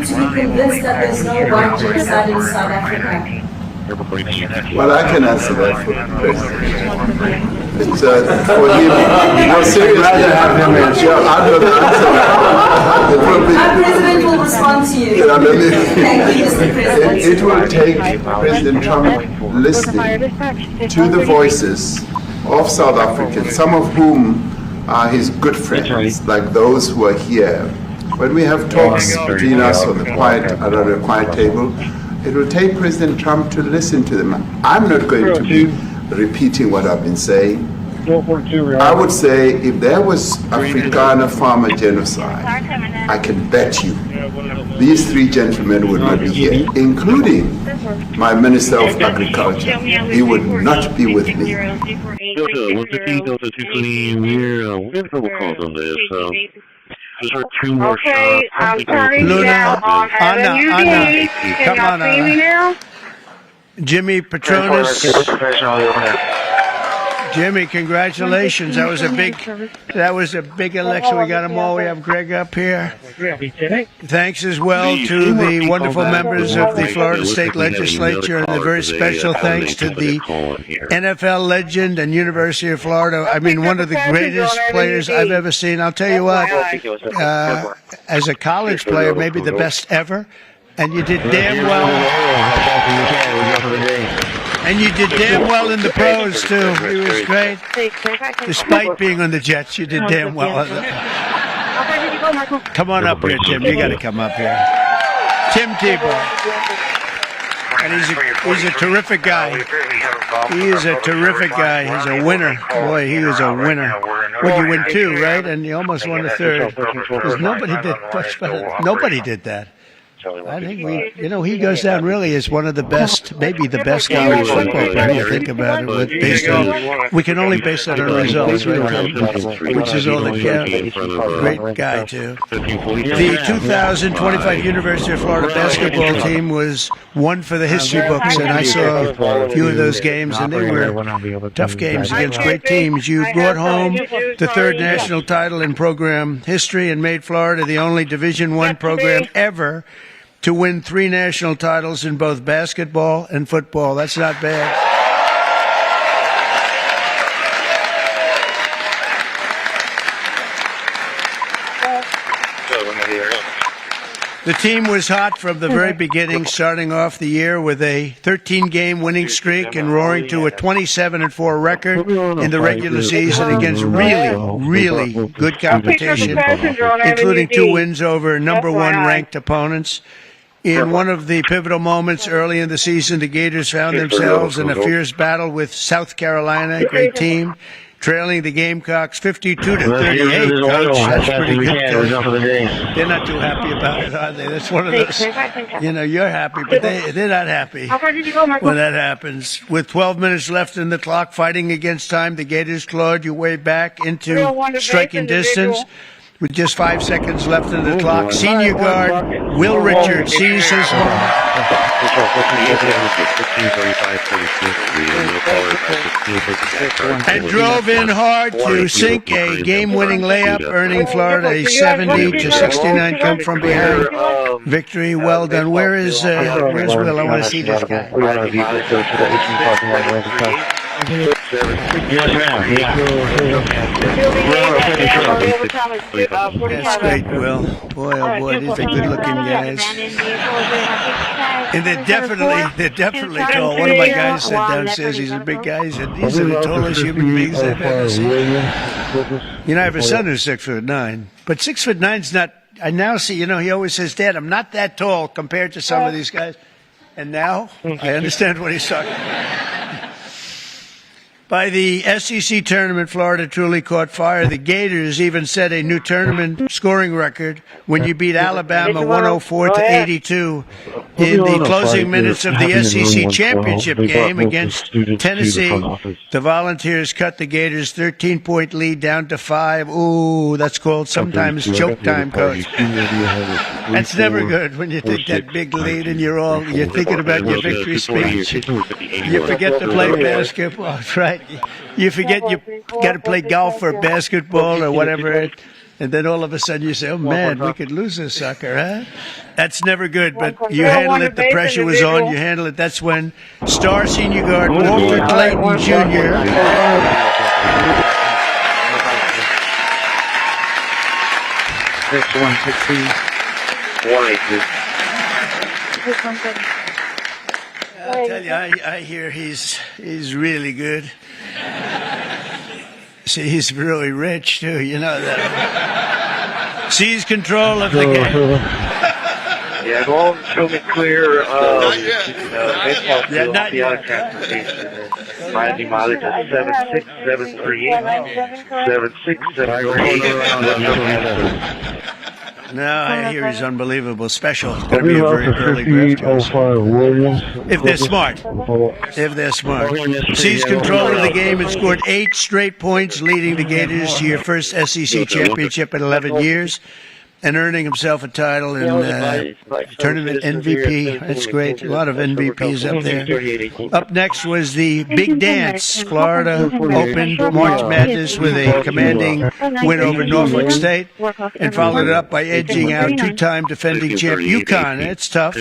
to be convinced that there's no white genocide in South Africa? Well, I can answer that for the President. It's for him. No, seriously, I'd rather answer that. Our President will respond to you. Thank you, Mr. President. It will take President Trump listening to the voices of South Africans, some of whom are his good friends, like those who are here. When we have talks between us on the around a quiet table, it will take President Trump to listen to them. I'm not going to be repeating what I've been saying. I would say if there was Afrikaner farmer genocide, I can bet you these three gentlemen would not be here, including my Minister of Agriculture. He would not be with me. Delta 115, Delta 220, we're having trouble calls on this. Those are two more shots. I'm turning down on Anna, come on, Anna. Jimmy Petronas. Jimmy, congratulations. That was a big election. We got them all. We have Greg up here. Thanks as well to the wonderful members of the Florida State Legislature, and a very special thanks to the NFL legend and University of Florida. I mean, one of the greatest players I've ever seen. I'll tell you what, as a college player, maybe the best ever. And you did damn well. And you did damn well in the pros, too. He was great. Despite being on the Jets, you did damn well. Come on up here, Tim. You got to come up here. Tim Tebow. And he's a terrific guy. He is a terrific guy. He's a winner. Boy, he was a winner. Well, you win two, right? And you almost won a third. Because nobody did much better. Nobody did that. I think he goes down really as one of the best, maybe the best college football player. You think about it, we can only base that on results, right? Which is all that counts. Great guy too. The 2025 University of Florida basketball team was one for the history books, and I saw a few of those games, and they were tough games against great teams. You brought home the third national title in program history and made Florida the only Division I program ever to win 3 national titles in both basketball and football. That's not bad. The team was hot from the very beginning, starting off the year with a 13-game winning streak and roaring to a 27-4 record in the regular season against really good competition, including 2 wins over number 1 ranked opponents. In one of the pivotal moments early in the season, the Gators found themselves in a fierce battle with South Carolina, a great team, trailing the Gamecocks 52-38. Coach, that's pretty good. They're not too happy about it, are they? That's one of those, you're happy, but they're not happy when that happens. With 12 minutes left in the clock, fighting against time, the Gators clawed your way back into striking distance. With just 5 seconds left in the clock, senior guard Will Richards sees his and drove in hard to sink a game-winning layup, earning Florida a 70-69 come from behind victory. Well done. Where's Will? I want to see this guy. That's great, Will. Boy, oh boy, these are good-looking guys. And they're definitely tall. One of my guys said downstairs, he's a big guy. He said, these are the tallest human beings I've ever seen. I have a son who's 6'9", but 6'9's not. I now see. He always says, "Dad, I'm not that tall compared to some of these guys." And now I understand what he's talking about. By the SEC tournament, Florida truly caught fire. The Gators even set a new tournament scoring record when you beat Alabama 104-82 in the closing minutes of the SEC championship game against Tennessee. The Volunteers cut the Gators' 13-point lead down to 5. Ooh, that's called sometimes choke time, Coach. That's never good when you take that big lead and you're thinking about your victory speech. You forget to play basketball, right? You forget you got to play golf or basketball or whatever, and then all of a sudden you say, "Oh man, we could lose this sucker, huh?" That's never good, but you handle it. The pressure was on. You handle it. That's when star senior guard Walter Clayton Jr. I'll tell you, I hear he's really good. See, he's really rich too. You know that. Seize control of the game. Yeah, go on, show me clear. Baseball field, not the other transportation. Mileage mileage is 7673. 7673. No, I hear he's unbelievable. Special. It's going to be a very early draft. If they're smart. If they're smart. Seized control of the game and scored 8 straight points, leading the Gators to your first SEC championship in 11 years. And earning himself a title in tournament MVP. That's great. A lot of MVPs up there. Up next was the big dance. Florida opened March Madness with a commanding win over Norfolk State and followed it up by edging out 2-time defending champ UConn. That's tough.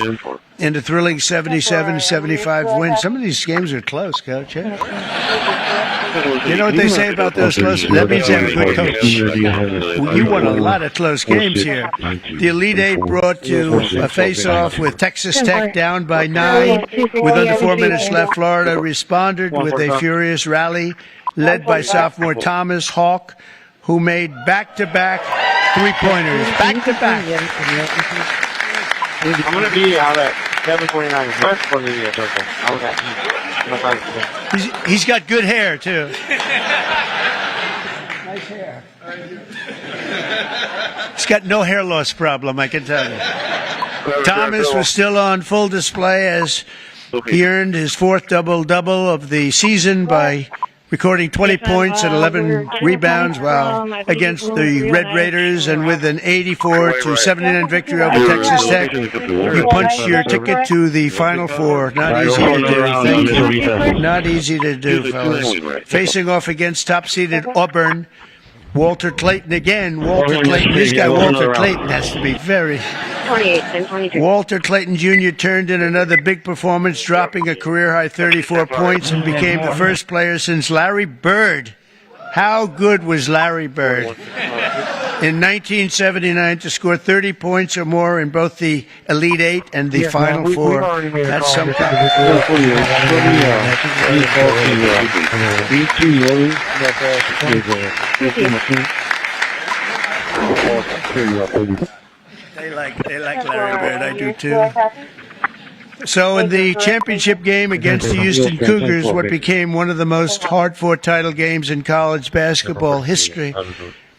And a thrilling 77-75 win. Some of these games are close, Coach. You know what they say about those close? That means they have a good coach. You won a lot of close games here. The Elite Eight brought to a face-off with Texas Tech down by 9. With under 4 minutes left, Florida responded with a furious rally led by sophomore Thomas Hawk, who made back-to-back three-pointers. Back-to-back. I'm going to be out at 7:29. First for the year, He's got good hair, too. Nice hair. He's got no hair loss problem, I can tell you. Thomas was still on full display as he earned his 4th double-double of the season by recording 20 points and 11 rebounds against the Red Raiders, and with an 84-79 victory over Texas Tech, you punched your ticket to the Final Four. Not easy to do. Thank you. Not easy to do, fellas. Facing off against top-seeded Auburn, Walter Clayton again. Walter Clayton. This guy, Walter Clayton, has to be very... 28-22. Walter Clayton Jr. turned in another big performance, dropping a career-high 34 points and became the first player since Larry Bird. How good was Larry Bird? in 1979 to score 30 points or more in both the Elite Eight and the Final Four. That's something. They like Larry Bird. I do too. So in the championship game against the Houston Cougars, what became one of the most hard-fought title games in college basketball history,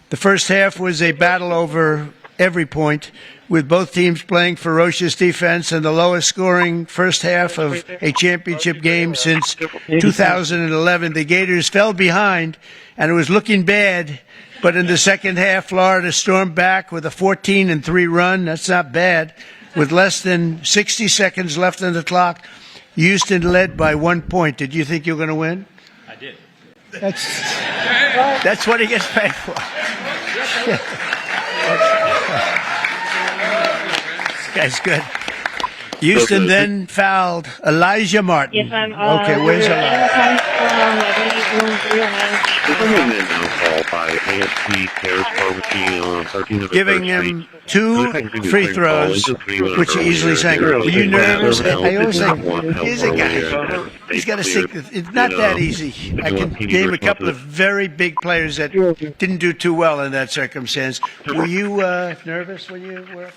the first half was a battle over every point, with both teams playing ferocious defense and the lowest scoring first half of a championship game since 2011. The Gators fell behind, and it was looking bad. But in the second half, Florida stormed back with a 14-3 run. That's not bad. With less than 60 seconds left on the clock, Houston led by 1 point. Did you think you were going to win? I did. That's what he gets paid for. This guy's good. Houston then fouled Elijah Martin. Yes, ma'am. Okay, where's Elijah? Giving him 2 free throws, which he easily sank. Were you nervous? I always think, here's a guy. He's got to sink. It's not that easy. I can name a couple of very big players that didn't do too well in that circumstance. Were you nervous when you were?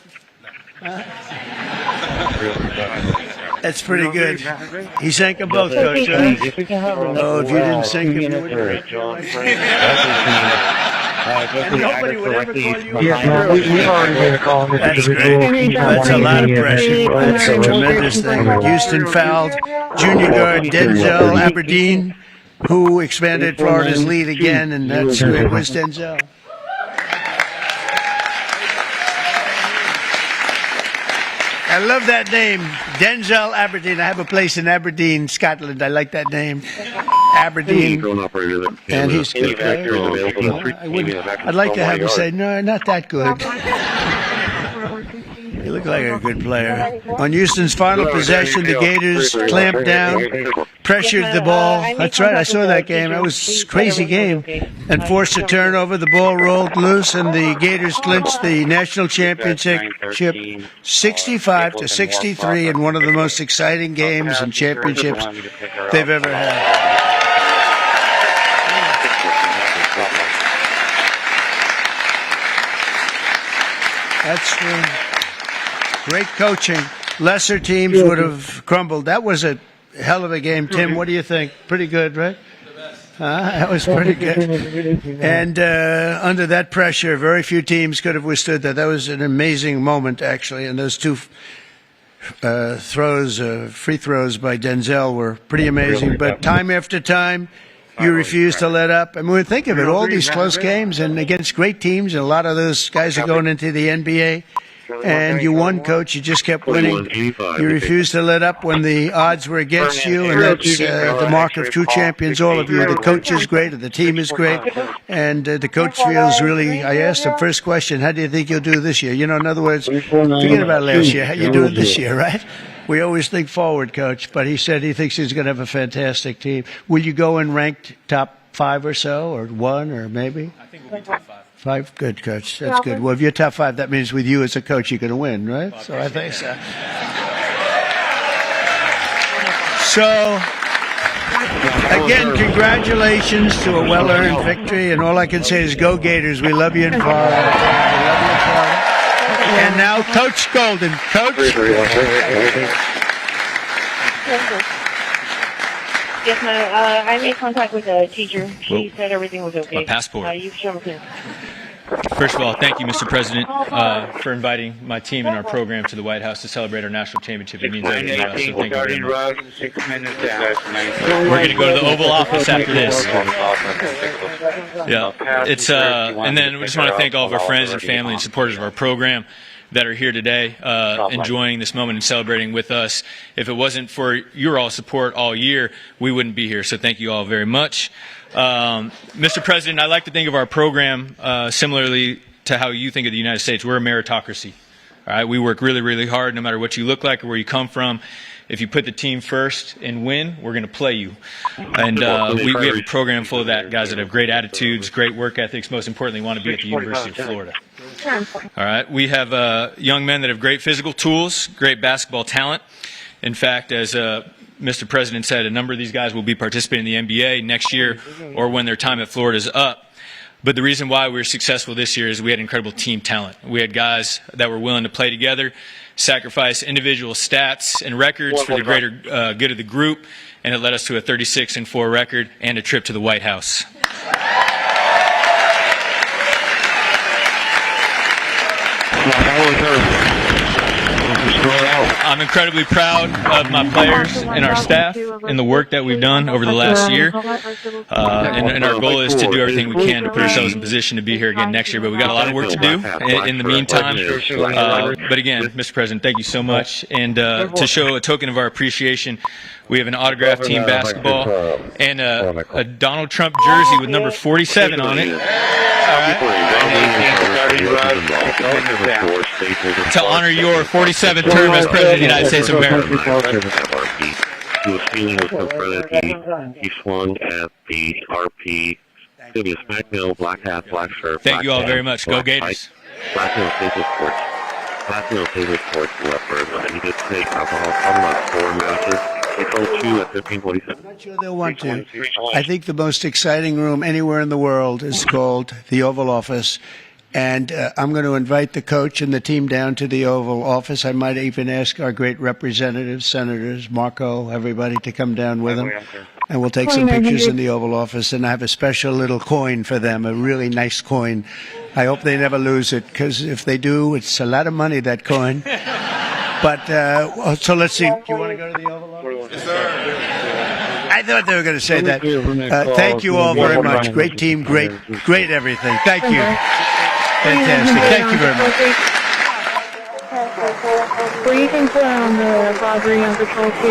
That's pretty good. He sank them both, Coach, right? Oh, if you didn't sink them, you wouldn't. And nobody would ever call you. That's great. That's a lot of pressure. That's a tremendous thing. Houston fouled junior guard Denzel Aberdeen, who expanded Florida's lead again, and that's it was Denzel. I love that name, Denzel Aberdeen. I have a place in Aberdeen, Scotland. I like that name, Aberdeen. And he's good. I'd like to have him say, no, not that good. You look like a good player. On Houston's final possession, the Gators clamped down, pressured the ball. That's right, I saw that game. That was a crazy game. And forced a turnover. The ball rolled loose, and the Gators clinched the national championship 65-63 in one of the most exciting games and championships they've ever had. That's great coaching. Lesser teams would have crumbled. That was a hell of a game. Tim, what do you think? Pretty good, right? That was pretty good. And under that pressure, very few teams could have withstood that. That was an amazing moment, actually. And those 2 free throws by Denzel were pretty amazing. But time after time, you refuse to let up. I mean, think of it, all these close games and against great teams, and a lot of those guys are going into the NBA. And you won, Coach. You just kept winning. You refused to let up when the odds were against you, and that's the mark of true champions, all of you. The coach is great, and the team is great, and the coach feels really, I asked him first question, how do you think you'll do this year? You know, in other words, forget about last year. How you doing this year, right? We always think forward, Coach, but he said he thinks he's going to have a fantastic team. Will you go in ranked top 5 or so, or 1, or maybe? I think we'll be top 5. 5? Good, Coach. That's good. Well, if you're top 5, that means with you as a coach, you're going to win, right? So I think so. So, again, congratulations to a well-earned victory, and all I can say is go Gators. We love you in Florida. We love you in Florida. And now, Coach Golden. Coach. Yes, ma'am. I made contact with a teacher. She said everything was okay. My passport. You show me. First of all, thank you, Mr. President, for inviting my team and our program to the White House to celebrate our national championship. It means everything to us, so thank you very much. We're going to go to the Oval Office after this. Yeah, it's and then we just want to thank all of our friends and family and supporters of our program that are here today, enjoying this moment and celebrating with us. If it wasn't for your all support all year, we wouldn't be here. So thank you all very much. Mr. President, I like to think of our program similarly to how you think of the United States. We're a meritocracy. All right, we work really, really hard, no matter what you look like or where you come from. if you put the team first and win, we're going to play you. And we have a program full of that, guys that have great attitudes, great work ethics, most importantly want to be at the University of Florida. All right, we have young men that have great physical tools, great basketball talent. In fact, as Mr. President said, a number of these guys will be participating in the NBA next year or when their time at Florida is up. But the reason why we were successful this year is we had incredible team talent. We had guys that were willing to play together, sacrifice individual stats and records for the greater good of the group, and it led us to a 36-4 record and a trip to the White House. I'm incredibly proud of my players and our staff and the work that we've done over the last year. And our goal is to do everything we can to put ourselves in position to be here again next year. But we've got a lot of work to do in the meantime. But again, Mr. President, thank you so much. And to show a token of our appreciation, we have an autographed team basketball and a Donald Trump jersey with number 47 on it. To honor your 47th term as President of the United States of America. He was feeling with profanity. He swung at the RP. It's going to be a smackdown, black hat, black shirt. Thank you all very much. Go Gators. Black and favorite sports. Black and favorite sports leopard. He did take alcohol from about 4 matches. They told 2 at 15:47. I'm not sure they'll want to. I think the most exciting room anywhere in the world is called the Oval Office. And I'm going to invite the coach and the team down to the Oval Office. I might even ask our great representatives, senators, Marco, everybody to come down with them. And we'll take some pictures in the Oval Office. And I have a special little coin for them, a really nice coin. I hope they never lose it, because if they do, it's a lot of money, that coin. But, so let's see. Do you want to go to the Oval Office? I thought they were going to say that. Thank you all very much. Great team, great everything. Thank you. Fantastic. Thank you very much. What do you think on the robbery on patrol 2?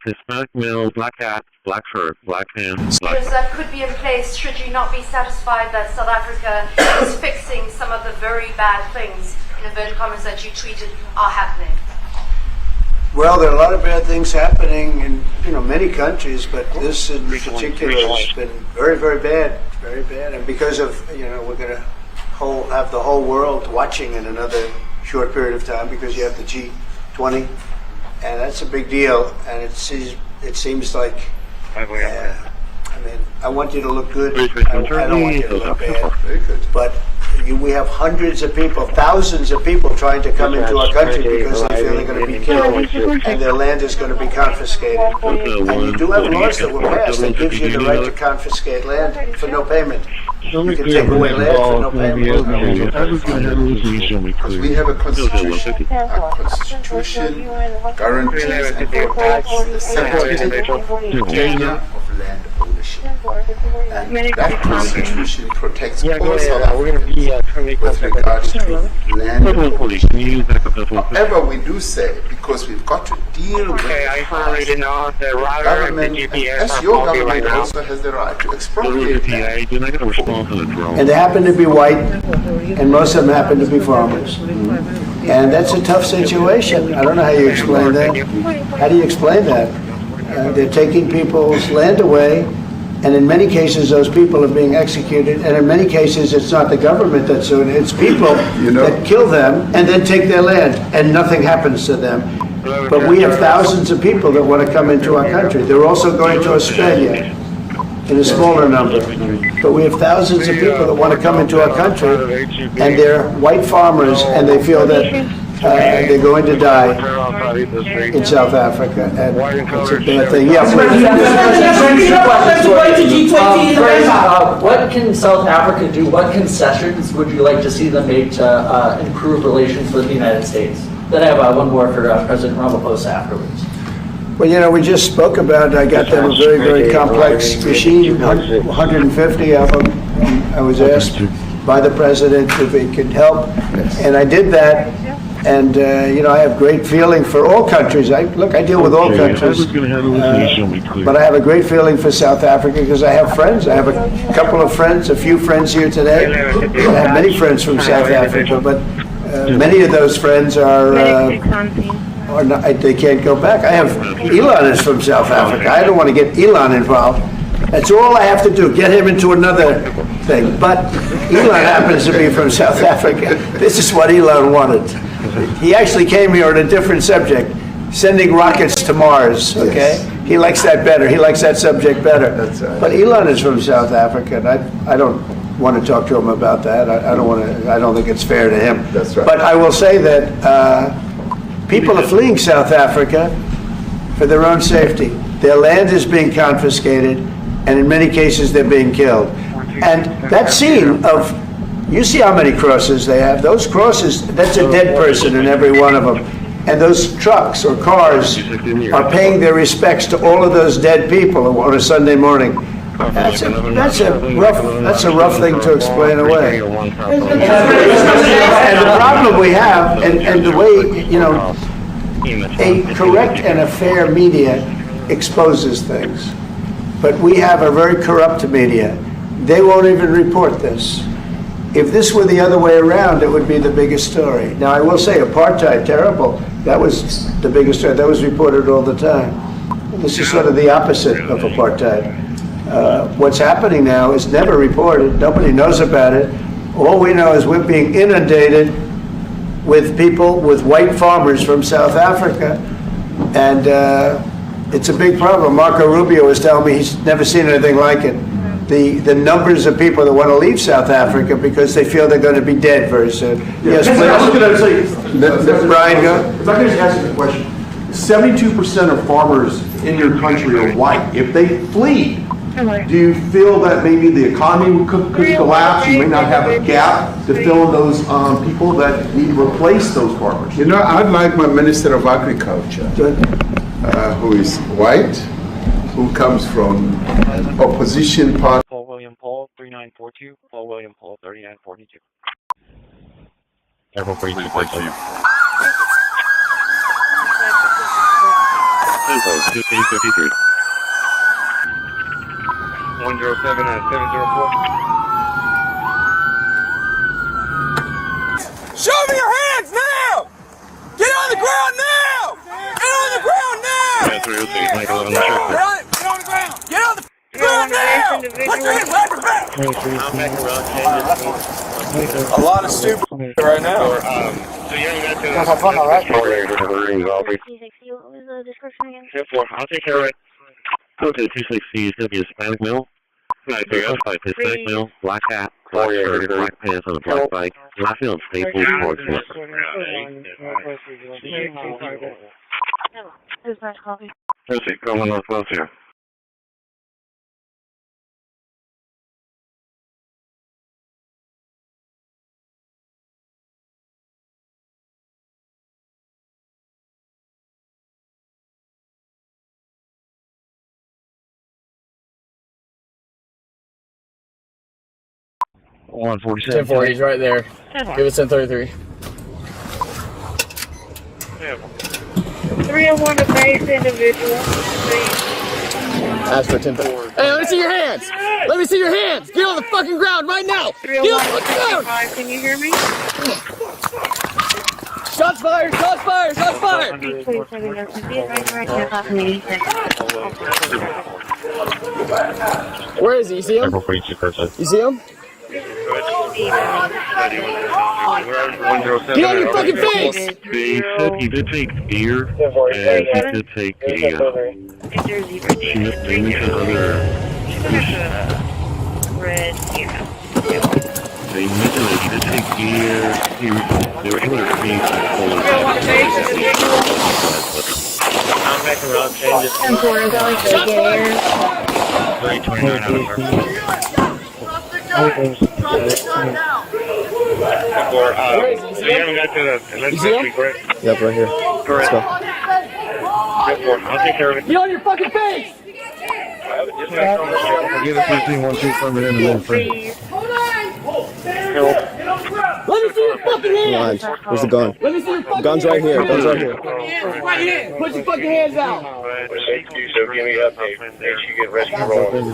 Hispanic male, black hat, black shirt, black pants. That could be in place should you not be satisfied that South Africa is fixing some of the very bad things, in inverted commas, that you tweeted are happening. Well, there are a lot of bad things happening in many countries, but this in particular has been very, very bad, and because of we're going to have the whole world watching in another short period of time, because you have the G20, and that's a big deal. And it seems like I want you to look good. I don't want you to look bad. But we have hundreds of people, thousands of people trying to come into our country because they feel they're going to be killed and their land is going to be confiscated. And you do have laws that were passed that gives you the right to confiscate land for no payment. You can take away land for no payment. Because we have a constitution. Our constitution guarantees and protects the sanctity of land ownership. And that constitution protects all South Africans with regards to land ownership. However, we do say, because we've got to deal with the government, as your government also has the right to expropriate land. And they happen to be white, and most of them happen to be farmers. And that's a tough situation. I don't know how you explain that. How do you explain that? They're taking people's land away, and in many cases those people are being executed, and in many cases it's not the government that's doing it, it's people that kill them and then take their land, and nothing happens to them. But we have thousands of people that want to come into our country. They're also going to Australia in a smaller number. But we have thousands of people that want to come into our country, and they're white farmers, and they feel that they're going to die. in South Africa, and it's a bad thing. Yeah, what can South Africa do? What concessions would you like to see them make to improve relations with the United States? Then I have one more for President Ramaphosa afterwards. Well, we just spoke about, I got them a very, very complex machine, 150 of them. I was asked by the president if he could help, and I did that. And, I have great feeling for all countries. I deal with all countries. But I have a great feeling for South Africa because I have friends. I have a couple of friends, a few friends here today. I have many friends from South Africa, but many of those friends are not, they can't go back. I have, Elon is from South Africa. I don't want to get Elon involved. That's all I have to do, get him into another thing. But Elon happens to be from South Africa. This is what Elon wanted. He actually came here on a different subject, sending rockets to Mars, okay? He likes that better. He likes that subject better. That's right. But Elon is from South Africa, and I don't want to talk to him about that. I don't think it's fair to him. That's right. But I will say that people are fleeing South Africa for their own safety. Their land is being confiscated, and in many cases they're being killed. And that scene of, you see how many crosses they have. Those crosses, that's a dead person in every one of them. And those trucks or cars are paying their respects to all of those dead people on a Sunday morning. That's a rough thing to explain away. And the problem we have, and the way, a correct and a fair media exposes things. But we have a very corrupt media. They won't even report this. If this were the other way around, it would be the biggest story. Now, I will say apartheid, terrible. That was the biggest story. That was reported all the time. This is sort of the opposite of apartheid. What's happening now is never reported. Nobody knows about it. All we know is we're being inundated with people, with white farmers from South Africa. And it's a big problem. Marco Rubio was telling me he's never seen anything like it. The numbers of people that want to leave South Africa because they feel they're going to be dead very soon. Yes, please. I was going to say, Brian, go. If I could just ask you a question. 72% of farmers in your country are white. If they flee, do you feel that maybe the economy could collapse? You may not have a gap to fill in those people that need to replace those farmers. I'd like my Minister of Agriculture, who is white, who comes from opposition party. Paul William Paul 3942. Paul William Paul 3942. Careful, please. Tempo 1553. 107 at 704. Show me your hands now! Get on the ground now! Get on the ground now! Get on the ground! Get on the ground now! Put your hands behind your back! A lot of stupid right now. So you haven't got to have fun, all right? What was the description again? 10-4. I'll take care of it. Okay, 260 is going to be a Hispanic male. Hispanic male, black hat, black shirt, black pants on a black bike, laughing on Staples Sportsman. Okay, going on close here. One 47. 10-4, he's right there. Give us 10-33. 301 a base individual. Ask for 10-4. Hey, let me see your hands! Let me see your hands! Get on the fucking ground right now! Get on the fucking ground! Can you hear me? Shots fired! Shots fired! Shots fired! Where is he? You see him? You see him? Get on your fucking face! They said he did take beer, and he did take a red, They were able to create I'm making route changes. 10-4, is that like the gear? 329 out of so you haven't got to the elementary, correct? Yep, right here. Correct. Let's go. I'll take care of it. Get on your fucking face! Give it 13-1-2 from it in the middle. Let me see your fucking hands! Where's the gun? Let me see your fucking Gun's right here. Gun's right here. Right here! Put your fucking hands out! So give me an update. Make sure you get rescue rolling.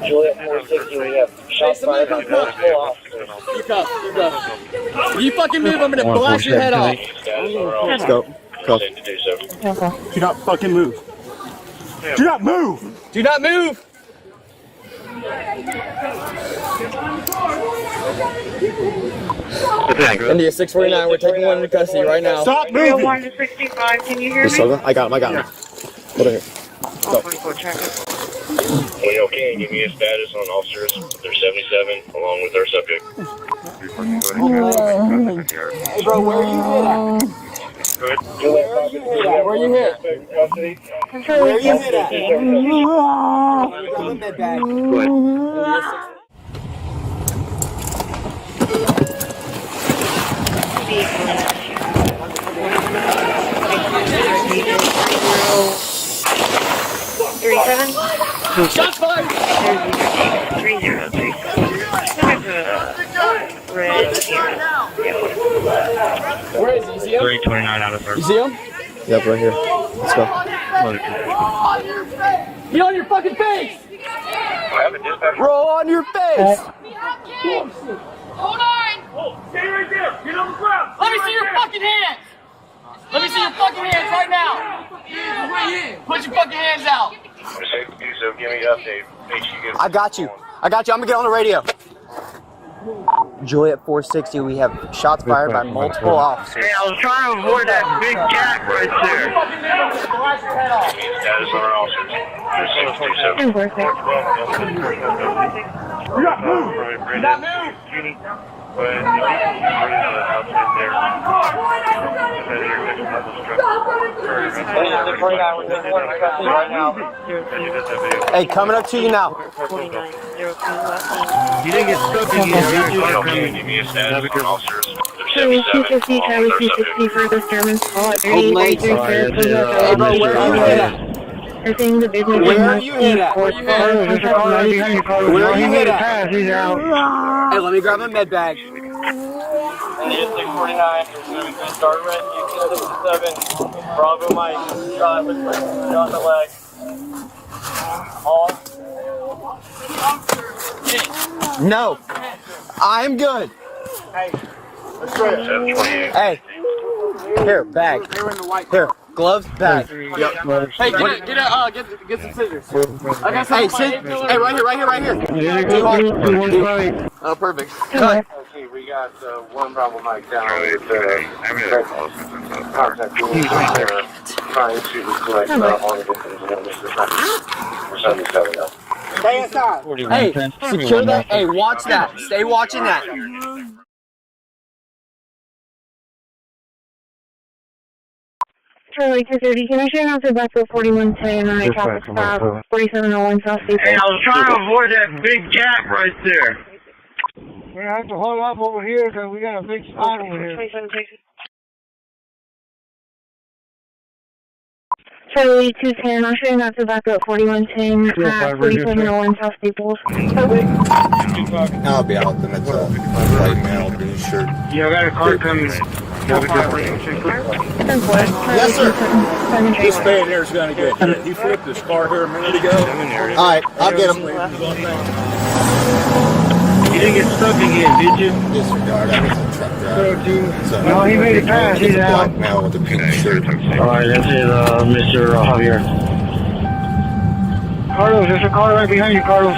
Juliet 460, we have shots fired on multiple officers. You fucking move, I'm gonna blast your head off. Let's go. Go. Do not fucking move. Do not move! Do not move! India 649, we're taking one into custody right now. Stop moving! 1 to 65, can you hear me? I got him. Hold on here. Go. When you okay, give me a status on officers. They're 77, along with their subject. Hey bro, where are you hit at? Where you hit? Where you hit at? Shots fired! 3037. Where is he? You see him? 329 out of 30. You see him? Yep, right here. Let's go. Get on your fucking face! Roll on your face! Hold on! Stay right there! Get on the ground! Let me see your fucking hands! Let me see your fucking hands right now! Put your fucking hands out! So give me an update. Make sure you get I got you. I'm gonna get on the radio. Juliet 460, we have shots fired by multiple officers. Hey, I was trying to avoid that big jack right there. status on our officers. Do not move! Do not move! Hey, coming up to you now. You didn't get stuck in here. Give me a status on officers. Charlie 250, Charlie 260 for disturbance call at 3833 Hey bro, where are you hit at? Everything the business Where are you hit at? Where are you hit at? Hey, let me grab my med bag. 649, start rescue 267, Bravo Mike, shot in the leg. No, I'm good. Hey, here, bag. Here, gloves, bag. Yep. Hey, get some scissors. Hey, right here. Oh, perfect. Cut. Okay, we got one Bravo Mike down with contact trying to collect all the victims and we're 77 now. Stay inside. Hey, secure that. Hey, watch that. Stay watching that. Charlie 230, can you share out to back to 4110 on a traffic stop, 4701 South Street? Hey, I was trying to avoid that big jack right there. We have to hold up over here because we got a big spot over here. Charlie 210, I'm showing out to back up 4110 at 4701 South Staples. I'll be out then. It's a light mail, blue shirt. Yeah, I got a car coming. Yes, sir. This man here is going to get hit. He flipped his car here a minute ago. All right, I'll get him. You didn't get stuck again, did you? Disregard. I was a truck driver. So, no, he made it past. He's out. Black male with a pink shirt. All right, that's it, Mr. Javier. Carlos, there's a car right behind you, Carlos.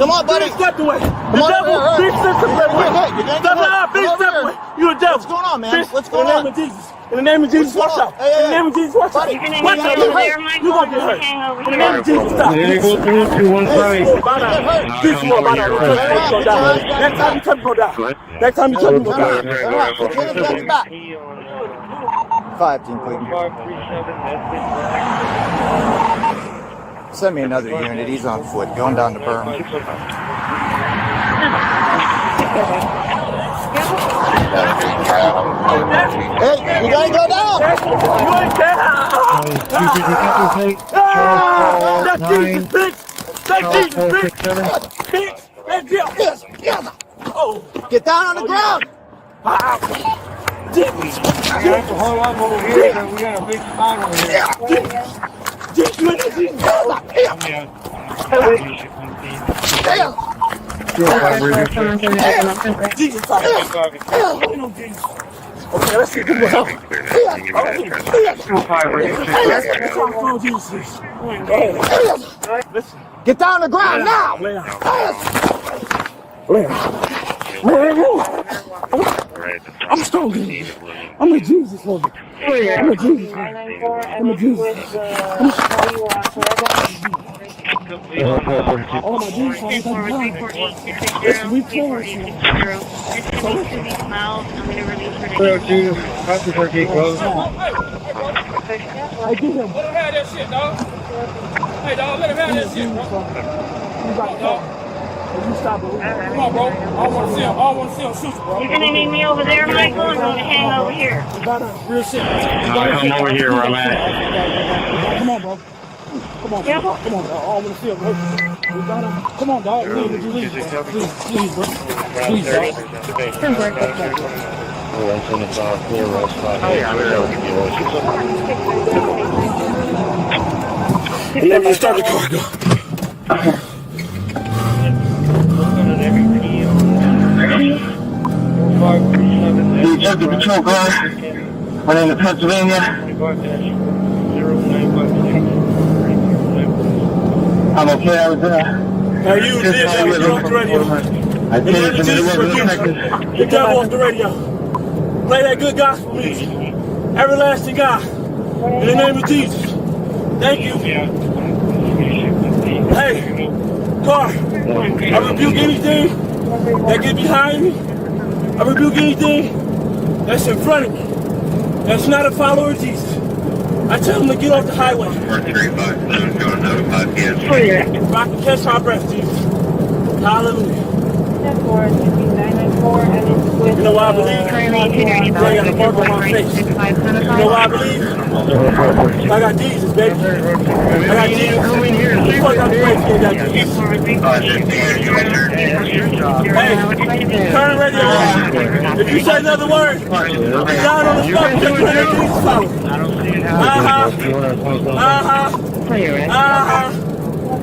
Come on, buddy. Step away. The devil. Bitch, step away. Step out, bitch, step away. You the devil. What's going on, man? What's going on? In the name of Jesus. In the name of Jesus, watch out. In the name of Jesus, watch out. Watch out, you're hurt. You're going to get hurt. In the name of Jesus, stop. This more, bow down. Next time you tell me, go down. Next time you tell me, go down. 5 team, please. Send me another unit. He's on foot, going down to Burma. Hey, you gotta go down! You ain't down! That's Jesus, bitch! That's Jesus, bitch! Bitch! That's Jesus! Yes! Oh! Get down on the ground! Jesus! Hold on over here, we got a big spot over here. Jesus! Jesus! Okay, let's get the help. Get down on the ground now! I'm strong. I'm a Jesus, Lord. I'm a Jesus. I'm a Jesus. Oh my Jesus, it's we pray. I get him. Let him have that shit, dog. Hey, dog, let him have that shit, bro. You got it, dog. You stop it. Come on, bro. I don't want to see him. I don't want to see him shoot you, bro. You're going to need me over there, Michael, or going to hang over here? Real shit. Come over here where I'm at. Come on, bro. Come on, come on, I don't want to see him, bro. Come on, dog. Please, bro. Please, bro. Please, let me start the car, go. The patrol car. My name is Pennsylvania. I'm okay. I was now you did that with off the radio. I did it, and it wasn't affected. Get that off the radio. Play that good gospel music. Everlasting God. In the name of Jesus. Thank you. Hey, car. I rebuke anything that get behind me. I rebuke anything that's in front of me. That's not a follower of Jesus. I tell them to get off the highway. If I can catch my breath, Jesus. Hallelujah. You know why I believe? I got a mark on my face. You know why I believe? I got Jesus, baby. I got Jesus. Fuck out the way if you got Jesus. Hey, turn radio on. If you say another word, down on the spot, put your hand on Jesus follow.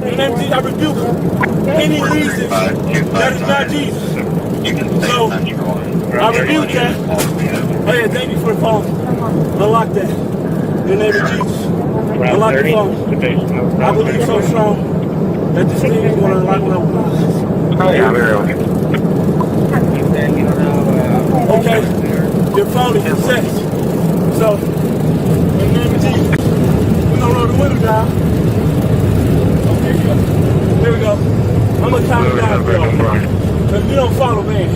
In the name of Jesus, I rebuke any reason that is not Jesus. So, I rebuke that. Oh yeah, thank you for the phone. Unlock that. In the name of Jesus. Unlock the phone. I believe so strong that this thing is going to unlock my eyes. Okay, your phone is possessed. So, in the name of Jesus, we're going to roll the window down. Here we go. I'm going to calm down, bro. Because we don't follow man.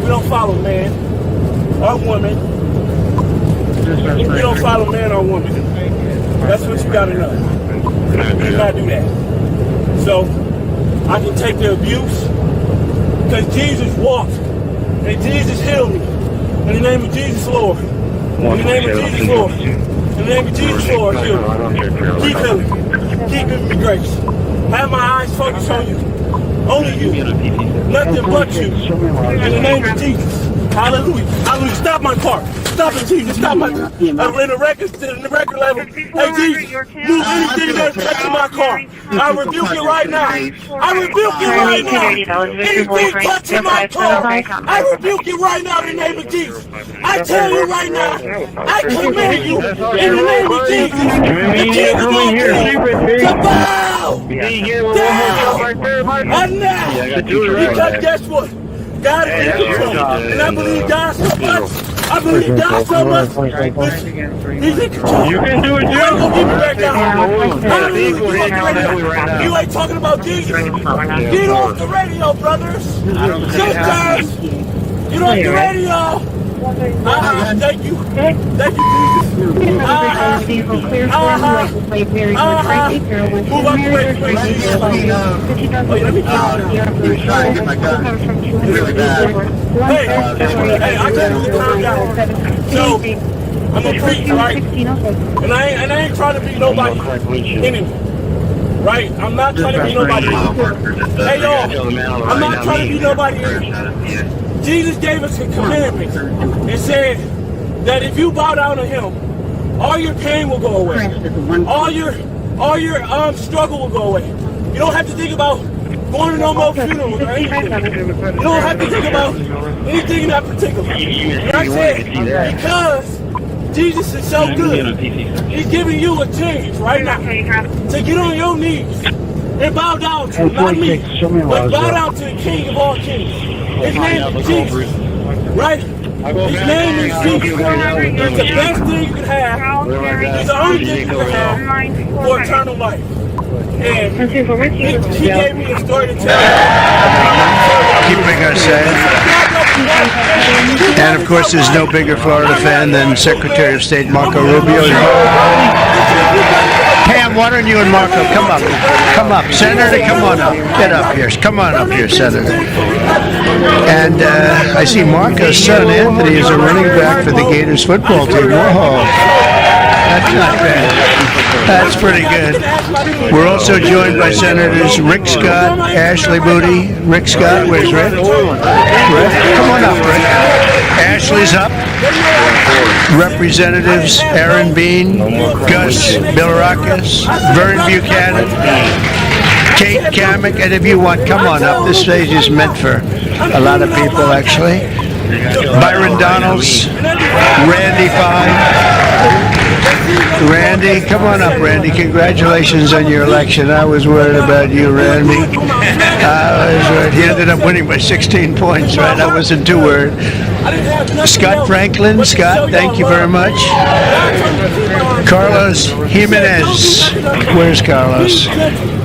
We don't follow man or woman. We don't follow man or woman. That's what you got to know. We do not do that. So, I can take the abuse because Jesus walked and Jesus healed me. In the name of Jesus, Lord. In the name of Jesus, Lord. In the name of Jesus, Lord, heal me. Keep healing. Keep giving me grace. Have my eyes focused on you. Only you. Nothing but you. In the name of Jesus. Hallelujah. Hallelujah. Stop my car. Stop it, Jesus. Stop my car. I'm in the record level. Hey, Jesus. Move anything that's touching my car. I rebuke it right now. I rebuke it right now. Anything touching my car. I rebuke it right now in the name of Jesus. I tell you right now. I command you in the name of Jesus. The King of all kings to bow Damn! Because guess what? God is in control. And I believe God so much. I believe God so much. He's in control. You can do it, you ain't gonna keep it back down. You ain't talking about Jesus. Get off the radio, brothers. Sisters, get off the radio. Thank you. Thank you, Jesus. Move up the way, please. Let me Hey, I can't really calm down. So, I'm a preach, right? And I ain't trying to be nobody anyway. Right? I'm not trying to be nobody. Hey, y'all, I'm not trying to be nobody anyway. Jesus gave us a commandment and said that if you bow down to him, all your pain will go away. All your struggle will go away. You don't have to think about going to no more funerals or anything. You don't have to think about anything in that particular. And I said, because Jesus is so good, he's giving you a chance right now to get on your knees and bow down to him, not me, but bow down to the King of all kings. His name is Jesus, right? His name is Jesus. It's the best thing you can have. It's the only thing you can have for eternal life. And he gave me a story to tell. Keeping us safe. And of course, there's no bigger Florida fan than Secretary of State Marco Rubio. Pam, why don't you and Marco come up? Come up. Senator, come on up. Get up here. Come on up here, Senator. And I see Marco's son, Anthony, is a running back for the Gators football team. Whoa. That's not bad. That's pretty good. We're also joined by Senators Rick Scott, Ashley Moody. Rick Scott, where's Rick? Rick? Come on up, Rick. Ashley's up. Representatives Aaron Bean, Gus Bilirakis, Vern Buchanan, Kate Kamek, and if you want, come on up. This stage is meant for a lot of people, actually. Byron Donalds, Randy Fine. Randy, come on up, Randy. Congratulations on your election. I was worried about you, Randy. I was worried. He ended up winning by 16 points, right? I wasn't too worried. Scott Franklin. Scott, thank you very much. Carlos Jimenez. Where's Carlos?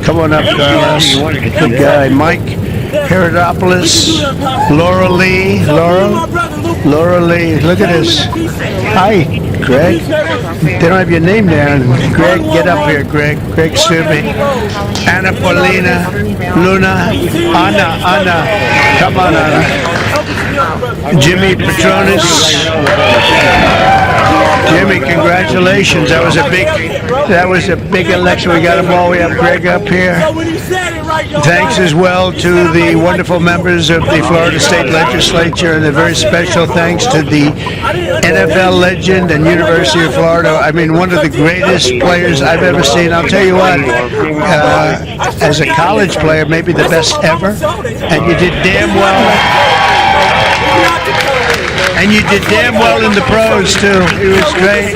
Come on up, Carlos. Good guy. Mike Herodopoulos. Laura Lee. Laura Lee. Look at this. Hi, Greg. They don't have your name down. Greg, get up here, Greg. Greg Stubbe. Anna Paulina. Luna. Anna. Come on, Anna. Jimmy Petronis. Jimmy, congratulations. That was a big election. We got them all. We have Greg up here. Thanks as well to the wonderful members of the Florida State Legislature, and a very special thanks to the NFL legend and University of Florida. I mean, one of the greatest players I've ever seen. I'll tell you what, as a college player, maybe the best ever, and you did damn well. And you did damn well in the pros, too. It was great.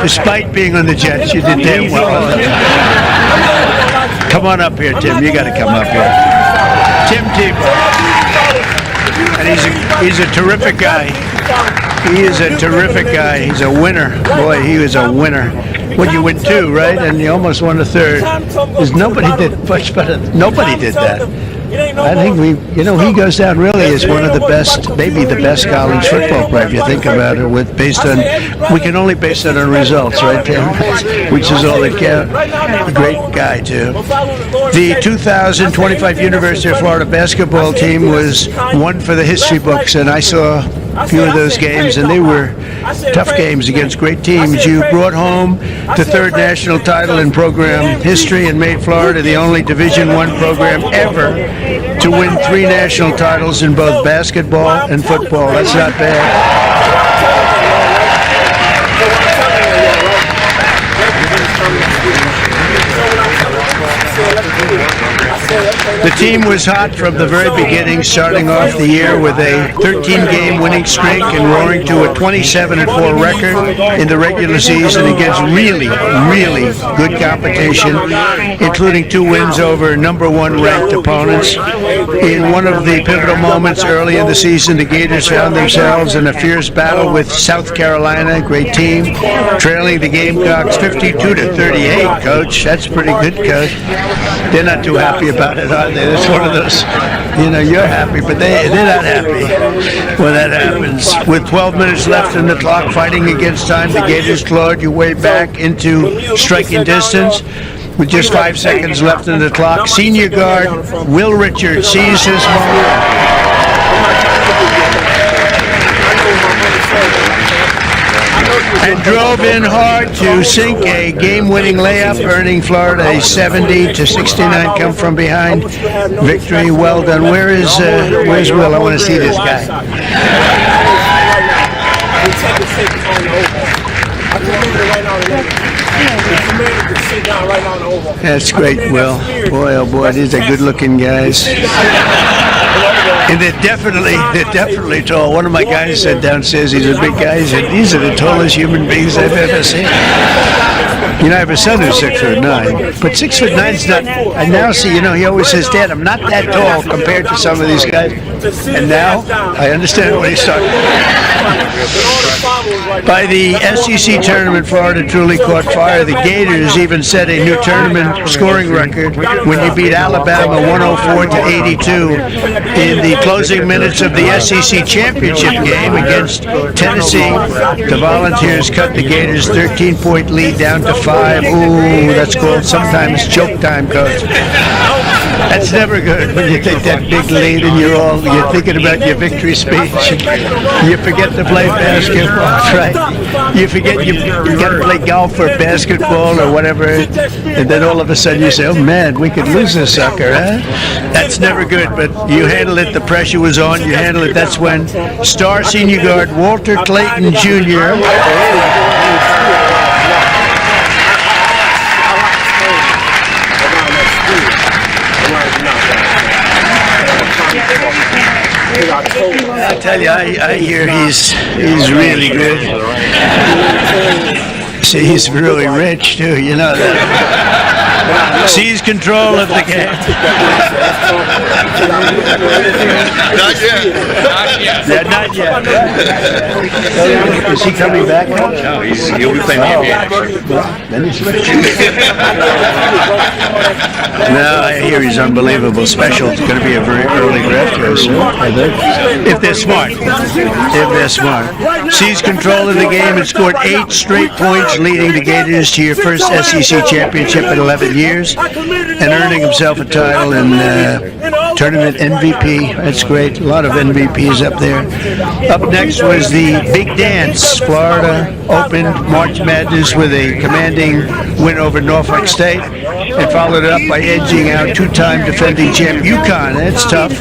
Despite being on the Jets, you did damn well. Come on up here, Tim. You got to come up here. Tim Tebow. And he's a terrific guy. He is a terrific guy. He's a winner. Boy, he was a winner. Well, you win two, right? And you almost won a third. Because nobody did much better. Nobody did that. I think he goes down really as one of the best, maybe the best college football player, if you think about it, we can only base it on results, right, Tim? Which is all that counts. A great guy, too. The 2025 University of Florida basketball team was one for the history books, and I saw a few of those games, and they were tough games against great teams. You brought home the third national title in program history and made Florida the only Division I program ever to win 3 national titles in both basketball and football. That's not bad. The team was hot from the very beginning, starting off the year with a 13-game winning streak and roaring to a 27-4 record in the regular season against really, really good competition, including 2 wins over number 1 ranked opponents. In one of the pivotal moments early in the season, the Gators found themselves in a fierce battle with South Carolina, great team, trailing the Gamecocks 52-38, Coach. That's pretty good, Coach. They're not too happy about it, are they? That's one of those, you're happy, but they're not happy when that happens. With 12 minutes left in the clock, fighting against time, the Gators clawed your way back into striking distance. With just 5 seconds left in the clock, senior guard Will Richards sees his moment and drove in hard to sink a game-winning layup, earning Florida a 70-69 come from behind victory. Well done. Where's Will? I want to see this guy. That's great, Will. Boy, oh boy, these are good-looking guys. And they're definitely tall. One of my guys said downstairs, he's a big guy, he said, these are the tallest human beings I've ever seen. I have a son who's 6'9", but 6'9's not, I now see, he always says, Dad, I'm not that tall compared to some of these guys. And now, I understand what he's talking about. By the SEC tournament, Florida truly caught fire. The Gators even set a new tournament scoring record when you beat Alabama 104-82 in the closing minutes of the SEC championship game against Tennessee. The Volunteers cut the Gators' 13-point lead down to 5. Ooh, that's called sometimes choke time, Coach. That's never good when you take that big lead and you're thinking about your victory speech. You forget to play basketball, right? You forget you got to play golf or basketball or whatever, and then all of a sudden you say, oh man, we could lose this sucker, huh? That's never good, but you handle it. The pressure was on. You handle it. That's when star senior guard Walter Clayton Jr. I tell you, I hear he's really good. See, he's really rich too, you know that. Seize control of the game. Not yet. Yeah, not yet. Is he coming back? No, he'll be playing the NBA. Then he's No, I hear he's unbelievable. Special. It's going to be a very early draft here soon, I think. If they're smart. If they're smart. Seize control of the game and scored 8 straight points, leading the Gators to your first SEC championship in 11 years and earning himself a title in tournament MVP. That's great. A lot of MVPs up there. Up next was the Big Dance. Florida opened March Madness with a commanding win over Norfolk State and followed it up by edging out 2-time defending champ UConn. That's tough.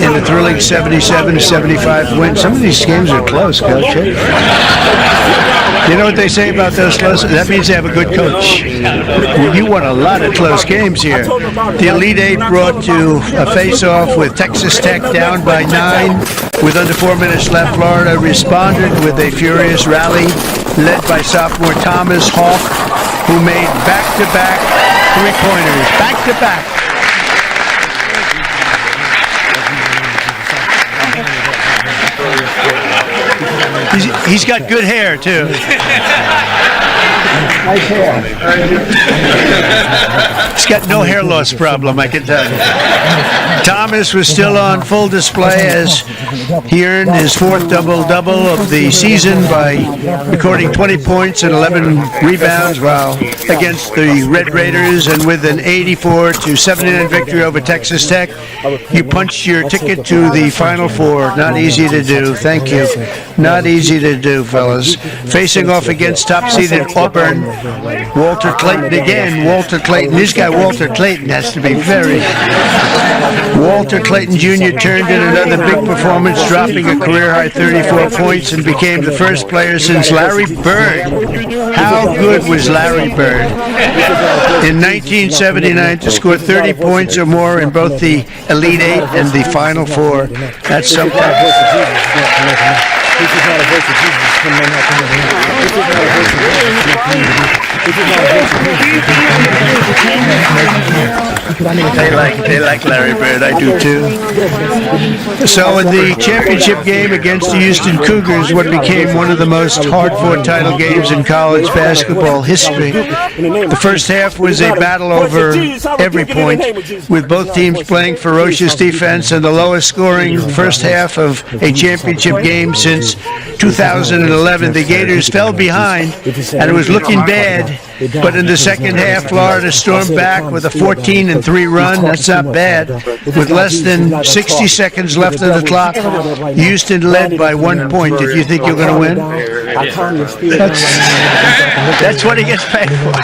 In a thrilling 77-75 win. Some of these games are close, Coach. You know what they say about those close? That means they have a good coach. You won a lot of close games here. The Elite Eight brought to a face-off with Texas Tech down by 9. With under 4 minutes left, Florida responded with a furious rally led by sophomore Thomas Hawk, who made back-to-back three-pointers. Back-to-back. He's got good hair, too. Nice hair. He's got no hair loss problem, I can tell you. Thomas was still on full display as he earned his 4th double-double of the season by recording 20 points and 11 rebounds while against the Red Raiders, and with an 84-79 victory over Texas Tech, you punched your ticket to the Final Four. Not easy to do. Thank you. Not easy to do, fellas. Facing off against top-seeded Auburn, Walter Clayton again. Walter Clayton. This guy, Walter Clayton, has to be very... Walter Clayton Jr. turned in another big performance, dropping a career-high 34 points and became the first player since Larry Bird. How good was Larry Bird? In 1979 to score 30 points or more in both the Elite Eight and the Final Four. That's something. This is not a voice of Jesus coming in. This is not a voice of Jesus coming in. This is not a voice of Jesus. They like Larry Bird. I do too. So in the championship game against the Houston Cougars, what became one of the most hard-fought title games in college basketball history, the first half was a battle over every point, with both teams playing ferocious defense and the lowest scoring first half of a championship game since 2011. The Gators fell behind, and it was looking bad. But in the second half, Florida stormed back with a 14-3 run. That's not bad. With less than 60 seconds left on the clock, Houston led by 1 point. Did you think you were going to win? That's what he gets paid for.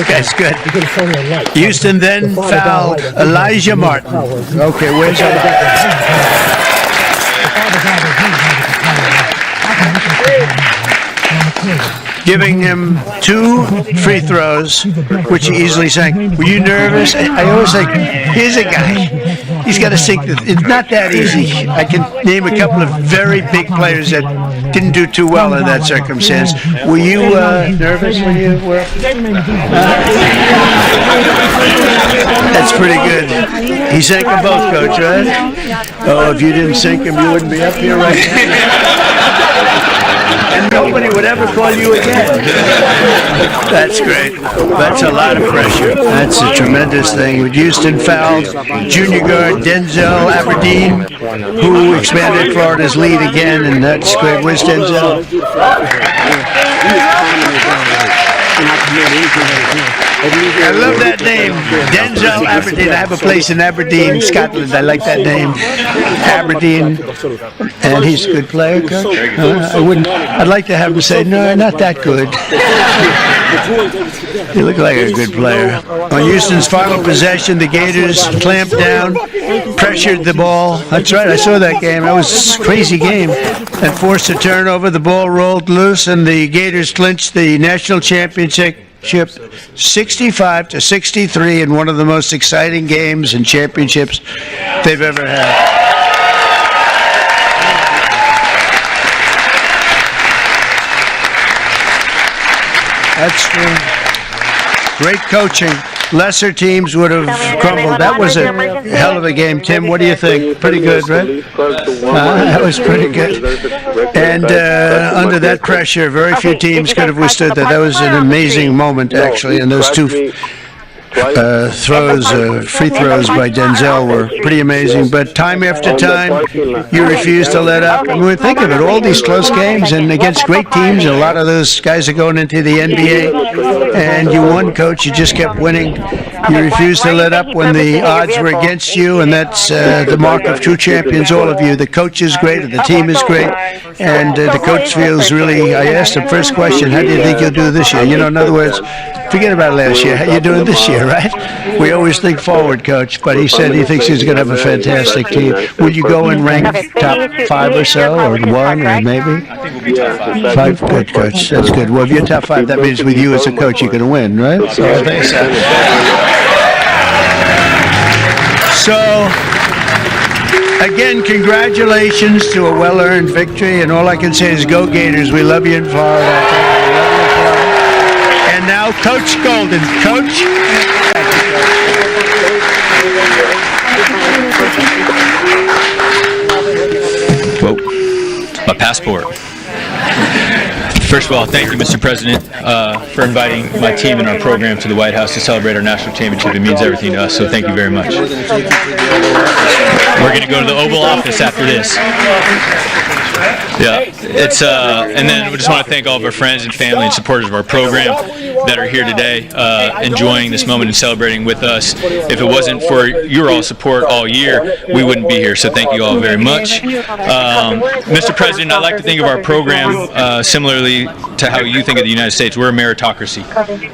That's good. Houston then fouled Elijah Martin. Okay, where's that? Giving him 2 free throws, which he easily sank. Were you nervous? I always think, here's a guy. He's got to sink. It's not that easy. I can name a couple of very big players that didn't do too well in that circumstance. Were you nervous when you were? That's pretty good. He sank them both, Coach, right? Oh, if you didn't sink him, you wouldn't be up here right now. And nobody would ever call you again. That's great. That's a lot of pressure. That's a tremendous thing. Houston fouled junior guard Denzel Aberdeen, who expanded Florida's lead again, and that's great. Where's Denzel? I love that name, Denzel Aberdeen. I have a place in Aberdeen, Scotland. I like that name, Aberdeen. And he's a good player, Coach. I'd like to have him say, no, not that good. You look like a good player. On Houston's final possession, the Gators clamped down, pressured the ball. That's right, I saw that game. That was a crazy game. And forced a turnover. The ball rolled loose, and the Gators clinched the national championship 65-63 in one of the most exciting games and championships they've ever had. That's great coaching. Lesser teams would have crumbled. That was a hell of a game. Tim, what do you think? Pretty good, right? That was pretty good. And under that pressure, very few teams could have withstood that. That was an amazing moment, actually. And those 2 free throws by Denzel were pretty amazing. But time after time, you refuse to let up. I mean, think of it, all these close games and against great teams, and a lot of those guys are going into the NBA, and you won, Coach. You just kept winning. You refuse to let up when the odds were against you, and that's the mark of true champions, all of you. The coach is great, the team is great, and the coach feels really, I asked him first question, how do you think you'll do this year? You know, in other words, forget about last year. How you doing this year, right? We always think forward, Coach, but he said he thinks he's going to have a fantastic team. Would you go and rank top 5 or so, or 1, or maybe? I think we'll be top 5. 5, good, Coach. That's good. Well, if you're top 5, that means with you as a coach, you're going to win, right? So I think so. So, again, congratulations to a well-earned victory, and all I can say is go Gators. We love you in Florida. And now Coach Golden. Coach? Whoa, my passport. First of all, thank you, Mr. President, for inviting my team and our program to the White House to celebrate our national championship. It means everything to us, so thank you very much. We're going to go to the Oval Office after this. Yeah. And then we just want to thank all of our friends and family and supporters of our program that are here today, enjoying this moment and celebrating with us. If it wasn't for your all support all year, we wouldn't be here. So thank you all very much. Mr. President, I'd like to think of our program similarly to how you think of the United States. We're a meritocracy.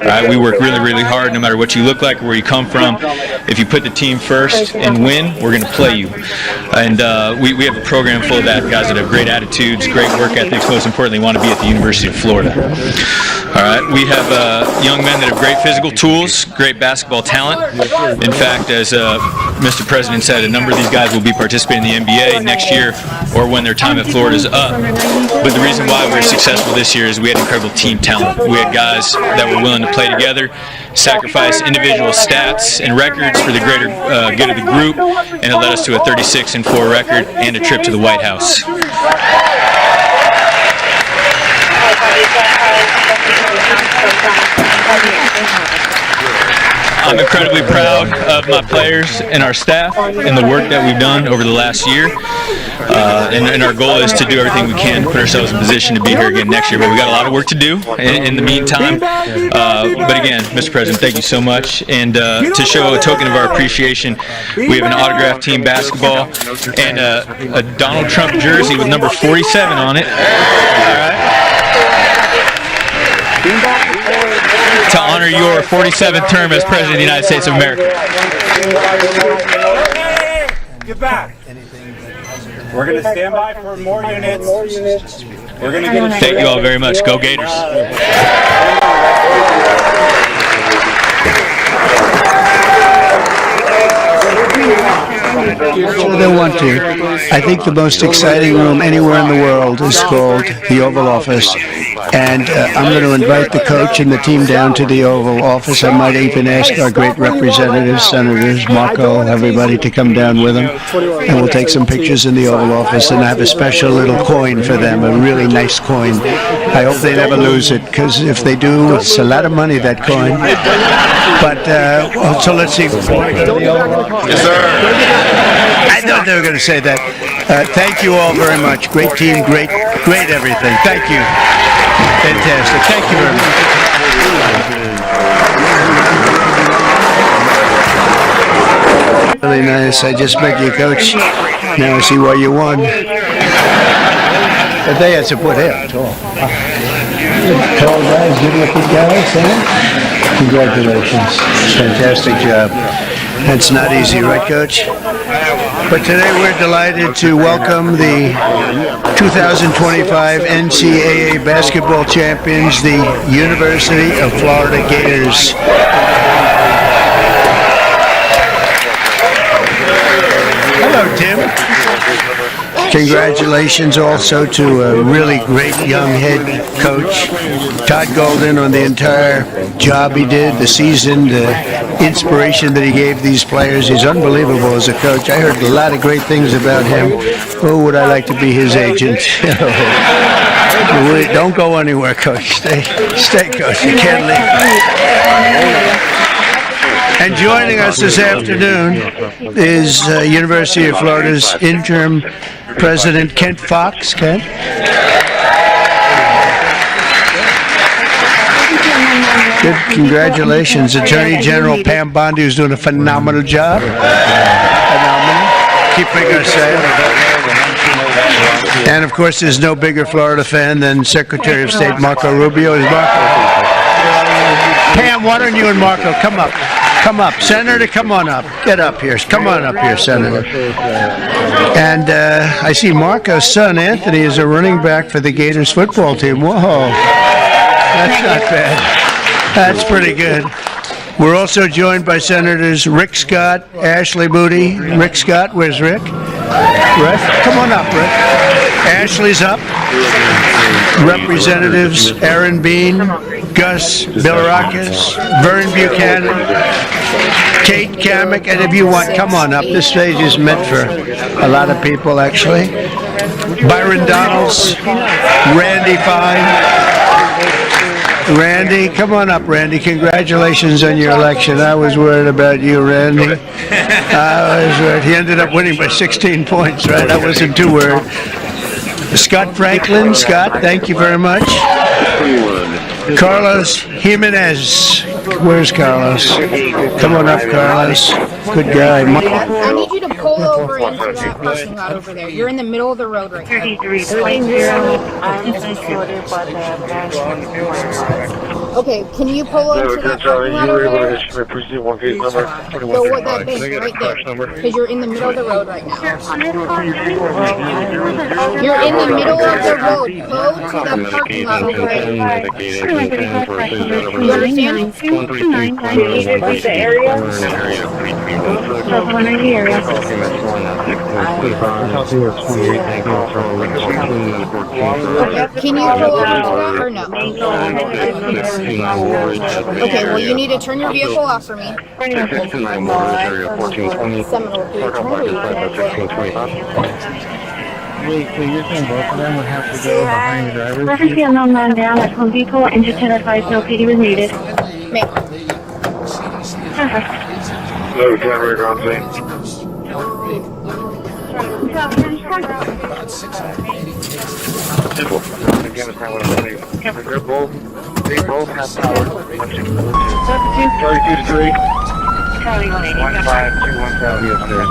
Right? We work really, really hard no matter what you look like or where you come from. If you put the team first and win, we're going to play you. And we have a program full of that, guys that have great attitudes, great work ethics, most importantly, want to be at the University of Florida. All right, we have young men that have great physical tools, great basketball talent. In fact, as Mr. President said, a number of these guys will be participating in the NBA next year or when their time at Florida is up. But the reason why we're successful this year is we had incredible team talent. We had guys that were willing to play together, sacrifice individual stats and records for the greater good of the group, and it led us to a 36-4 record and a trip to the White House. I'm incredibly proud of my players and our staff and the work that we've done over the last year. And our goal is to do everything we can to put ourselves in position to be here again next year. But we've got a lot of work to do in the meantime. But again, Mr. President, thank you so much. And to show a token of our appreciation, we have an autographed team basketball and a Donald Trump jersey with number 47 on it. All right. To honor your 47th term as President of the United States of America. Get back. We're going to stand by for more units. We're going to get. Thank you all very much. Go Gators. So they want to. I think the most exciting room anywhere in the world is called the Oval Office. And I'm going to invite the coach and the team down to the Oval Office. I might even ask our great representatives, senators, Marco, everybody to come down with them. And we'll take some pictures in the Oval Office. And I have a special little coin for them, a really nice coin. I hope they never lose it, because if they do, it's a lot of money, that coin. But, so let's see. Yes, sir. I thought they were going to say that. Thank you all very much. Great team, great everything. Thank you. Fantastic. Thank you very much. Really nice. I just met you, Coach. Now I see why you won. But they had support here. Tall guys, good-looking guys, huh? Congratulations. Fantastic job. That's not easy, right, Coach? But today we're delighted to welcome the 2025 NCAA basketball champions, the University of Florida Gators. Hello, Tim. Congratulations also to a really great young head coach, Todd Golden, on the entire job he did, the season, the inspiration that he gave these players. He's unbelievable as a coach. I heard a lot of great things about him. Oh, would I like to be his agent? Don't go anywhere, Coach. Stay, Coach. You can't leave. And joining us this afternoon is University of Florida's interim president, Kent Fox. Kent? Good, congratulations. Attorney General Pam Bondi, who's doing a phenomenal job. Phenomenal. Keeping us safe. And of course, there's no bigger Florida fan than Secretary of State Marco Rubio. Is Marco? Pam, why don't you and Marco come up? Come up. Senator, come on up. Get up here. Come on up here, Senator. And I see Marco's son, Anthony, is a running back for the Gators football team. Whoa. That's not bad. That's pretty good. We're also joined by Senators Rick Scott, Ashley Moody. Rick Scott, where's Rick? Rick? Come on up, Rick. Ashley's up. Representatives Aaron Bean, Gus Bilirakis, Vern Buchanan, Kate Kamek, and if you want, come on up. This stage is meant for a lot of people, actually. Byron Donalds, Randy Fine. Randy, come on up, Randy. Congratulations on your election. I was worried about you, Randy. I was worried. He ended up winning by 16 points, right? I wasn't too worried. Scott Franklin. Scott, thank you very much. Carlos Jimenez. Where's Carlos? Come on up, Carlos. Good guy. I need you to pull over into that parking lot over there. You're in the middle of the road right now. Okay, can you pull into that parking lot over there? Go with that bank right there, because you're in the middle of the road right now. You're in the middle of the road. Go to the parking lot over there. You understand? Can you pull over to that or no? Okay, well you need to turn your vehicle off for me. So you're saying both of them would have to go behind the driver? Reference unknown man down at Home Depot, engine 10 advised no PD was needed. Make. No camera ground plane. They both have power. 32 to 3. 15217. Yes, sir.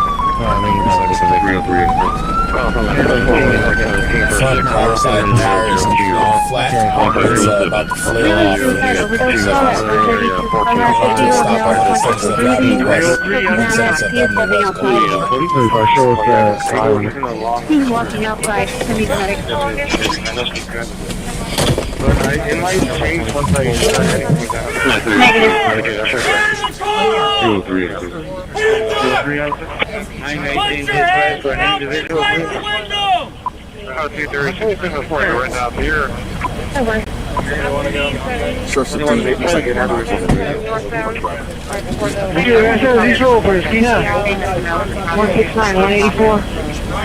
Front power side tires all flat. It's about to flare off. Stop our distance of driving west. Instead of them west. He's walking outside. It might change once I start heading through that. Negative. 919 dispatch for an individual. 236 before you run out here. Sure, 16. He's over, Christina. 169, 184.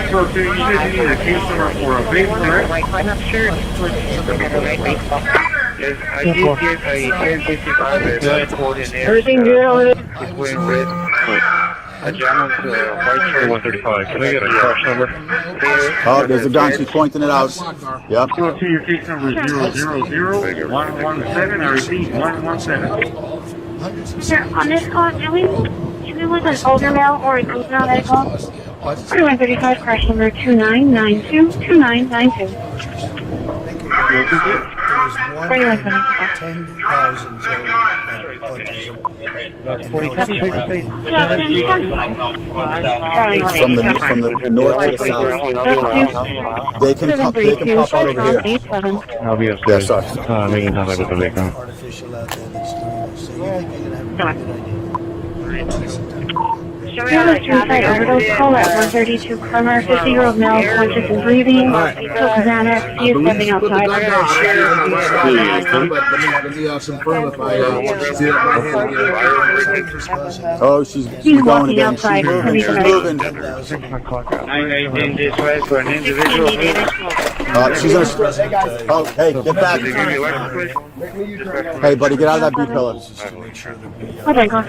So you said you need a case number for a base, correct? I'm not sure. Yes, I did get a 1055 coordinate. Everything good over there? Between red, a gentleman's white shirt. 135. Can I get a crash number? Oh, there's a gun. She's pointing it out. Yep. Go to your case number 000-117. I repeat, 117. Sir, on this call, do we want an older male or a juvenile that call? 135, crash number 2992, 2992. From the north to the south. They can pop out over here. I'll be upstairs. Yeah, sorry. Making contact with the victim. Suicide overdose call at 132 Clemmer, 50-year-old male, conscious and breathing. Xanax, he is stepping outside. Oh, she's going again. She's moving. 919 dispatch for an individual. She's gonna. Oh, hey, get back. Hey, buddy, get out of that B-pillar. Okay, go.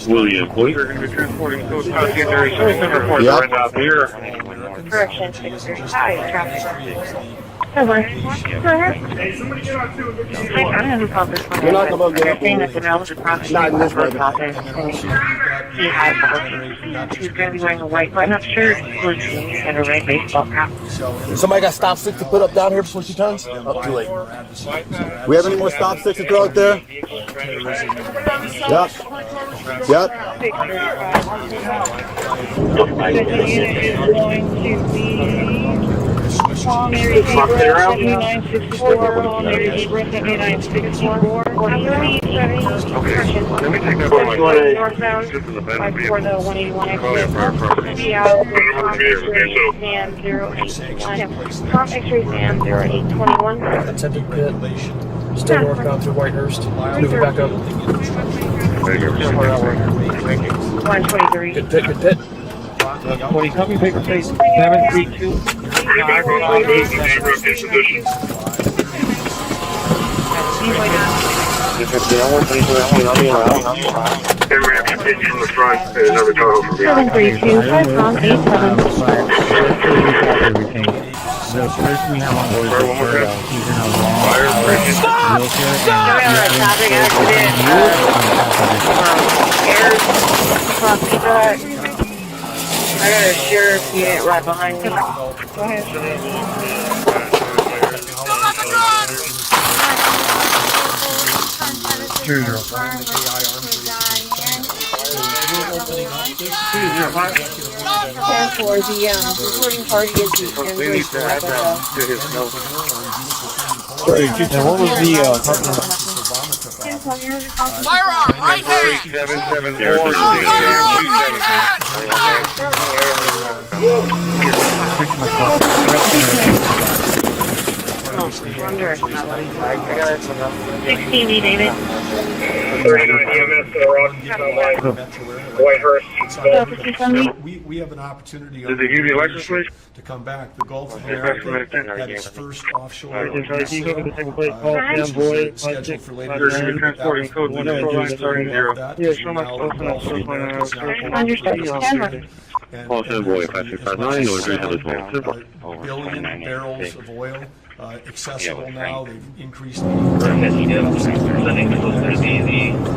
William, please. We're going to be transporting code 236 number 4 right out here. Correction, 635, traffic. Over. Go ahead. I don't have a problem. You're not going to get up. Saying that the male was approximately not in this way. He had he's going to be wearing a white, but I'm not sure who's in a red baseball cap. Somebody got stop stick to put up down here before she turns? Oh, too late. We have any more stop sticks to throw out there? Yep. Yep. Long area 7964, long area 7964. Let me take that northbound for the 181 exit. Sam 0821. Prompt X-ray Sam 0821. Attempted pit. Still northbound through Whitehurst. Moving back up. 123. Good pit, good pit. 20, copy paper face 732. in the front, another total from 732, 5 wrong, 87. The person we have on board is he's in a long traffic accident. I got a sheriff unit right behind me. Go ahead. For the recording party is the embrace. And what was the firearm, right hand! 16 David. 39 EMS to the rock, Whitehurst. We have an opportunity Did they give you a license plate? to come back. The Gulf of America had its first offshore scheduled for later this year. Transporting code 10970. Yeah, so much billion barrels of oil accessible now. They've increased the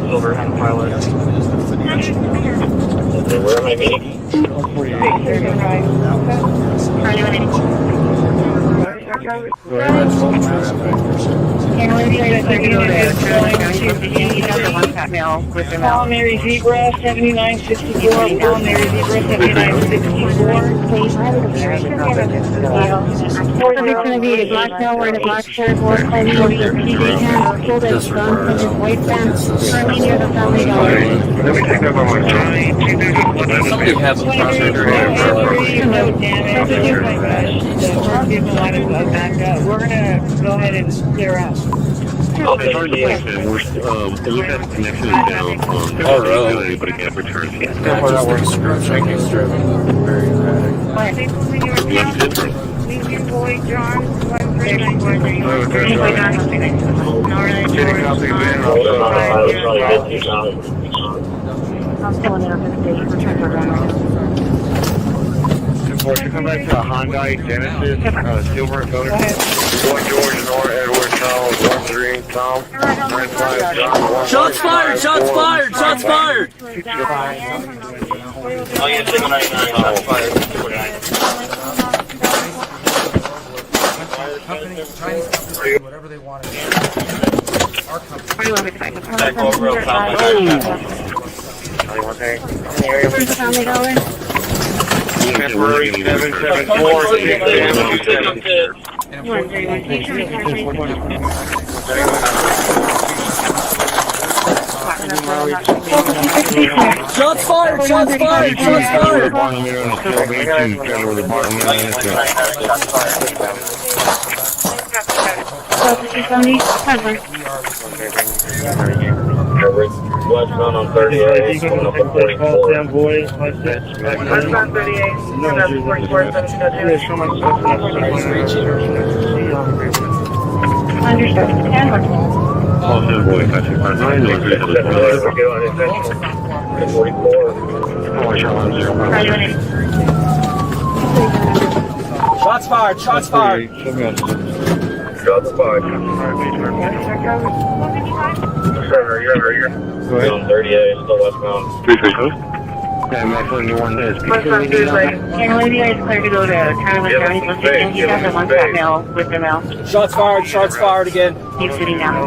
Silver Hand Pilot. Where am I meeting? Call Mary Zebra 7964. Call Mary Zebra 7964. Somebody's going to be a black belt wearing a black shirt, more claiming with their PD hand, pulled his gun from his waistband, currently near the family dollar. Let me take that by my Somebody has a prosecutor. We're going to go ahead and clear out. We've had connections down on the road, but it can't return. I'm still in the station. We're trying to run right now. Come back to a Hyundai Genesis, silver and color. 1 George, Nora, Edward, Charles, 1 Green, Tom, 95, John, 1. Shots fired! Shots fired! Shots fired! Oh yeah, 799, shots fired. whatever they want to do. Our company. Where's the family going? Temporary 774. Shots fired! Shots fired! Shots fired! Westbound on 38, going up on 44. Westbound 38, going up 44, Understood. Shots fired! Shots fired! Shots fired. Sir, are you? Go ahead. On 38, still westbound. Yeah, my phone, you want this. Westbound 38. Young lady is clear to go to Tournament County. He's got the one-shot mail with the mail. Shots fired! Shots fired again! He's sitting down.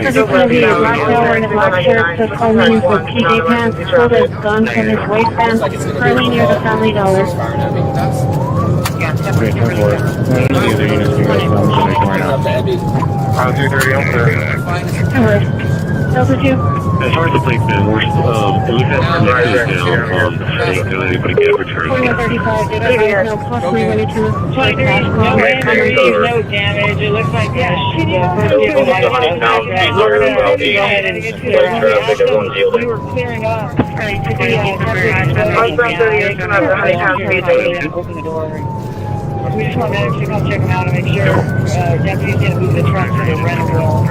There's going to be a black belt in a black shirt, so Coleman with PJ pants, pulled his gun from his waistband, currently near the family dollar. Delta 2. As far as the police man, we've had some issues now on the state. Did anybody get a return? 4135, did I have no plus 322? 23, no injuries, no damage. It looks like that. We were clearing up. Open the door. We just want to actually come check them out and make sure deputies didn't move the truck to the rental wall.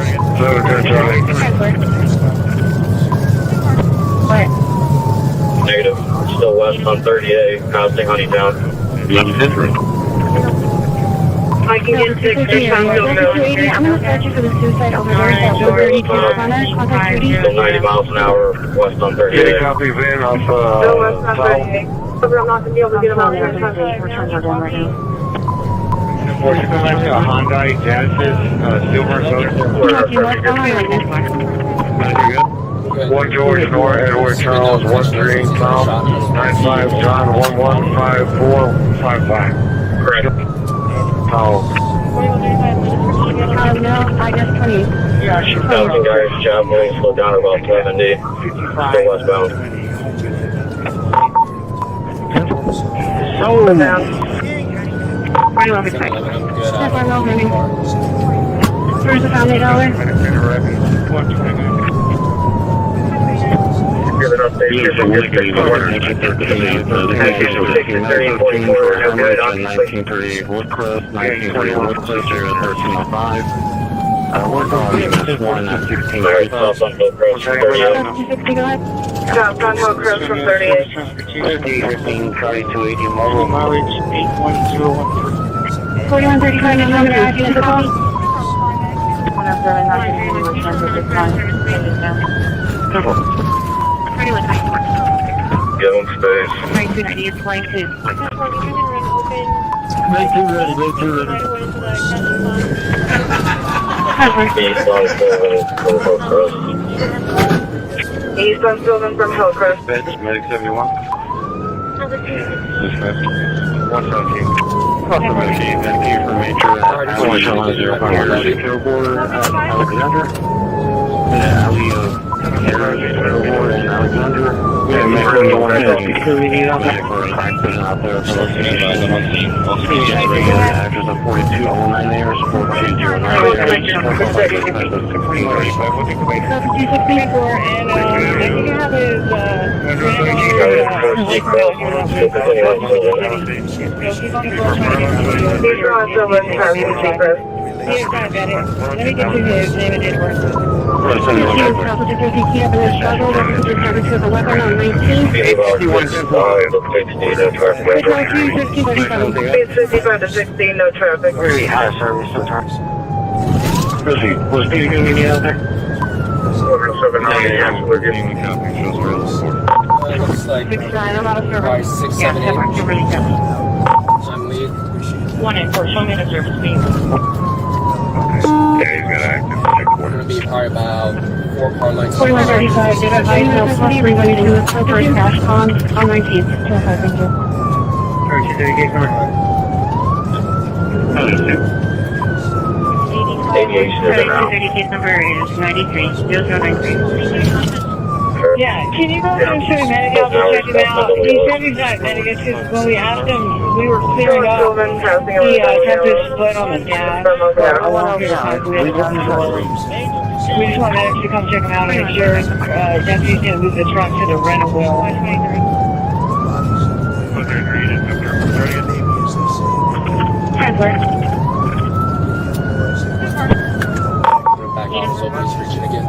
Negative. Still west on 30A, crossing Honeytown. I can get 6 I'm going to start you for the suicide overdose at 132 corner. Contact duty. Still 90 miles an hour west on 30A. Copy, van off, Still west on 38. I'm not going to be able to get them out there. Returns are done right now. a Hyundai Genesis, silver color. 1 George, Nor Edward Charles, 13 Tom, 95 John, 115455. Correct. Oh. No, I guess 20. Yeah, sure. Thousand guys, job moving, slow down about 70. Still westbound. Slow down. Right over side. Step on over me. Where's the family dollar? Give an update. Here's a week of 1930 Woodcliff, 1940 Woodcliff, 1305. We're going to 1 at 16. South on Hillcrest from 38. South on Hillcrest from 38. 15, Charlie 280, mobile mileage 81013. 4135, no number, I can call. Give them space. Right, 290 is flying too. East on Sylvan from Hillcrest. East on Sylvan from Hillcrest. Medic 71. Dismissed. 117. Cross the Medicaid, thank you for major border Alexander. Alley of Terror in Alexander. Yeah, make sure you want to out there for those address of 4209 there is 4209. Let me get you his name and date of birth. It's 55 to 16, no traffic. Very high service sometimes. Was he going to be out there? 790, we're getting Looks like 6-9, I'm out of service. 678. I'm lead. 184, show me the service speed. Yeah, he's got active. We're going to be probably about 4 car lengths. 4135, did I buy you no plus 322 with first cash on 19th. 25, thank you. aviation is around. Case number is 93, 0093. Yeah, can you go ahead and show me medic out to check him out? He said he's not medic, it's just when we asked him, we were clearing up, he attempted split on the gas for a long period of time. We just want medics to come check him out and make sure deputies didn't move the truck to the rental wheel. Transport. Back on his open restriction again.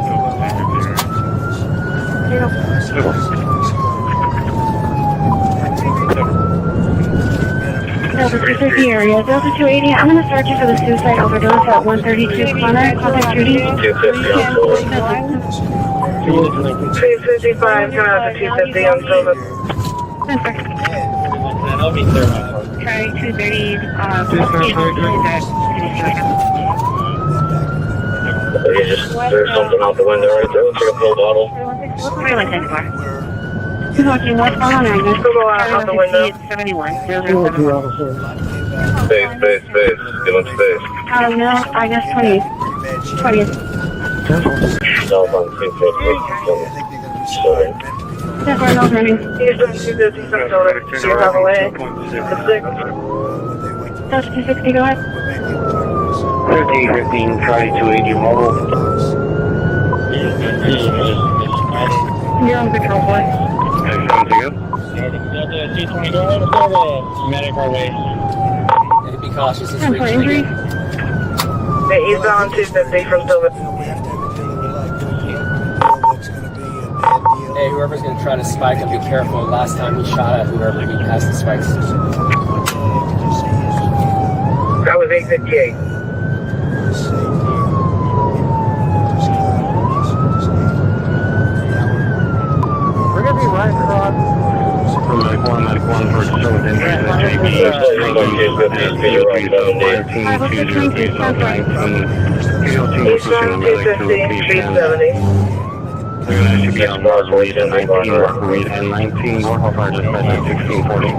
Delta 250 area, Delta 280, I'm going to start you for the suicide overdose at 132 corner, contact duty. 255, coming out to 250 on Silver. Try 230, There's something out the window right there. Looks like a pill bottle. Who's watching westbound on Agnes? Out the window. 71. Space. Give him space. No, I guess 20. 20. South on 250. That's why I'm not running. He's doing 250 from shoulder. So you have a way. That's 260, go ahead. 1315, try to aid your mobile. You're on patrol, boy. Sounds good. T20, go ahead and go to medic our way. Be cautious. It's For injury? Yeah, eastbound 250 from Silver. Hey, whoever's gonna try to spike him, be careful. Last time he shot at whoever he passed the spikes. That was 858. We're gonna be right across. Medic 1 for still with injuries at JB. 202 they're going to actually be on Marguerite at 19, Marguerite at 19, Warhol Fire Dispatch at 1640.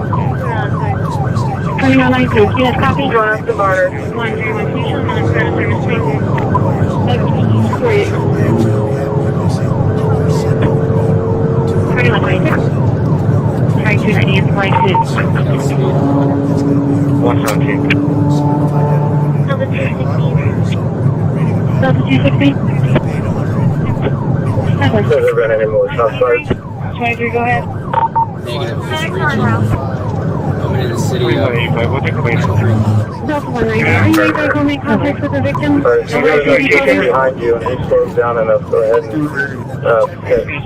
2919, yes, copy. Join us to barter. 131, please show non service service. 2126. Try 290 and flight 117. Delta 260. Delta 260. Has there been any more shots fired? 23, go ahead. Negative. Just reaching. Coming in the city. Delta 190, are you able to make contact with the victim? Alright, so you guys are keeping behind you and he slows down enough, go ahead and hit. And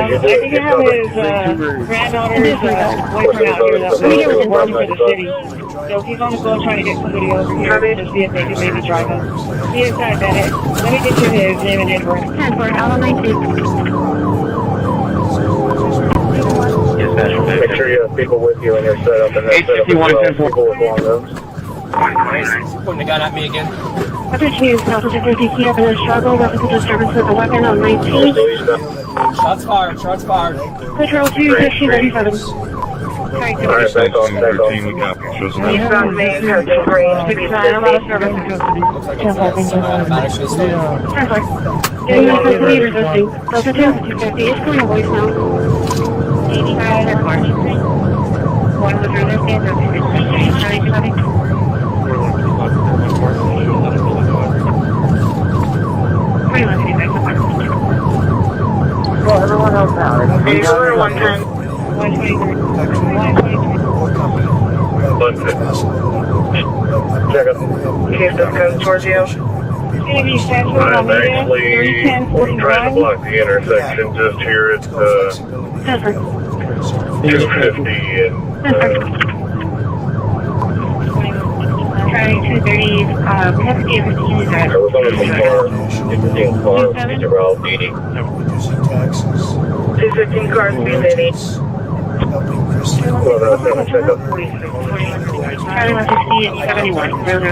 I think I have his granddaughter's boyfriend out here that was working for the city. So if he's on the phone trying to get somebody over here to see if they can maybe drive him. He is not Bennet. Let me get you his name and address. 10-4, out on 19. Make sure you have people with you when you're set up and then set up as well. People with long guns. Putting the gun at me again. Attention use, Delta 250, key up in a struggle, weapons with disturbance with a weapon on 19. Shots fired, shots fired. Patrol 21597. Alright, back off, back off. Eastbound Main has been green, 69, I'm out of service. Looks like it's automatic system. 10-4. Getting out of custody, resisting. Delta 250, it's going to voicemail. 85, 10-4. One was resisting, Delta 250, trying to copy. Well, everyone else out. 110. 123. Check up. Case that comes towards you. I'm actually trying to block the intersection just here at 250 and Trying 230, we have to be able to use that. I was on the car, 15 around 80. 215 cars, speed 80. Well, check up. Charlie 160 and 71, 007.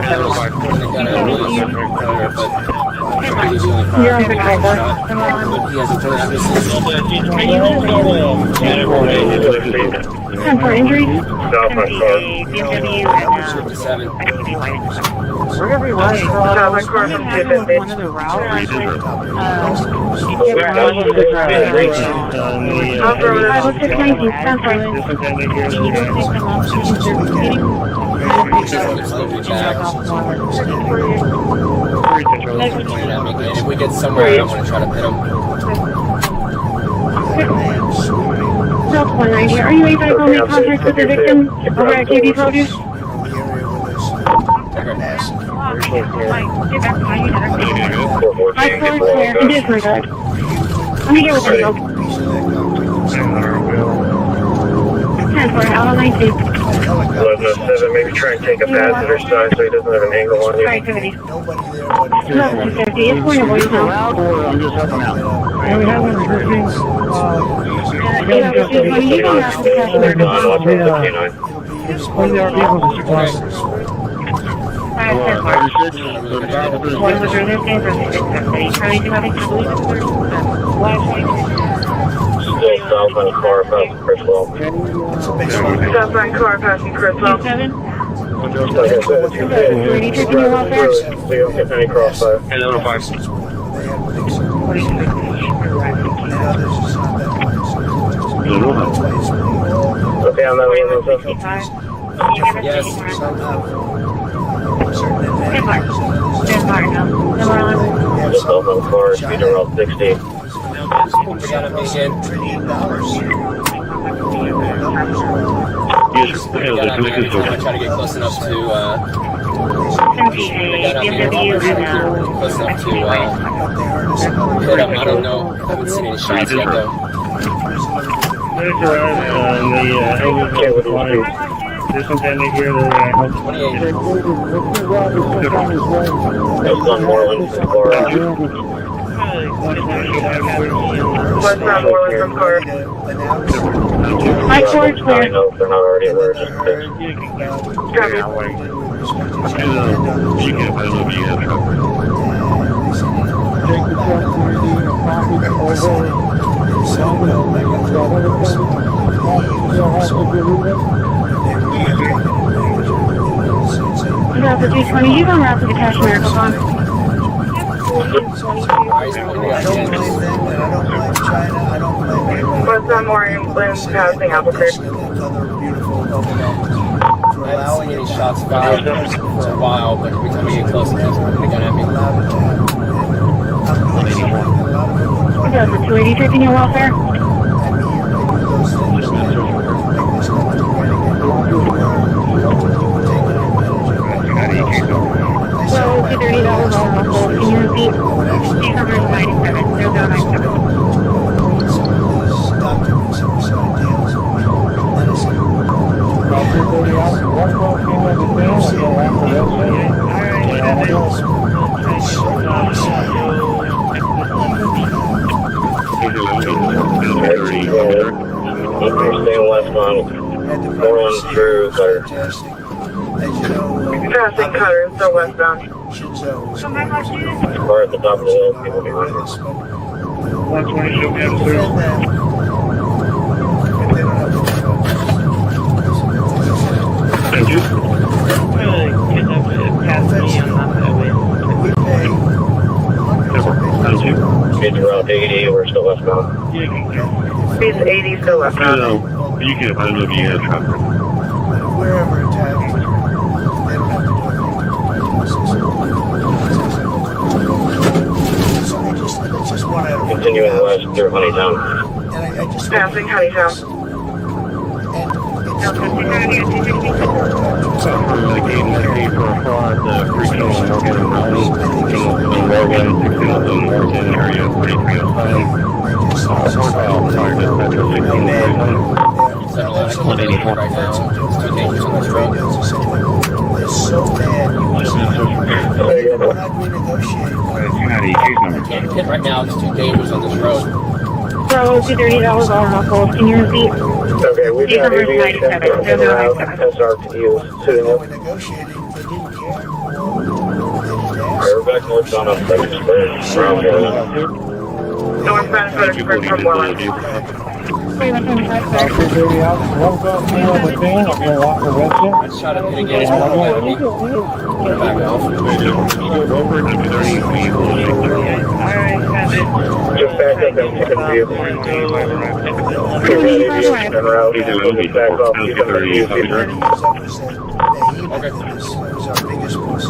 You're on patrol, boy. He hasn't turned out this. 10-4 injuries. Stop my car. BMW and 57. we're going to be running. Stop my car from 250. One of the routes. I'll throw it out. 619, stand for it. If we get somewhere, I'm going to try to pit him. Delta 190, are you able to go make contact with the victim over at KB Produce? My floor is clear. It is my guard. Let me get with you. 10-4, out on 19. 1107, maybe try and take a passenger side so he doesn't have an angle on you. Right, 50. 1150, it's going to voicemail. I'm just helping out. Yeah, we have one resisting. You don't have to catch them. One of our vehicles is supplied. One was resisting for 670. Charlie, do you have any Still southbound car passing Criswell. Southbound car passing Criswell. 7? Like I said, you can drive through it so you don't get any crossfire. And then 5. Okay, on that one, Yes. just off on the car, speed around 60. We got a begin. Yes, We got a begin. I'm gonna try to get close enough to, close enough to, hit him. I don't know. I haven't seen any shots yet, though. This one's ending here. 28. That's on Moreland from Florida. What's on Moreland from Florida? My core is I clear. know if they're not already aware, just in case. you can, I don't know if you have trouble. Route 320, you run route to the cash miracle on. What's on Moreland passing Albuquerque? I haven't seen any shots fired for a while, but every time we get close, it keeps putting a gun at me. Route 280, taking your welfare. So, $30 all muffled. Can you repeat? 897, 0097. If you're staying west on Moreland through Cutter. Passing Cutter, so westbound. Or at the top of the hill, people behind us. 120 should be able to. Thank you. Thank you. Speed around 80, we're still westbound. Speed 80, still westbound. No, you can, I don't know if you have trouble. Wherever attacked, they don't have to do anything. So it's just one out of Continuing west through Honeytown. and I just Passing Honeytown. Like for a fraud, the Freaking Morgan Mountain, Morgan, 16 Morgan area, 4305. Sorry, just Metro 16 184 right now. It's too dangerous on this road. They're so bad. We're not renegotiating. Can't hit right now. It's too dangerous on this road. So, $30 all muffled. Can you repeat? Okay, we've got aviation in route. SRTU sitting up. We're back northbound on Fredericksburg. Around here. Northbound Fredericksburg from Moreland. I shot him again. It's one way to me. Back off. Just back up and take a view. We've got aviation en route. We'll be back off. You can review people. Okay. Is our biggest boss.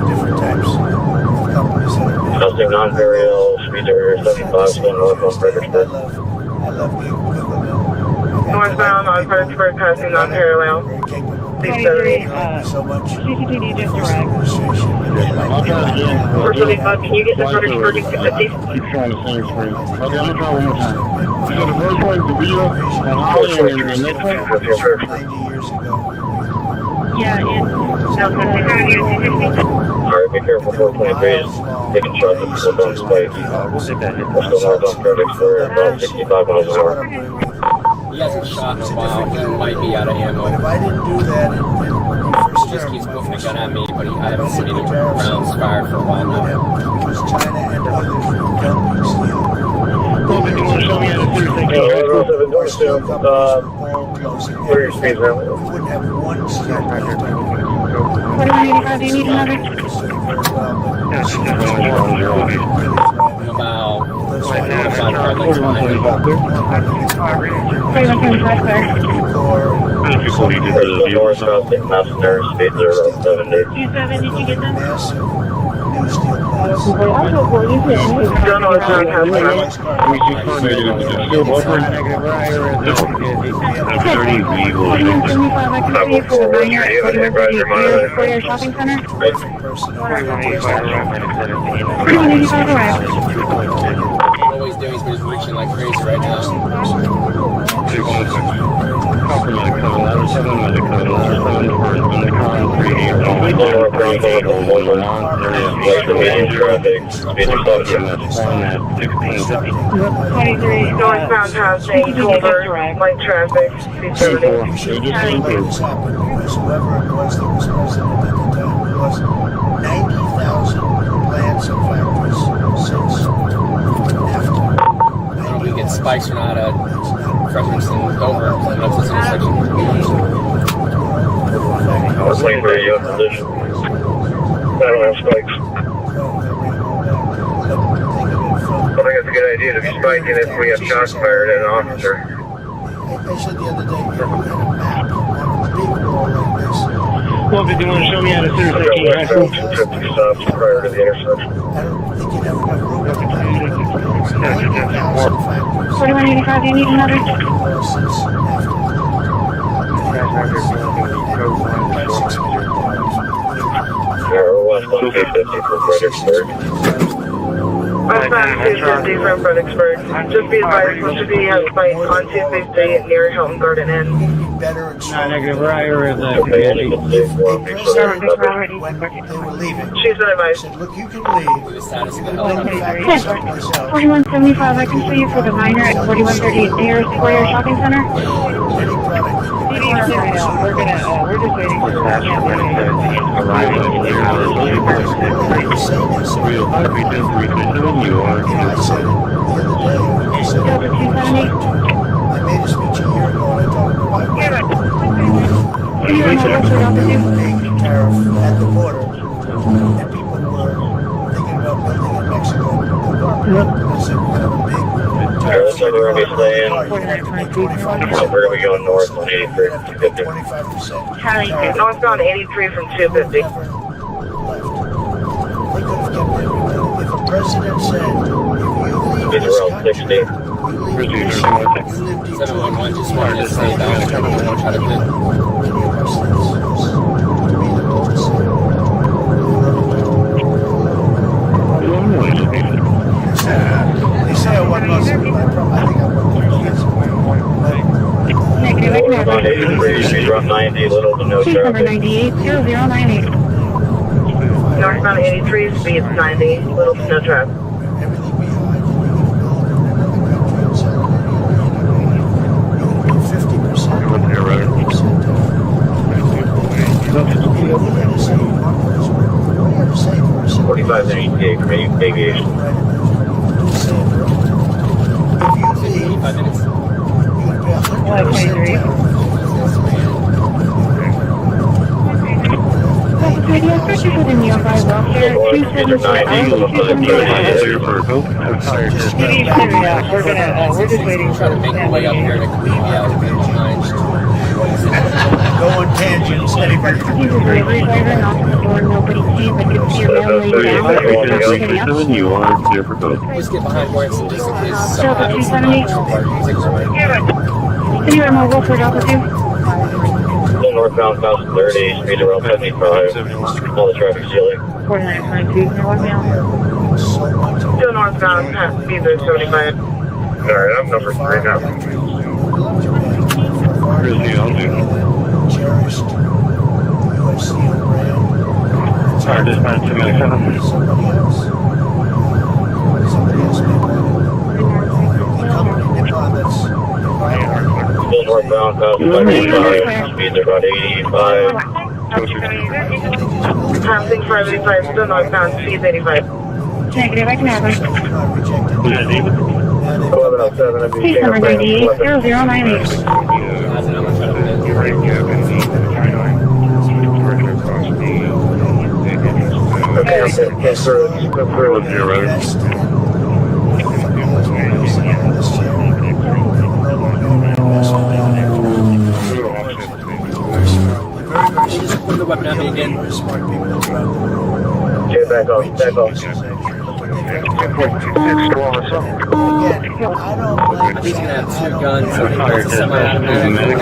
Different types of companies that are. Nothing non-burial, speeds are 75, still north on Fredericksburg. I love being Northbound on Fredericksburg, passing on parallel. Speed 70. so much. CCTV just arrived. We're 75, can you get to Fredericksburg in 50? Keep showing the same screen. Okay, I'm gonna try one more time. So the first one, the video, and Holly, and the next one. 90 years ago. Yeah, Alright, be careful, 423 taking shots at people down Spike. We're still north on Fredericksburg, about 65 miles an hour. He hasn't shot in a while. He might be out of ammo. If I didn't do that, He just keeps poking a gun at me, but I haven't seen any rounds fired for a while now. because China and other companies What are your speeds now? Do you need another? Northbound, passenger speeds are 70. 27, did you get them? Shopping center? Always doing is just reaching like crazy right now. Northbound housing, Culver, light traffic, speed 70. Whoever it was that was president at the time, we lost 90,000 plants and factories since We get spikes from out of Fredericton over and that's this intersection. I was waiting for you in position. I don't have spikes. I think it's a good idea to be spiking if we have shots fired at an officer. I said the other day, we had a map on a big wall like this. Well, did you want to show me how to intersection high school? 50 stops prior to the intersection. I don't think you'd ever have room to 4185, do you need another? Westbound 250 from Fredericksburg. Westbound 250 from Fredericksburg. Just be advised, supposed to be has spike on 250 near Hilton Garden Inn. Negative right or is that? She's been advised. Look, you can leave. 4175, I can show you for the minor at 4138 Air Square Shopping Center. We're just waiting for I made a speech a year ago and I talked about why Can you remember what you're big tariff at the border and people were thinking about building in Mexico. I said we're going to have a big tariff. So we're going to be staying. So we're going to be going north on 83 from 250. 25%. Northbound 83 from 250. They could have kept everything. If a president said, if you leave Speeds this around 60. 711 just wanted to say that I'm trying to try to fit. They say I won most of them. I think I won 3 years. Negative, I can have Northbound 83, speeds around 90, little to no Case number traffic. 980098. Northbound 83, speeds 90, little to no traffic. Everything behind you, you can build in another country and sell it anywhere. You can pay 50%. 45 to 88 from aviation. Radio, especially for the nearby welfare, 270. We're just waiting Try to make our way up here to behind. Go on tangents, anybody. He's a delivery driver, knocked on the door, nobody came. I could see your mail laying down. You are clear for code. Always get behind Morris just in case Delta 270. Can you remove Wilford Delta 2? Still northbound 1030, speed around 75. All the traffic ceiling. 4992, Still northbound, speeds are 75. Alright, I'm number 3 now. Christi, I'll do. Cherished UFC brand. Alright, dispatch 297. Somebody else. Somebody else made one. The company Nippon that's Still northbound 1035, speeds are about 85. Passing 585, still northbound, speeds 85. Negative, I can have him. rejected. 1107 Case number 380098. Okay, yes, sir. With you, right? Put the weapon on me again. Okay, back off, back off. He's gonna have two guns, so he has a semi-automatic.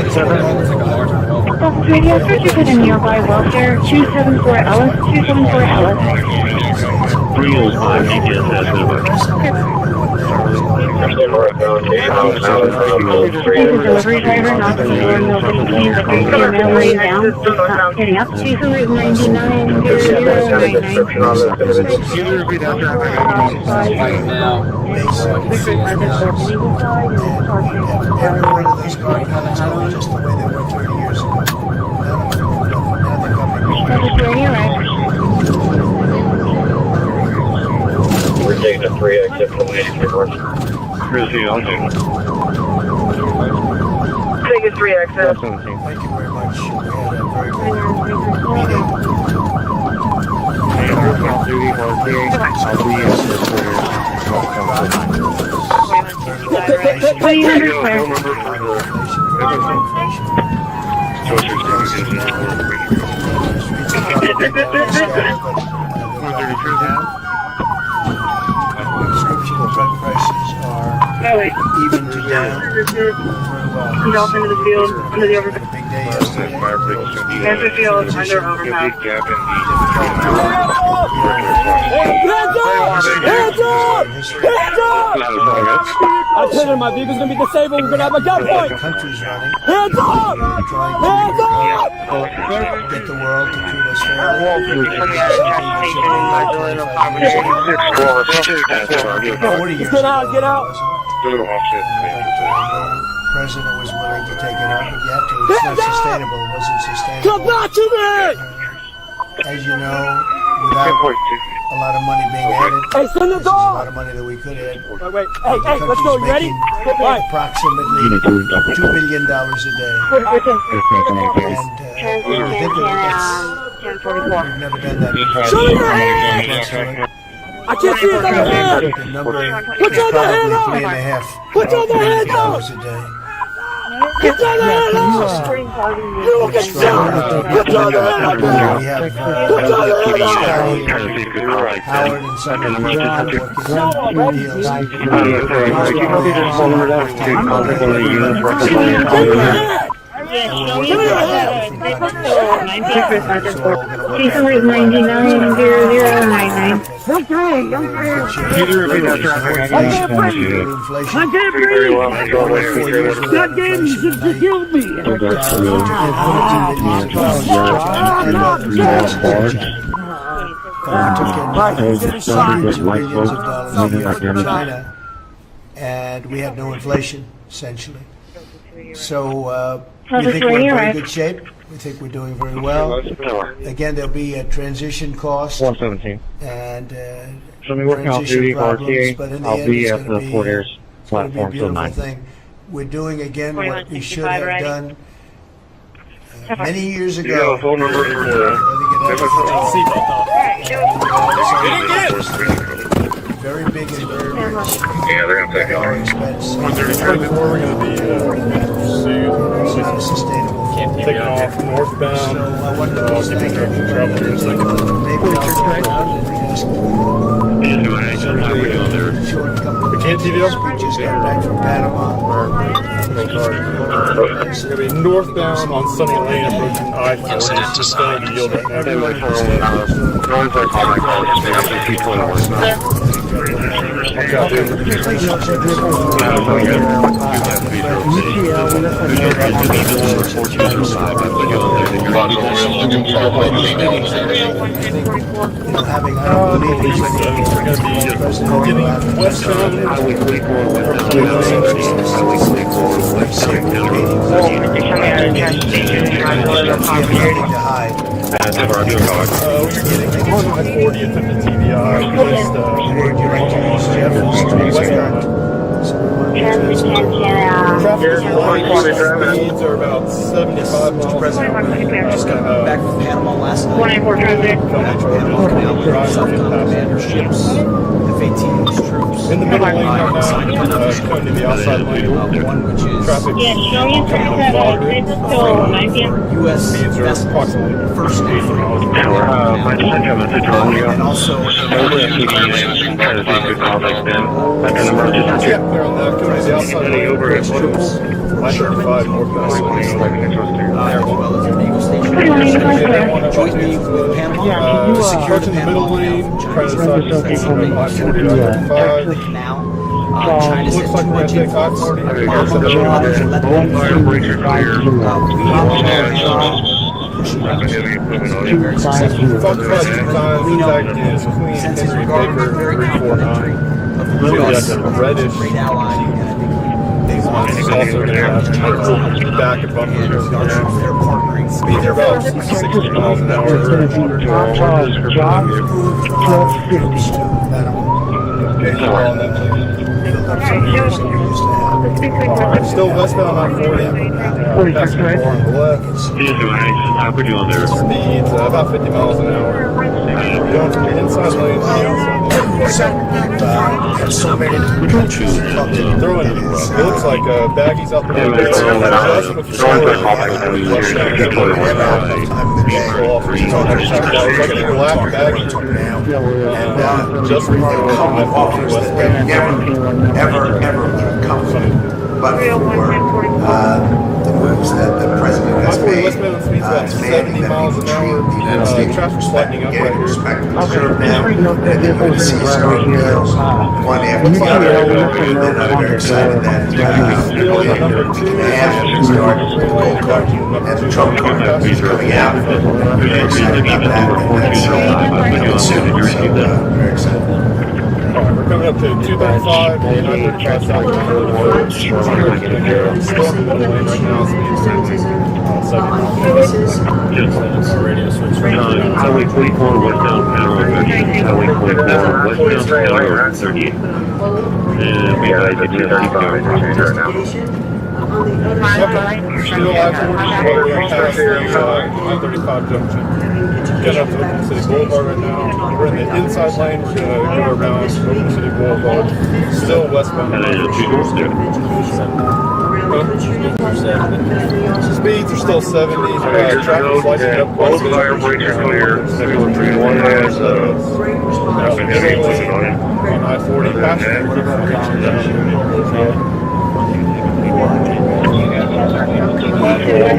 Radio, search for the nearby welfare, 274 Ellis, 274 Ellis. 305 DPS has been Delivery driver not to the door, nobody came, but there's a mail laying down, it's not getting up. 299 Right now. Every one of those cars is just the way they were 30 years ago. We're taking a 3 exit from Lady North. Christi, I'll take it. Take a 3 exit. Thank you very much. We had a very good drug prices are even to down. He's off into the field, under the overpass. Big day yesterday. There's the field, under overpass. Hands up! Hands up! Hands up! I tell you, my vehicle's gonna be disabled. We're gonna have a gunpoint. Country's running. Hands up! Hands up! Get the world to treat us fairly. Get out! Get out! President was willing to take it up, but you have to. It's not sustainable. It wasn't sustainable. Come back to me! As you know, without a lot of money being added, hey, send the a dog! lot of money that we could add. Wait. Hey, let's go. You ready? Right. Approximately $2 billion a day. And I think we've never done that before. Show me your hand! I can't see his other hand! The number Put your other hand up! Put your other hand up! a day. Put your other hand up! You will get shot! Put your other hand up! We have Put your other hand up! Howard and some of the deals. Case number is 990099. China, and we have no inflation, essentially. So we think we're in very good shape. We think we're doing very well. Again, there'll be a transition cost 117. and So we working on transition 3 problems, but in RTA. the I'll end, be it's at going to the be Fort Ayers it's going to be a platform till beautiful 9. thing. We're doing again what we should have done many years ago. phone number Very big and very rich. Yeah, they're going to take Very expensive. 134, we're going to be It's not sustainable. taking off northbound. So I wanted to I'll give you direction travel here in a second. maybe I'll We can't TV up? We just got back from Panama. We're going to be northbound on Sunny Lane approaching I-4. It's just going to yield right Getting westbound. I-40 attempted TBI. Traffic speeds are about 75 miles per hour. Just got back from Panama last night. 194 traffic. Ships, F-18's troops. In the middle lane right now, coming to the outside lane. One which is Traffic Yeah, Australian 37, until 9 p.m. U.S. speeds are approximately first day. by the time I'm at the And also, trying to see if we call back then. Back in emergency. Yeah, they're on the coming to the outside lane. Over at Troops. 935 northbound. as well as an Eagle Station. Jointly with Panama. Parked in the middle lane, trying to decide to stay on I-40 to I-35. Now, China Looks like we're going to take I-40. Fire brakes are clear. very successful. Talked about 2 times, the tag is Queen Henry Baker 349. That's a reddish. Great ally, and I think they It's want also going to have the back and bumpers. they're partnering. Speeds are about 60 miles an hour. Still westbound I-40. Passing car on the left. How could you on there? Speeds about 50 miles an hour. Going from the inside lane to the outside lane. So many countries Throwing, it looks like baggies out there. Just before just ever come but for the moves that the president has made West Midland speeds about 70 miles an hour. Traffic's lightening up right here. observe them, and then when the seas start one after the other, then I'm very excited that we have started with Gold Cup and the Trump card is coming out. Very excited about that, and that's coming soon, so very excited. Alright, we're coming up to 235, 935 south. Still in the middle lane right now, speeds 70 miles an hour. Radio switch. Highway 44 westbound Panama Junction. Highway 44 westbound Panama 38. And we have the 235 right now. Still I-40 past the I-35 junction. Get up to Oklahoma City Boulevard right now. We're in the inside lane. We're going to go around Oklahoma City Boulevard. Still westbound. And then the 2 doors there. Speeds are still 70. Traffic's lighting up. Both fire brakes are clear. Everyone 3-1 has on I-40 past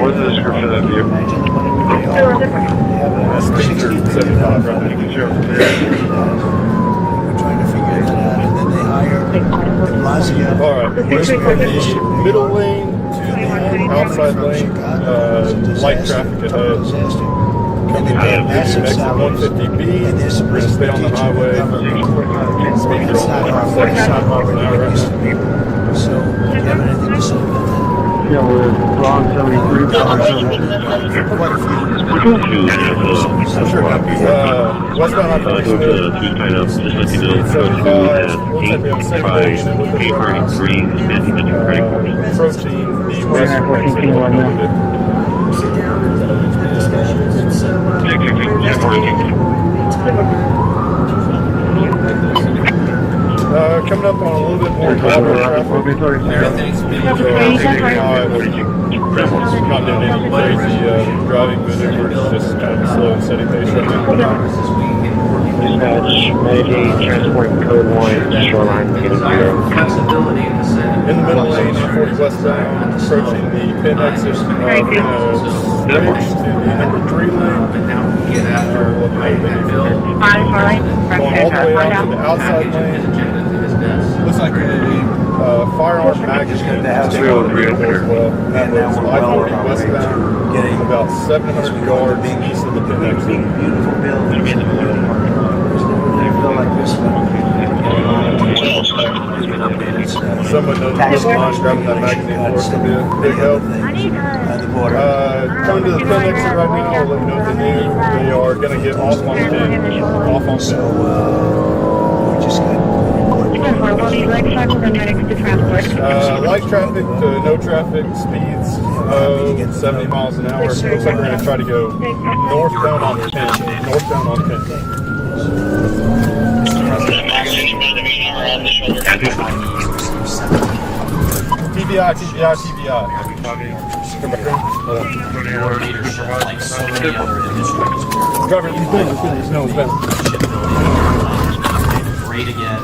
what's the description of you? Speeds are 75 right now. Alright, we're from the middle lane to the outside lane, light traffic ahead. Coming down exit 150B, we're going to stay on the highway. Speeds are all 75 miles an hour right now. So, do you have anything to say about that? Yeah, we're wrong 73. Westbound I-40 Just let you know, code 2 has 8 paper and green standing at the credit card. Approaching the western exit. Coming up on a little bit more moderate traffic. Not doing any crazy driving maneuvers, just kind of a slow and steady pace right now. Dispatch, Medicaid, transporting code 1, shoreline, getting 0. In the middle lane, 40 westbound, approaching the pin exit. We're going to switch to the number 3 lane. Going all the way out to the outside lane. Looks like a firearm magazine has as well. That was I-40 westbound, getting about 700 yards east of the pin exit. Someone knows this line, grabbing that magazine for us would be a big help. Coming to the pin exit right now, we'll let you know what they do. They are going to get off on pin, off on pin. Light traffic to no traffic, speeds of 70 miles an hour. So it looks like we're going to try to go northbound on 10. Northbound on 10. TBI, TBI, TBI. Driver, he's been. No, he's been. Great again.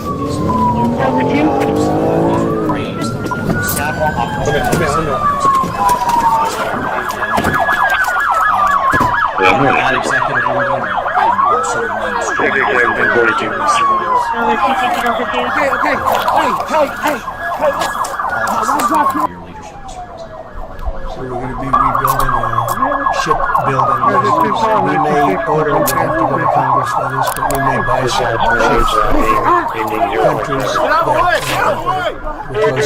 That executive order and also So we're going to be rebuilding a shipbuilding. We may order, we have to go to Congress for this, but we may buy some ships from countries that we're close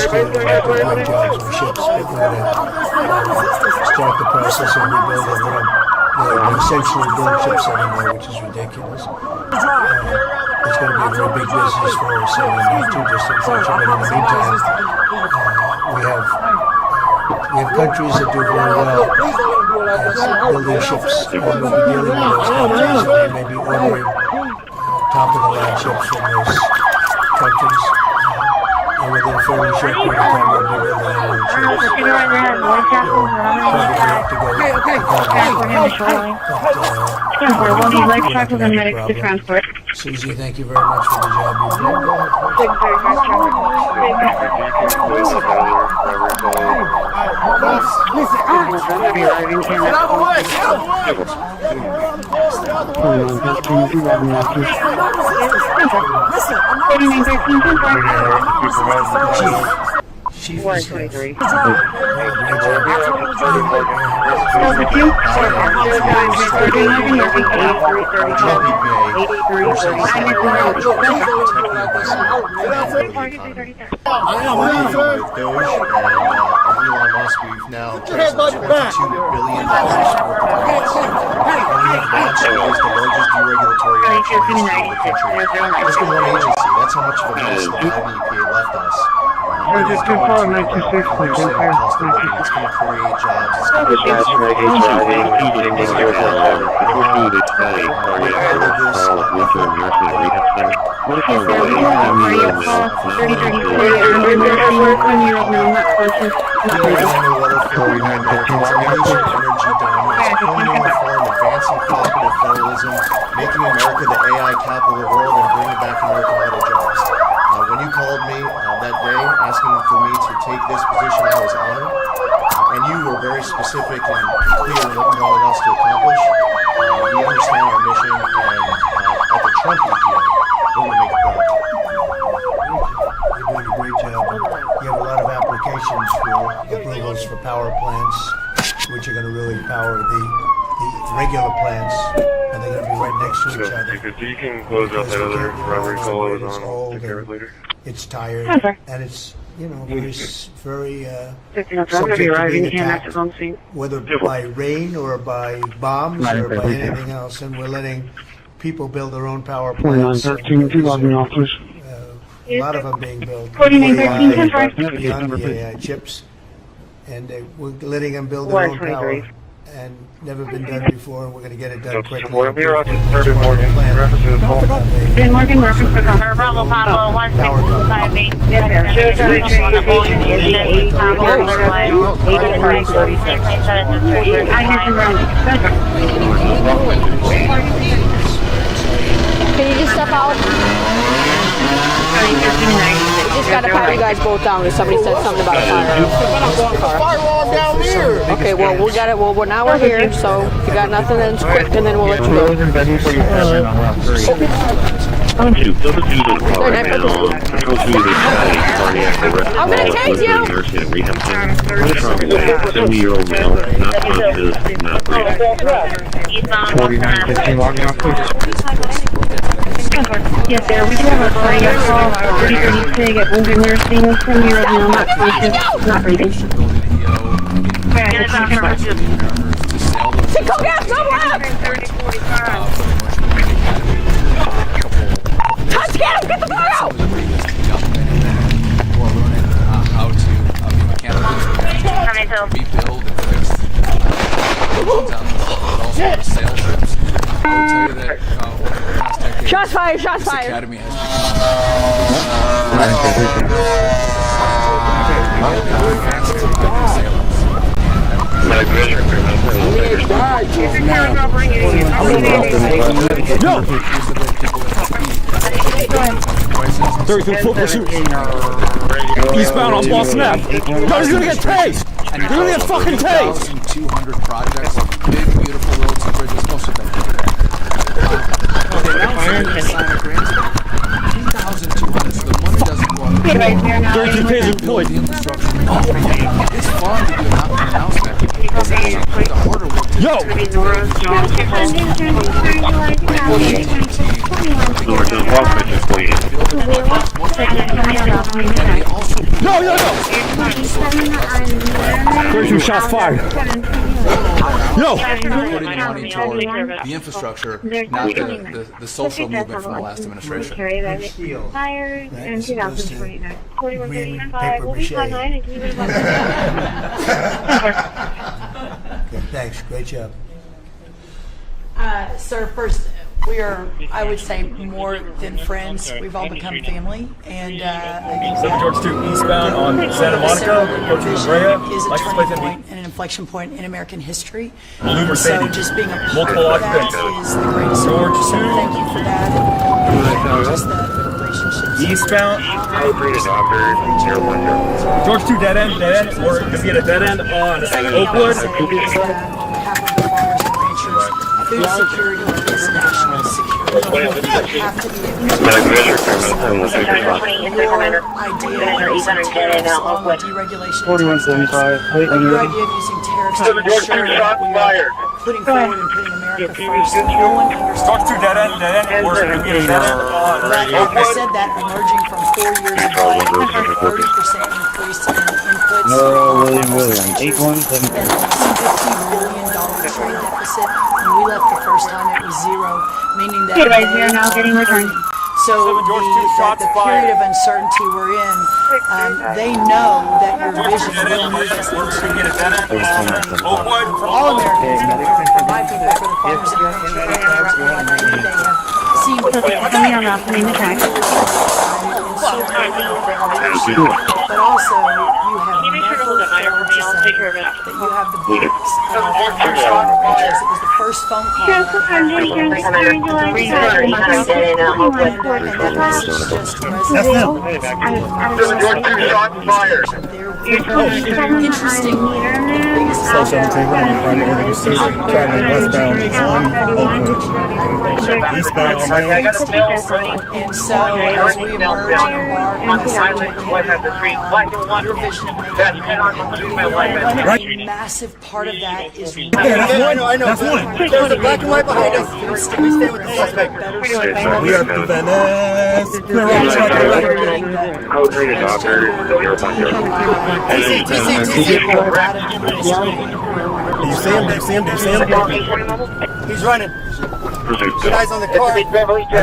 to and have to buy jobs on ships. But we're going to start the process of rebuilding. We're essentially build ships anymore, which is ridiculous. It's going to be a very big business for us, so we have to just unfortunately. But in the meantime, we have countries that do very well at building ships, and we'll be dealing with those countries, and they may be ordering top-of-the-line ships from those countries, and within a fairly short period of time, we'll be building our own ships. Probably have to go to Congress. Susie, thank you very much for the job you've done. Chief is 23. Elon Musk, we've now purchased $22 billion worth of bonds. And we have launched what is the largest deregulatory action in the history of the country. Just in one agency. That's how much of a mess the Biden EPA left us. It's going to create jobs. It's going to making America the AI capital of the world and bringing back American auto jobs. When you called me that day asking for me to take this position, I was honored. And you were very specific and clear in what you wanted us to accomplish. We understand our mission, and at the Trump EPA, we're going to make it better. You're doing a great job. You have a lot of applications for approvals for power plants, which are going to really power the regular plants, and they're going to be right next to each other. You can close out that other robbery call I was on. Take care of it later. It's tired, and it's, very subject to being attacked, whether by rain or by bombs or by anything else, and we're letting people build their own power plants. A lot of them being built beyond the AI chips, and we're letting them build their own power. And never been done before, and we're going to get it done quickly. Morgan, reference for Governor Bravo, Pablo, 1658. Can you just step out? We just gotta pat you guys both down because somebody said something about a fire down here. Okay, well we got it. Well, now we're here, so if you got nothing, then it's quick, and then we'll let you go. I'm gonna tase you. 70-year-old male, not conscious, not breathing. 4915 logging off, please. Yes, sir. We do have a cardiac call. 3036 at wounded nursing. 10-year-old male, not conscious, not breathing. Go gas, no left! Touch gas, get the fuck out! rebuild and fix sales ships. I will tell you that over the past decade, Shots fired, shots this fired. academy has Yo! 32 full pursuit. Eastbound on Ball Snap. No, he's gonna get tased! He's gonna get fucking tased! 200 projects, big, beautiful roads and bridges, most of them. They announced that they signed a grant to 2,200, so the money doesn't go up. 32 taser deployed. It's fun to do an announcement. It's actually the harder work to Yo! No! 32 shots fired. Yo! putting the money toward the infrastructure, not the social movement from the last administration. Expires in 2029. 4135. We'll be fine and keep it about Thanks, great job. Sir, first, we are, I would say, more than friends. We've all become family. And 7 George 2 eastbound on Santa Monica, approaching La Brea. Is a turning point and an inflection point in American history. Blue And so Mercedes. just being a part Multiple of that occupants. is the greatest George honor. So 2. thank you for that. And just the relationships. Eastbound. George 2 dead end, or if you get a dead end on Oakwood. Food security is national security. You have to be your idea of using tariffs along with deregulation. 4175. Your idea of using tariffs to ensure that we are putting forward and putting America first. No one understands. George 2 dead end, or if you get a dead end on But having said that, emerging from 4 years of life, a 30% increase in inputs. William. 8175. $50 billion trade deficit. When we left the first time, it was zero, meaning that Okay, right here now, getting returned. So the period of uncertainty we're in, they know that your vision will move us into for all Americans, for my people, for the farmers and ranchers, they have seen but also you have never failed to say that you have the backs of our farmers and ranchers. It was the first phone call. And that message just resonates. Interesting. And so as we emerge and embark on this your vision of making a massive part of that is I know. There's a black and white behind us. We stand with the suspect. We are the Bennet. You see him? He's running. Get eyes on the car. I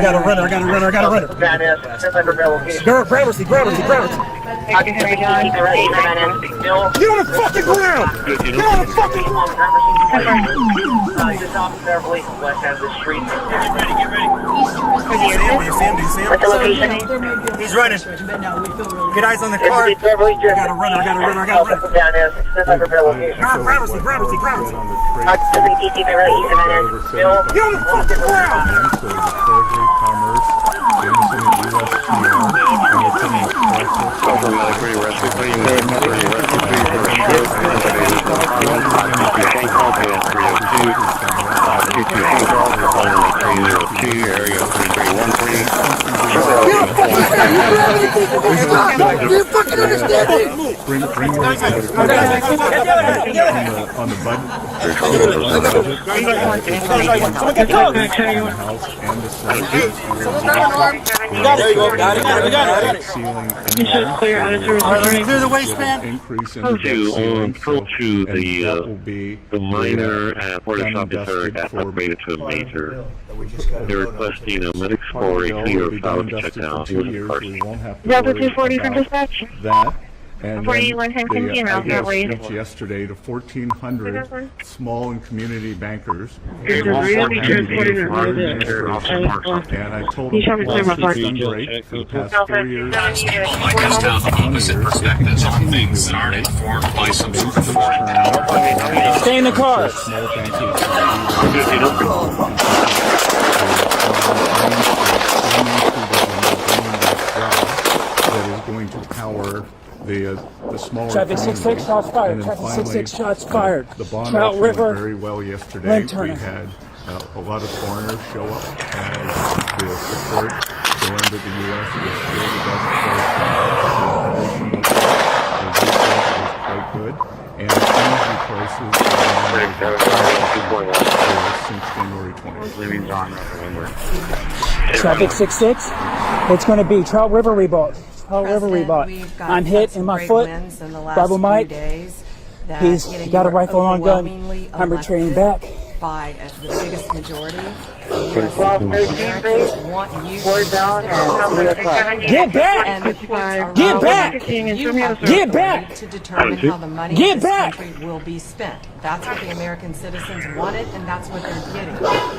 got a runner. Grab us. Get on the fucking ground! Get on the fucking ground! Just off Beverly, west end of the street. Get ready. Do you see him? What's the location? He's running. Get eyes on the car. I got a runner. Down there, this is their location. Grab us. TC Beverly, East of NS. Bill, Get on the fucking ground! You fucking understand me? Bring on the button. Clear the waistband. Increase in the minor police officer got upgraded to a major. They're requesting a medic score, a clear foul check out. He was incarcerated. Delta 240 for dispatch. That And then yesterday to 1,400 small and community bankers. And I told them it's done great for the past 3 years. Just have opposite perspectives on things that aren't informed by some sort of foreign power. Stay in the car. That is going to power the smaller Traffic 66, shots fired. Traffic 66, shots fired. The bond Trout offering River. went very well yesterday. We had a lot of foreigners show up as the support to lend to the U.S. is still the best place. Was quite good. And energy prices since January 20th. Traffic 66, it's going to be Trout River rebought. Trout River rebought. I'm hit in my foot. Bible Mike, he's got a rifle on gun. I'm retreating back. By the biggest majority. Get back! Get back! Get back! To determine how the money in this country will be spent. That's what the American citizens wanted, and that's what they're getting.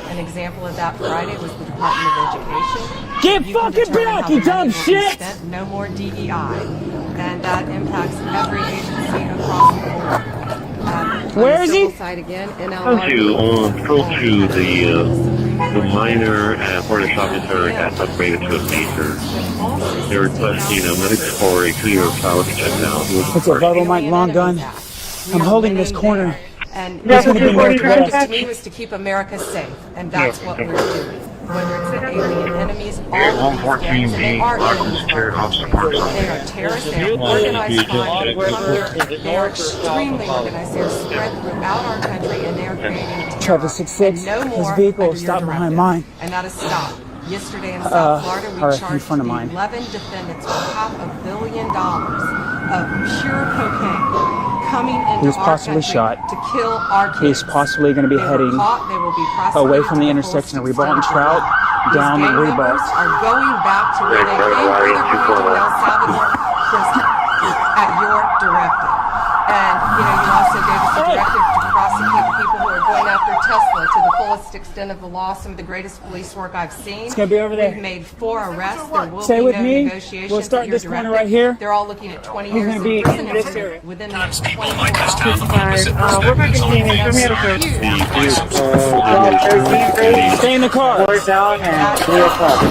An example of that Friday was the Department of Education. Get fucking back, you dumb shit! No more DEI, and that impacts every agency across the board. Where is he? Side again, Go to the minor where the shopping center got upgraded to a major. They're requesting a medics for a 2-year power to check now. It's a Bible Mike long gun. I'm holding this corner. And it's going to be northwest. to me was to keep America safe, and that's what we're doing. Whether it's the alien enemies, all of these gangs, and they are enemies. They are terrorists, they are organized crime, they are extremely organized, they are spread throughout our country, and they are creating terror. Traffic 66, his vehicle stopped behind mine. And that is stopped. Yesterday in South Florida, we charged in front of mine. 11 defendants with $500 million of pure cocaine coming into He's possibly shot. to kill our kids. He's possibly going to be heading away from the intersection of Rebault and Trout, down Rebault. Are going back to where they came through the region of El Salvador at your directive. And, you also gave us a directive to prosecute people who are going after Tesla to the fullest extent of the law. Some of the greatest police work I've seen. It's going to be over there. We've made 4 arrests. There will Stay be with no me. negotiations. We'll start this directive. corner right here. They're all looking at 20 He's years going to be in prison in this area. within the next 24 hours. We're back in Jamie. From here to Stay in the car. We're down at 3 o'clock.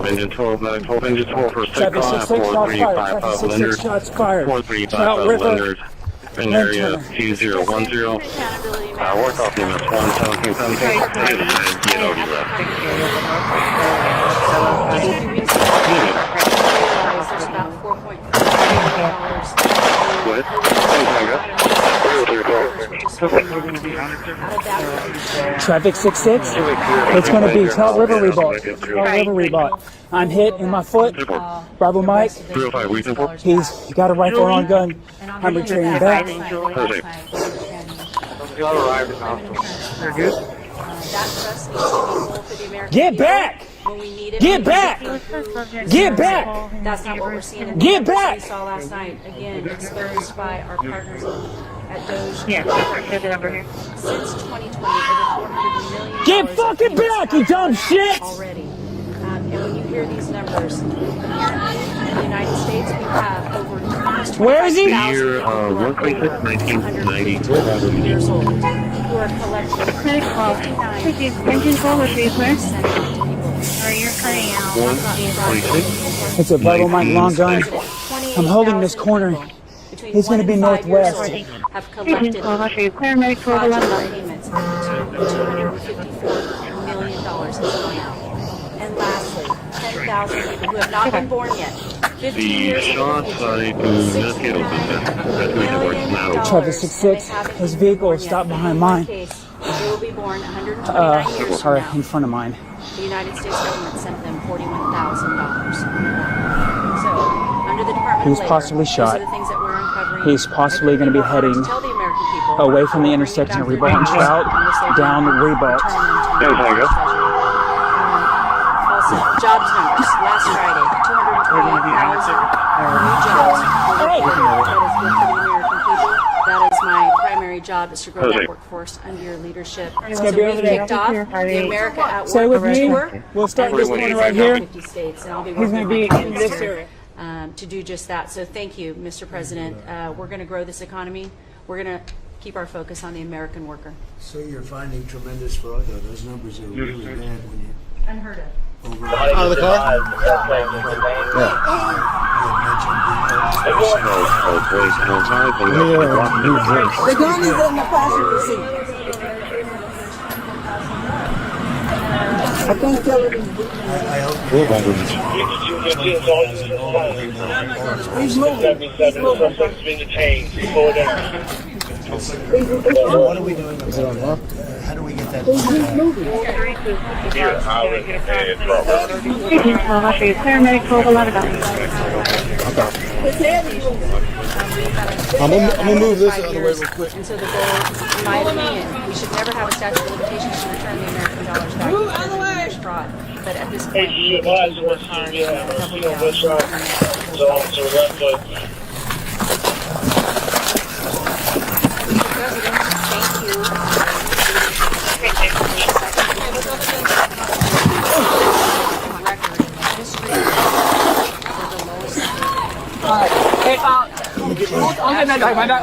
Engine 12, engine 12 for Traffic 66, shots fired. Traffic 66, shots fired. 435 Leonard in area 2010. Work off units 11717. Get over Traffic 66, it's going to be Trout River rebought. Trout River rebought. I'm hit in my foot. Bravo Mike, he's got a rifle on gun. I'm retreating back. Get back! Get back! Get back! That's not what we're seeing. Get back! We saw last night, again, exposed by our partners at Doge. Since 2020, over $400 million. Get fucking back, you dumb shit! Already. And when you hear these numbers, apparently in the United States we have over almost 25,000 Where is he? Year 126, 1990. years old who are collecting 59 engine forward, please, or you're cutting out. 126. It's a Bible Mike long gun. I'm holding this corner. He's going to be northwest. Have collected project payments of $254 million has gone out. And lastly, 10,000 people who have not been born yet. 15 years shots I do not get open now. Traffic 66, his vehicle stopped behind mine. They will be born 129 years from now. In front of mine. The United States government sent them $41,000. So, under the Department He's of Labor, possibly shot. these are the things that we're uncovering. He's possibly going to be heading Tell the American people away from the intersection of Rebault and Trout, down Rebault. Turn them to jobs numbers. Last Friday, 248,000 new jobs were reported. That is good for the American people. That is my primary job, is to grow that workforce under your leadership. So we've kicked off the America at Work tour. We'll start and this we're corner going right to here. 50 states, and I'll be He's working going to be with my in colleagues this here, area. to do just that. So thank you, Mr. President. We're going to grow this economy. We're going to keep our focus on the American worker. So you're finding tremendous fraud, though. Those numbers are really bad when you Unheard of. Out of the car? The gun is in the passenger seat. I can't tell it. He's moving. He's What are we doing about that? How do we get that? I'm gonna move this out of the way real quick. And so the goal, in my opinion, we should never have a statute of limitations to return the American dollars back to the fraud. But at this point, we need to work hard to cover the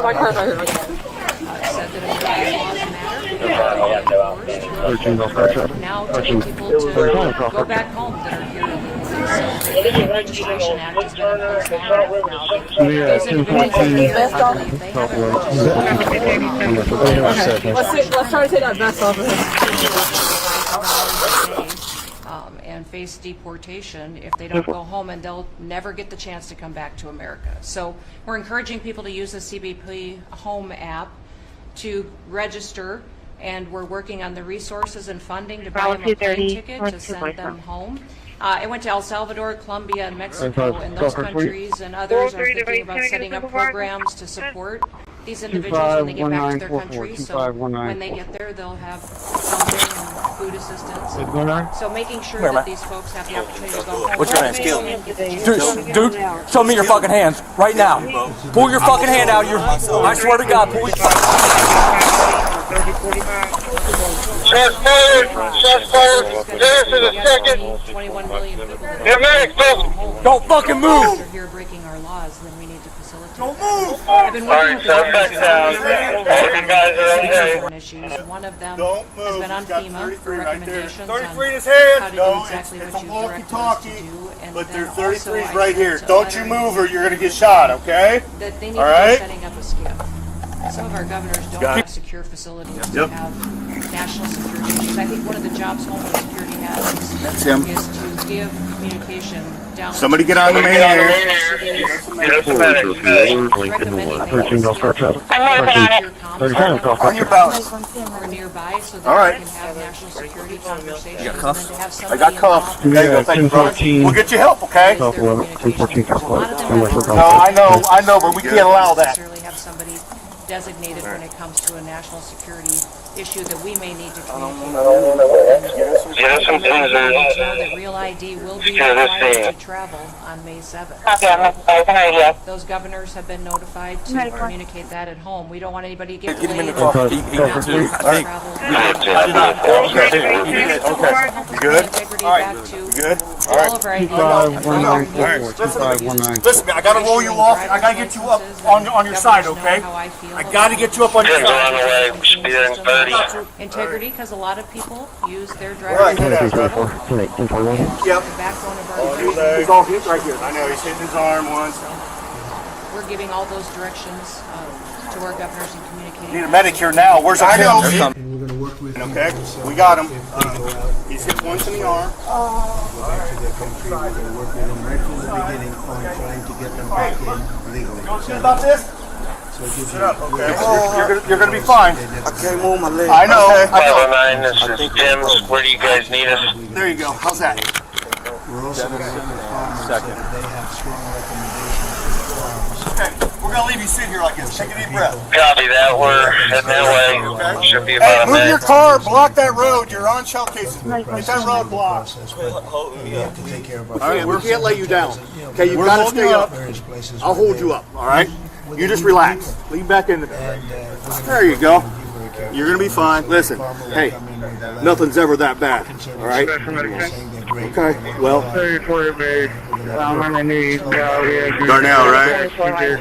My car's right here. Now telling people to go back home that are here illegally. The Registration Act has been Let's try to take that vest off of him. And face deportation if they don't go home, and they'll never get the chance to come back to America. So we're encouraging people to use the CBP Home app to register, and we're working on the resources and funding to buy them a plane ticket to send them home. I went to El Salvador, Colombia, and Mexico, and those countries and others are thinking about setting up programs to support these individuals when they get back to their country. So when they get there, they'll have housing and food assistance. So making sure that these folks have the opportunity to go home. What's your name? Dude, show me your fucking hands right now. Pull your fucking hand out. I swear to God, pull your fucking Shots fired! Shots fired! There's a second! 21 million people that Get medic, don't fucking move! are here breaking our laws, then we need to facilitate. Don't move! I've been working with suspect down. All you guys are okay. issues. One of them has been on FEMA for recommendations on 33 in his how hand. to No, do exactly it's what a you directed us to do. And but then there's also 33s I right here. sent Don't you letters move or you're going to get shot, okay? that they need All to right? be setting up a skip. Some of our governors don't have secure facilities to have national security issues. I think one of the jobs Homeland Security has is to give communication down. Somebody get on the main here. On your belts. Or nearby so that All right. we can have national security conversations. You got cuffs? And to have I somebody got cuffs. There you go. Thank you, brother. We'll get you help, okay? No, I know, but we can't allow that. Have somebody designated when it comes to a national security issue that we may need to communicate. Get some Know that Real ID will be required to travel on May 7th. Those governors have been notified to communicate that at home. We don't want anybody to get delayed. Get him in the car. Okay. Good? All right. Good? All right. Listen, I got to roll you off. I got to get you up on your side, okay? I got to get you up on your side. Integrity, because a lot of people use their driver's license. Yep. The backbone of our He's all hit right here. I know, he's hitting his arm once. We're giving all those directions to our governors and communicating. Need a medic here now. Where's our And we're going to work with Okay, we got him. He's hit once in the arm. go back to their country. We're going to work with them right from the beginning on trying to get them back in legally. Shit about this? So it gives Sit you up, okay? You're gonna be fine. I can't move my leg. I know. I know. 509, this is Tim's. Where do you guys need us? There you go. How's that? We're also going to work with farmers so that they have strong recommendations for farms. Okay, we're gonna leave you sit here like this. Take a deep breath. Copy that. We're heading that way. Should be about a Move your minute. car, block that road. You're on shell cases. Get that road blocked. All right, we can't lay you down. Okay, you've got to stay up. I'll hold you up. All right. You just relax. Lean back into there. There you go. You're gonna be fine. Listen, hey, nothing's ever that bad. All right. Okay. Well. Darnell, right?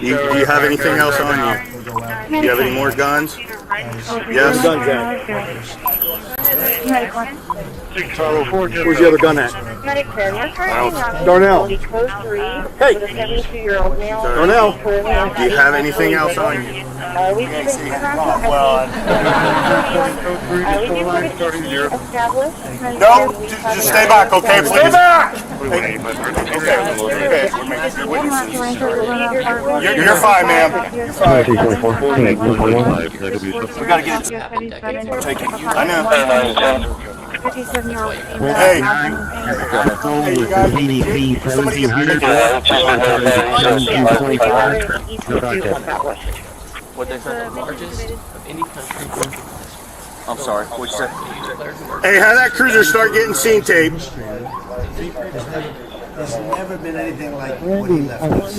Do you have anything else on you? Do you have any more guns? Yes. Guns at? Where's the other gun at? Darnell. Hey. Darnell. Do you have anything else on you? No, just stay back, okay? Stay back! Okay. You're fine, ma'am. You're fine. We gotta get it. I know. Hey. What they said, the largest of any country. I'm sorry, what'd you say? Hey, have that cruiser start getting scene tape. There's never been anything like what he left us.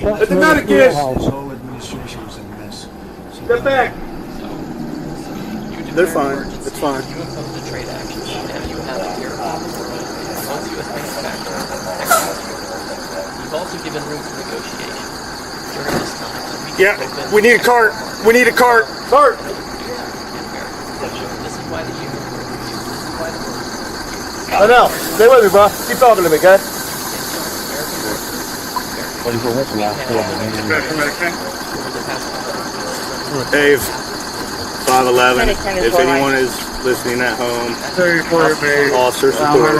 Let the medic get. His whole administration was a mess. Get back. They're fine. It's fine. You impose the trade actions and you have your once U.S. manufacturer. You've also given room for negotiation during this time. Yeah, we need a cart. We need a cart. Cart. This is why the union. I know. Stay with me, bro. Keep talking to me, okay? Dave, 511. If anyone is listening at home, officer support.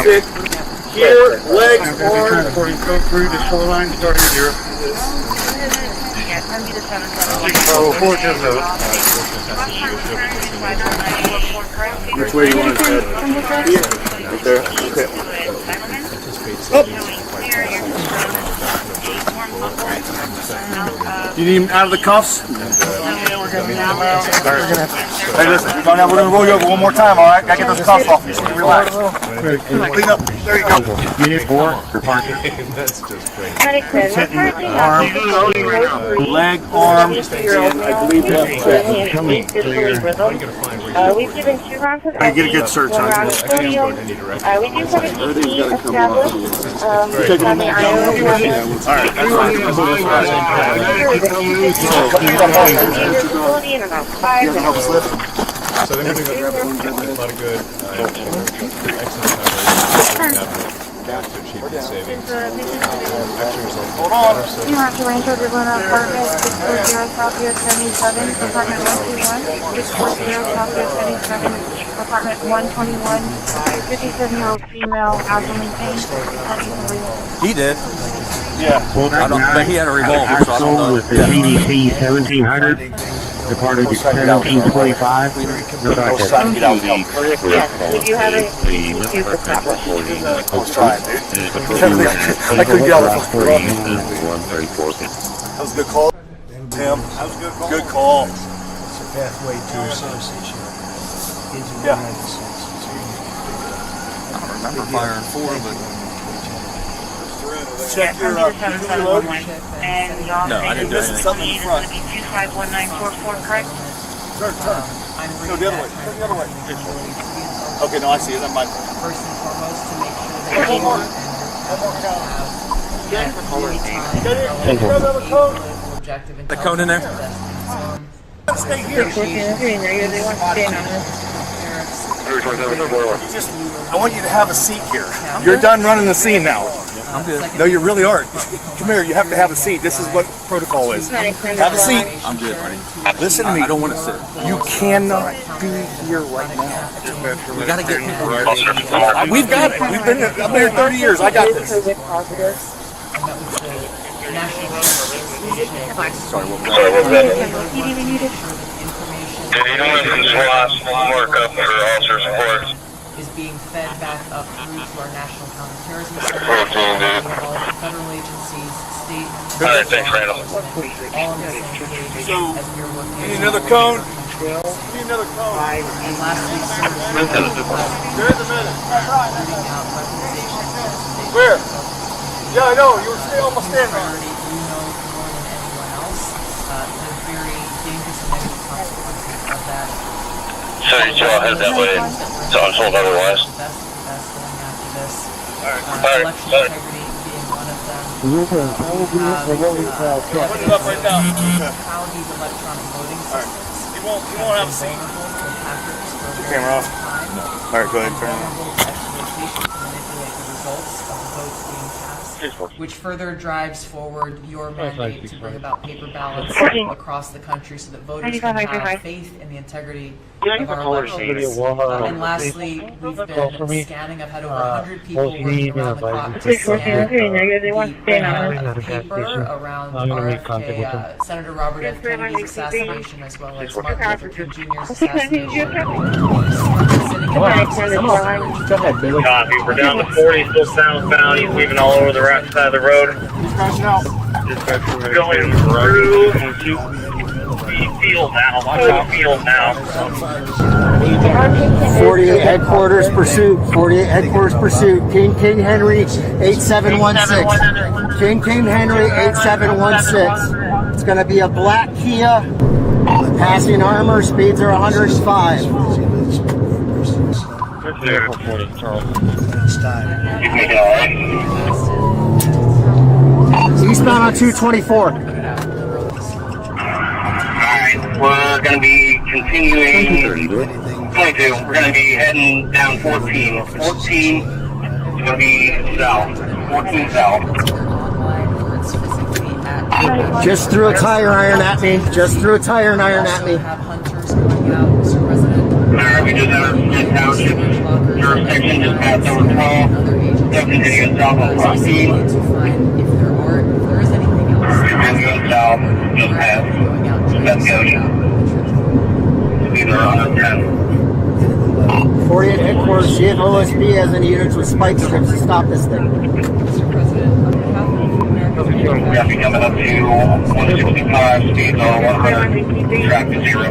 Sit here, legs forward. Code 3 to 4 line, starting 0. Which way you want to head? Right there. Okay. Up. You need him out of the cuffs? Hey, listen, we're gonna roll you over one more time, all right? Gotta get those cuffs off you. Relax. Clean up. There you go. Unit 4, departure. That's just great. Arm, leg, arm, and I believe that's we've given 2 rounds of I get a good search on you. we do have a key established on the island. All right, that's fine. So they're moving the rebel. A lot of good. Hold on. You have to range over one apartment 640 Southwest 77, apartment 121, 640 Southwest 77, apartment 121, 57-year-old female, abdomen pain. He did. Yeah. I don't, but he had a revolver, so I don't know. With the CDC 1700. Departed 1725. Yes, we do have a key established. I couldn't get out of the That was a good call. Tim, that was a good call. Good call. It's a pathway to association into the United States. I don't remember firing 4, but check your load. And no, I didn't do anything. Something in front. 251944, correct? Turn. No, the other way. Turn the other way. Okay, no, I see it. That might. First and foremost, to make sure that One more count. the cone in there? Stay here. They want to stay on I want you to have a seat here. You're done running the scene now. I'm good. No, you really aren't. Come here, you have to have a seat. This is what protocol is. Have a seat. I'm good, buddy. Listen to me. I don't want to sit. You cannot be here right now. We got to get people here. We've got it. I've been here 30 years. I got this. Sorry, what was that? Anyone can swap work up for officer support. is being fed back up through to our National Counterterrorism Center. We have all the federal agencies, state, and all on the same page as we're working. Need another cone? Need another cone. And lastly, There's a minute. Where? Yeah, I know. You were almost standing there. You know more than anyone else the very dangerous and negative consequences of that. So did you all head that way? So I'm told otherwise. The best going after this. Alright. Election integrity being one of them. Put it up right now. How these electronic voting systems You won't have a seat. the camera off. Alright, go ahead. Turn it on. Exploitation to manipulate the results of the votes being cast, which further drives forward your mandate to bring about paper ballots across the country so that voters can have faith in the integrity of our elections. And lastly, we've been scanning. I've had over 100 people working around the clock to scan the paper around RFK, Senator Robert F. Kennedy's assassination, as well as Martin Luther King Jr.'s assassination. Copy. We're down to 40, still southbound. He's leaving all over the right side of the road. Going through the field now. Watch out, field now. 48 headquarters pursuit. 48 headquarters pursuit. King Henry 8716. King Henry 8716. It's going to be a black Kia. Passing armor. Speeds are 105. Eastbound on 224. Alright, we're going to be continuing 22. We're going to be heading down 14. 14 is going to be south. 14 south. Just threw a tire iron at me. Just threw a tire iron at me. Alright, we just have a township jurisdiction just past over 12. Definitely heading south on 14. And go south, just past Vescotia. Either on the 10. 48 headquarters, see if OSB has any units with spike strips to stop this thing. Yeah, be coming up to 165, speeds are 100, track to 0.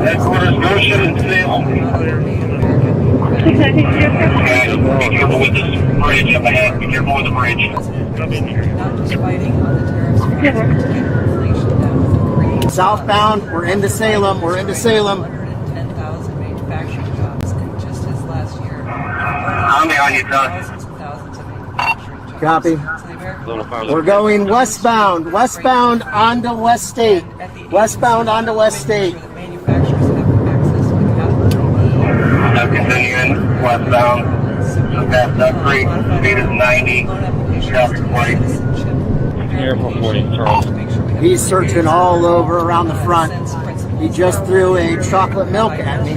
Headquarters, Goshen and Salem. Be careful with this bridge up ahead. Be careful with the bridge. Southbound, we're into Salem. We're into Salem. 10,000 manufacturing jobs just as last year. I'm behind you, Todd. Copy. We're going westbound. Westbound onto West State. Westbound onto West State. I'm continuing westbound. Just past Duck Creek. Speed is 90. Traffic light. Airport 40, Charles. He's searching all over around the front. He just threw a chocolate milk at me.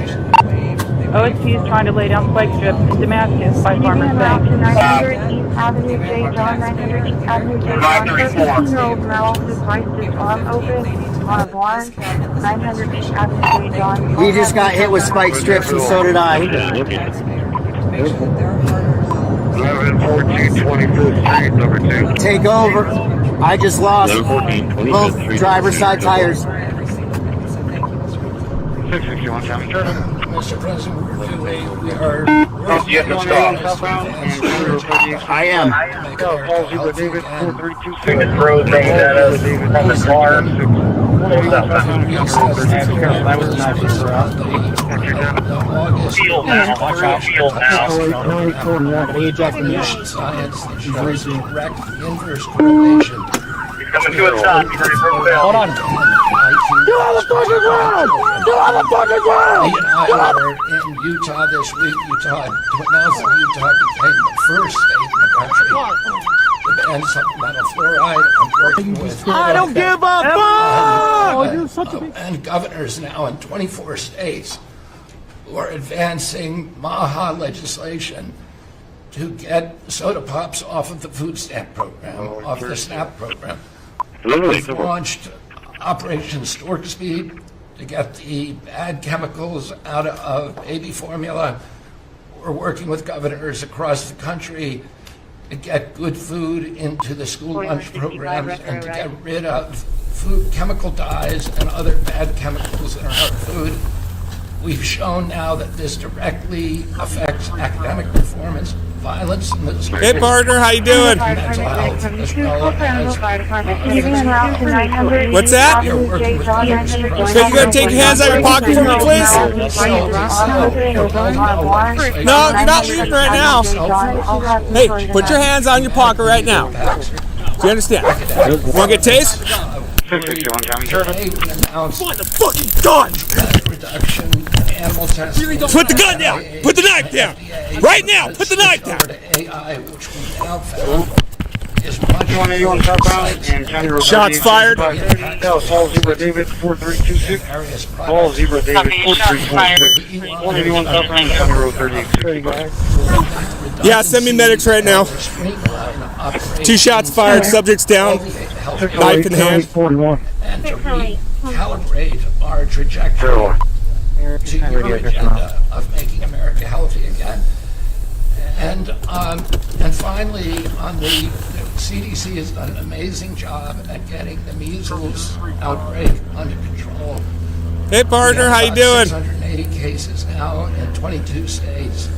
OSP is trying to lay down spike strips in Damascus by Farmers Bank. 900 East Avenue J. John, 900 East Avenue J. John. 13-year-old male whose right is arm open on a blind. 900 East Avenue J. John. He just got hit with spike strips and so did I. 1114 25th Street, number 2. Take over. I just lost both driver's side tires. 661 County Turner. Mr. President, we are. You have to stop. I am. David Rose made that up from the car. Field now. Watch out. Field now. Evolution science shows direct inverse correlation. He's coming to a stop. He's ready for a bell. Hold on. You have a fucking ground! You have a fucking ground! I were in Utah this week. Utah announced that Utah became the first state in the country to ban supplemental fluoride. I'm working with. I don't give a fuck! Oh, you're such a big. And governors now in 24 states who are advancing MAHA legislation to get soda pops off of the food stamp program, off the SNAP program. We've launched Operation Stork Speed to get the bad chemicals out of baby formula. We're working with governors across the country to get good food into the school lunch programs and to get rid of food chemical dyes and other bad chemicals in our food. We've shown now that this directly affects academic performance, violence in the schools. Hey partner, how you doing? Mental health as well as what's that? You're working with governors across So you gotta take your hands out of your pocket for me, please? No, you're not leaving right now. Hey, put your hands on your pocket right now. Do you understand? Want to get taste? What the fucking gun? Put the gun down! Put the knife down! Right now! Put the knife down! Shots fired. Call Zebra David 4326. Call Zebra David 4326. 181 southbound County Road 38. Yeah, send me medics right now. 2 shots fired, subject's down, knife in hand. And to recalibrate our trajectory to your agenda of making America healthy again. And finally, on the CDC has done an amazing job at getting the measles outbreak under control. Hey partner, how you doing? 680 cases now in 22 states.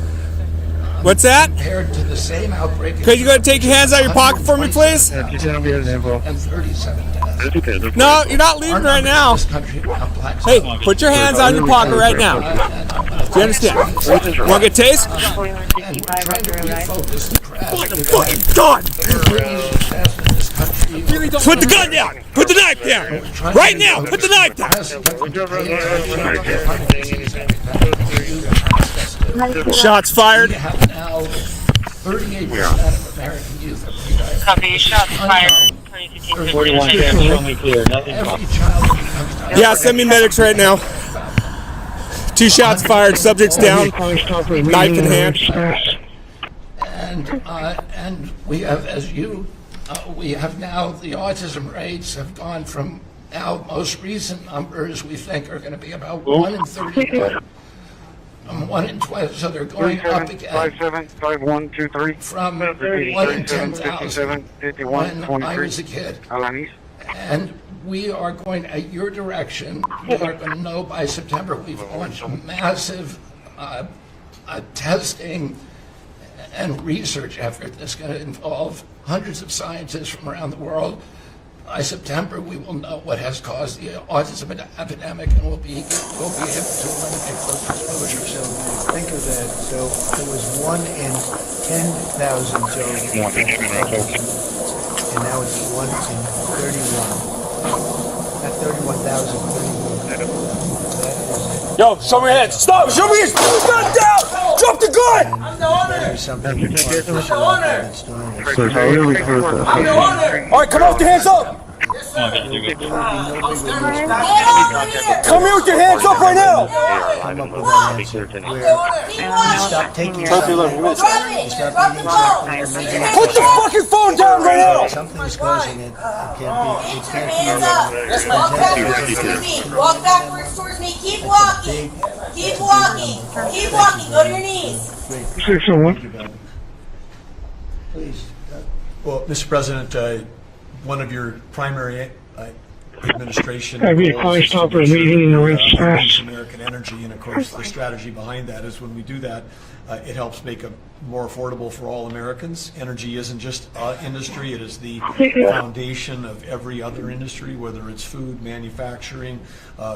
What's that? Compared to the same outbreak. Could you go take your hands out of your pocket for me, please? And 37 deaths. No, you're not leaving right now. Hey, put your hands on your pocket right now. Do you understand? Want to get taste? What the fucking gun! Put the gun down! Put the knife down! Right now! Put the knife down! Shots fired. We have now 38% of American youth are pre-diabetic. Copy, shots fired. 41 show me clear. Nothing. Yeah, send me medics right now. 2 shots fired, subject's down, knife in hand. And we have, we have now the autism rates have gone from now most recent numbers we think are going to be about 1 in 30. 1 in 12, so they're going up again. 575123 from 1 in 10,000 when I was a kid. And we are going, at your direction, we are going to know by September. We've launched a massive testing and research effort that's going to involve hundreds of scientists from around the world. By September, we will know what has caused the autism epidemic, and we'll be able to eliminate those exposures. So think of that. So it was 1 in 10,000 children, and now it's 1 in 31. Not 31,000, 31. Yo, show me your hands. Stop! Show me your gun down! Drop the gun! There's something artificial out there that's doing this. Alright, come on with your hands up! Come here with your hands up right now! Come up with an answer where stop taking something. Put the fucking phone down right now! Something's causing it. It can't be. Walk backwards towards me. Keep walking. Keep walking. Keep walking. Go to your knees. Please. Well, Mr. President, one of your primary administration goals is to produce American energy, and of course the strategy behind that is when we do that, it helps make it more affordable for all Americans. Energy isn't just industry, it is the foundation of every other industry, whether it's food, manufacturing,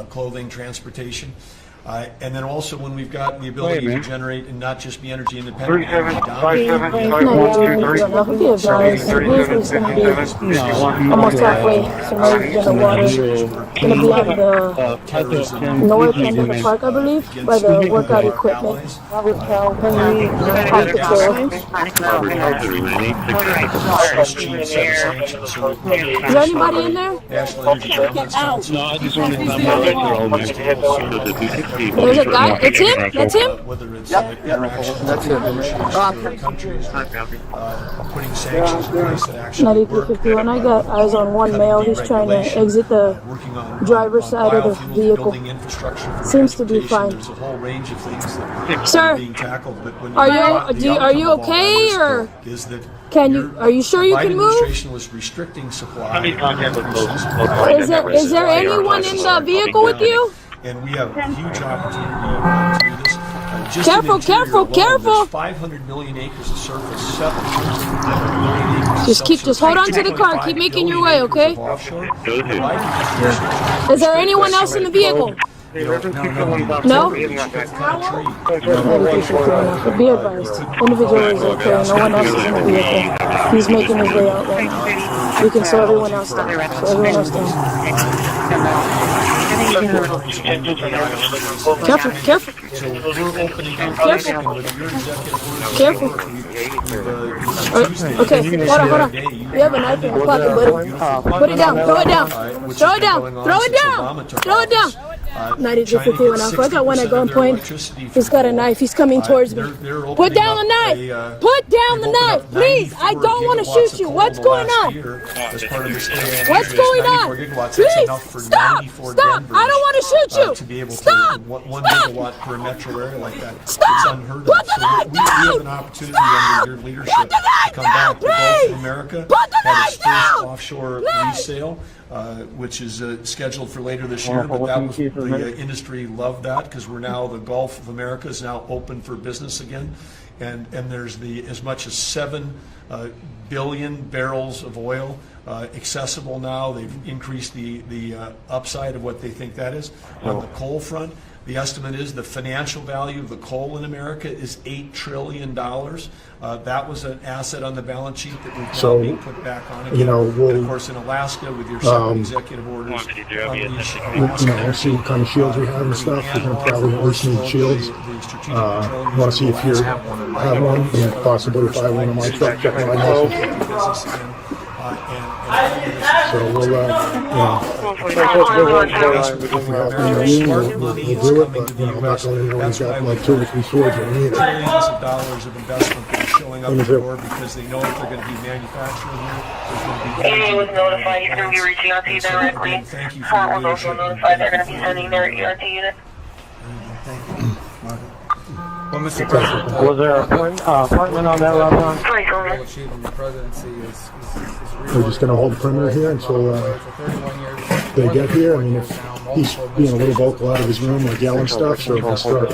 clothing, transportation. And then also when we've got the ability to generate and not just be energy independent. 3757 almost halfway submerged in the water. Gonna be on the north end of the park, I believe, by the workout equipment. Is there anybody in there? No, I just wanted to know. There's a guy. It's him. That's him. Whether it's Yep. that's it. Countries putting sanctions in place that actually 9351. I got eyes on one male. He's trying to exit the driver's side of the vehicle. Seems to be fine. There's a whole range of things that Sir, are being tackled, but when are you okay or is that are you sure you the can Biden move? administration was restricting supply. Is there anyone in the vehicle with you? And we have a huge opportunity to do this. Just Careful, in the interior careful, alone, careful. There's 500 million acres of surface, 700 million acres of Just hold on to the car. Keep making your way, okay? Is there anyone else in the vehicle? No? Be advised. Individual is okay. No one else is in the vehicle. He's making his way out right now. We can slow everyone else down. Careful, careful. Careful. Okay, hold on. You have a knife in your pocket, buddy. Put it down, throw it down. Throw it down, throw it down. Throw it down. 9251 Alpha. I got one at gunpoint. He's got a knife. He's coming towards me. Put down the knife. Put down the knife, please. I don't want to shoot you. What's going on? What's going on? Please stop. Stop. I don't want to shoot you. Stop. 1 gigawatt per metro area like that. Stop. It's unheard of. So we have an opportunity under your leadership to come back. The Gulf of America had its first offshore resale. Which is scheduled for later this year, but that was, the industry loved that because we're now, the Gulf of America is now open for business again, and there's as much as 7 billion barrels of oil accessible now. They've increased the upside of what they think that is. On the coal front, the estimate is the financial value of the coal in America is $8 trillion. That was an asset on the balance sheet that we've now being put back on again. And of course in Alaska with your separate executive orders, see what kind of shields we have and stuff. We're going to probably at least need shields. Want to see if you have one, and possibly if I have one in my truck, check my license. So we'll do it, but I'm not going to know he's got like 2 or 3 swords in it. Trillions of dollars of investment that are showing up the door because they know if they're going to be manufacturing here, there's going to be. Anyone was notified he's going to be reaching out to you directly. Thank you for Hot was also notified they're going to be sending their ERT unit. Well, Mr. President, was there an appointment on that last time? achieving the presidency is We're just going to hold the perimeter here until they get here. I mean, if he's being a little vocal out of his room, like yelling stuff, so we'll start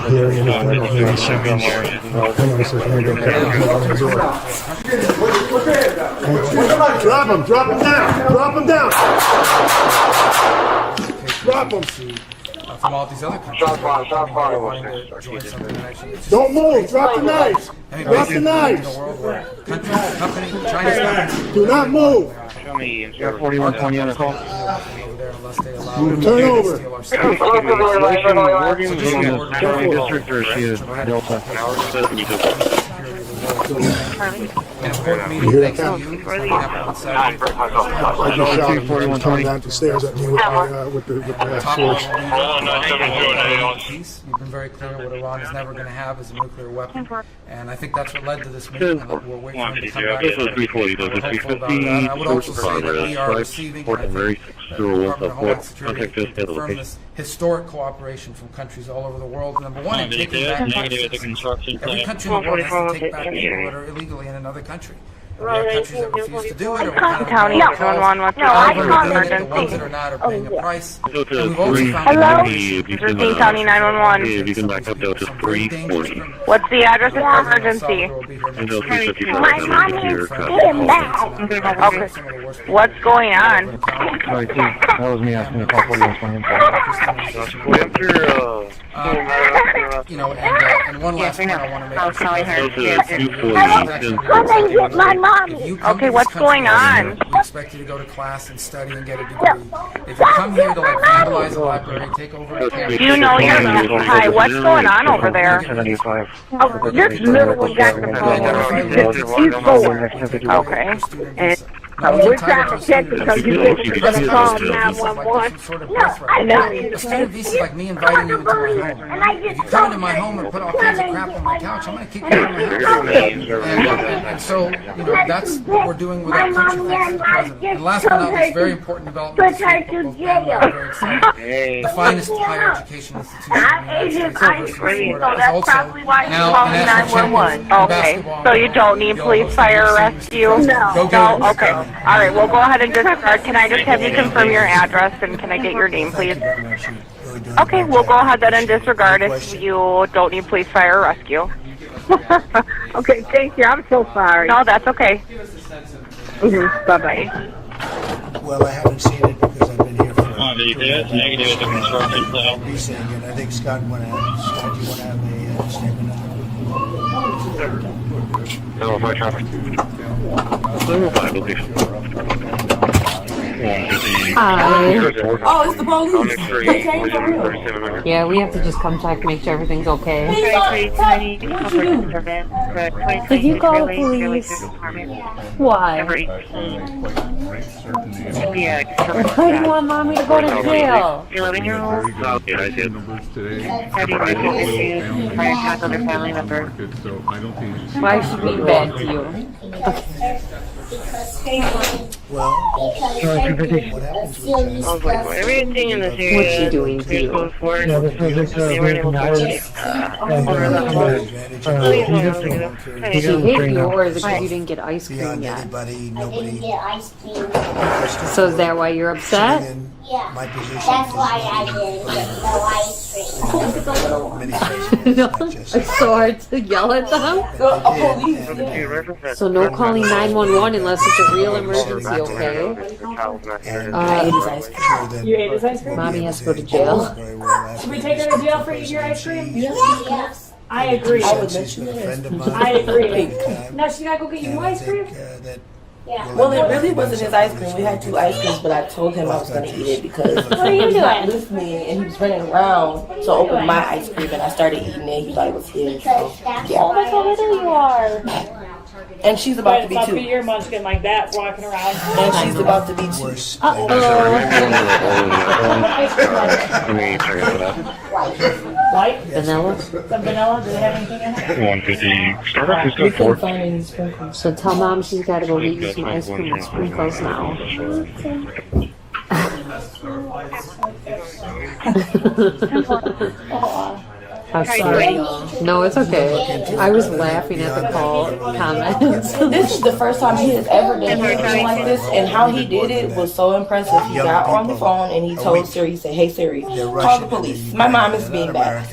hearing anything, maybe something. Hang on a second, I'm going to go on the door. Drop him down, drop him down. Drop him. From all these other countries wanting to join something that actually Don't move, drop the knives. Drop the knives. Do not move. Show me 4120 on the call. Turn over. District or is he Delta? You hear that, Cap? I just shot him coming down the stairs at me with the swords. You've been very clear what Iran is never going to have is a nuclear weapon, and I think that's what led to this meeting. And we're waiting for him to come back. We're hopeful about that. I would also say that we are receiving, I think, the Department of Homeland Security confirmed this historic cooperation from countries all over the world. Number one, in taking back citizens. Every country in the world has to take back people that are illegally in another country. We have countries that refuse to do it, or we're kind of County 911, what's the emergency? The ones that are not are paying a price. Hello? Routine County 911. You can back up to 340. What's the address of emergency? My mom is getting back. Okay. What's going on? Sorry, too. That was me asking the call 4120 and one last point I want to make. Okay, what's going on? We expect you to go to class and study and get a degree. If you come here to vandalize a library, take over a campus. Do you know your hi? What's going on over there? 75. This literally got the phone. Okay. We're trying to check because you said you were going to call 911. I know. A student visa is like me inviting you into my home. If you come into my home and put all kinds of crap on my couch, I'm going to kick you out of my house. And so, you know, that's what we're doing with our country thanks to the president. And last but not least, very important development this week, both Ben and I are very excited. The finest higher education institution in the United States, University of Florida, is also now a national champion in basketball. So you don't need police, fire, rescue? No. Okay. All right, we'll go ahead and disregard. Can I just have you confirm your address and can I get your name, please? Okay, we'll go ahead then and disregard if you don't need police, fire, or rescue. Okay, thank you. I'm so sorry. No, that's okay. Bye-bye. Well, I haven't seen it because I've been here for negative at the construction cloud. I think Scott, you want to have a statement on No, fire traffic. Oh, it's the police. They came for real. Yeah, we have to just come check, make sure everything's okay. Did you call the police? Why? Why do you want mommy to go to jail? 11-year-old. Family member. Why is she being bad to you? Well, everything in this area. What's she doing to you? Did she hit you, or is it because you didn't get ice cream yet? So is that why you're upset? Yeah, that's why I didn't get no ice cream. No, it's so hard to yell at them. So no calling 911 unless it's a real emergency, okay? You ate his ice cream? Mommy has to go to jail. Should we take her to jail for eating your ice cream? Yes. I agree. I would let you I agree. Now she gotta go get you more ice cream? Yeah. Well, it really wasn't his ice cream. We had 2 ice creams, but I told him I was going to eat it because What are you he was not doing? listening and he was running around to open my ice cream and I started eating it. He thought it was his. So, yeah. Look how little you are. And she's about to be But 2. you're munchkin like that, walking around. And she's about to be 2. White? Vanilla? Some vanilla? Do they have anything in it? 150. Starbucks is We good for. couldn't find any sprinkles. So tell mom she's got to go get you some ice cream and sprinkles now. I'm sorry. No, it's okay. I was laughing at the call comments. This is the first time he has ever done anything like this, and how he did it was so impressive. He got on the phone and he told Siri, he said, "Hey Siri, call the police. My mom is being bad."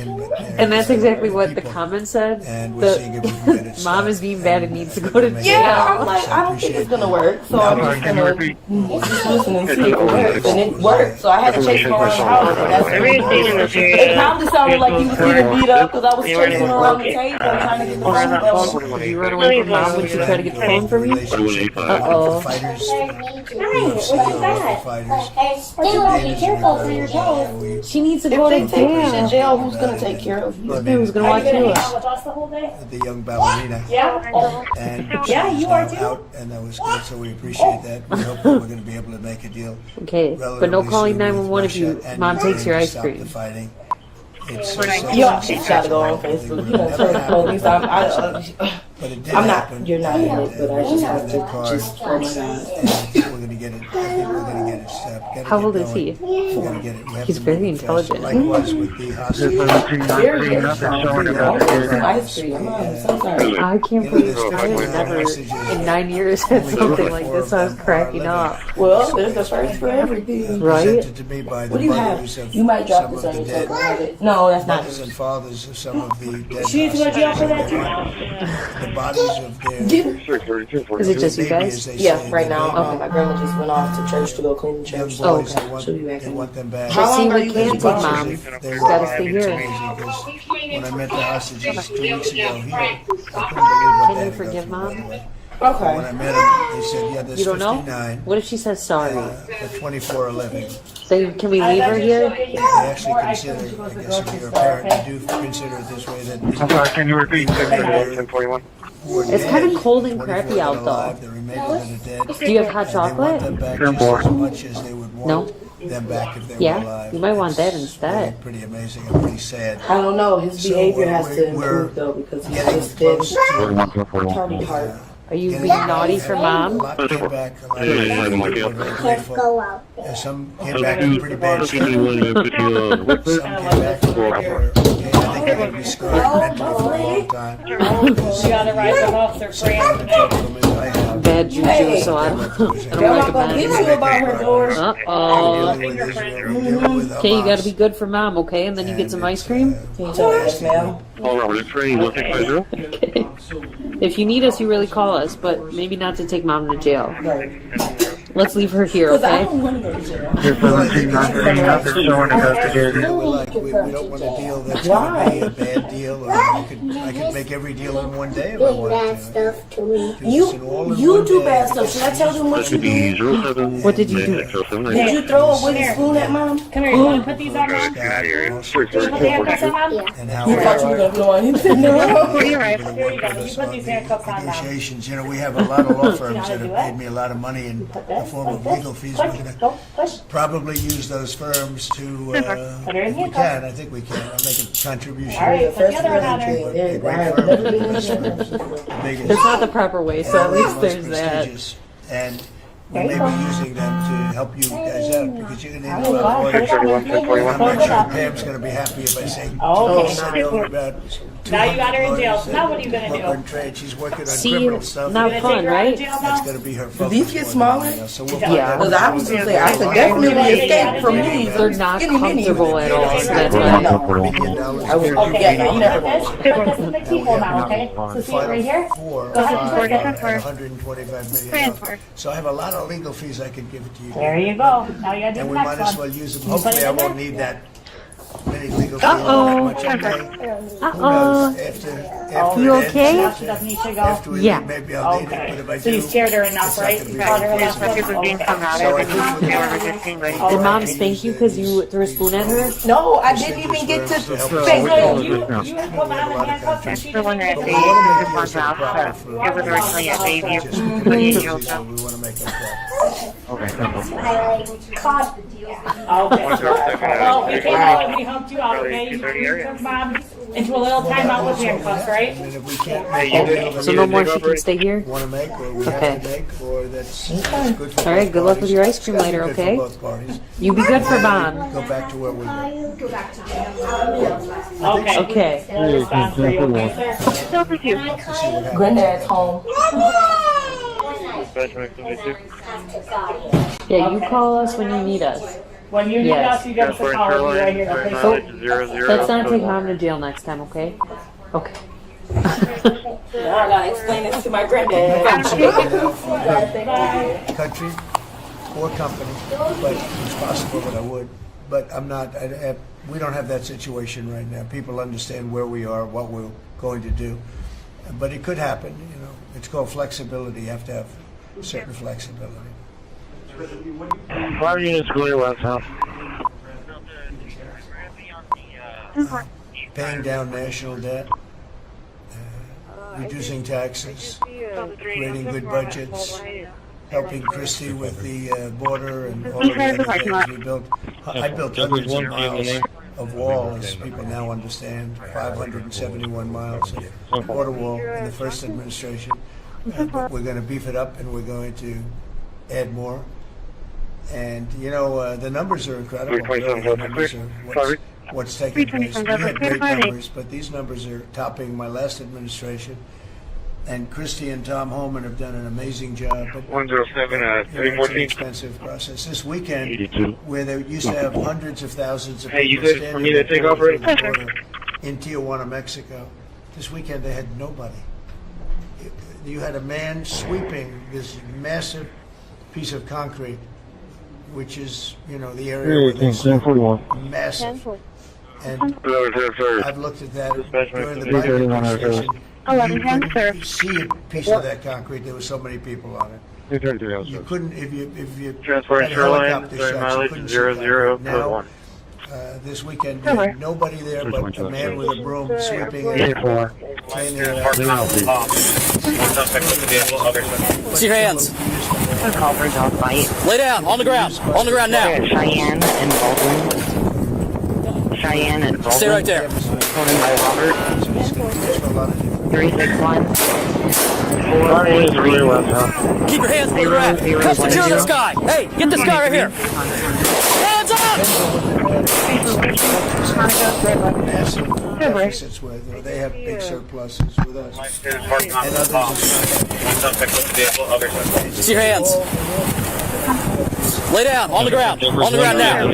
And that's exactly what the comment said. The mom is being bad and needs to go to jail. Yeah, I'm like, I don't think it's gonna work, so I'm just gonna just listen and see if it works. And it worked, so I had to chase him around the house. And that's it probably sounded like he was getting beat up because I was chasing him around the table trying to get the phone. Did you run away from mom when she tried to get the phone from you? Uh-oh. She needs to go to If they take you to jail, who's gonna take care of you? Who's gonna watch you? the young ballerina. Yeah. And Yeah, you are too. out, and that was good, so we appreciate that. We hope that we're going to be able to make a deal. Okay, but no calling 911 if you mom takes your ice cream. Yeah, she's got to go on Facebook. You know, tell the police. I'm not. You're not in it, but I just have to. Just oh my God. We're going to get it. I think we're going to get it. How old is he? He's very intelligent. Likewise with the hospital. I can't believe I've never in 9 years had something like this. I was cracking up. Well, there's a first for everything, right? What do you have? You might drop this on your table. Have it. No, that's not. Mothers and fathers of some of the dead. She needs to go to jail for that too. The bodies of their. Is it just you guys? Yeah, right now. My grandma just went off to church to go clean the church. Oh, okay. She'll be back in. Want them back. But see, we can't take mom. She's gotta stay here. When I met the hostages 2 weeks ago, he, I couldn't believe what Can you forgive mom? Okay. When I met him, he said, "Yeah, there's You don't know? 59 What if she says sorry? for 24/11." Then can we leave her here? They actually consider, I guess if you're a parent, you do consider it this way that. I'm sorry, can you repeat 1041? who are It's dead, kind of cold and 24 crappy that out are alive, the remainder that are dead. Do you have hot and they want chocolate? them back just as much as they would want No. them back if they were Yeah, alive. you might want that It's instead. pretty amazing and pretty sad. I don't know. His So, behavior has to we're improve though because he's getting just been close to retarded heart. Are you being naughty for a mom? lot came back. A lot of people were very grateful. Some came back in pretty bad shape. Some came back and were okay. I think they're going to be scarred mentally for a long time. You gotta ride them off their friends. Bad juju, so I don't Grandma gonna get you about her doors. Uh-oh. Okay, you gotta be good for mom, okay? And then you get some ice cream? Can you tell us, ma'am? Hold on, we're training 1650. Okay. If you need us, you really call us, but maybe not to take mom to jail. Let's leave her here, Because I okay? don't want to go to jail. We don't want a deal that's going to be a bad deal, or I could make every deal in one day if I wanted to. You do bad stuff. Should I tell them what you do? What did you do? Did you throw a wooden spoon at mom? Come here, you wanna put these on, Mom? Put the handcuffs on, Mom? And how You thought you were going to blow on him? No. You're right. Here you go. You put these handcuffs on, Mom. negotiations, you know, we have a lot of law firms that have paid me a lot of money in the form of legal fees. We're going to probably use those firms to, if we can, I think we can, I'm making a contribution. All right, put the other one on her. They're great firms. The biggest. It's not the proper way, so at least there's that. And we may be using them to help you guys out because you're going to need a lot of lawyers. I'm not sure Pam's going to be happy if I say, about Now you got her in jail. So now what are you work gonna on do? trade. She's working on See, criminal stuff. not fun, right? That's going to be her focus. These get smaller? So we'll Yeah. Because I was going to say, I could definitely escape from these. They're not comfortable at all, so that's why. I was, yeah, I'm never going to. Put this in the keyhole now, okay? So see it right here? Four, Go ahead and five, get that first. 125 million. So I have a lot of legal fees I can give it to you. There you go. Now you gotta do And the we might next as well one. use them. Can you put Hopefully it I in there? won't need that many legal fees. That much a day. Who knows? After You it ends, okay? Now she doesn't need to go? after we Yeah. leave, maybe I'll need it, but if I So do, you scared her enough, it's not right? gonna You be called her very enough. So I think we're Did mom spank you because you threw a spoon at her? No, I didn't even get to So spank her. you put mom in handcuffs and she the one didn't that get they to want to make yourself proud for. It was originally a baby. We want to make them proud. Okay. Well, we came out and we humped you out, okay? You took mom into a little timeout with handcuffs, right? And if we can't make a deal that So no more she can stay here? we want to make, or we Okay. have to make, or that's good for both All right, good luck with parties. your ice cream It's gotta be later, good for okay? both parties. You be good for mom. Go back to where we were. Okay. Okay. Still response for you, okay, sir? Still for you. Granddad's home. Yeah, you call us when you need us. When you need Yes. us, you give us a call. We'll be right here, okay? So, sir? let's not take mom to jail next time, okay? Okay. Now I gotta explain this to my granddad. Country or company, but it's possible that I would. But I'm not, we don't have that situation right now. People understand where we are, what we're going to do. But it could happen, you know. It's called flexibility. You have to have certain flexibility. Fire units clear west, huh? Paying down national debt, reducing taxes, creating good budgets, helping Christie with the border and all of the other things we built. I built hundreds of miles of wall, as people now understand, 571 miles of border wall in the first administration. But we're going to beef it up, and we're going to add more. And, you know, the numbers are incredible. Really, the numbers are what's taking place. We had great numbers, but these numbers are topping my last administration. And Christy and Tom Holman have done an amazing job. But 107, it's an 314. expensive process. This weekend, where they used to have hundreds of thousands of Hey, you people good for me to take off standing right? at the border in Tijuana, Mexico, this weekend they had nobody. You had a man sweeping this massive piece of concrete, which is, you know, the area where they sweep, massive. And I've looked at that during the Biden administration. You couldn't see a piece of that concrete. There were so many people on it. You couldn't, if you Transport had shoreline, helicopter shots, you mileage couldn't see concrete. 00, Now, this weekend, you had nobody there but a man with a broom sweeping it, cleaning it up. See your hands. Lay down, on the ground. On the ground now. Cheyenne and Baldwin. Cheyenne and Baldwin. Stay right there. Reported by Robert. 361. 443. Keep your hands where you're at. Come secure this guy. Hey, get this guy right here. Hands up! Deficits with, or they have big surpluses with us. See your hands. Lay down, on the ground. On the ground now.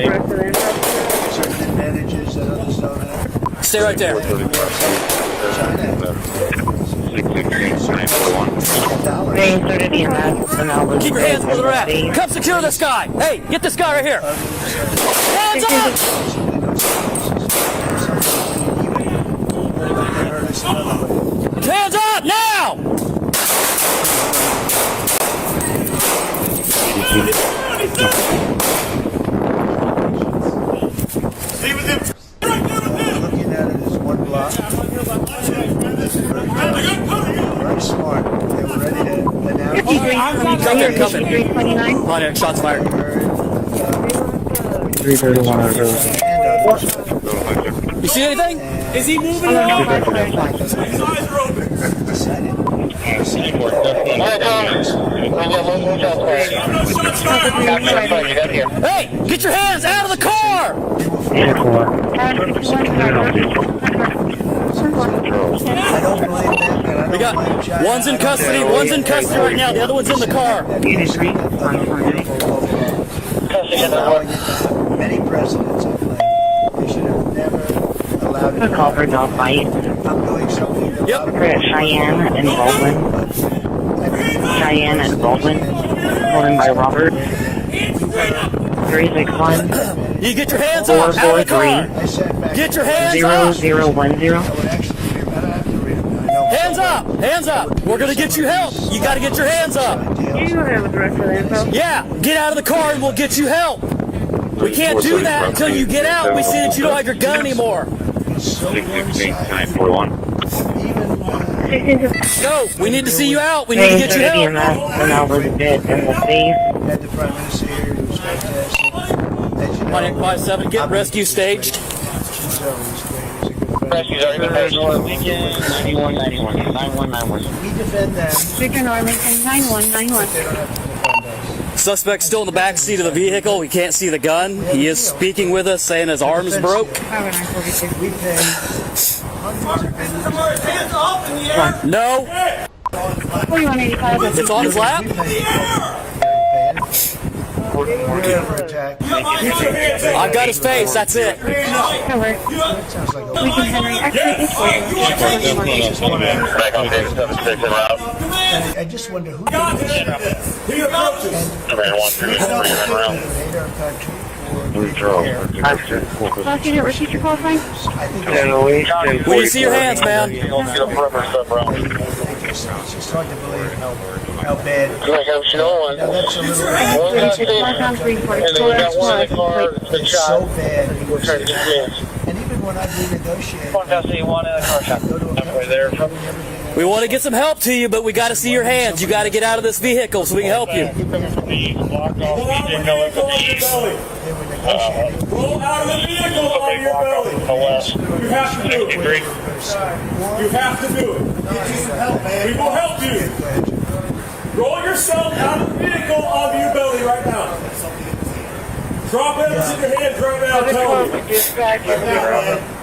Certain advantages that others don't have. Stay right there. Keep your hands where they're at. Come secure this guy. Hey, get this guy right here. Hands up! Hands up now! Looking at it as one block. Very smart. They were ready to announce. Come here, come in. On here, shots fired. 331. You see anything? Is he moving at all? Hey, get your hands out of the car! We got one's in custody right now. The other one's in the car. Many presidents have claimed they should have never allowed it. Call for dog bite. I'm doing something that Cheyenne and Baldwin. Cheyenne and Baldwin. Reported by Robert. 361. You get your hands up out of the car. Get your hands up. 0010. Hands up! Hands up! We're gonna get you help. You gotta get your hands up. You don't have the rest of the info. Yeah, get out of the car and we'll get you help. We can't do that until you get out. We see that you don't have your gun anymore. 668-941. Go! We need to see you out. We need to get you help. Had the Prime Minister here, it was fantastic. 1857, get rescue staged. Rescue's already been paid. 9191. 9191. We defend them. Victor Normanton, 9191. Suspect's still in the back seat of the vehicle. We can't see the gun. He is speaking with us, saying his arm's broke. We pay No. 4185. It's on his lap. I've got his face. That's it. Covered. Lincoln Henry, actually, each way. Back on David 76 en route. I just wonder who did this. Last unit, repeat your call sign. Will you see your hands, man? It's just hard to believe how bad. Now that's a little. It's so bad. And even when I renegotiate, We want to get some help to you, but we got to see your hands. You got to get out of this vehicle so we can help you. Roll out of the vehicle on your belly. You have to do it. You have to do it. We will help you. Roll yourself out of the vehicle onto your belly right now. Drop it in your hands right now. Tell me.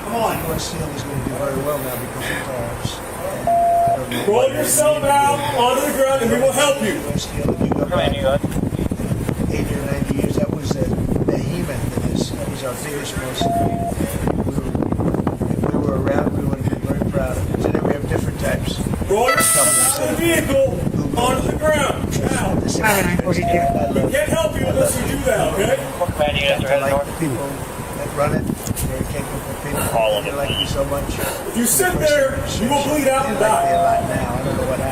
come on. U.S. Steel is going to do very well now because of tariffs. Roll yourself out onto the ground and we will help you. U.S. Steel, if you go back 80 or 90 years, that was the behemoth of this. That was our biggest, most. If we were around, we would have been very proud of it. Today we have different types. Roll yourself out of the vehicle onto the ground. Now, we can't help you unless you do that, okay? I like the people that run it. Very capable people. They like you so much. If you sit there, you will bleed out and die.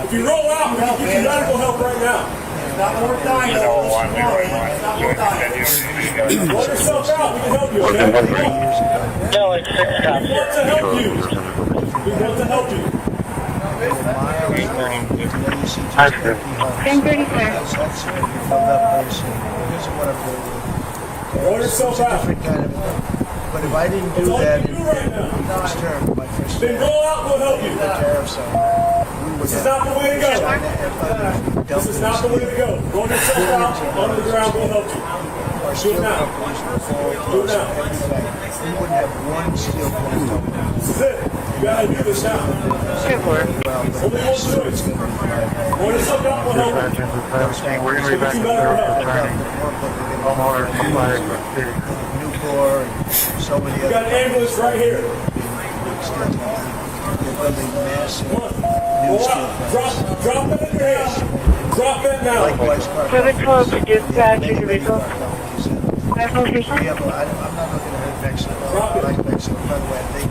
If you roll out, we can get you medical help right now. Not more time. Roll yourself out, we can help you, okay? We want to help you. We want to help you. Roll yourself out. But if I didn't do that in this term, my first Then roll out, we'll help you. This is not the way to go. This is not the way to go. Roll yourself out on the ground, we'll help you. Do it now. Do it now. We wouldn't have one steel plant. This is it. You gotta do this now. Only one choice. Roll yourself out, we'll help you. We're going to be back in the Nucor and so many You other. got an ambulance right here. They're building massive Go out. Drop that in your hand. Drop that now. likewise. 712 to dispatch individual. I'm not looking to hurt Mexico. I like Mexico. By the way, I think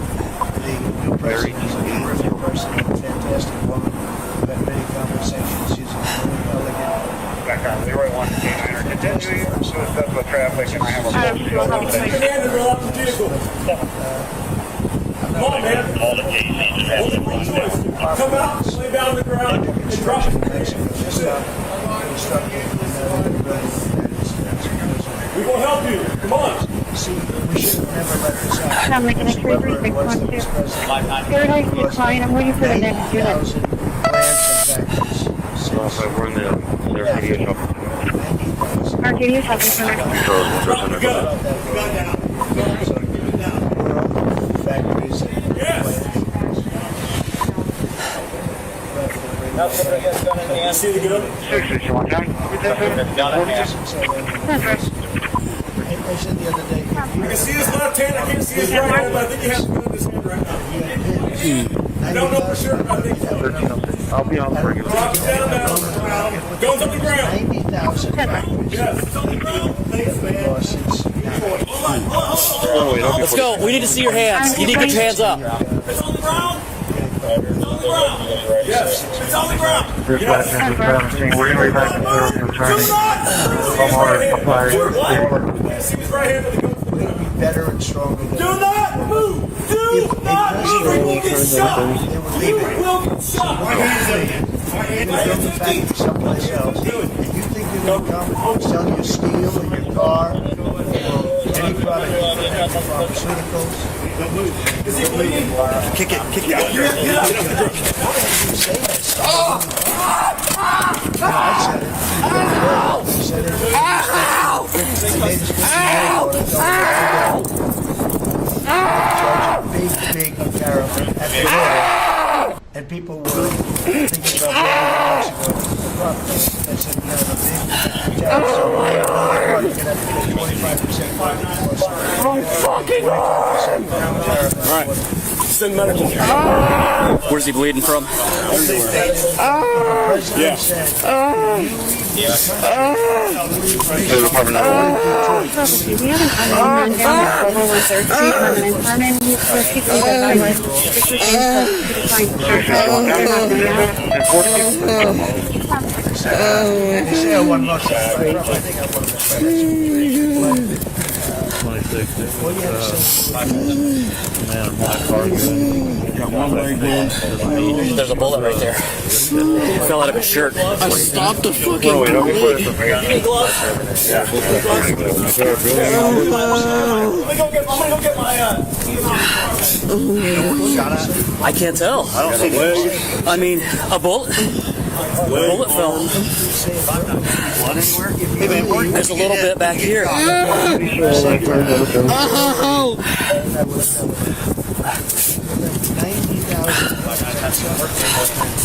the new president is a terrific person, a fantastic woman. We've had many conversations. She's a very elegant. Back on 01 K9er. Continuing to assess the traffic, and I have a Commander, roll out the vehicle. Come on, man. Only one choice. Come out, lay down on the ground, and drop it. That's it. We will help you. Come on. See, we should have never let this happen. I'm making a 33612. Paradise is fine. I'm waiting for the next unit. We're in the RTA shop. Arcadia shopping center. Factories and See the gun? I said the other day, I can see his left hand, I can't see his right hand, but I think he has a gun in his hand right now. I don't know for sure, but I think so. I'll be on for you. Drop it down now. Guns on the ground. 90,000 factories. Yes, it's on the ground. Thanks, man. Let's go. We need to see your hands. You need to get your hands up. It's on the ground. It's on the ground. Yes, it's on the ground. We're going to be back in the concerning homeowner suppliers. See his right hand with the gun. Better and stronger than Do not move! Do not move! You will get shot! You will get shot! someplace else. And you think you're going to come and sell your steel or your car or any product, pharmaceuticals? Kick it out. Big tariff at the border, and people were thinking about Mexico. They said, you have a big tariff, so we're going to have to pay 25% tariff. All right. Send medical. Where's he bleeding from? Yeah. There's a bullet right there. It fell out of his shirt. I stopped the fucking bullet. I can't tell. I mean, a bullet. A bullet fell. There's a little bit back here.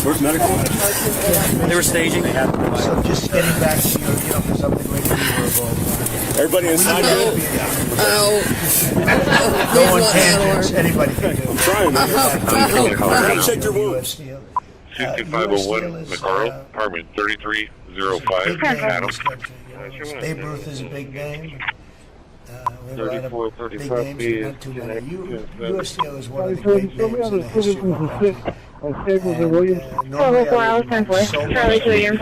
Where's medical? They were staging. So just getting back to your, for something like everybody inside good? Go on tangents, anybody can do. I'm trying, man. Check your wounds. 6501 McCarl, apartment 3305, Adam. Babe Ruth is a big name. We have a lot of big names, but not too many. US Steel is one of the great names in the history of normally I would be so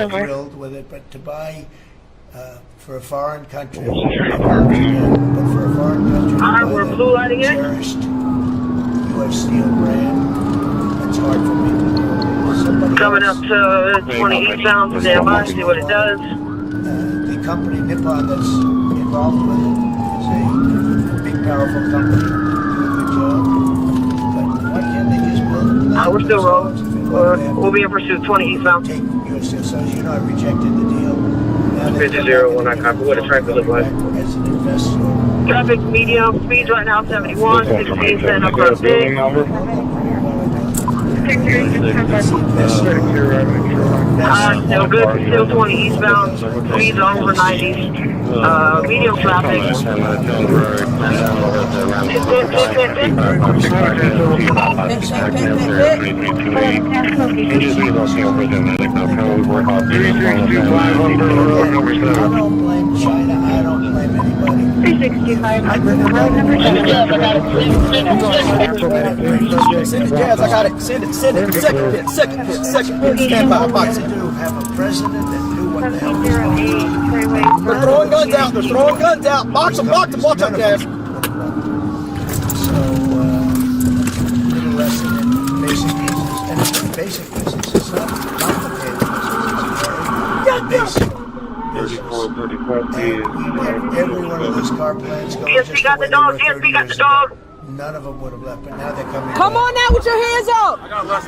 thrilled with it, but to buy for a foreign country, but for a foreign country, we're blue lighting it. Cherished US Steel brand. It's hard for me to do. Somebody coming up to 20 eastbound, stand by, see what it does. The company Nippon that's involved with it is a big, powerful company. Doing a good job. But why can't they just build it? We're still rolling. We'll be in pursuit 20 eastbound. Take US, so as you know, I rejected the deal. 50-0, I copy. What does traffic look like? As an investor. Traffic medium, speeds right now 71, 16, stand up for a big. Still good, still 20 eastbound, speeds over 90s. Medium traffic. China, I don't blame anybody. 365 road number 7. Send it, Jazz, I got it. Send it. Second hit. Stand by, box it. To have a president that knew what the hell was going on. They're throwing guns out. Box them, watch out, Jazz. So, little lesson in basic business. And it's basic business. It's not complicated business. It's very basic. Every one of those car plants going DSP got the dog, DSP got the dog. None of them would have left, but now they're coming. Come on now with your hands up. I got less.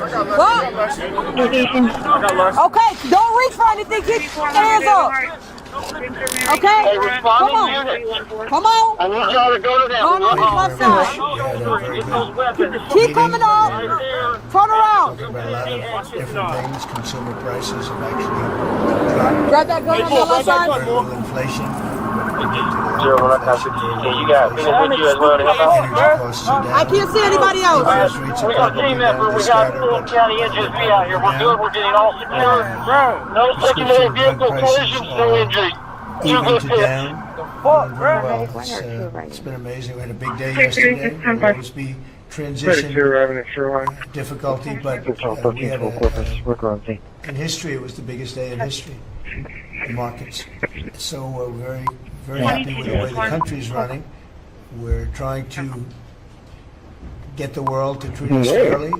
Okay, don't reach for anything. Keep your hands up. Okay? Come on. Come on. I need y'all to go to them. Come on, left side. Keep coming up. Turn around. Talking about a lot of different things. Consumer prices have actually dropped. Grab that gun on the left side. Vertical inflation. You got me with you as well. I can't see anybody else. We got a team effort. We got full county NGSB out here. We're good. We're getting all secure. No secondary vehicle collisions, no injury. Even to down. Well, it's been amazing. We had a big day yesterday. There'll always be transition difficulty, but we had in history, it was the biggest day in history. The markets. So we're very happy with the way the country's running. We're trying to get the world to treat us fairly.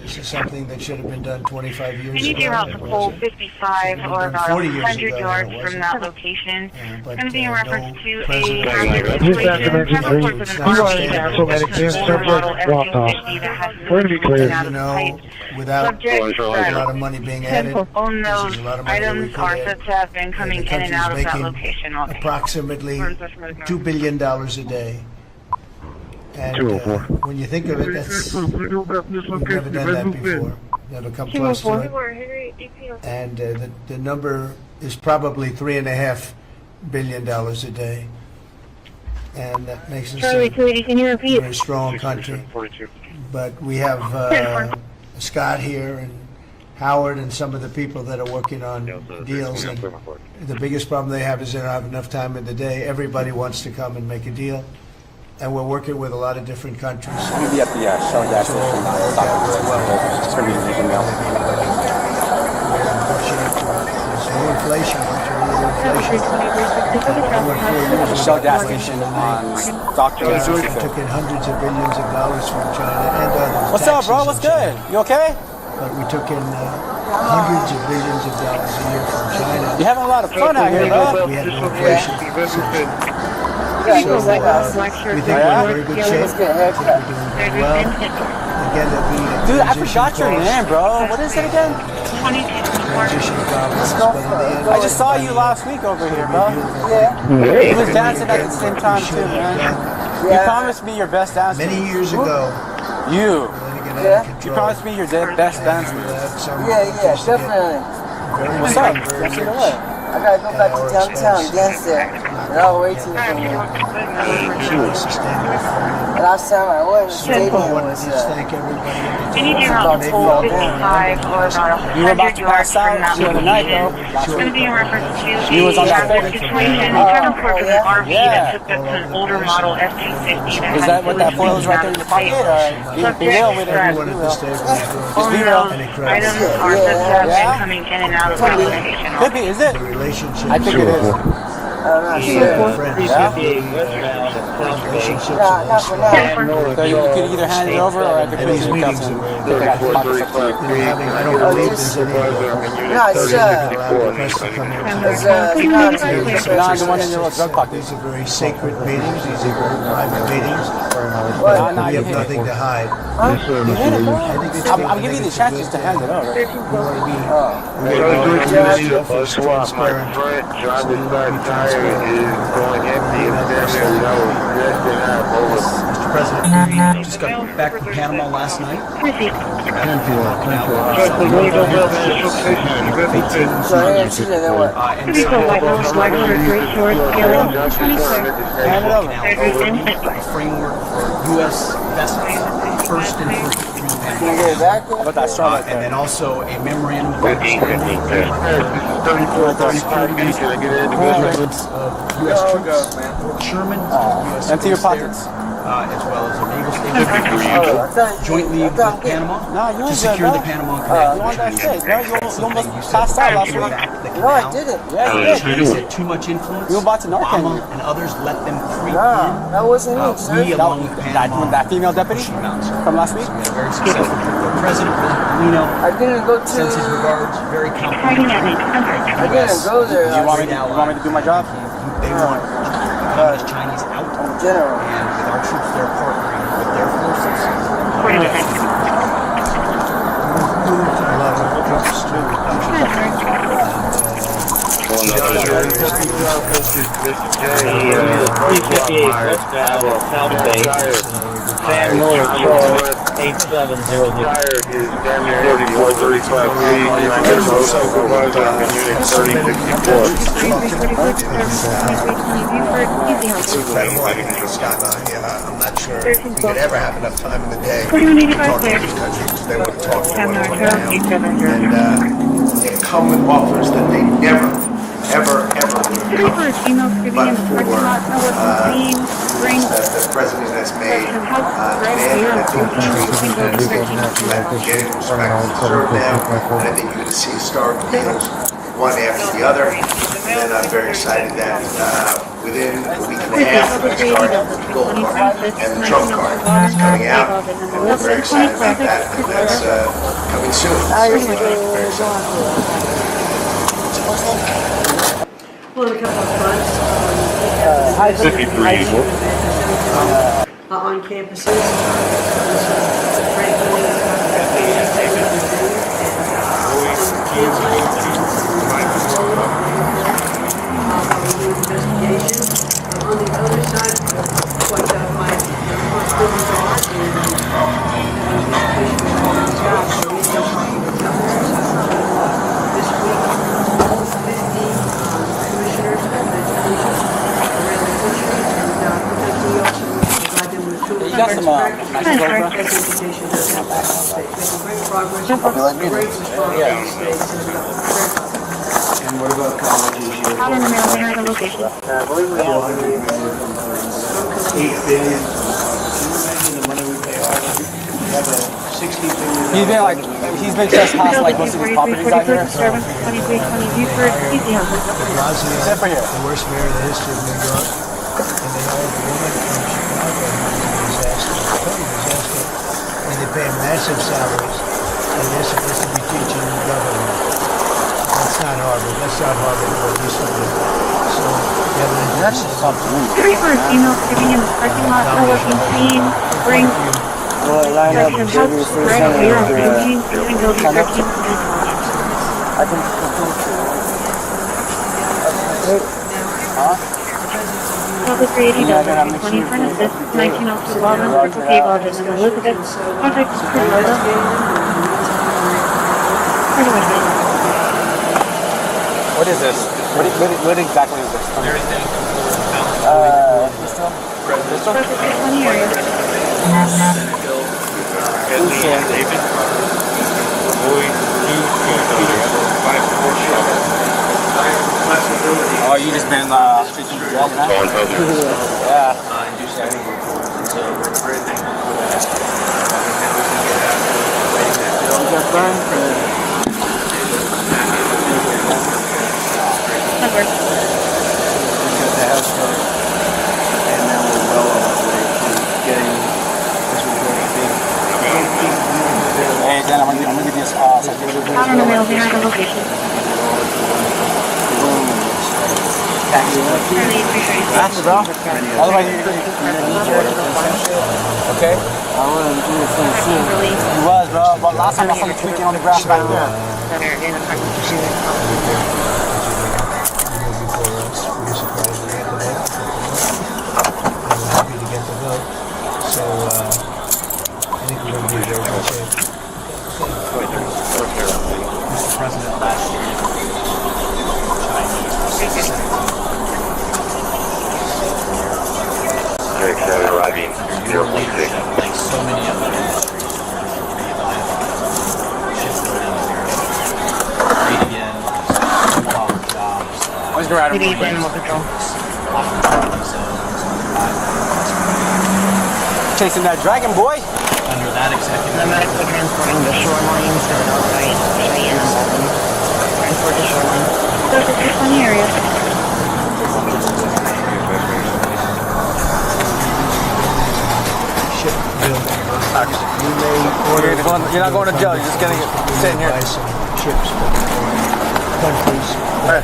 This is something that should have been done 25 years ago. We need your help to pull 55 or about 100 yards from that location. It's going to be in reference to a rapid situation. Reports of an RTA model F-250 that has been taken out of the pipe. Without Subject a lot of money being added, own those items are said to have been coming in and out of that location. Approximately $2 billion a day. And when you think of it, that's we've never done that before. Never come close to it. And the number is probably $3.5 billion a day. And that makes us a very strong country. But we have Scott here and Howard and some of the people that are working on deals. And the biggest problem they have is they don't have enough time in the day. Everybody wants to come and make a deal. And we're working with a lot of different countries. I'm going to be at the Shell gas station. It's going to be making mail. There's no inflation. The Shell gas station on Dr. We took in hundreds of billions of dollars from China and others. What's up, bro? What's good? You okay? But we took in hundreds of billions of dollars a year from China. You're having a lot of fun out here, bro. We had no inflation. So, we think we're in very good shape. I think we're doing very well. Again, dude, I forgot your name, bro. What is it again? I just saw you last week over here, bro. Yeah. He was dancing at the same time too, man. You promised me your best dance. Many years ago. You promised me your best dance. Yeah, definitely. What's up? Dance it away. I gotta go back to downtown, dance there. And I'll wait till last time I went to the stadium was We need your help to pull 55 or about 100 yards from that location. It's going to be in reference to a traffic situation. We had a report of an RV that took us to an older model F-250 that is that what that foil is right there in your pocket? Or be real with it? Own those items are said to have been coming in and out of that location. Could be, is it? I think it is. I'm not sure. relationships. Not for now. So you could either hand it over or I could put it in the cuffs and take it out of your pocket. I don't believe there's any press to come in. Not the one in your drug pocket. These are very sacred meetings. These are very private meetings. We have nothing to hide. I'm giving you the chance just to hand it over. Driver's side tire is going empty. It's down there. That was just enough. Over. Mr. President, just got back from Panama last night. Framework for U.S. vessels, first and first. And then also a memorandum of understanding of U.S. troops, Sherman, Empty your pockets. as well as a naval station, jointly with Panama, to secure the Panama Canal. You almost passed out last week. No, I didn't. Yeah, you did. Too much influence. You were about to Narcan. And others let them creep in. That wasn't me, sir. We, along with Panama, that female deputy from last week? very successful. The President I didn't go to. sends his regards, very complimentary. I didn't go there. You want me to do my job? They want U.S. Chinese out. General. And with our troops, they're partnering with their forces. A lot of troops Sam Miller, Charles, 8700. I'm not sure we could ever have enough time in the day to talk to these countries because they want to talk to one another. And come with offers that they never, ever would have come. But for that the president has made, demanding that they treat and getting the respect they deserve now. And I think you're going to see historic deals, one after the other. And I'm very excited that within a week and a half, we're going to start the gold card and the Trump card is coming out. And we're very excited about that. And that's coming soon. So, very excited. Well, a couple of fronts on campuses. Investigation. On the other side, what my responsibilities are, this week, all 50 commissioners and education around the country, and potentially also provide them with tools. You got some Education does have that state. Making great progress, great response in the states, and And what about colleges? Out in the mail, we have a location. I believe we have $8 billion. The money we pay off. We have a $60 billion. He's been trespassed like most of these properties out here. De Blasio, the worst mayor in the history of New York, and they hired a woman from Chicago who was a disaster, total disaster, and they pay massive salaries, and they're supposed to be teaching government. That's not Harvard. That's not Harvard or do something. So that's something. 31st email sitting in the parking lot, no working team, bring direction help spread away on buildings, and go to 13. Public Radio, 20 Furnaces, 1902 Baldwin, Circle K Baldwin, and Elizabeth, contact Cordova. What is this? What exactly is this? Everything. Pistol? Pistol? 20 area. Oh, you just been speaking to drugs now? Yeah. And now we're well give you this citation. Out on the rail behind the location. After, bro. Otherwise, you're going to okay? I wasn't doing the same shit. You was, bro. But last time I saw you tweaking on the grass back there. So, I think we're going to be very good shape. Mr. President last year, Chinese arriving 0.6. like so many of them, read again, jobs. Where's the rider? City Animal Control. Chasing that dragon, boy. Under that executive. The medical transporting the shoreline to the north side, Cheyenne and Bolton. Transport to shoreline. There's a 620 area. Ship building. You may order. You're not going to jail. You're just getting it sitting here. Buy some ships from countries. Alright.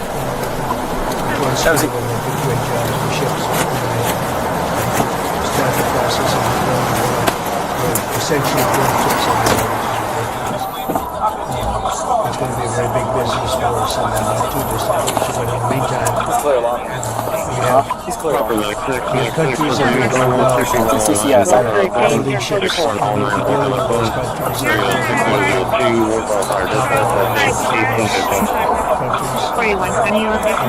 That was people that do great jobs for ships. Start the process of essentially doing ships on the water. It's going to be a very big business for us in the not too distant future, but in the meantime, He's clear along. He's clear along. the countries that we go well, TCCS, I know. building ships, building those countries. 4120 location.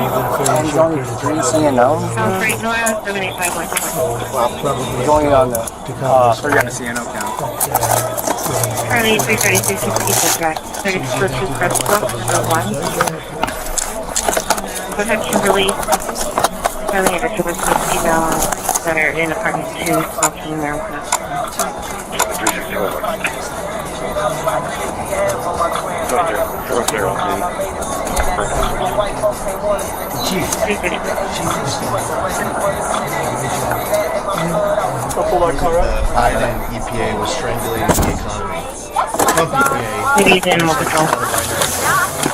He's only 3 saying no. Sounds right north, 78514. Well, he's only on the 3 on the CNO count. Charlie 336 60 track. 32 press book, number 1. Protection release. Charlie and Richard with female that are in apartment 2, smoking marijuana. Biden EPA was strangulating the economy. Trump EPA Cities Animal Control.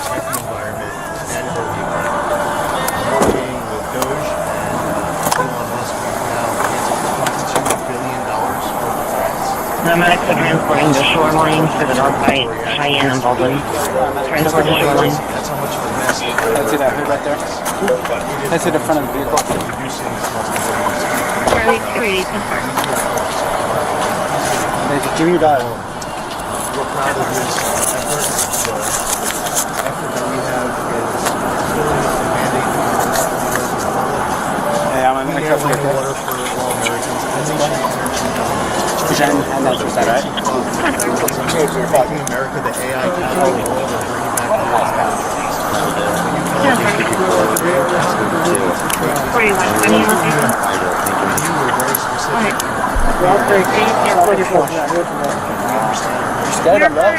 protect the environment and hurt the economy. Working with Doge and Elon Musk right now against $22 billion worth of grants. The medics are transporting the shoreline to the north side, Cheyenne and Bolton. Transport to shoreline. That's how much of a mess it is. Let's see that hood right there. Let's see the front of the vehicle. Charlie 3 confirmed. Give me your dial. We're proud of this effort. The effort that we have is fulfilling the mandate of the Republic. Hey, I'm We have clean water for all Americans. I think and that's just that, right? making America the AI capital of the world and bringing back the US capital. When you call me, you're asking me to take this. 4120 location. You were very specific. Well, 13 and 44. Scared of that?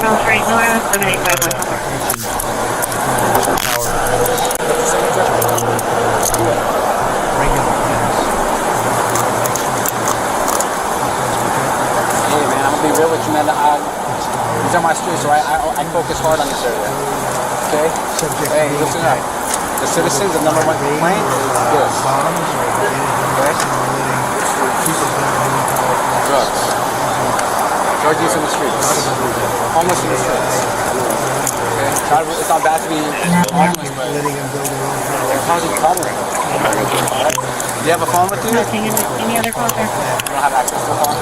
Sounds right north, 78514. Hey man, I'm gonna be real with you, man. These are my streets, so I focus hard on this area. Okay? Hey, listen up. The citizens, the number one complaint is this. Okay? Drugs. Drug use in the streets. Homeless in the streets. Okay? It's not bad to be homeless, but they're causing problems. Do you have a phone with you? Nothing. Any other calls there? You don't have access to a phone?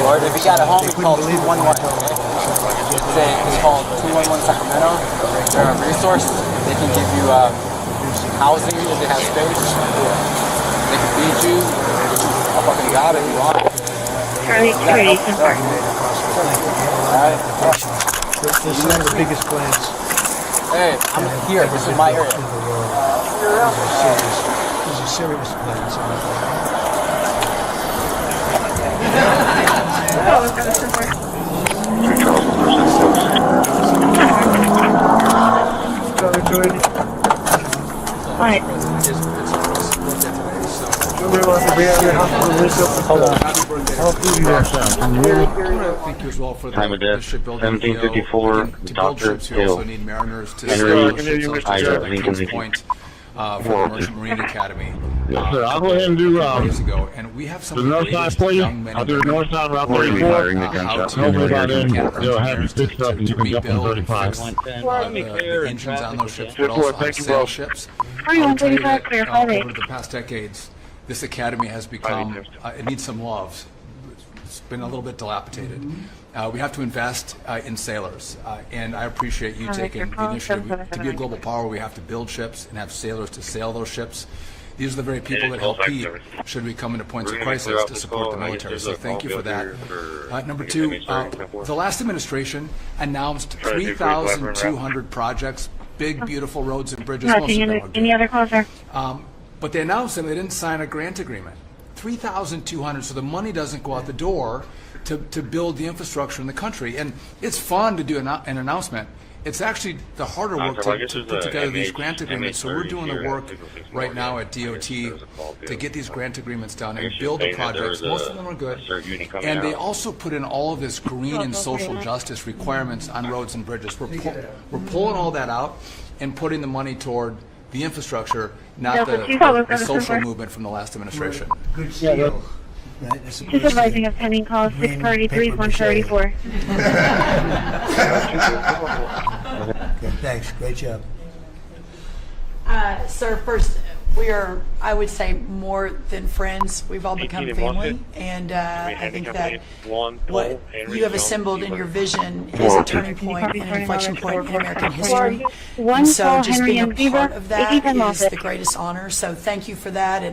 Or if you got a home, you call 211, okay? It's called 211 Sacramento. They're a resource. They can give you housing if they have space. They can feed you. A fucking job if you want. Charlie 3 confirmed. Alright. This is one of the biggest plants. Hey, I'm here. This is my area. These are serious plants. Alright. Thank you as well for Time of death, shipbuilding. 1754, To build Dr. ships, you also Hill. need mariners to Henry sail ships Ida like Lincoln. Kings Point for the Merchant Marine Academy. Yes, sir. I'll go ahead and do Years ago, and we have some the of north the side greatest for you. young men I'll and do the women, north side route who for are you. learning, Firing the how gunshots. to Hopefully by then, mechanical you'll have engineers this stuff and you can jump in rebuild and 35. fix the engines on those ships, but also how to sail ships. Are you on 35 clear 5-8? Over the past decades, this academy has become, it needs some love. It's been a little bit dilapidated. We have to invest in sailors, and I appreciate you taking the initiative. To be a global power, we have to build ships and have sailors to sail those ships. These are the very people that help Pete should we come into points of crisis to support the military. So thank you for that. Number two, the last administration announced 3,200 projects, big, beautiful roads and bridges. Most of them were good. Any other calls, sir? But they announced them, they didn't sign a grant agreement. 3,200, so the money doesn't go out the door to build the infrastructure in the country. And it's fun to do an announcement. It's actually the harder work to put together these grant agreements. So we're doing the work right now at DOT to get these grant agreements done and build the projects. Most of them are good. And they also put in all of this green and social justice requirements on roads and bridges. We're pulling all that out and putting the money toward the infrastructure, not the social movement from the last administration. Good steel. Right, that's Just advising of pending calls 633, 134. Okay, thanks. Great job. Sir, first, we are, I would say, more than friends. We've all become family, and I think that what you have assembled in your vision is a turning point and an inflection point in American history. And so just being a part of that is the greatest honor. So thank you for that,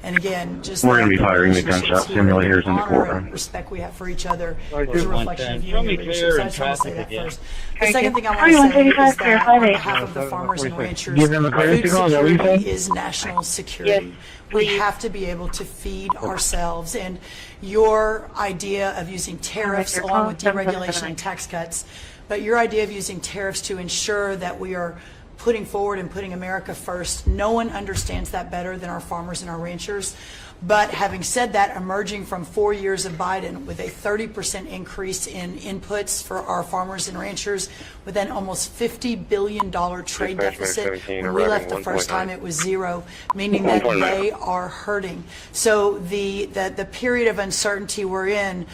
and again, just We're going to be firing the gunshot simulators in the courtroom. Respect we have for each other is a reflection of you and your leadership. So I just want to say that first. The second thing I want to say is that on behalf of the farmers and ranchers, food security is national security. We have to be able to feed ourselves, and your idea of using tariffs along with deregulation and tax cuts, but your idea of using tariffs to ensure that we are putting forward and putting America first, no one understands that better than our farmers and our ranchers. But having said that, emerging from 4 years of Biden with a 30% increase in inputs for our farmers and ranchers, with an almost $50 billion trade deficit. When we left the first time, it was zero, meaning that they are hurting. So the period of uncertainty we're in,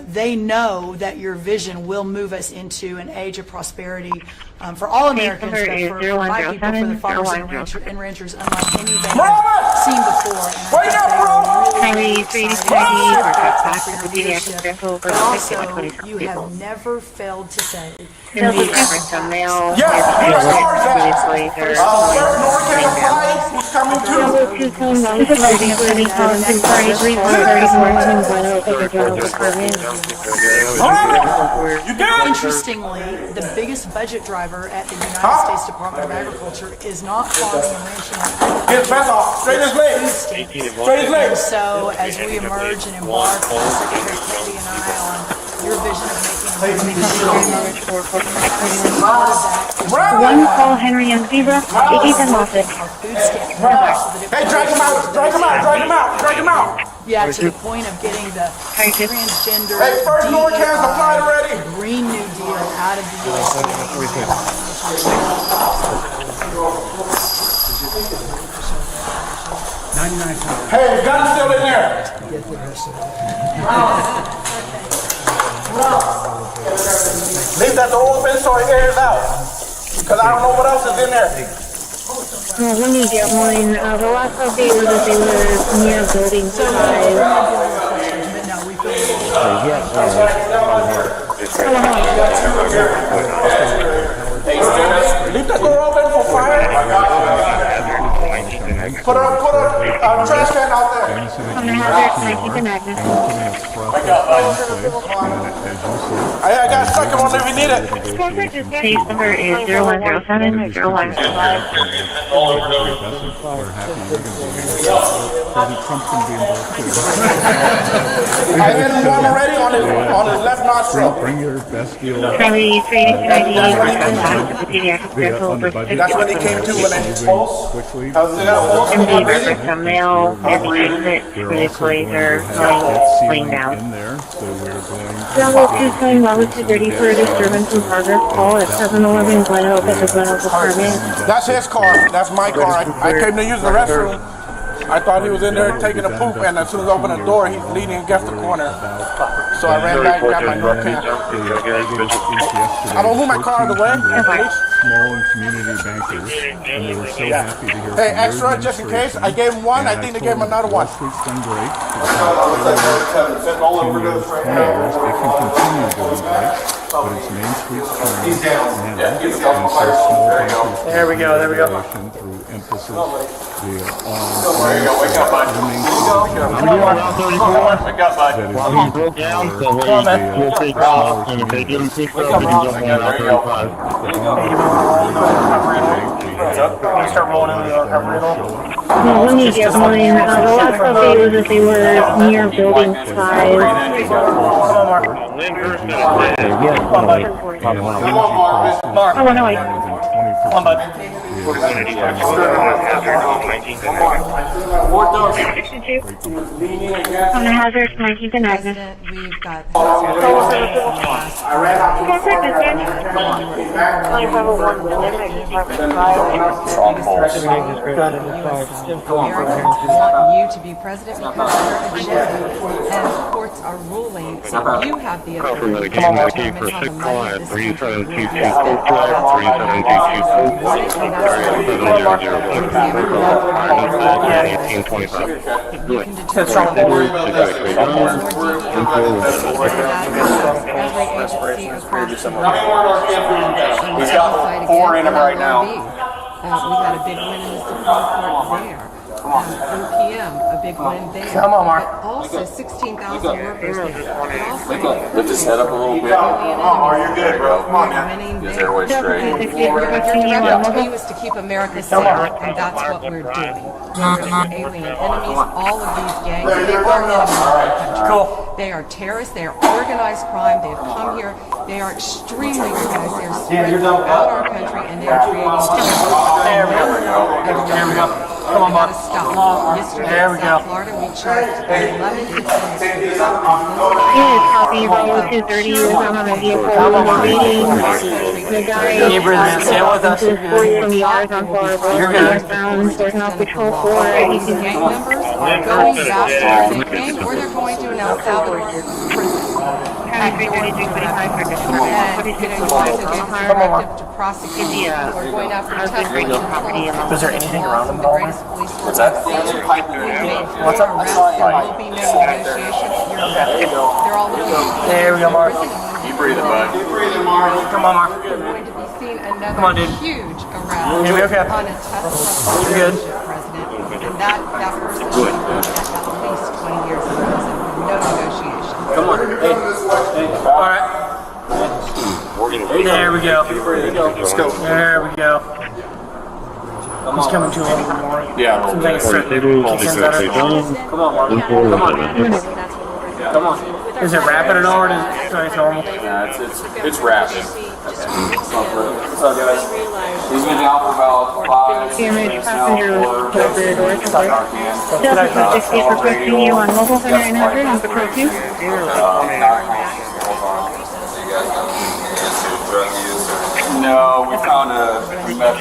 they know that your vision will move us into an age of prosperity for all Americans, but for my people, for the farmers and ranchers, unlike any they have seen before. And I think but also, you have never failed to say that we Interestingly, the biggest budget driver at the United States Department of Agriculture is not farming and ranching. Get back off. Straight his legs. Straight his legs. And so, as we emerge and embark, Secretary Kennedy and I, on your vision of making One call, Henry and Zebra, 80 Moffett. Hey, drag him out. Drag him out. Drag him out. Drag him out. Yeah, to the point of getting the transgender, hey, first NORCAN's applied already. Green New Deal out of the USDA. Hey, the gun's still in there. Leave that door open so it airs out. Because I don't know what else is in there. Let me get one. The last update was that they were near building 5. Leave that door open for fire. Put a trash can out there. I'm gonna have their keep the magnet. I got a second one if you need it. Case number is 0107 0175. I hit him one already on his left nostril. Bring your best deal. That's when he came to when I was Indeed, reference a male at the exit where the employees are laying down. Level 2 saying level 2 ready for a disturbance in progress call at 711 Glen Oak at the Glen Oak apartment. That's his car. That's my car. I came to use the restroom. I thought he was in there taking a poop, and as soon as I opened the door, he's leaning against the corner. So I ran back and got my door cam. I'm gonna move my car out of the way. Small and community bankers, and they were so happy to hear. Hey, extra, just in case. I gave him one. I think they gave him another one. Wall Street's done great. They can continue doing great, but it's Main Street's turn now, and so small bankers. There we go. There we go. Through emphasis. Wake up, bud. Come on, 34. Wake up, bud. He broke down, so we'll take off, and if they give him 6 we can jump on out 35. Start rolling into the recovery at all? No, let me get mine. The last update was that they were near building 5. Mark. Oh, no, Come on, bud. On the hazard, 19th and Agnes. We've got. Want you to be president because you're a Jew, and courts are ruling, so you have the authority. Medicaid for a sick client, 3722 Coke Drive, 3722 Coke. He's got 4 in him right now. We've had a big win in the Supreme Court there. OPM, a big win there. Come on, Mark. Also, 16,000 workers there. Lift his head up a little bit. You're good, bro. Come on, man. Get everybody straight. Your key was to keep America safe, and that's what we're doing. We're alien enemies, all of these gangs, they are enemies of our country. Cool. They are terrorists, they are organized crime, they've come here, they are extremely organized, they're spreading throughout our country, and they are creating terror. There we go. There we go. Come on, bud. Stop. Yesterday there we in go. South Florida, we charged 11 incidents. Copy, Bravo 230 is on the vehicle waiting. The guy from yards on Florida. You're good. There's no patrol for it. Gang members are going back to where they came, or they're going to an El Salvador prison. And you want to get directive to prosecute people who are going after testimony. Is there anything around him at all? What's that? What's up? There will be no negotiation. They're all there we go, Mark. Keep breathing, bud. Keep breathing, Mark. Come on, Mark. We're going to be seeing another Come on, dude. huge arrest Yeah, we okay. on a testimony You're good. president. And that person should get at least 20 years in prison. No negotiation. Come on. Hey. All right. There we go. Let's go. There we go. He's coming to a little bit more. Yeah. Seems like it's starting to kick in better. Come on, Mark. Come on. Come on. Is it rapid at all, or is it normal? Yeah, it's rapid. What's up, guys? He's been down for about 5 Damage passenger was closed the door to work. Delta 60 requesting you on mobile for 900 on Patrol 2. No, we found a meth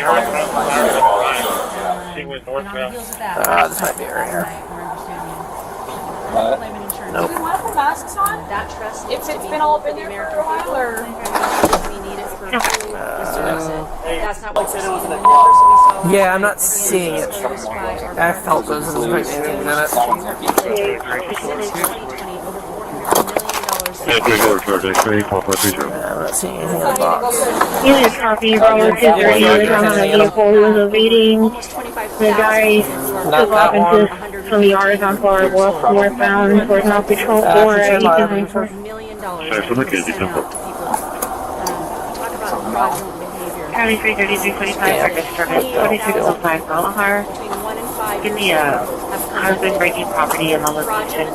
This might be right here. Do we want to put masks on? That trust if it's been all been there for a while, or we need it for food. That's not what we Yeah, I'm not seeing it. I felt those in the anything in it. I'm not seeing anything in the box. Unit copy, Bravo 230 is on the vehicle who was evading. The guy took off into some yards on Florida Wharf, northbound, towards North Patrol 4 at 894. County 33325 for disturbance, 2605 Guadalajara. Give me a husband breaking property in the location.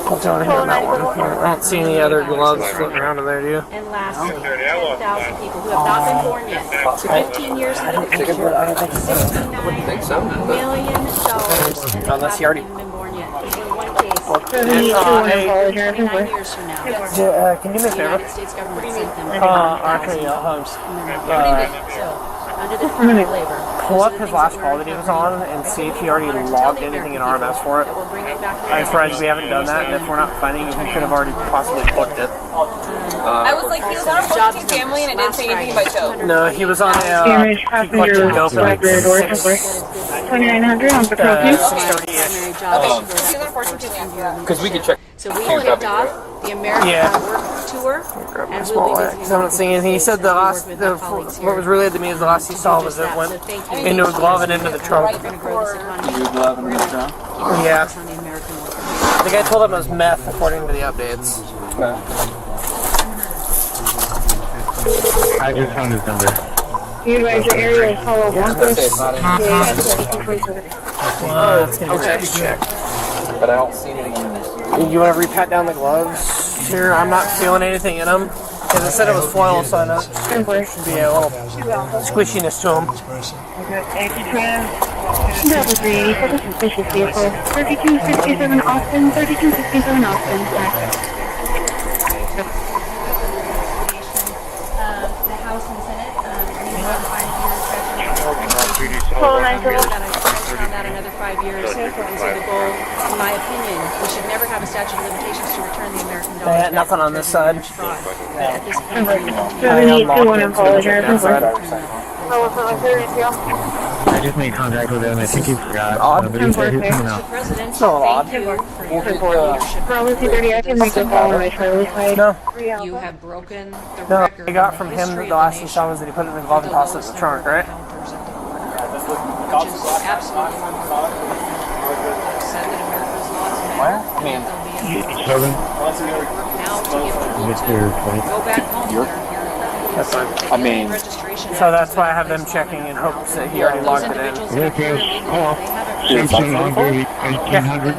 I'll join him on that one. I don't see any other gloves floating around in there, do you? And lastly, 10,000 people who have not been born yet. 15 years into the future. $69 million Unless he already. haven't been born yet. In one case, Hey, 29 years from now. can you do me a The favor? United States government sent them. RTA Homes. Under the Department of Labor. Pull up his last call that he was on and see if he already logged anything in RMS for it. I'm surprised we haven't done that, and if we're not finding it, we could have already possibly booked it. I was like, he was on a Johnson family and it didn't say anything about Joe. No, he was on a Damage passenger door for 2900 on Patrol 2. 630-ish. Because we could check. So we kicked off the American Work Tour, and we'll be Because I'm not seeing anything. He said what was relayed to me is the last he saw was it went into a glove and into the trunk. Yeah. The guy told him it was meth, according to the updates. I just found his number. You advise the area of Hollow Blancos. Okay. But I don't see anything in this. You want to re-pat down the gloves here? I'm not feeling anything in them. Because it said it was foil, so I know it should be a little squishiness to them. Delta 380 for the suspicious vehicle. 3267 Austin, 3267 Austin. the House and Senate. We have 5 years. That another 5 years. And so the goal, in my opinion, we should never have a statute of limitations to return the American dollar. Yeah, nothing on this side. At this point, I just made contact with him. I think he forgot. But he said he's coming out. It's not odd. Probably 30, I can make a call on my Charlie side. No. you have broken the No, record. I got from him that the last he saw was that he put it in the glove and tossed it in the trunk, right? Which is absolutely wrong. Said that America's laws matter. I mean, Now to give people to go back home. That's fine. I mean, so that's why I have them checking in hopes that he already logged it in. Simpson on duty, 1800.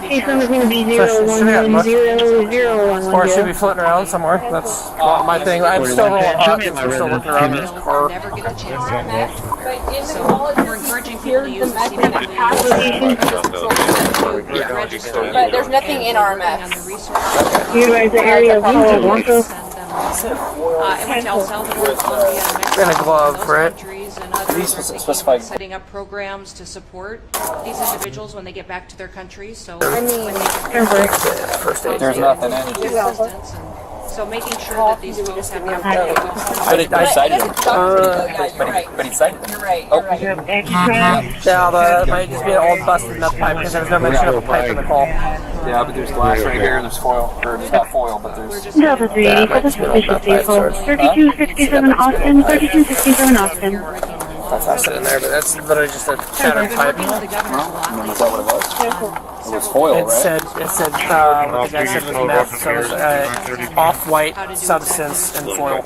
Case number is going to be 0110011. Or it should be floating around somewhere. That's not my thing. I'm still rolling hot because we're still looking around in this car. Never get a chance to that. So we're encouraging people to use the CBW. But there's nothing in RMS. You advise the area of Hollow Blancos. And we tell Salvador, Colombia, and Mexico, In a glove, those right? countries and others are setting up programs to support these individuals when they get back to their countries. So I mean, There's nothing in it. So making sure that these folks have the opportunity to But he cited him. But he cited him. You're right. Yeah, but it might just be an old busted nut pipe because there's no mention of a pipe in the call. Yeah, but there's glass right here and there's foil. Or it's not foil, but there's... Delta 380 for the suspicious vehicle. 3267 Austin, 3267 Austin. That's not sitting there, but that's literally just a shattered pipe. Is that what it was? It was foil, It right? said, what the guy said was meth, so it was off-white substance and foil.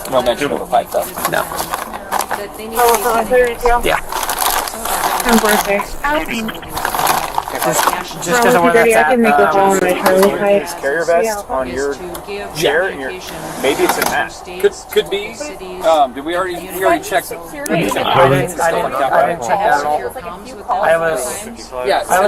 No mention of a pipe, though. No. that they need to be Yeah. Just Just because of where that's at. His carrier vest on your chair, and maybe it's in that. Could be. Did we already check it? I didn't check that at all. I was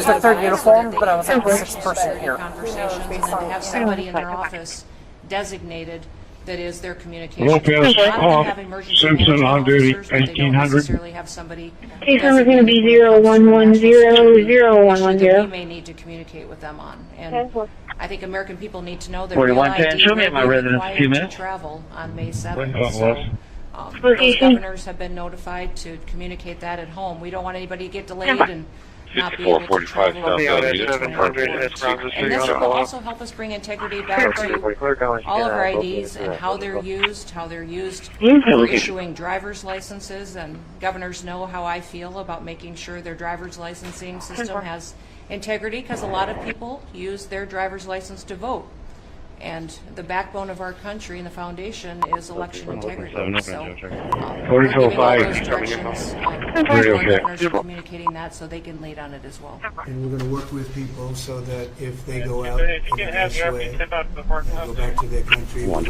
the third uniform, but I was like the sixth person here. conversations and then to have somebody in their office designated that is their communication. Lopez, Not them having emergency Simpson on duty, officers, but they don't 1800. necessarily have somebody Case number is going to be 011001110. we may need to communicate with them on. And I think American people need to know that 4110, show me at my residence, a few minutes. to travel on May 7th. What So, was? those governors have been notified to communicate that at home. We don't want anybody to get delayed and not be able to travel. And this will also help us bring integrity back to all of our IDs and how they're used, for issuing driver's licenses, and governors know how I feel about making sure their driver's licensing system has integrity, because a lot of people use their driver's license to vote. And the backbone of our country and the foundation is election integrity. So, we're giving all 45. those directions. Governors are communicating that so they can lead on it as well. And we're going to work with people so that if they go out in the best way, and go back to their country, back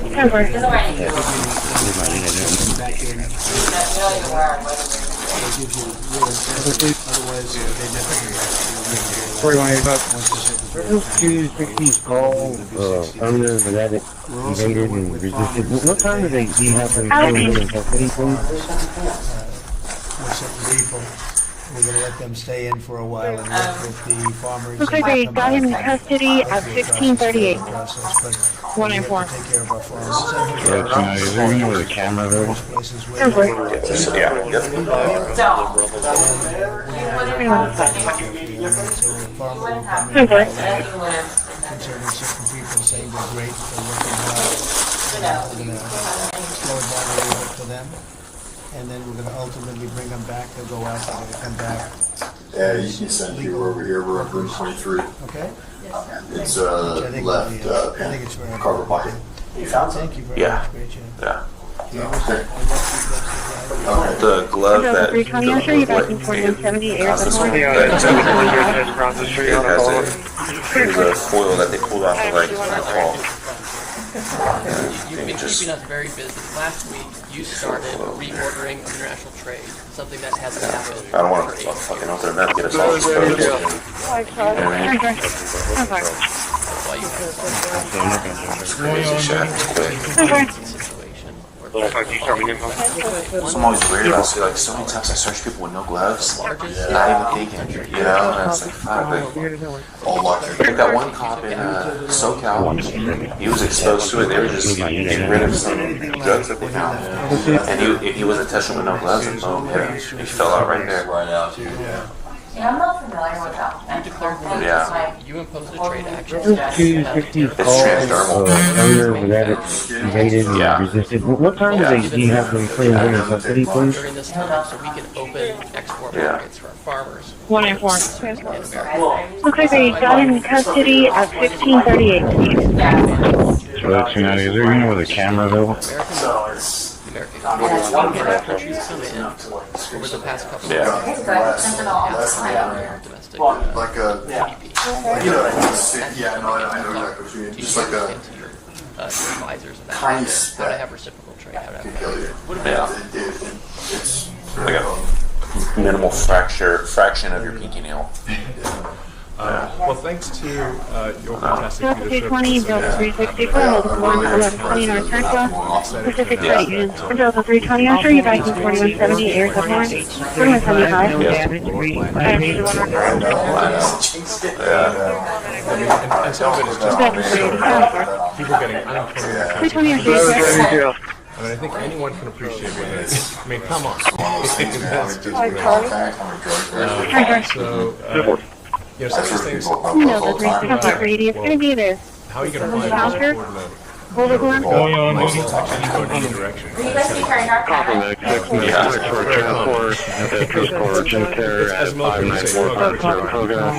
in, it gives you real incentive. Otherwise, they never do that. Affirmative, erratic, evaded, and resisted. What time do you have them coming in custody, please? We're going to let them stay in for a while and work with the farmers. Okay, great. Got him in custody at 1638. 194. Take care of our farmers. Is there any with a camera there? Concerning certain people saying they're great, they're working hard. We're going to slow it down a little bit for them. And then we're going to ultimately bring them back. They'll go out, they're going to come back. Yeah, you can send people over here. We're up room 23. Okay? It's left cargo pocket. You found some? Thank you very much. Great job. Yeah. The glove that I'm sure you guys can 4170 air there's a foil that they pulled off the leg. You've been keeping us very busy. Last week, you started reordering international trade, something that hasn't happened. I don't want to fucking open it up and get us all exposed. Crazy shit. I'm always worried about, so like, so many times I search people with no gloves, not even thinking, you know, and it's like, fuck, like, that one cop in SoCal, he was exposed to it, they were just getting rid of some drugs that they found, and he wasn't touching with no gloves, and boom, he fell out right there. Yeah, I'm not familiar with that. You declared Yeah. you imposed a trade action. It's transdermal. Evaded, and resisted. What time do you have them clean in custody, please? During this time, so we can open export markets for our farmers. 194. Okay, great. Got him in custody at 1538. So that's is there any with a camera though? Countries come in over the past couple of years. Domestic. Like a, you know, yeah, no, I know exactly what you mean. Just like a advisors about tiny how to speck have reciprocal trade. How to could kill you. It's Like a minimal fraction of your pinky nail. Well, thanks to your fantastic Delta leadership. 320, Delta 364, hold 1120 North Tesla, Pacific Credit Union. Delta 320, I'm sure you guys in 4170, Air Support, 4175. And some of it is just people getting unemployment. 320, I mean, I think anyone can appreciate what it is. I mean, come on. You know, some of these things. You know the 360 radius going to be there. How are you going to find out? Hold it one. Going on. Actually go in any direction. Compliment 6 minutes for transport at the transport center at 594 Saratoga,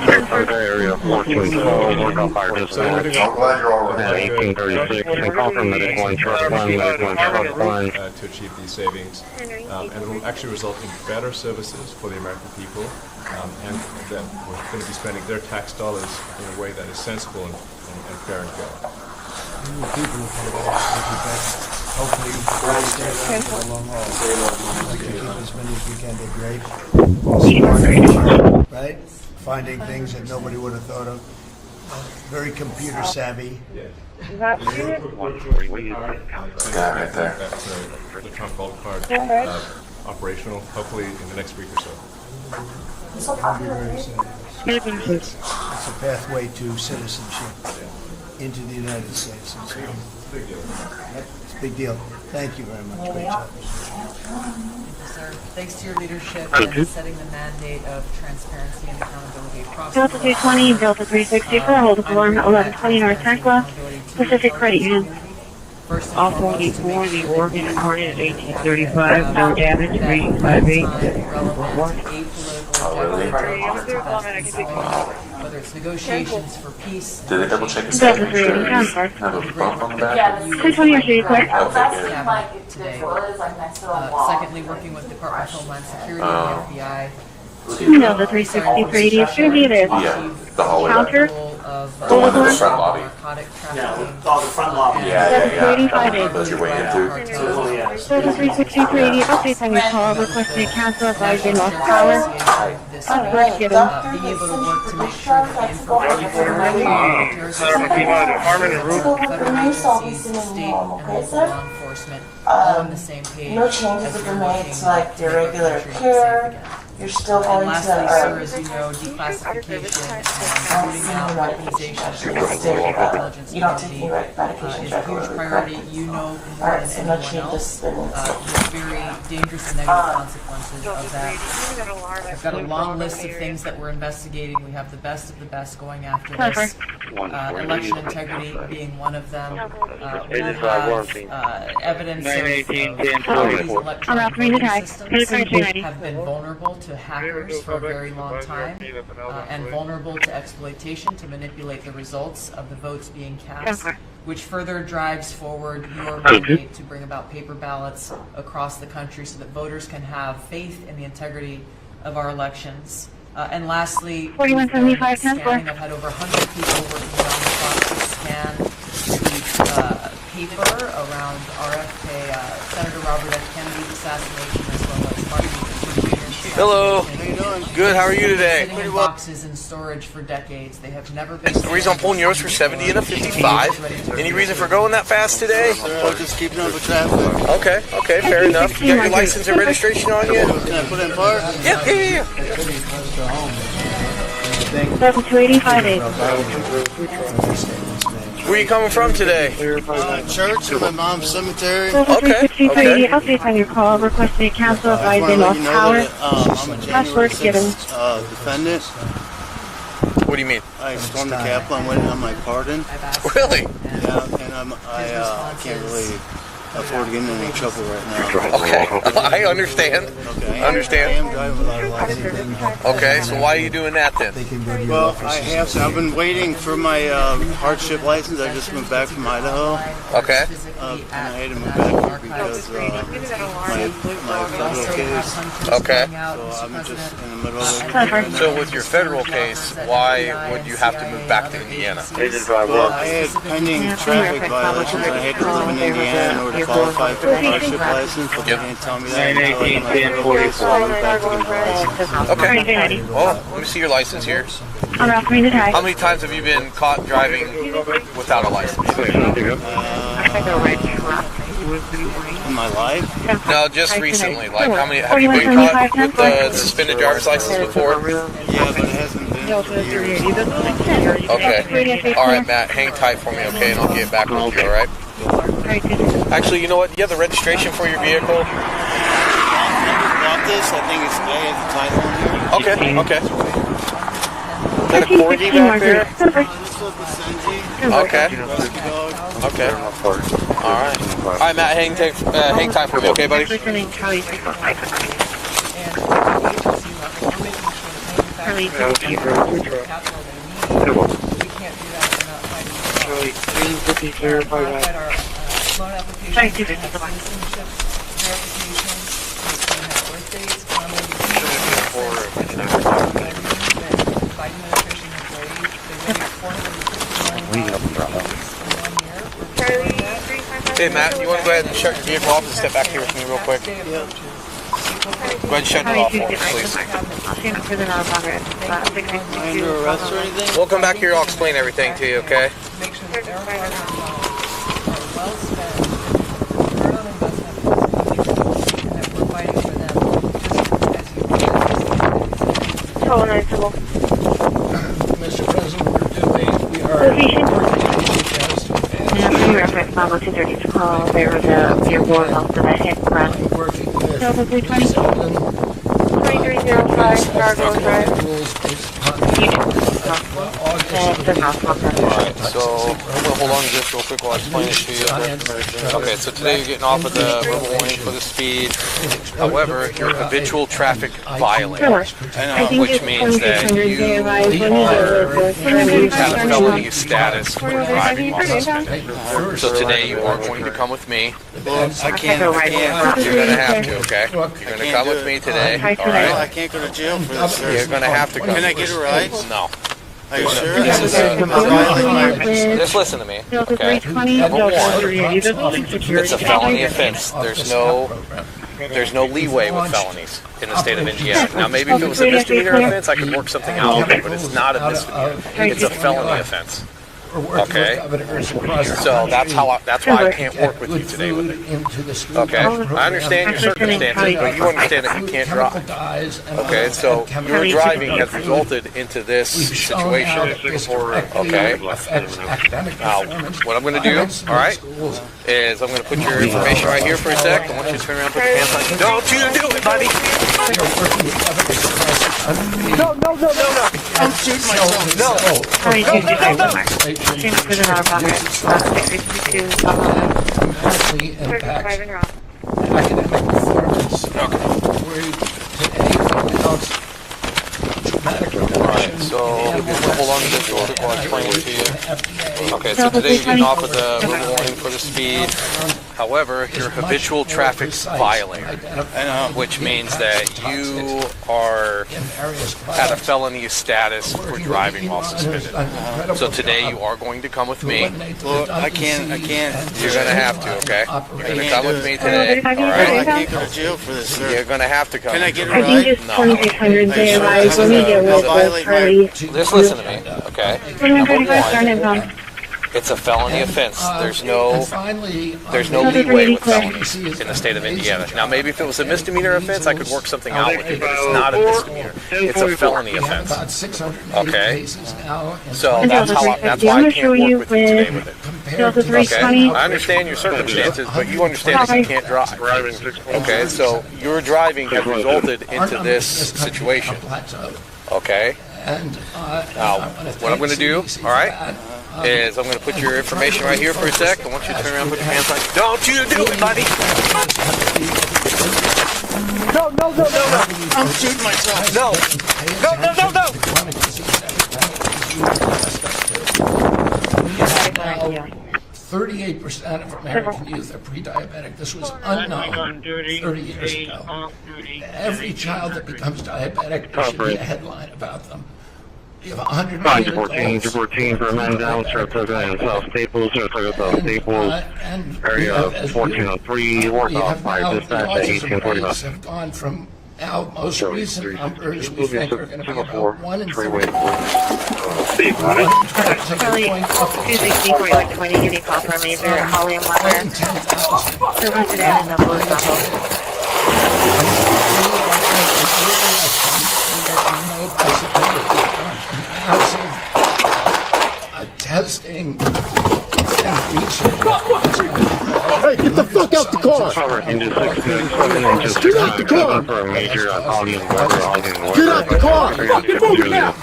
594 area 1412, work on fire dispatch at 1836, and call from medic 1 truck 1, medic 1 truck 1. To achieve these savings, and it will actually result in better services for the American people, and that we're going to be spending their tax dollars in a way that is sensible and fair and fair. Hopefully, stay around for the long haul. Like to keep as many as we can. They're great. Right? Finding things that nobody would have thought of. Very computer savvy. Is that it? Guy right there. That's the Trump gold card operational, hopefully in the next week or so. It's a pathway to citizenship into the United States. It's a big deal. Thank you very much. Great job. Thanks to your leadership in setting the mandate of transparency and accountability across Delta 220, Delta 364, hold alarm 1120 North Tesla, Pacific Credit Union. All 44, the Oregon reported at 1835, no damage, rating 58. Oh, really? whether whether it's negotiations for peace. Did they double check the That's a state? really Have fun part. a bump on the back? Please tell me your city clerk. Today. Secondly, working with the Department of Homeland Security and the FBI. No, the 360 for AD is going to be there. Yeah, the hallway. Counter. The one in the front lobby. Oh, the front lobby. Yeah. $85. That's your way into. So the 360 for AD updates on your call, requesting cancel advising lost power. First given. Being able to work to make sure that the information federal agencies, state, and local law enforcement all on the same page. No changes have been made to like the regular care. You're still And going lastly, to, sir, as you know, declassification and rooting out weaponization of the intelligence you don't take any community medication is a huge priority. You know more Alright, than so no anyone changes else been the very dangerous and negative consequences of that. I've got a long list of things that we're investigating. We have the best of the best going after this. Election integrity being one of them. We have evidence of these electronic systems have been vulnerable to hackers for a very long time and vulnerable to exploitation to manipulate the results of the votes being cast, which further drives forward your mandate to bring about paper ballots across the country so that voters can have faith in the integrity of our elections. And lastly, 4175 scanning. I've had over 100 people working around the clock to scan the paper around RFK, Senator Robert F. Kennedy's assassination, as well as Martin Luther King Jr.'s. Hello. How you doing? Good. How are you today? Sitting in boxes in storage for decades. They have never been. The reason I'm pulling yours for 70 and a 55. Any reason for going that fast today? I'm just keeping up with traffic. Okay. Fair enough. You got your license and registration on you? Can I put in park? Yeah. 7285. Where are you coming from today? Church and my mom's cemetery. Okay. Updates on your call, requesting cancel advising lost power. I'm a January 6th defendant. What do you mean? I stormed the Capitol. I'm waiting on my pardon. Really? Yeah, and I can't really afford to get in any trouble right now. Okay. I understand. Okay. I understand. I am driving without a license. Okay, so why are you doing that then? Well, I've been waiting for my hardship license. I just moved back from Idaho. Okay. And I had to move back here because my federal case. Okay. So I'm just in the middle of it. So with your federal case, why would you have to move back to Indiana? Well, I had pending traffic violations. I had to live in Indiana in order to qualify for a hardship license, but they didn't tell me that until I moved back to get my license. Okay. Well, let me see your license here. How many times have you been caught driving without a license? In my life? No, just recently. Like, how many have you been caught with the suspended driver's license before? Yeah, but it hasn't been for years. Okay. All right, Matt, hang tight for me, okay, and I'll get back with you, all right? Actually, you know what? Do you have the registration for your vehicle? I bought this. I think I have the title on here. Okay. Is that a corgi back there? Okay. All right. All right, Matt, hang tight for me, okay, buddy? Hey, Matt, you want to go ahead and shut your vehicle off and step back here with me real quick? Yeah. Go ahead and shut it off for me, please. Under arrest or anything? We'll come back here, I'll explain everything to you, okay? Mr. President, we are working with DHS reference level 230 call. There was a vehicle health that I hit front. So the 2305 Stargo Drive. Alright, so I'm gonna hold on to this real quick while I explain it to you. Okay, so today you're getting off of the verbal warning for the speed. However, you're a habitual traffic violator, which means that you have a felony status for driving while suspended. So today you are going to come with me. Well, I can't. You're gonna have to, okay? You're gonna come with me today, alright? I can't go to jail for this, sir. You're gonna have to come. Can I get a ride? No. Are you sure? Just listen to me, okay? Number one, it's a felony offense. There's no leeway with felonies in the state of Indiana. Now, maybe if it was a misdemeanor offense, I could work something out, but it's not a misdemeanor. It's a felony offense. Okay, so that's why I can't work with you today with it. Okay, I understand your circumstances, but you understand that you can't drive. Okay, so your driving has resulted into this situation. Okay, now what I'm going to do, all right, is I'm going to put your information right here for a sec. I want you to turn around, put your hands on. Don't you do it, buddy! No! I'm shooting myself. No! Alright, so hold on to this real quick while I explain it to you. Okay, so today you're getting off with the verbal warning for the speed. However, you're a habitual traffic violator, which means that you are at a felony status for driving while suspended. So today you are going to come with me. Well, I can't. You're going to have to, okay? You're going to come with me today, alright? I can't go to jail for this, sir. You're going to have to come. Can I get a ride? No. Just listen to me, okay? Number one, it's a felony offense. There's no leeway with felonies in the state of Indiana. Now, maybe if it was a misdemeanor offense, I could work something out with you, but it's not a misdemeanor. It's a felony offense. Okay? So that's why I can't work with you today with it. Okay? I understand your circumstances, but you understand that you can't drive. Okay? So your driving has resulted into this situation. Okay? Now, what I'm going to do, all right, is I'm going to put your information right here for a sec. I want you to turn around and put your hands on. Don't you do it, buddy! No! I'm shooting myself. No! 38% of American youth are pre-diabetic. This was unknown 30 years ago. Every child that becomes diabetic, there should be a headline about them. You have 100 million adults. 14 for men down, Saratoga and South Staples, Saratoga, South Staples, area 1403, Warsaw, fire dispatch at 1845. Have gone from now, most recent numbers we think are going to be about 1 in 3. Testing and research. Hey, get the fuck out the car! Get out the car! Get out the car! Fucking move it now!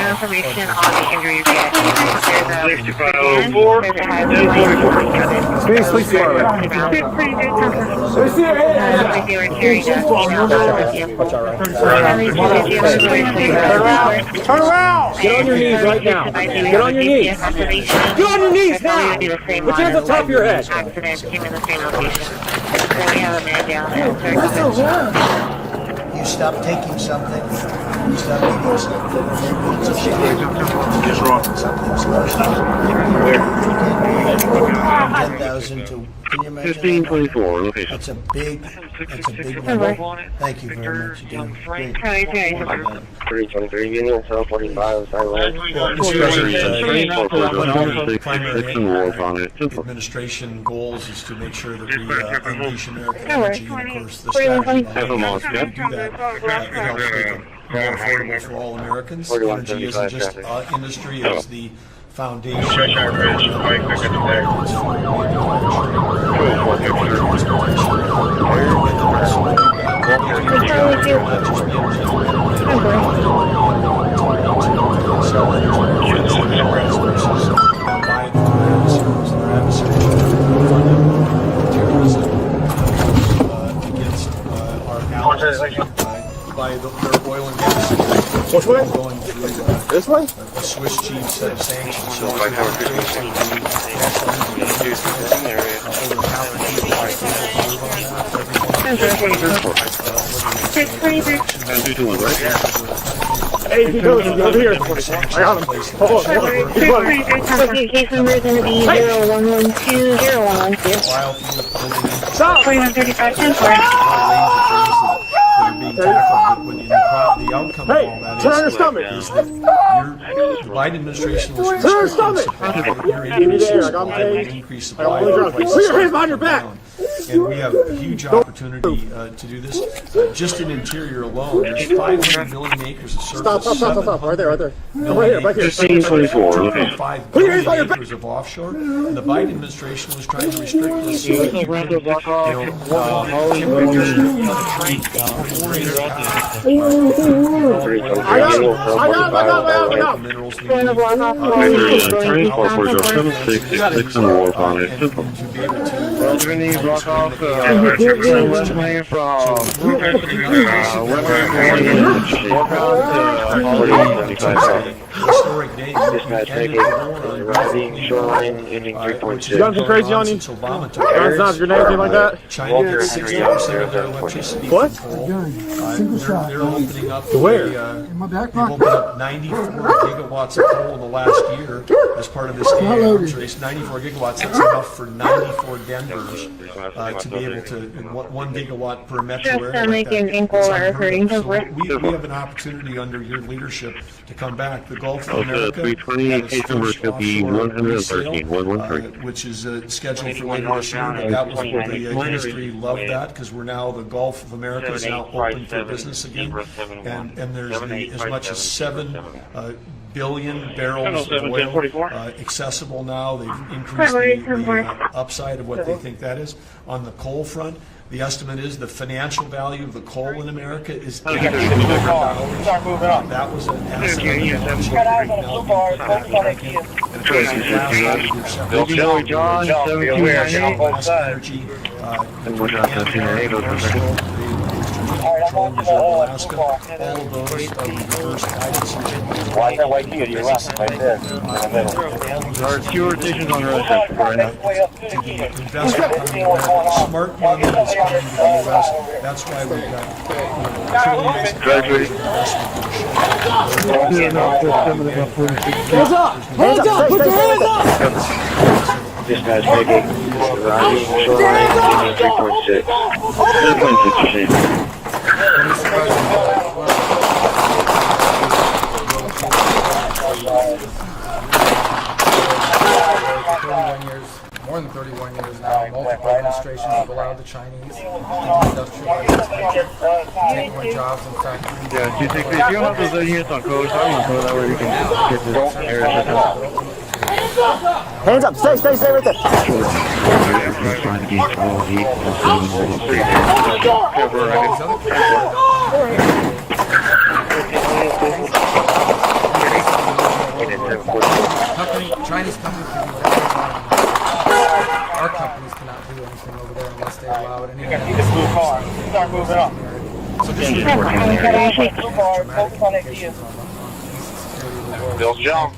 Information on the injury reaction. Please, please, Turn around! Get on your knees right now. Get on your knees. Get on your knees now! Put your hands on top of your head. Accident came in the same location. Then we have a man down at You stop taking something, you stop eating something, What's wrong? 10,000 to, can you imagine? 1524 location. That's a big number. Thank you very much. You're doing great. 323 Union, South 45, Sideline. Administration goals is to make sure that we unleash American energy, and of course the strategy to do that, it helps make it more affordable for all Americans. Energy isn't just industry, it's the foundation of by their oil and gas. Which way? Going through, this way? A Swiss cheese set of sanctions. So Hey, he goes over here. I got him. Hold on. Case number is going to be 0112-0112. Stop! 4135 10 The outcome of all that turn on your stomach. is that the Biden administration was Turn on your stomach. increase supply of Put your hands behind your back. and we have a huge opportunity to do this. Just in interior alone, there's 500 million acres of surface. Stop. Right there. Right here. 5 billion acres of offshore. And the Biden administration was trying to restrict this. Historic day. Dispatch taking arriving shoreline ending 3.6. You got anything crazy on you? Guns, knives, grenades, anything like that? China gets 60% of their electricity what? from coal. They're opening up. Where? In my back pocket. They've opened up 94 gigawatts of coal in the last year as part of this arms race. 94 gigawatts. That's enough for 94 Denvers to be able to 1 gigawatt per metro area. Like that. So we have an opportunity under your leadership to come back. The Gulf of America had its first offshore resale, which is scheduled for later this year. But that was the industry loved that because we're now the Gulf of America is now open for business again, and there's as much as 7 billion barrels of oil accessible now. They've increased the upside of what they think that is. On the coal front, the estimate is the financial value of the coal in America is $8 billion. That was an asset on the Alaska, all of those reverse guidance. Watch that white key to your left, right there. There are fewer stations on the road right now. Smart money is coming to the U.S. That's why we've got trillions of Hands up! Hands up! Put your hands up! Dispatch taking arriving shoreline ending 3.6. 31 years, more than 31 years now, multiple administrations have allowed the Chinese to industrialize this country, take away jobs in factories. Yeah, 260. If you don't have those units on code, I want to know that way you can get this area shut down. Hands up! Stay right there! Chinese companies can do whatever they want. Our companies cannot do anything over there unless they allow it. You can see the blue car. Start moving up. So this is They'll jump.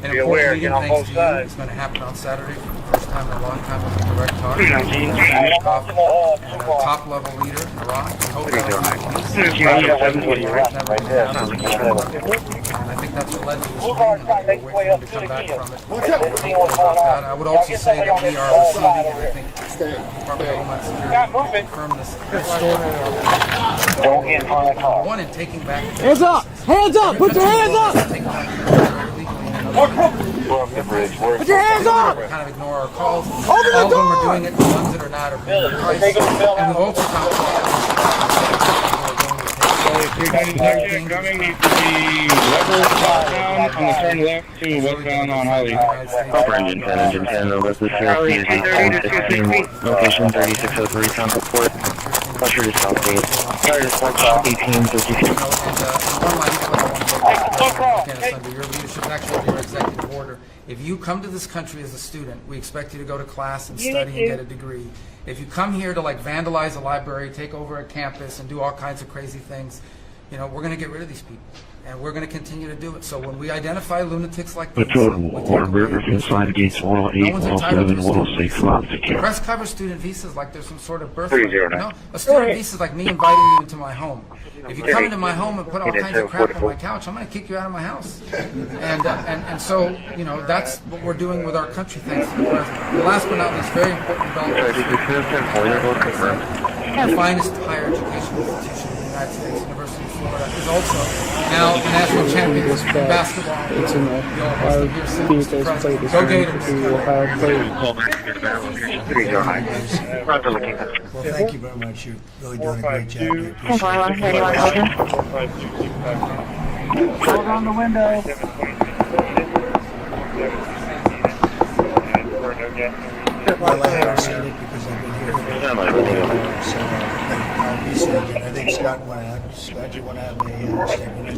And Be aware. Get on both sides. It's going to happen on Saturday for the first time in a long time with the direct talk. And a top-level leader in Iraq. And hopefully right there. and I think that's what led to this meeting. And we're waiting to come back from it. I would also say that we are receiving, and I think Department of Homeland Security confirmed this. Don't get in front of the car. One, in taking back. Hands up! Hands up! Put your hands up! Put your hands up! Kind of ignore our calls. Open the All of them door! are doing it. The ones that are not are paying the price. And we've also found If you're going to coming, needs to be westbound on the turn left to westbound on Holly. Engine 10, over this Cherokee is 116, location 3603, Town Report. Pressure to Southgate. 1852. Under your leadership, actually under your executive order, if you come to this country as a student, we expect you to go to class and study and get a degree. If you come here to like vandalize a library, take over a campus, and do all kinds of crazy things, you know, we're going to get rid of these people, and we're going to continue to do it. So when we identify lunatics like The this, total we take order away their is fight against 108, 107, 106, lot secure. press cover student visas like there's some sort of birthright. 309. No, a student visa is like me inviting you into my home. If you come into my home and put all kinds of crap on my couch, I'm going to kick you out of my house. And so, you know, that's what we're doing with our country, thanks to the president. And last but not least, very important development. The finest higher education institution in the United States, University of Florida, is also now the national champion in basketball. It's in our vehicles played this Go game Gators. to Ohio played. Well, thank you very much. You're really doing a great job. We Hold on the window. Well, I haven't seen it because I've been here for so I'll be seeing it. I think Scott, you want to have a statement?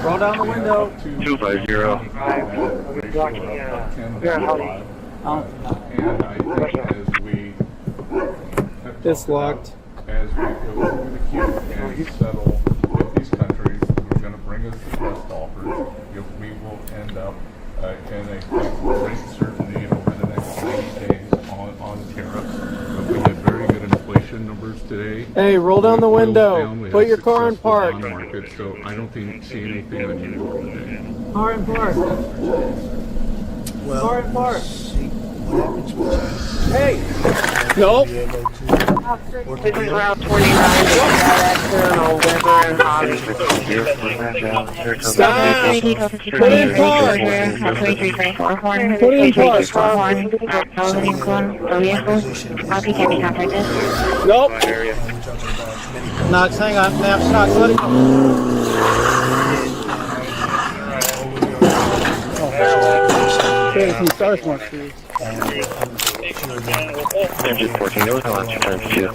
Roll down the window. 250. It's locked. As we go through the queue and settle with these countries, we're going to bring us the best offers. We will end up in a great certainty over the next 90 days on tariffs. But we had very good inflation numbers today. Hey, roll down the window. We Put had your car in successful park. bond market, so I don't see anything unusual today. Car in park. Well, Car in park. see what happens with that. Hey! Nope. This is Route 29. Stop! Put in park! Put in park! Nope. Knox, hang on. Knox, let it go. Okay, some star smart, please. Engine 14, no one turns to you.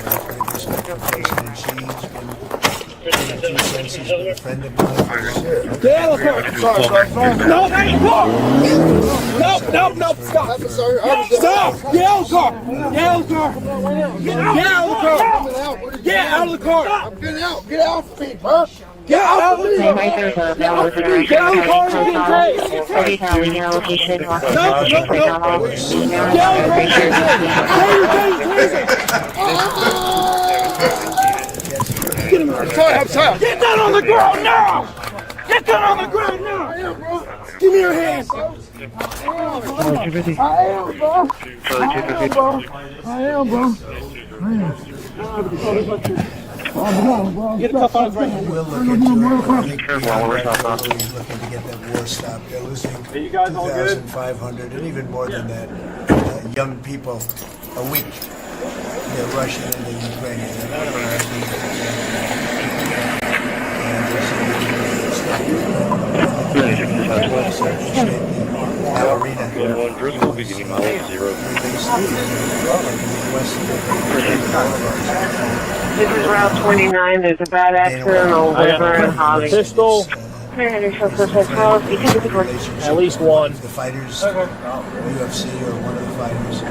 Get out of the car! Sorry. Nope! Stop! Stop! Get out of the car! Get out of the car! Get out of the car! I'm getting out! Get out of me, huh? Get out of the car! Get out of the car and get tased! Get him out! Get down on the ground now! Get down on the ground now! Give me your hands! I am, bro. Get a cuff on his right hand. We'll look into it. He's looking to get that war stopped. They're losing 2,500 and even more than that young people a week. They're rushing into Ukraine. They're not American. This is Route 29. There's a bad accident over in Holly. Pistol. At least one. The fighters, UFC or one of the fighters.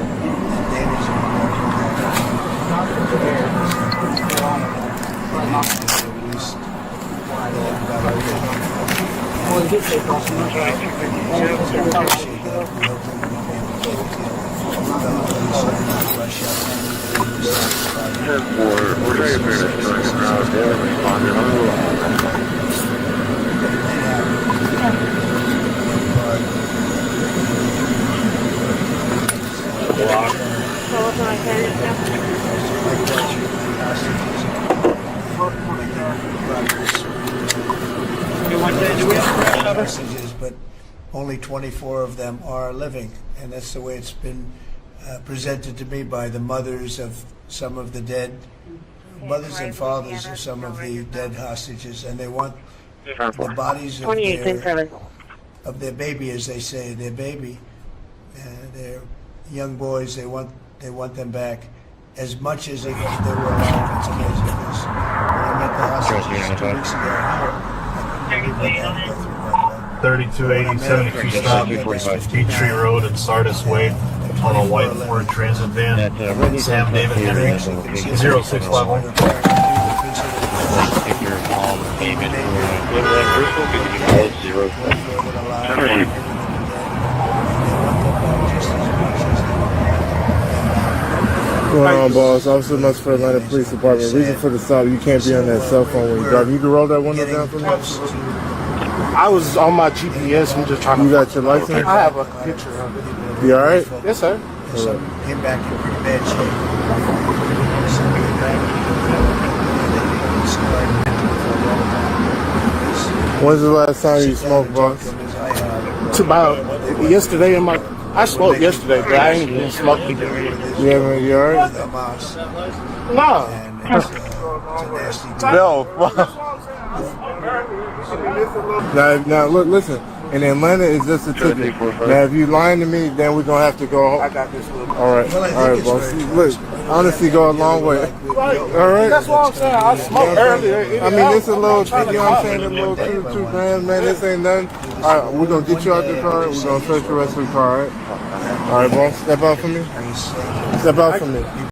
We're trying to figure this out. They're responding. Messages, but only 24 of them are living, and that's the way it's been presented to me by the mothers of some of the dead, mothers and fathers of some of the dead hostages, and they want the bodies of their baby, as they say, their baby, their young boys. They want them back as much as they were alive. It's amazing. Because when I met the hostages 2 weeks ago, 3287 Peachtree Road in Sardis Way. on a white Ford Transit van. Sam David Henry, 06 level. What's going on, boss? Officer Musk for Atlanta Police Department. Reason for the stop, you can't be on that cell phone when you're driving. You can roll that window down for me? I was on my GPS. I'm just trying to... You got your license? I have a picture of it. You alright? Yes, sir. So came back in pretty bad shape. When's the last time you smoked, boss? It's about yesterday in my... I smoked yesterday, but I ain't been smoking. You haven't, you alright? No. No. Now, look, listen. In Atlanta, it's just a ticket. Now, if you lying to me, then we're gonna have to go home. I got this little... All right, boss. Look, honestly, go a long way. All right. That's what I'm saying. I smoked earlier. I mean, it's a little, you know what I'm saying? A little 2 grams, man. This ain't nothing. All right, we're gonna get you out the car. We're gonna search the rest of the car. All right, boss. Step out for me. Step out for me.